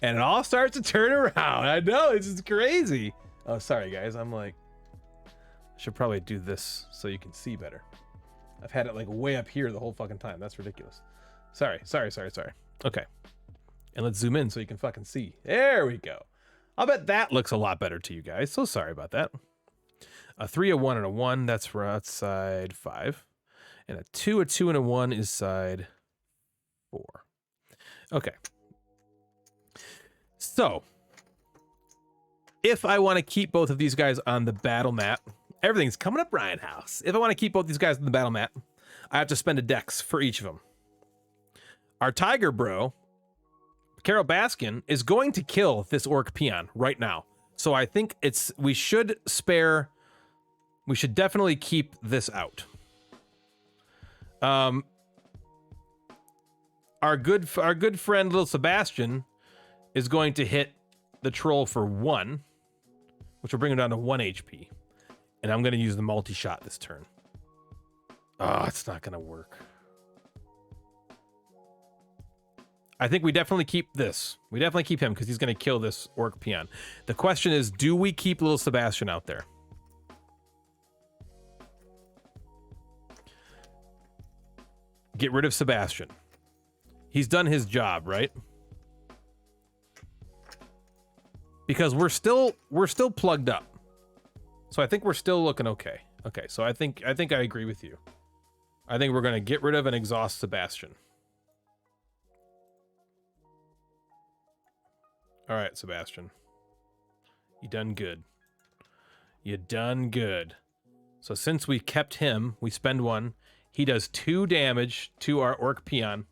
and it all starts to turn around. I know, this is crazy. Oh, sorry guys, I'm like, I should probably do this so you can see better. I've had it like way up here the whole fucking time. That's ridiculous. Sorry. Okay. And let's zoom in so you can fucking see. There we go. I'll bet that looks a lot better to you guys. So sorry about that. A 3, a 1, and a 1. That's side 5. And a 2, a 2, and a 1 is side 4. Okay. So, if I want to keep both of these guys on the battle mat, everything's coming up Ryan House. If I want to keep both these guys on the battle mat, I have to spend a dex for each of them. Our tiger bro, Carol Baskin, is going to kill this orc peon right now. So I think we should definitely keep this out. Our good friend Lil Sebastian is going to hit the troll for 1, which will bring him down to 1 HP. And I'm going to use the multi-shot this turn. Oh, it's not going to work. I think we definitely keep this. We definitely keep him because he's going to kill this orc peon. The question is, do we keep Lil Sebastian out there? Get rid of Sebastian. He's done his job, right? Because we're still plugged up. So I think we're still looking okay. Okay, so I think I agree with you. I think we're going to get rid of and exhaust Sebastian. All right, Sebastian. You done good. You done good. So since we kept him, we spend 1. He does 2 damage to our orc peon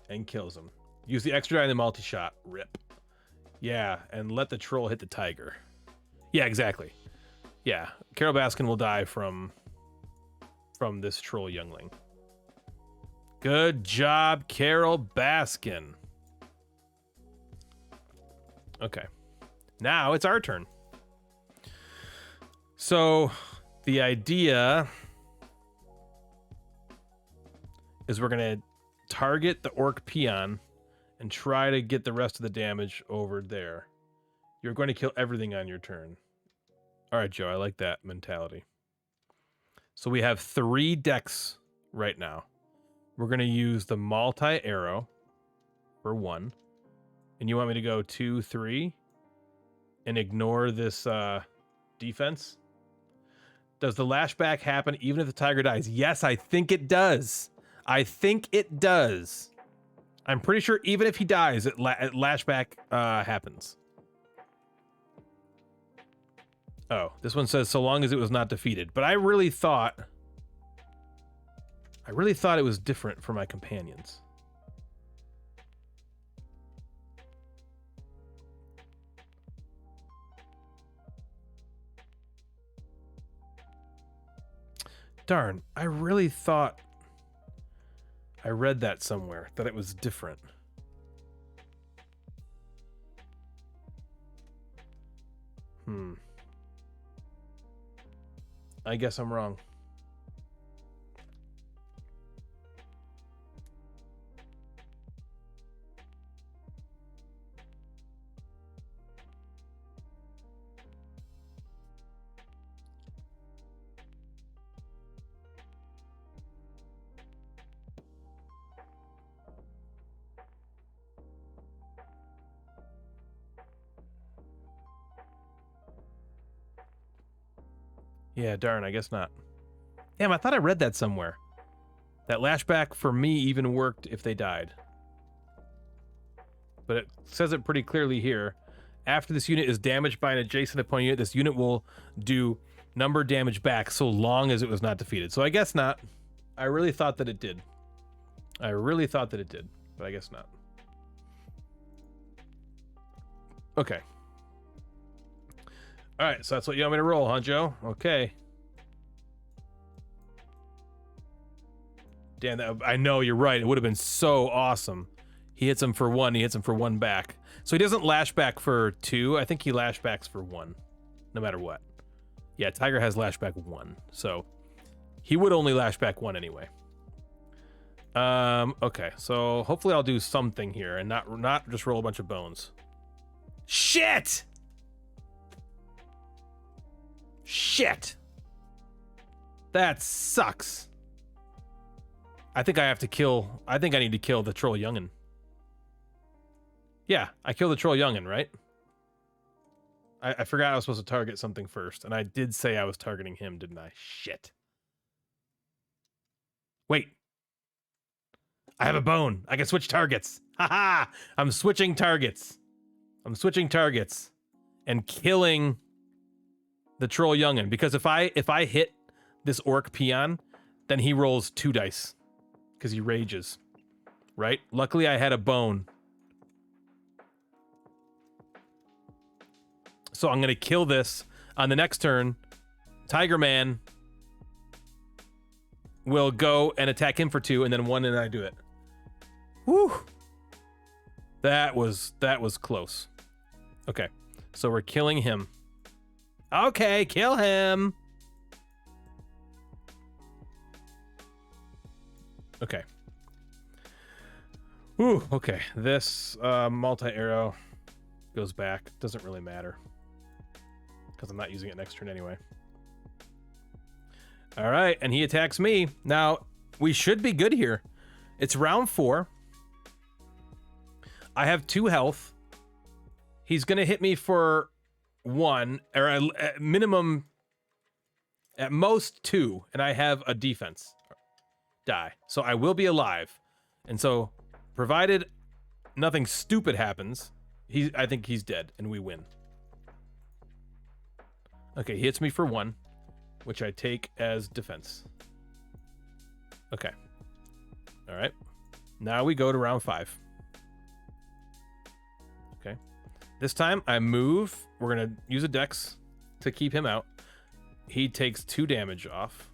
and kills him. Use the extra die in the multi-shot. Rip. Yeah, and let the troll hit the tiger. Yeah, exactly. Yeah, Carol Baskin will die from this troll youngling. Good job, Carol Baskin. Okay. Now it's our turn. So the idea is we're going to target the orc peon and try to get the rest of the damage over there. You're going to kill everything on your turn. All right, Joe, I like that mentality. So we have 3 decks right now. We're going to use the multi-arrow for 1. And you want me to go 2, 3 and ignore this defense? Does the lashback happen even if the tiger dies? Yes, I think it does. I think it does. I'm pretty sure even if he dies, lashback happens. Oh, this one says so long as it was not defeated. But I really thought it was different for my companions. Darn, I really thought I read that somewhere, that it was different. I guess I'm wrong. Yeah, darn, I guess not. Damn, I thought I read that somewhere. That lashback for me even worked if they died. But it says it pretty clearly here. After this unit is damaged by an adjacent opponent unit, this unit will do number damage back so long as it was not defeated. So I guess not. I really thought that it did. I really thought that it did, but I guess not. Okay. All right, so that's what you want me to roll, huh, Joe? Okay. Damn, I know, you're right. It would have been so awesome. He hits him for 1, he hits him for 1 back. So he doesn't lash back for 2. I think he lash backs for 1, no matter what. Yeah, Tiger has lash back 1, so he would only lash back 1 anyway. Okay, so hopefully I'll do something here and not just roll a bunch of bones. Shit! Shit! That sucks. I think I need to kill the troll youngin. Yeah, I killed the troll youngin, right? I forgot I was supposed to target something first, and I did say I was targeting him, didn't I? Shit. Wait. I have a bone. I can switch targets. Haha! I'm switching targets. I'm switching targets and killing the troll youngin, because if I hit this orc peon, then he rolls 2 dice because he rages, right? Luckily I had a bone, so I'm gonna kill this on the next turn. Tiger Man will go and attack him for 2, and then 1, and I do it. Whew. That was close. Okay, so we're killing him. Okay, kill him. Okay. Ooh, okay. This multi-arrow goes back. Doesn't really matter, because I'm not using it next turn anyway. All right, and he attacks me. Now, we should be good here. It's round 4. I have 2 health. He's going to hit me for 1, or at minimum, at most 2, and I have a defense die. So I will be alive. And so, provided nothing stupid happens, I think he's dead, and we win. Okay, he hits me for 1, which I take as defense. Okay. All right. Now we go to round 5. Okay. This time I move. We're going to use a dex to keep him out. He takes 2 damage off.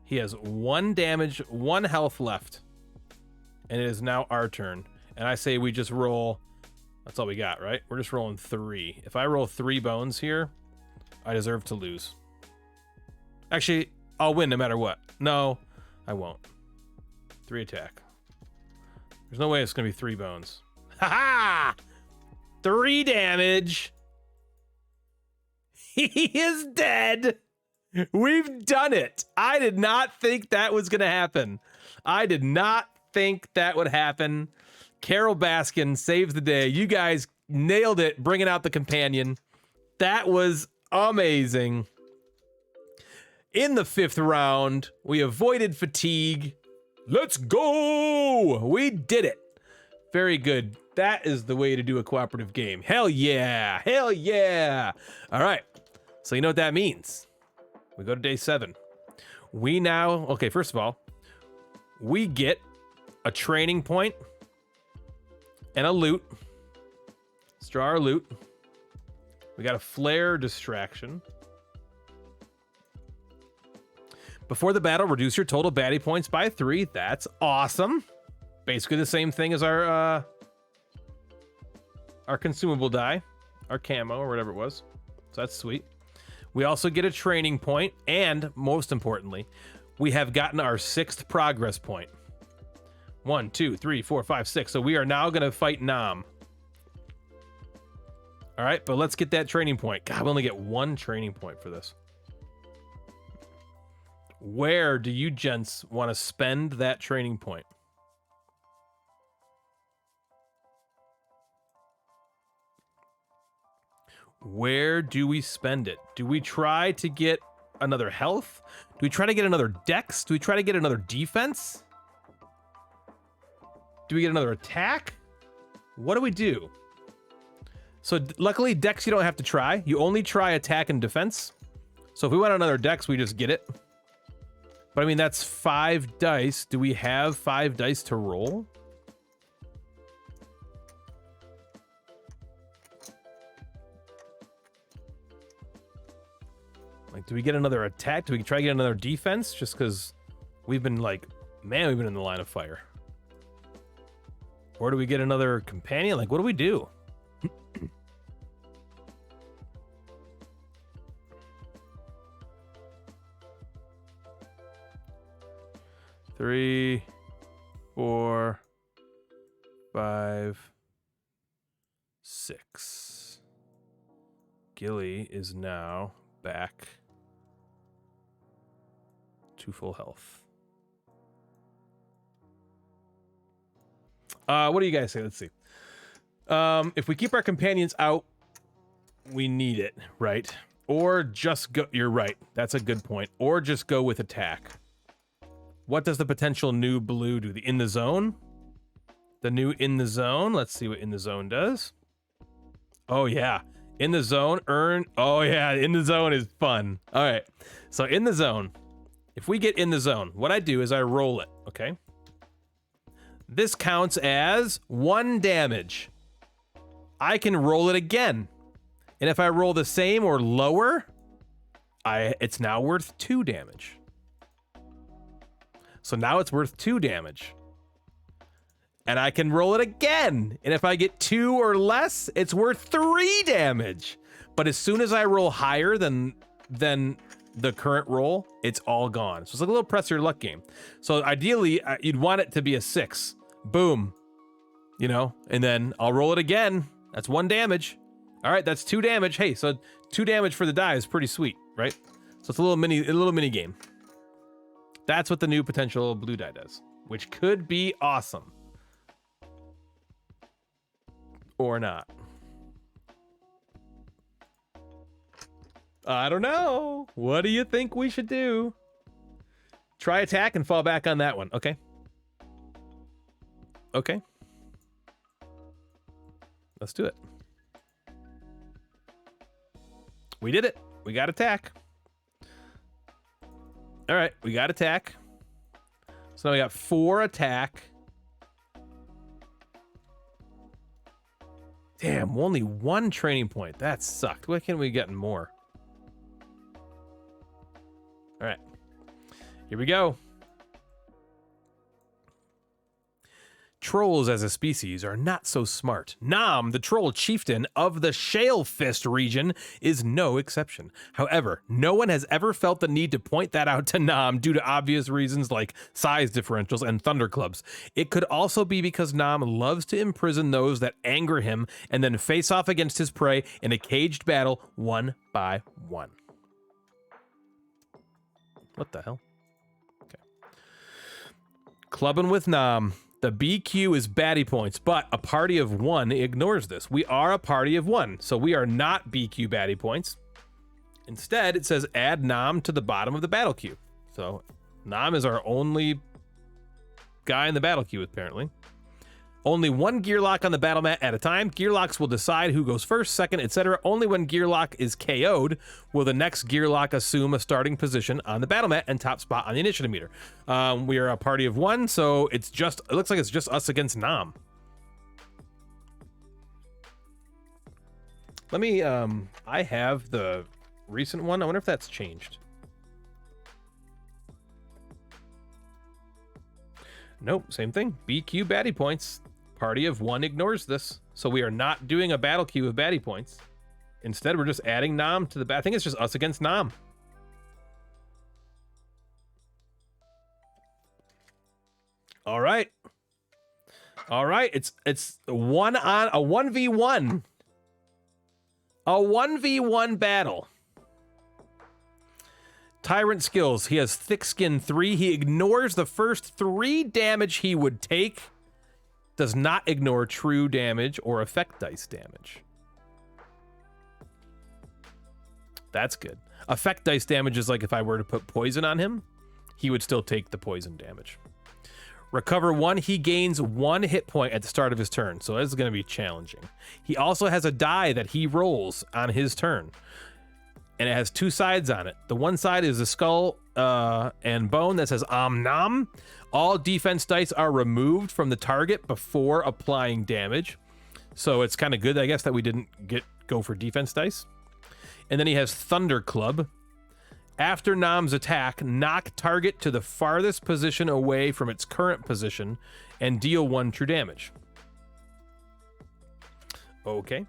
He has 1 damage, 1 health left. And it is now our turn. And I say we just roll. That's all we got, right? We're just rolling 3. If I roll 3 bones here, I deserve to lose. Actually, I'll win no matter what. No, I won't. 3 attack. There's no way it's going to be 3 bones. Ha-ha! 3 damage. He is dead. We've done it. I did not think that was going to happen. I did not think that would happen. Carol Baskin saves the day. You guys nailed it, bringing out the companion. That was amazing. In the 5th round, we avoided fatigue. Let's go! We did it. Very good. That is the way to do a cooperative game. Hell yeah! Hell yeah! All right. So you know what that means. We go to day 7. We now, okay, first of all, we get a training point and a loot. Let's draw our loot. We got a flare distraction. Before the battle, reduce your total baddie points by 3. That's awesome. Basically the same thing as our consumable die, our camo or whatever it was. So that's sweet. We also get a training point, and most importantly, we have gotten our 6th progress point. 1, 2, 3, 4, 5, 6. So we are now going to fight Nam. All right, but let's get that training point. God, we only get 1 training point for this. Where do you gents want to spend that training point? Where do we spend it? Do we try to get another health? Do we try to get another dex? Do we try to get another defense? Do we get another attack? What do we do? So luckily, dex you don't have to try. You only try attack and defense. So if we want another dex, we just get it. But I mean, that's 5 dice. Do we have 5 dice to roll? Like, do we get another attack? Do we try to get another defense? Just because we've been like, man, we've been in the line of fire. Or do we get another companion? Like, what do we do? Three, 4, 5, 6. Gilly is now back to full health. What do you guys say? Let's see. If we keep our companions out, we need it, right? Or just go. You're right. That's a good point. Or just go with attack. What does the potential new blue do? The in the zone? The new in the zone? Let's see what in the zone does. Oh, yeah. In the zone, earn. Oh, yeah. In the zone is fun. All right. So in the zone, if we get in the zone, what I do is I roll it. Okay. This counts as 1 damage. I can roll it again. And if I roll the same or lower, it's now worth 2 damage. So now it's worth 2 damage. And I can roll it again. And if I get 2 or less, it's worth 3 damage. But as soon as I roll higher than the current roll, it's all gone. So it's like a little press your luck game. So ideally, you'd want it to be a 6. Boom. You know, and then I'll roll it again. That's 1 damage. All right, that's 2 damage. Hey, so 2 damage for the die is pretty sweet, right? So it's a little mini game. That's what the new potential blue die does, which could be awesome. Or not. I don't know. What do you think we should do? Try attack and fall back on that one. Okay. Okay. Let's do it. We did it. We got attack. All right, we got attack. So now we got 4 attack. Damn, only 1 training point. That sucked. Why can't we get more? All right, here we go. Trolls as a species are not so smart. Nam, the troll chieftain of the Shale Fist region, is no exception. However, no one has ever felt the need to point that out to Nam due to obvious reasons like size differentials and thunderclubs. It could also be because Nam loves to imprison those that anger him and then face off against his prey in a caged battle 1 by 1. What the hell? Okay. Clubbing with Nam. The BQ is baddie points, but a party of 1 ignores this. We are a party of 1, so we are not BQ baddie points. Instead, it says add Nam to the bottom of the battle queue. So Nam is our only guy in the battle queue, apparently. Only one gear lock on the battle mat at a time. Gear locks will decide who goes first, second, etc. Only when gear lock is KO'd will the next gear lock assume a starting position on the battle mat and top spot on the initiative meter. We are a party of one, so it looks like it's just us against Nam. Let me, I have the recent one. I wonder if that's changed. Nope, same thing. BQ baddie points. Party of one ignores this. So we are not doing a battle queue of baddie points. Instead, we're just adding Nam to the I think it's just us against Nam. All right. All right. It's a 1v1. A 1v1 battle. Tyrant skills. He has thick skin 3. He ignores the first 3 damage he would take. Does not ignore true damage or effect dice damage. That's good. Effect dice damage is like if I were to put poison on him, he would still take the poison damage. Recover 1. He gains 1 hit point at the start of his turn, so this is going to be challenging. He also has a die that he rolls on his turn, and it has 2 sides on it. The one side is a skull and bone that says Om Nom. All defense dice are removed from the target before applying damage. So it's kind of good, I guess, that we didn't go for defense dice. And then he has Thunder Club. After Nam's attack, knock target to the farthest position away from its current position and deal 1 true damage. Okay.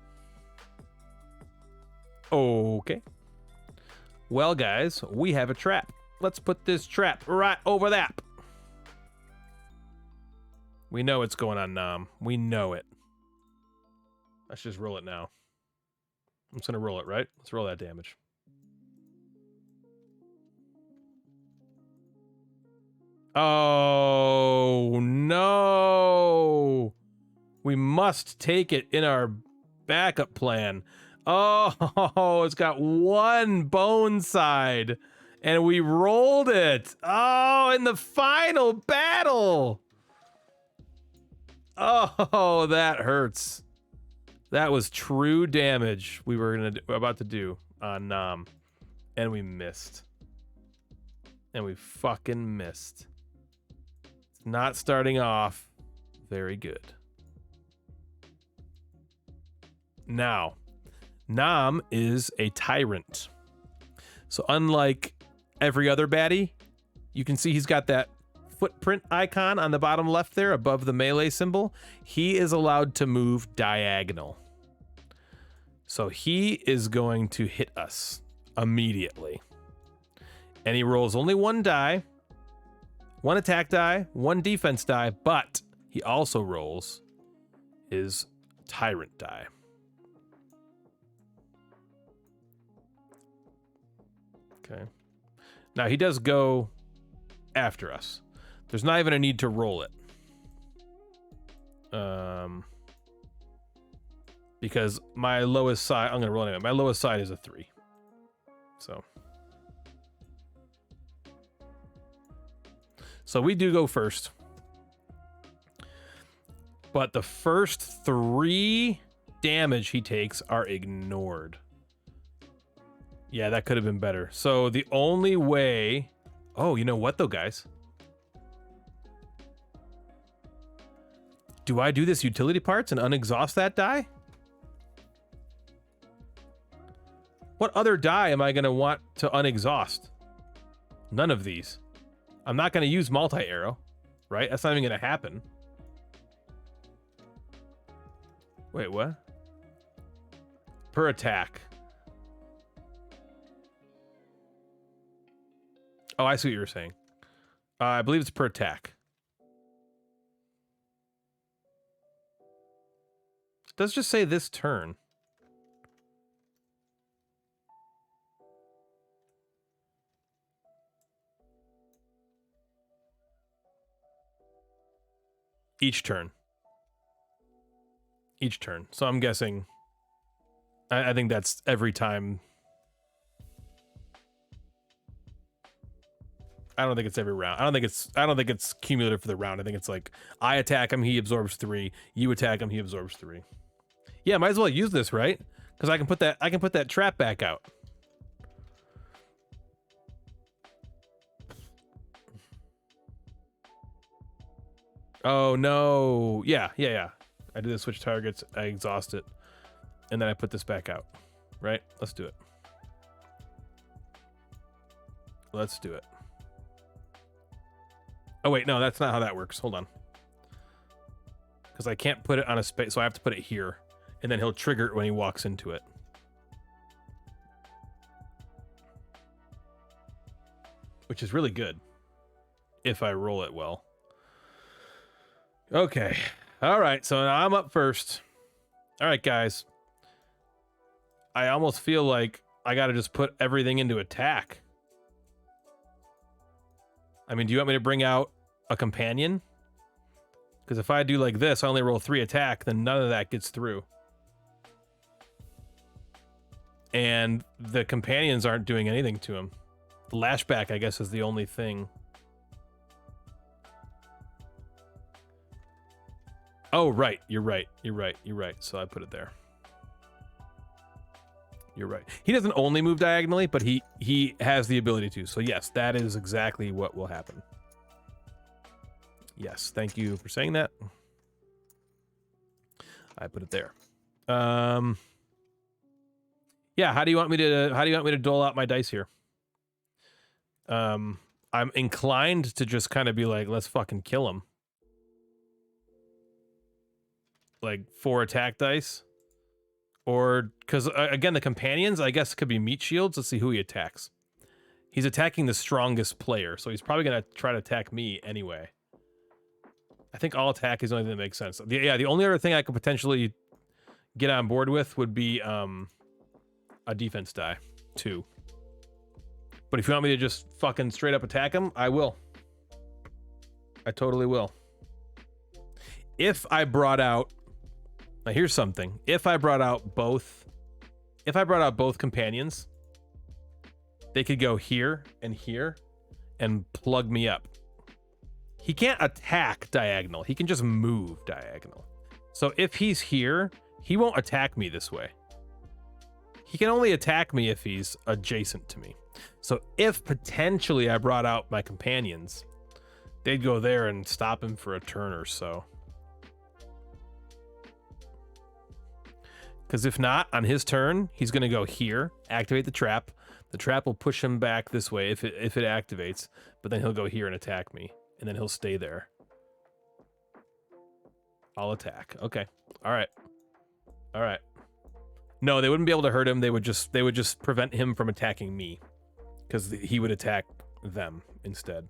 Okay. Well, guys, we have a trap. Let's put this trap right over that. We know what's going on, Nam. We know it. Let's just roll it now. I'm just going to roll it, right? Let's roll that damage. Oh, no. We must take it in our backup plan. Oh, it's got 1 bone side. And we rolled it. Oh, in the final battle. Oh, that hurts. That was true damage we were about to do on Nam. And we missed. And we fucking missed. It's not starting off very good. Now, Nam is a tyrant. So unlike every other baddie, you can see he's got that footprint icon on the bottom left there above the melee symbol. He is allowed to move diagonal. So he is going to hit us immediately. And he rolls only 1 die, 1 attack die, 1 defense die, but he also rolls his tyrant die. Okay. Now he does go after us. There's not even a need to roll it. Because my lowest side, I'm going to roll anyway. My lowest side is a 3. So we do go first. But the first 3 damage he takes are ignored. Yeah, that could have been better. So the only way... Oh, you know what though, guys? Do I do this utility parts and unexhaust that die? What other die am I going to want to unexhaust? None of these. I'm not going to use multi-arrow, right? That's not even going to happen. Wait, what? Per attack. Oh, I see what you were saying. I believe it's per attack. It does just say this turn. Each turn. Each turn. So I'm guessing... I think that's every time I don't think it's every round. I don't think it's cumulative for the round. I think it's like I attack him, he absorbs 3. You attack him, he absorbs 3. Yeah, might as well use this, right? Because I can put that trap back out. Oh no. Yeah. I do the switch targets, I exhaust it, and then I put this back out. Right? Let's do it. Let's do it. Oh wait, no, that's not how that works. Hold on. Because I can't put it on a space, so I have to put it here. And then he'll trigger it when he walks into it. Which is really good. If I roll it well. Okay. Alright, so now I'm up first. Alright, guys. I almost feel like I gotta just put everything into attack. I mean, do you want me to bring out a companion? Because if I do like this, I only roll 3 attack, then none of that gets through. And the companions aren't doing anything to him. The lashback, I guess, is the only thing. Oh, right. You're right. So I put it there. You're right. He doesn't only move diagonally, but he has the ability to. So yes, that is exactly what will happen. Yes, thank you for saying that. I put it there. Yeah, how do you want me to dole out my dice here? I'm inclined to just kind of be like, let's fucking kill him. Like 4 attack dice. Or, because again, the companions, I guess, could be meat shields. Let's see who he attacks. He's attacking the strongest player, so he's probably going to try to attack me anyway. I think all attack is the only thing that makes sense. Yeah, the only other thing I could potentially get on board with would be a defense die, 2. But if you want me to just fucking straight up attack him, I will. I totally will. If I brought out... Now here's something. If I brought out both companions, they could go here and plug me up. He can't attack diagonal. He can just move diagonal. So if he's here, he won't attack me this way. He can only attack me if he's adjacent to me. So if potentially I brought out my companions, they'd go there and stop him for a turn or so. Because if not, on his turn, he's going to go here, activate the trap. The trap will push him back this way if it activates, but then he'll go here and attack me, and then he'll stay there. I'll attack. Okay. All right. No, they wouldn't be able to hurt him. They would just prevent him from attacking me, because he would attack them instead,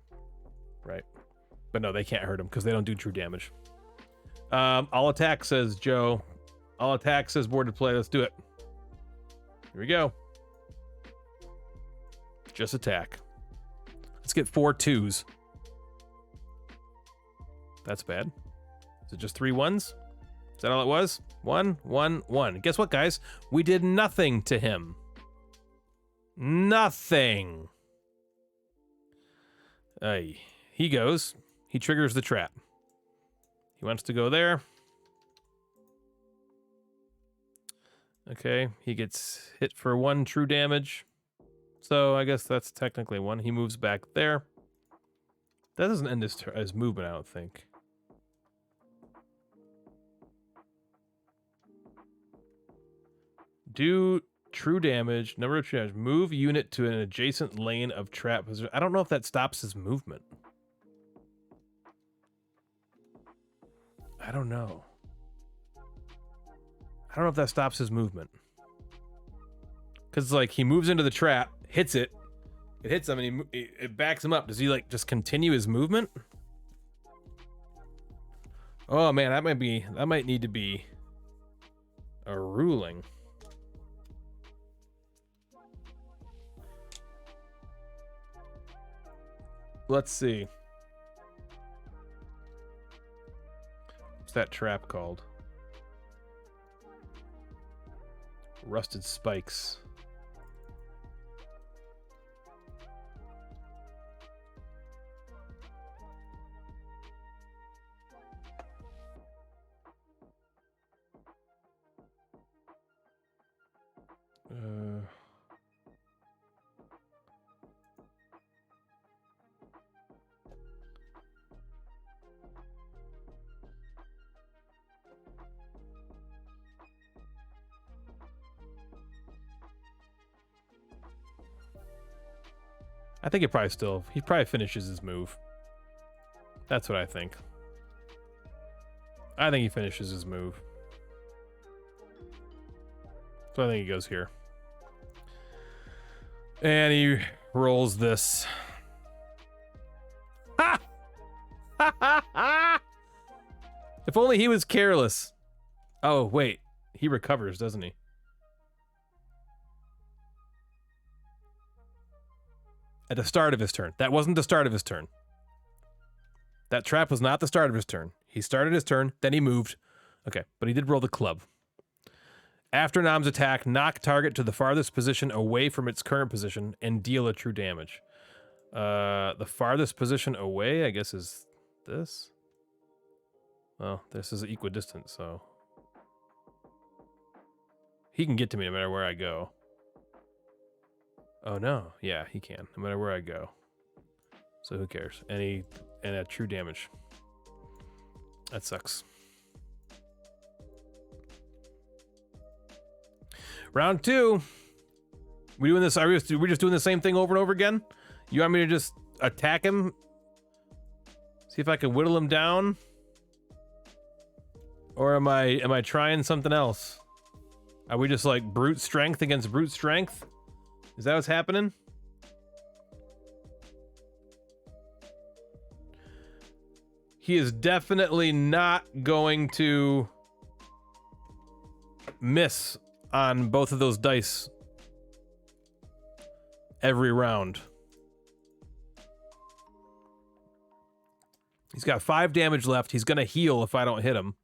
right? But no, they can't hurt him because they don't do true damage. I'll attack, says Joe. I'll attack, says boarded play. Let's do it. Here we go. Just attack. Let's get 4 2s. That's bad. Is it just 3 1s? Is that all it was? 1 1 1. Guess what, guys? We did nothing to him. Nothing. Hey, he goes. He triggers the trap. He wants to go there. Okay, he gets hit for 1 true damage. So I guess that's technically 1. He moves back there. That doesn't end his movement, I don't think. Do true damage, number of true damage. Move unit to an adjacent lane of trap. I don't know if that stops his movement. I don't know. I don't know if that stops his movement. Because, like, he moves into the trap, hits it. It hits him, and it backs him up. Does he, like, just continue his movement? Oh, man, that might need to be a ruling. Let's see. What's that trap called? Rusted spikes. I think he probably finishes his move. That's what I think. I think he finishes his move. So I think he goes here. And he rolls this. Ha! Ha ha ha! If only he was careless. Oh, wait. He recovers, doesn't he? At the start of his turn. That wasn't the start of his turn. That trap was not the start of his turn. He started his turn, then he moved. Okay, but he did roll the club. After Nam's attack, knock target to the farthest position away from its current position and deal a true damage. The farthest position away, I guess, is this. Well, this is equidistant, so he can get to me no matter where I go. Oh no, yeah, he can, no matter where I go. So who cares? And a true damage. That sucks. Round 2. We doing this? Are we just doing the same thing over and over again? You want me to just attack him? See if I can whittle him down? Or am I trying something else? Are we just like brute strength against brute strength? Is that what's happening? He is definitely not going to miss on both of those dice every round. He's got 5 damage left. He's going to heal if I don't hit him.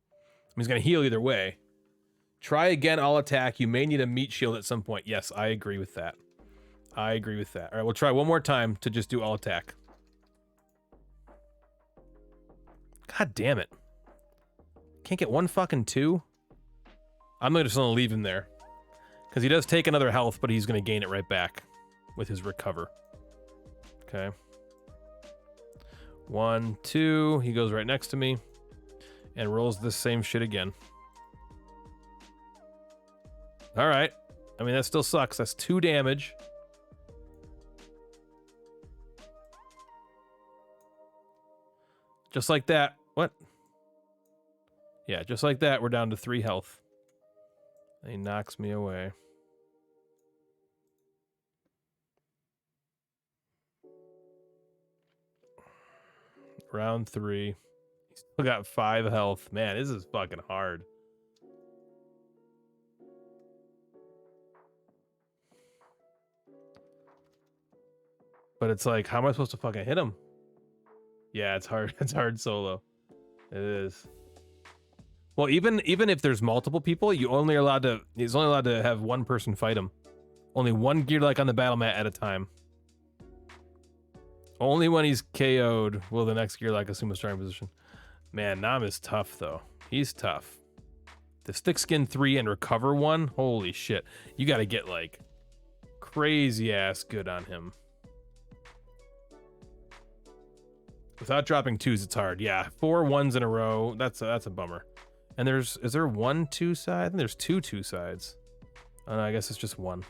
He's going to heal either way. Try again, I'll attack. You may need a meat shield at some point. Yes, I agree with that. I agree with that. All right, we'll try one more time to just do all attack. God damn it. Can't get one fucking 2? I'm just gonna leave him there. Because he does take another health, but he's gonna gain it right back with his recover. Okay. 1, 2. He goes right next to me and rolls this same shit again. All right. I mean, that still sucks. That's 2 damage. Just like that. What? Yeah, just like that, we're down to 3 health. And he knocks me away. Round 3. He's still got 5 health. Man, this is fucking hard. But it's like, how am I supposed to fucking hit him? Yeah, it's hard. It's hard solo. It is. Well, even if there's multiple people, he's only allowed to have one person fight him. Only one gear like on the battle mat at a time. Only when he's KO'd will the next gear like assume a starting position. Man, Nam is tough though. He's tough. The thick skin 3 and recover 1. Holy shit. You got to get like crazy ass good on him. Without dropping 2s, it's hard. Yeah, 4 1s in a row. That's a bummer. And is there 1 2 side? I think there's 2 2 sides. Oh no, I guess it's just 1.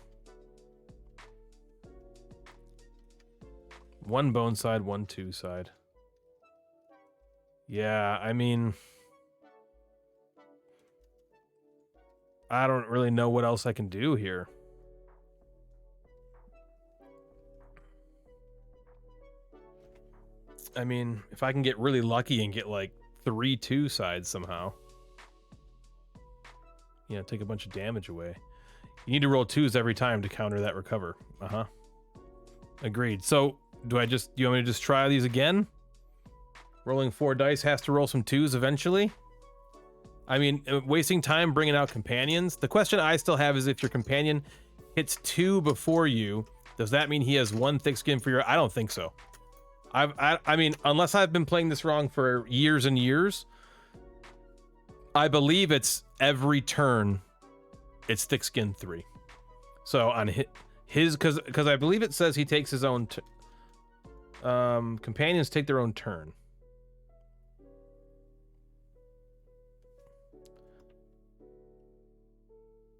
1 bone side, 1 2 side. Yeah, I mean, I don't really know what else I can do here. I mean, if I can get really lucky and get like 3 2 sides somehow. You know, take a bunch of damage away. You need to roll 2s every time to counter that recover. Uh-huh. Agreed. So, you want me to just try these again? Rolling 4 dice has to roll some 2s eventually? I mean, wasting time bringing out companions? The question I still have is if your companion hits 2 before you, does that mean he has 1 thick skin for your... I don't think so. I mean, unless I've been playing this wrong for years and years, I believe it's every turn it's thick skin 3. So on his because I believe it says he takes his own companions take their own turn.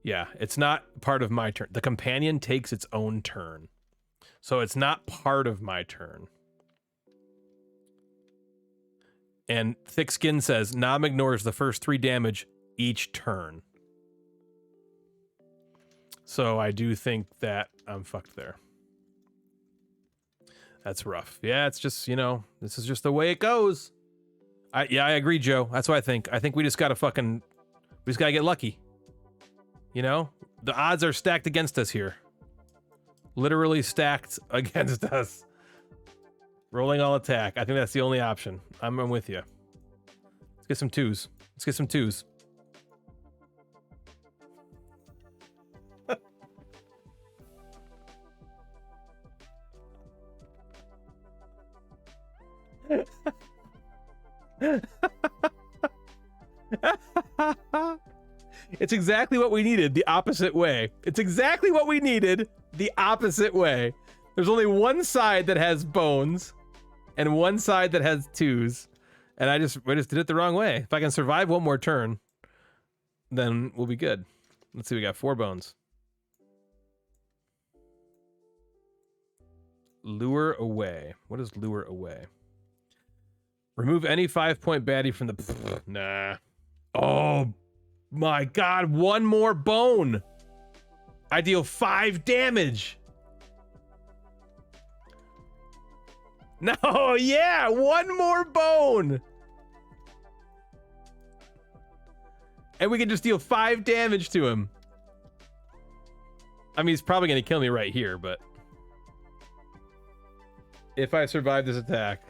Yeah, it's not part of my turn. The companion takes its own turn. So it's not part of my turn. And Thick Skin says, Nom ignores the first 3 damage each turn. So I do think that I'm fucked there. That's rough. Yeah, it's just, you know, this is just the way it goes. I agree, Joe. That's what I think. I think we just gotta get lucky. You know? The odds are stacked against us here. Literally stacked against us. Rolling all attack. I think that's the only option. I'm with you. Let's get some 2s. Let's get some 2s. It's exactly what we needed, the opposite way. It's exactly what we needed, the opposite way. There's only one side that has bones and one side that has 2s. And we just did it the wrong way. If I can survive one more turn, then we'll be good. Let's see, we got 4 bones. Lure away. What is lure away? Remove any 5-point baddie from the... Nah. Oh my god, 1 more bone. I deal 5 damage. No, yeah, 1 more bone. And we can just deal 5 damage to him. I mean, he's probably going to kill me right here, but... if I survive this attack.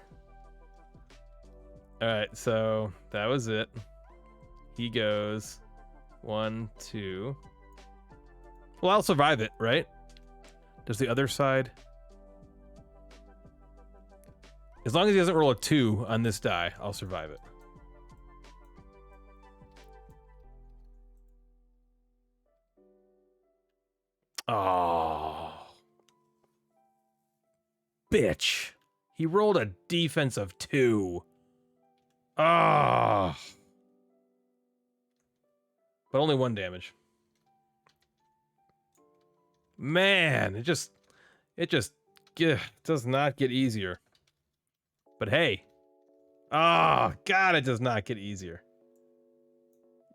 Alright, so that was it. He goes 1, 2. Well, I'll survive it, right? Does the other side... as long as he doesn't roll a 2 on this die, I'll survive it. Oh. Bitch. He rolled a defense of 2. Oh. But only 1 damage. Man, it just does not get easier. But hey. Oh, God, it does not get easier.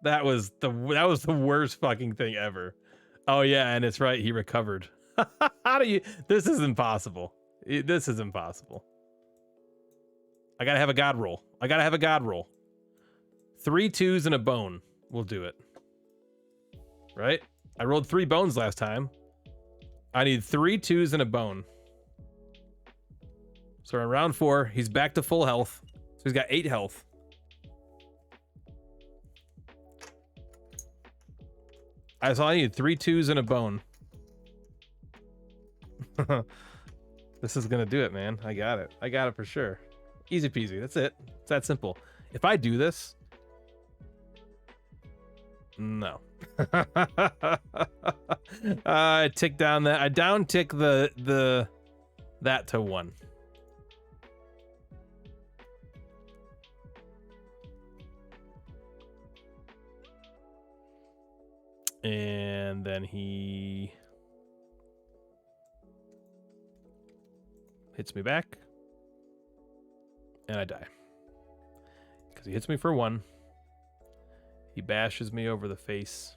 That was the worst fucking thing ever. Oh yeah, and it's right, he recovered. How do you... this is impossible. This is impossible. I gotta have a god roll. I gotta have a god roll. 3 2s and a bone will do it. Right? I rolled 3 bones last time. I need 3 2s and a bone. So in round 4, he's back to full health. So he's got 8 health. So I need 3 2s and a bone. This is gonna do it, man. I got it. I got it for sure. Easy peasy. That's it. It's that simple. If I do this... no. I tick down that. I down tick that to 1. And then he hits me back. And I die. Because he hits me for 1. He bashes me over the face.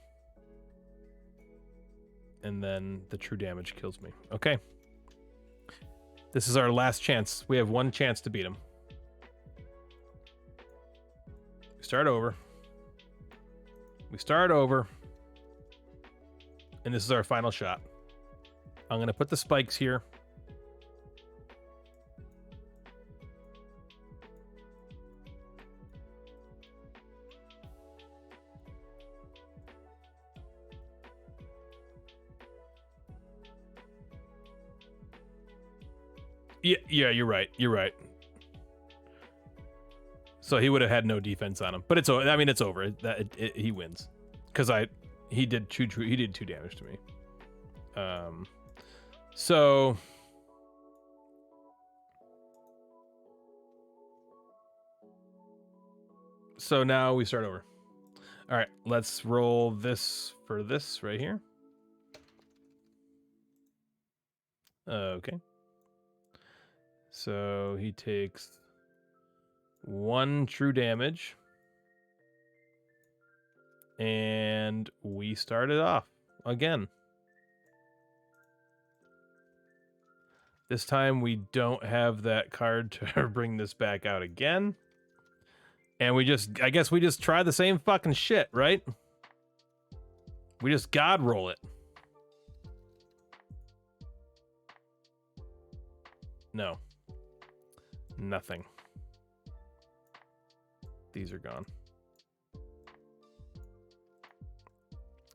And then the true damage kills me. Okay. This is our last chance. We have 1 chance to beat him. We start over. We start over. And this is our final shot. I'm going to put the spikes here. Yeah, you're right. You're right. So he would have had no defense on him, but it's over. I mean, it's over. He wins because he did 2 damage to me. So now we start over. All right, let's roll this for this right here. Okay. So he takes 1 true damage. And we started off again. This time we don't have that card to bring this back out again. And I guess we just try the same fucking shit, right? We just God roll it. No. Nothing. These are gone.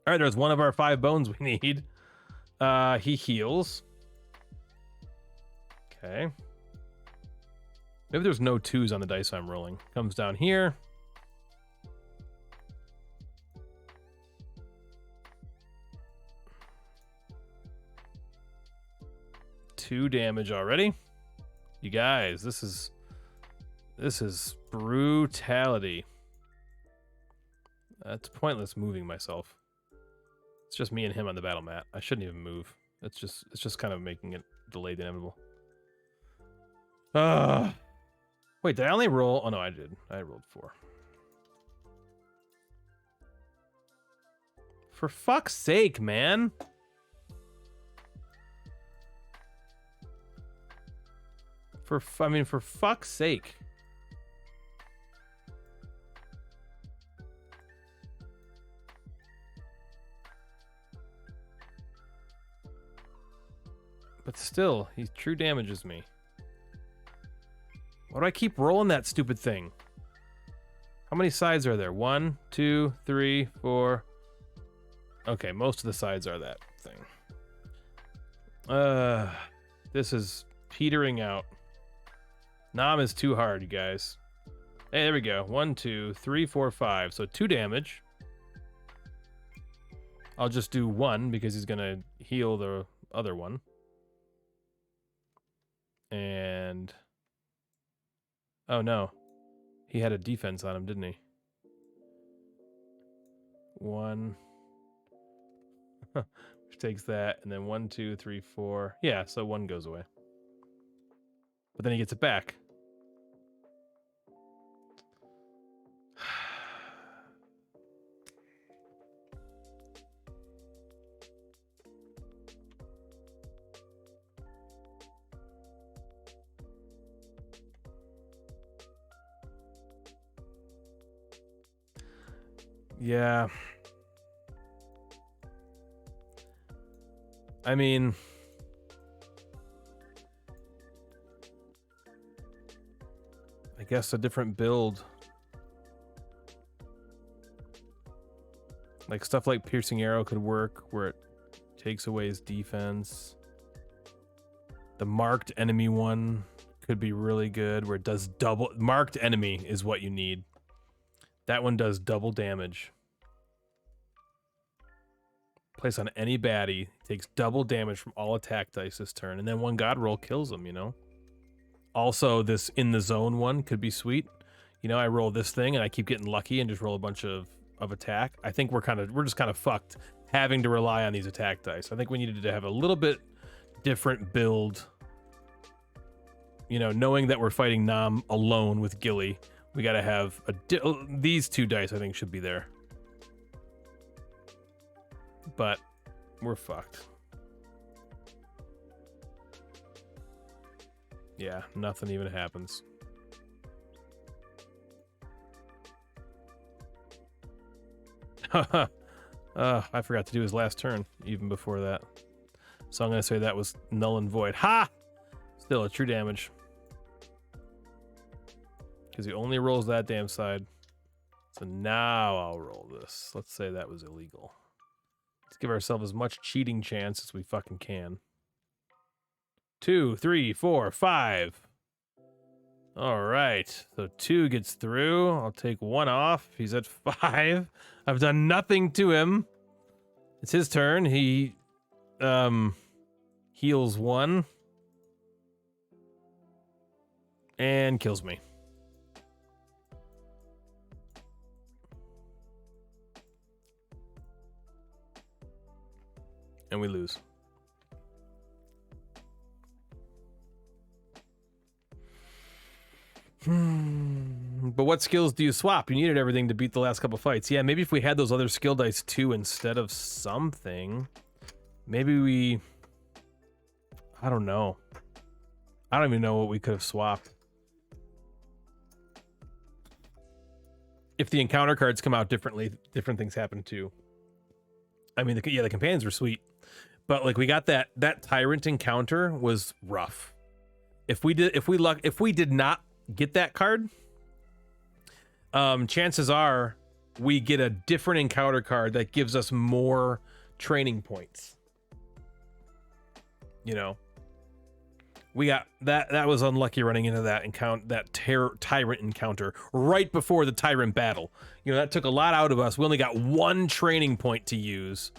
All right, there's one of our 5 bones we need. He heals. Okay. Maybe there's no 2s on the dice I'm rolling. Comes down here. Two damage already. You guys, this is brutality. It's pointless moving myself. It's just me and him on the battle mat. I shouldn't even move. It's just kind of making it delayed inevitable. Wait, did I only roll? Oh no, I did. I rolled 4. For fuck's sake, man. For fuck's sake. But still, he true damages me. Why do I keep rolling that stupid thing? How many sides are there? 1, 2, 3, 4. Okay, most of the sides are that thing. This is petering out. Nom is too hard, you guys. Hey, there we go. 1, 2, 3, 4, 5. So 2 damage. I'll just do 1 because he's gonna heal the other one. And oh no, he had a defense on him, didn't he? 1. Which takes that, and then 1, 2, 3, 4. Yeah, so 1 goes away. But then he gets it back. Yeah. I mean, I guess a different build. Like stuff like Piercing Arrow could work where it takes away his defense. The Marked Enemy one could be really good where it does double. Marked Enemy is what you need. That one does double damage. Place on any baddie, takes double damage from all attack dice this turn, and then 1 God roll kills him, you know? Also, this In the Zone one could be sweet. You know, I roll this thing and I keep getting lucky and just roll a bunch of attack. I think we're just kind of fucked having to rely on these attack dice. I think we needed to have a little bit different build. You know, knowing that we're fighting Nom alone with Gilly, we gotta have these 2 dice I think should be there. But we're fucked. Yeah, nothing even happens. I forgot to do his last turn even before that. So I'm gonna say that was null and void. Ha! Still a true damage. Because he only rolls that damn side. So now I'll roll this. Let's say that was illegal. Let's give ourselves as much cheating chance as we fucking can. 2, 3, 4, 5. All right. So 2 gets through. I'll take 1 off. He's at 5. I've done nothing to him. It's his turn. He Heals 1. And kills me. And we lose. But what skills do you swap? You needed everything to beat the last couple fights. Yeah, maybe if we had those other skill dice too instead of something. Maybe we... I don't know. I don't even know what we could have swapped. If the encounter cards come out differently, different things happen too. I mean, the companions were sweet. But like we got that tyrant encounter was rough. If we did not get that card, chances are we get a different encounter card that gives us more training points. You know, we got that was unlucky running into that tyrant encounter right before the tyrant battle. You know, that took a lot out of us. We only got 1 training point to use.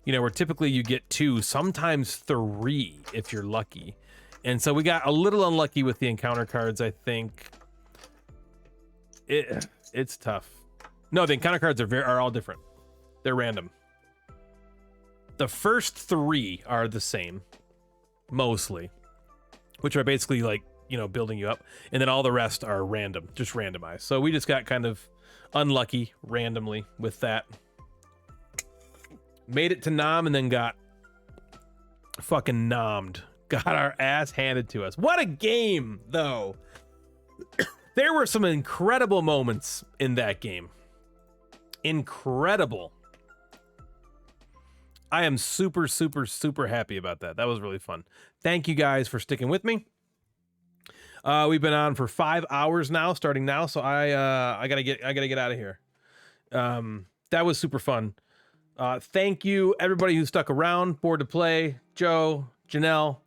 You know, where typically you get 2, sometimes 3 if you're lucky. And so we got a little unlucky with the encounter cards, I think. It's tough. No, the encounter cards are all different. They're random. The first 3 are the same, mostly, which are basically like, you know, building you up. And then all the rest are random, just randomized. So we just got kind of unlucky randomly with that. Made it to Nom and then got fucking nommed. Got our ass handed to us. What a game, though. There were some incredible moments in that game. Incredible. I am super, super, super happy about that. That was really fun. Thank you guys for sticking with me. We've been on for 5 hours now, starting now, so I gotta get out of here. That was super fun. Thank you everybody who stuck around. Bored to Play, Joe, Janelle.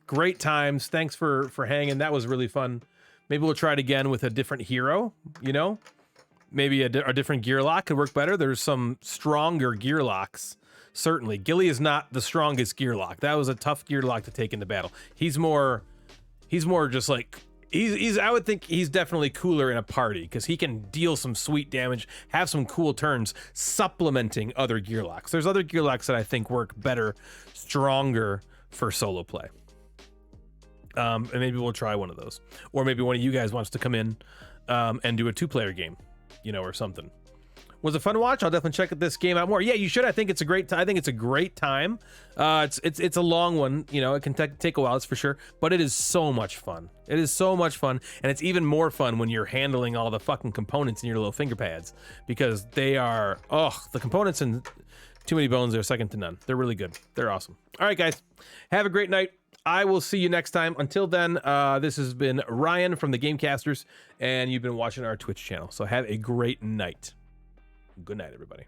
Great times. Thanks for hanging. That was really fun. Maybe we'll try it again with a different hero, you know? Maybe a different gear lock could work better. There's some stronger gear locks, certainly. Gilly is not the strongest gear lock. That was a tough gear lock to take into battle. He's more just like, I would think he's definitely cooler in a party because he can deal some sweet damage, have some cool turns, supplementing other gear locks. There's other gear locks that I think work better, stronger for solo play. And maybe we'll try one of those. Or maybe one of you guys wants to come in and do a 2-player game, you know, or something. Was it fun to watch? I'll definitely check this game out more. Yeah, you should. I think it's a great time. I think it's a great time. It's a long one, you know, it can take a while, it's for sure, but it is so much fun. It is so much fun, and it's even more fun when you're handling all the fucking components in your little finger pads, because they are, the components in Too Many Bones are second to none. They're really good. They're awesome. All right, guys, have a great night. I will see you next time. Until then, this has been Ryan from the Gamecasters, and you've been watching our Twitch channel. So have a great night. Good night, everybody.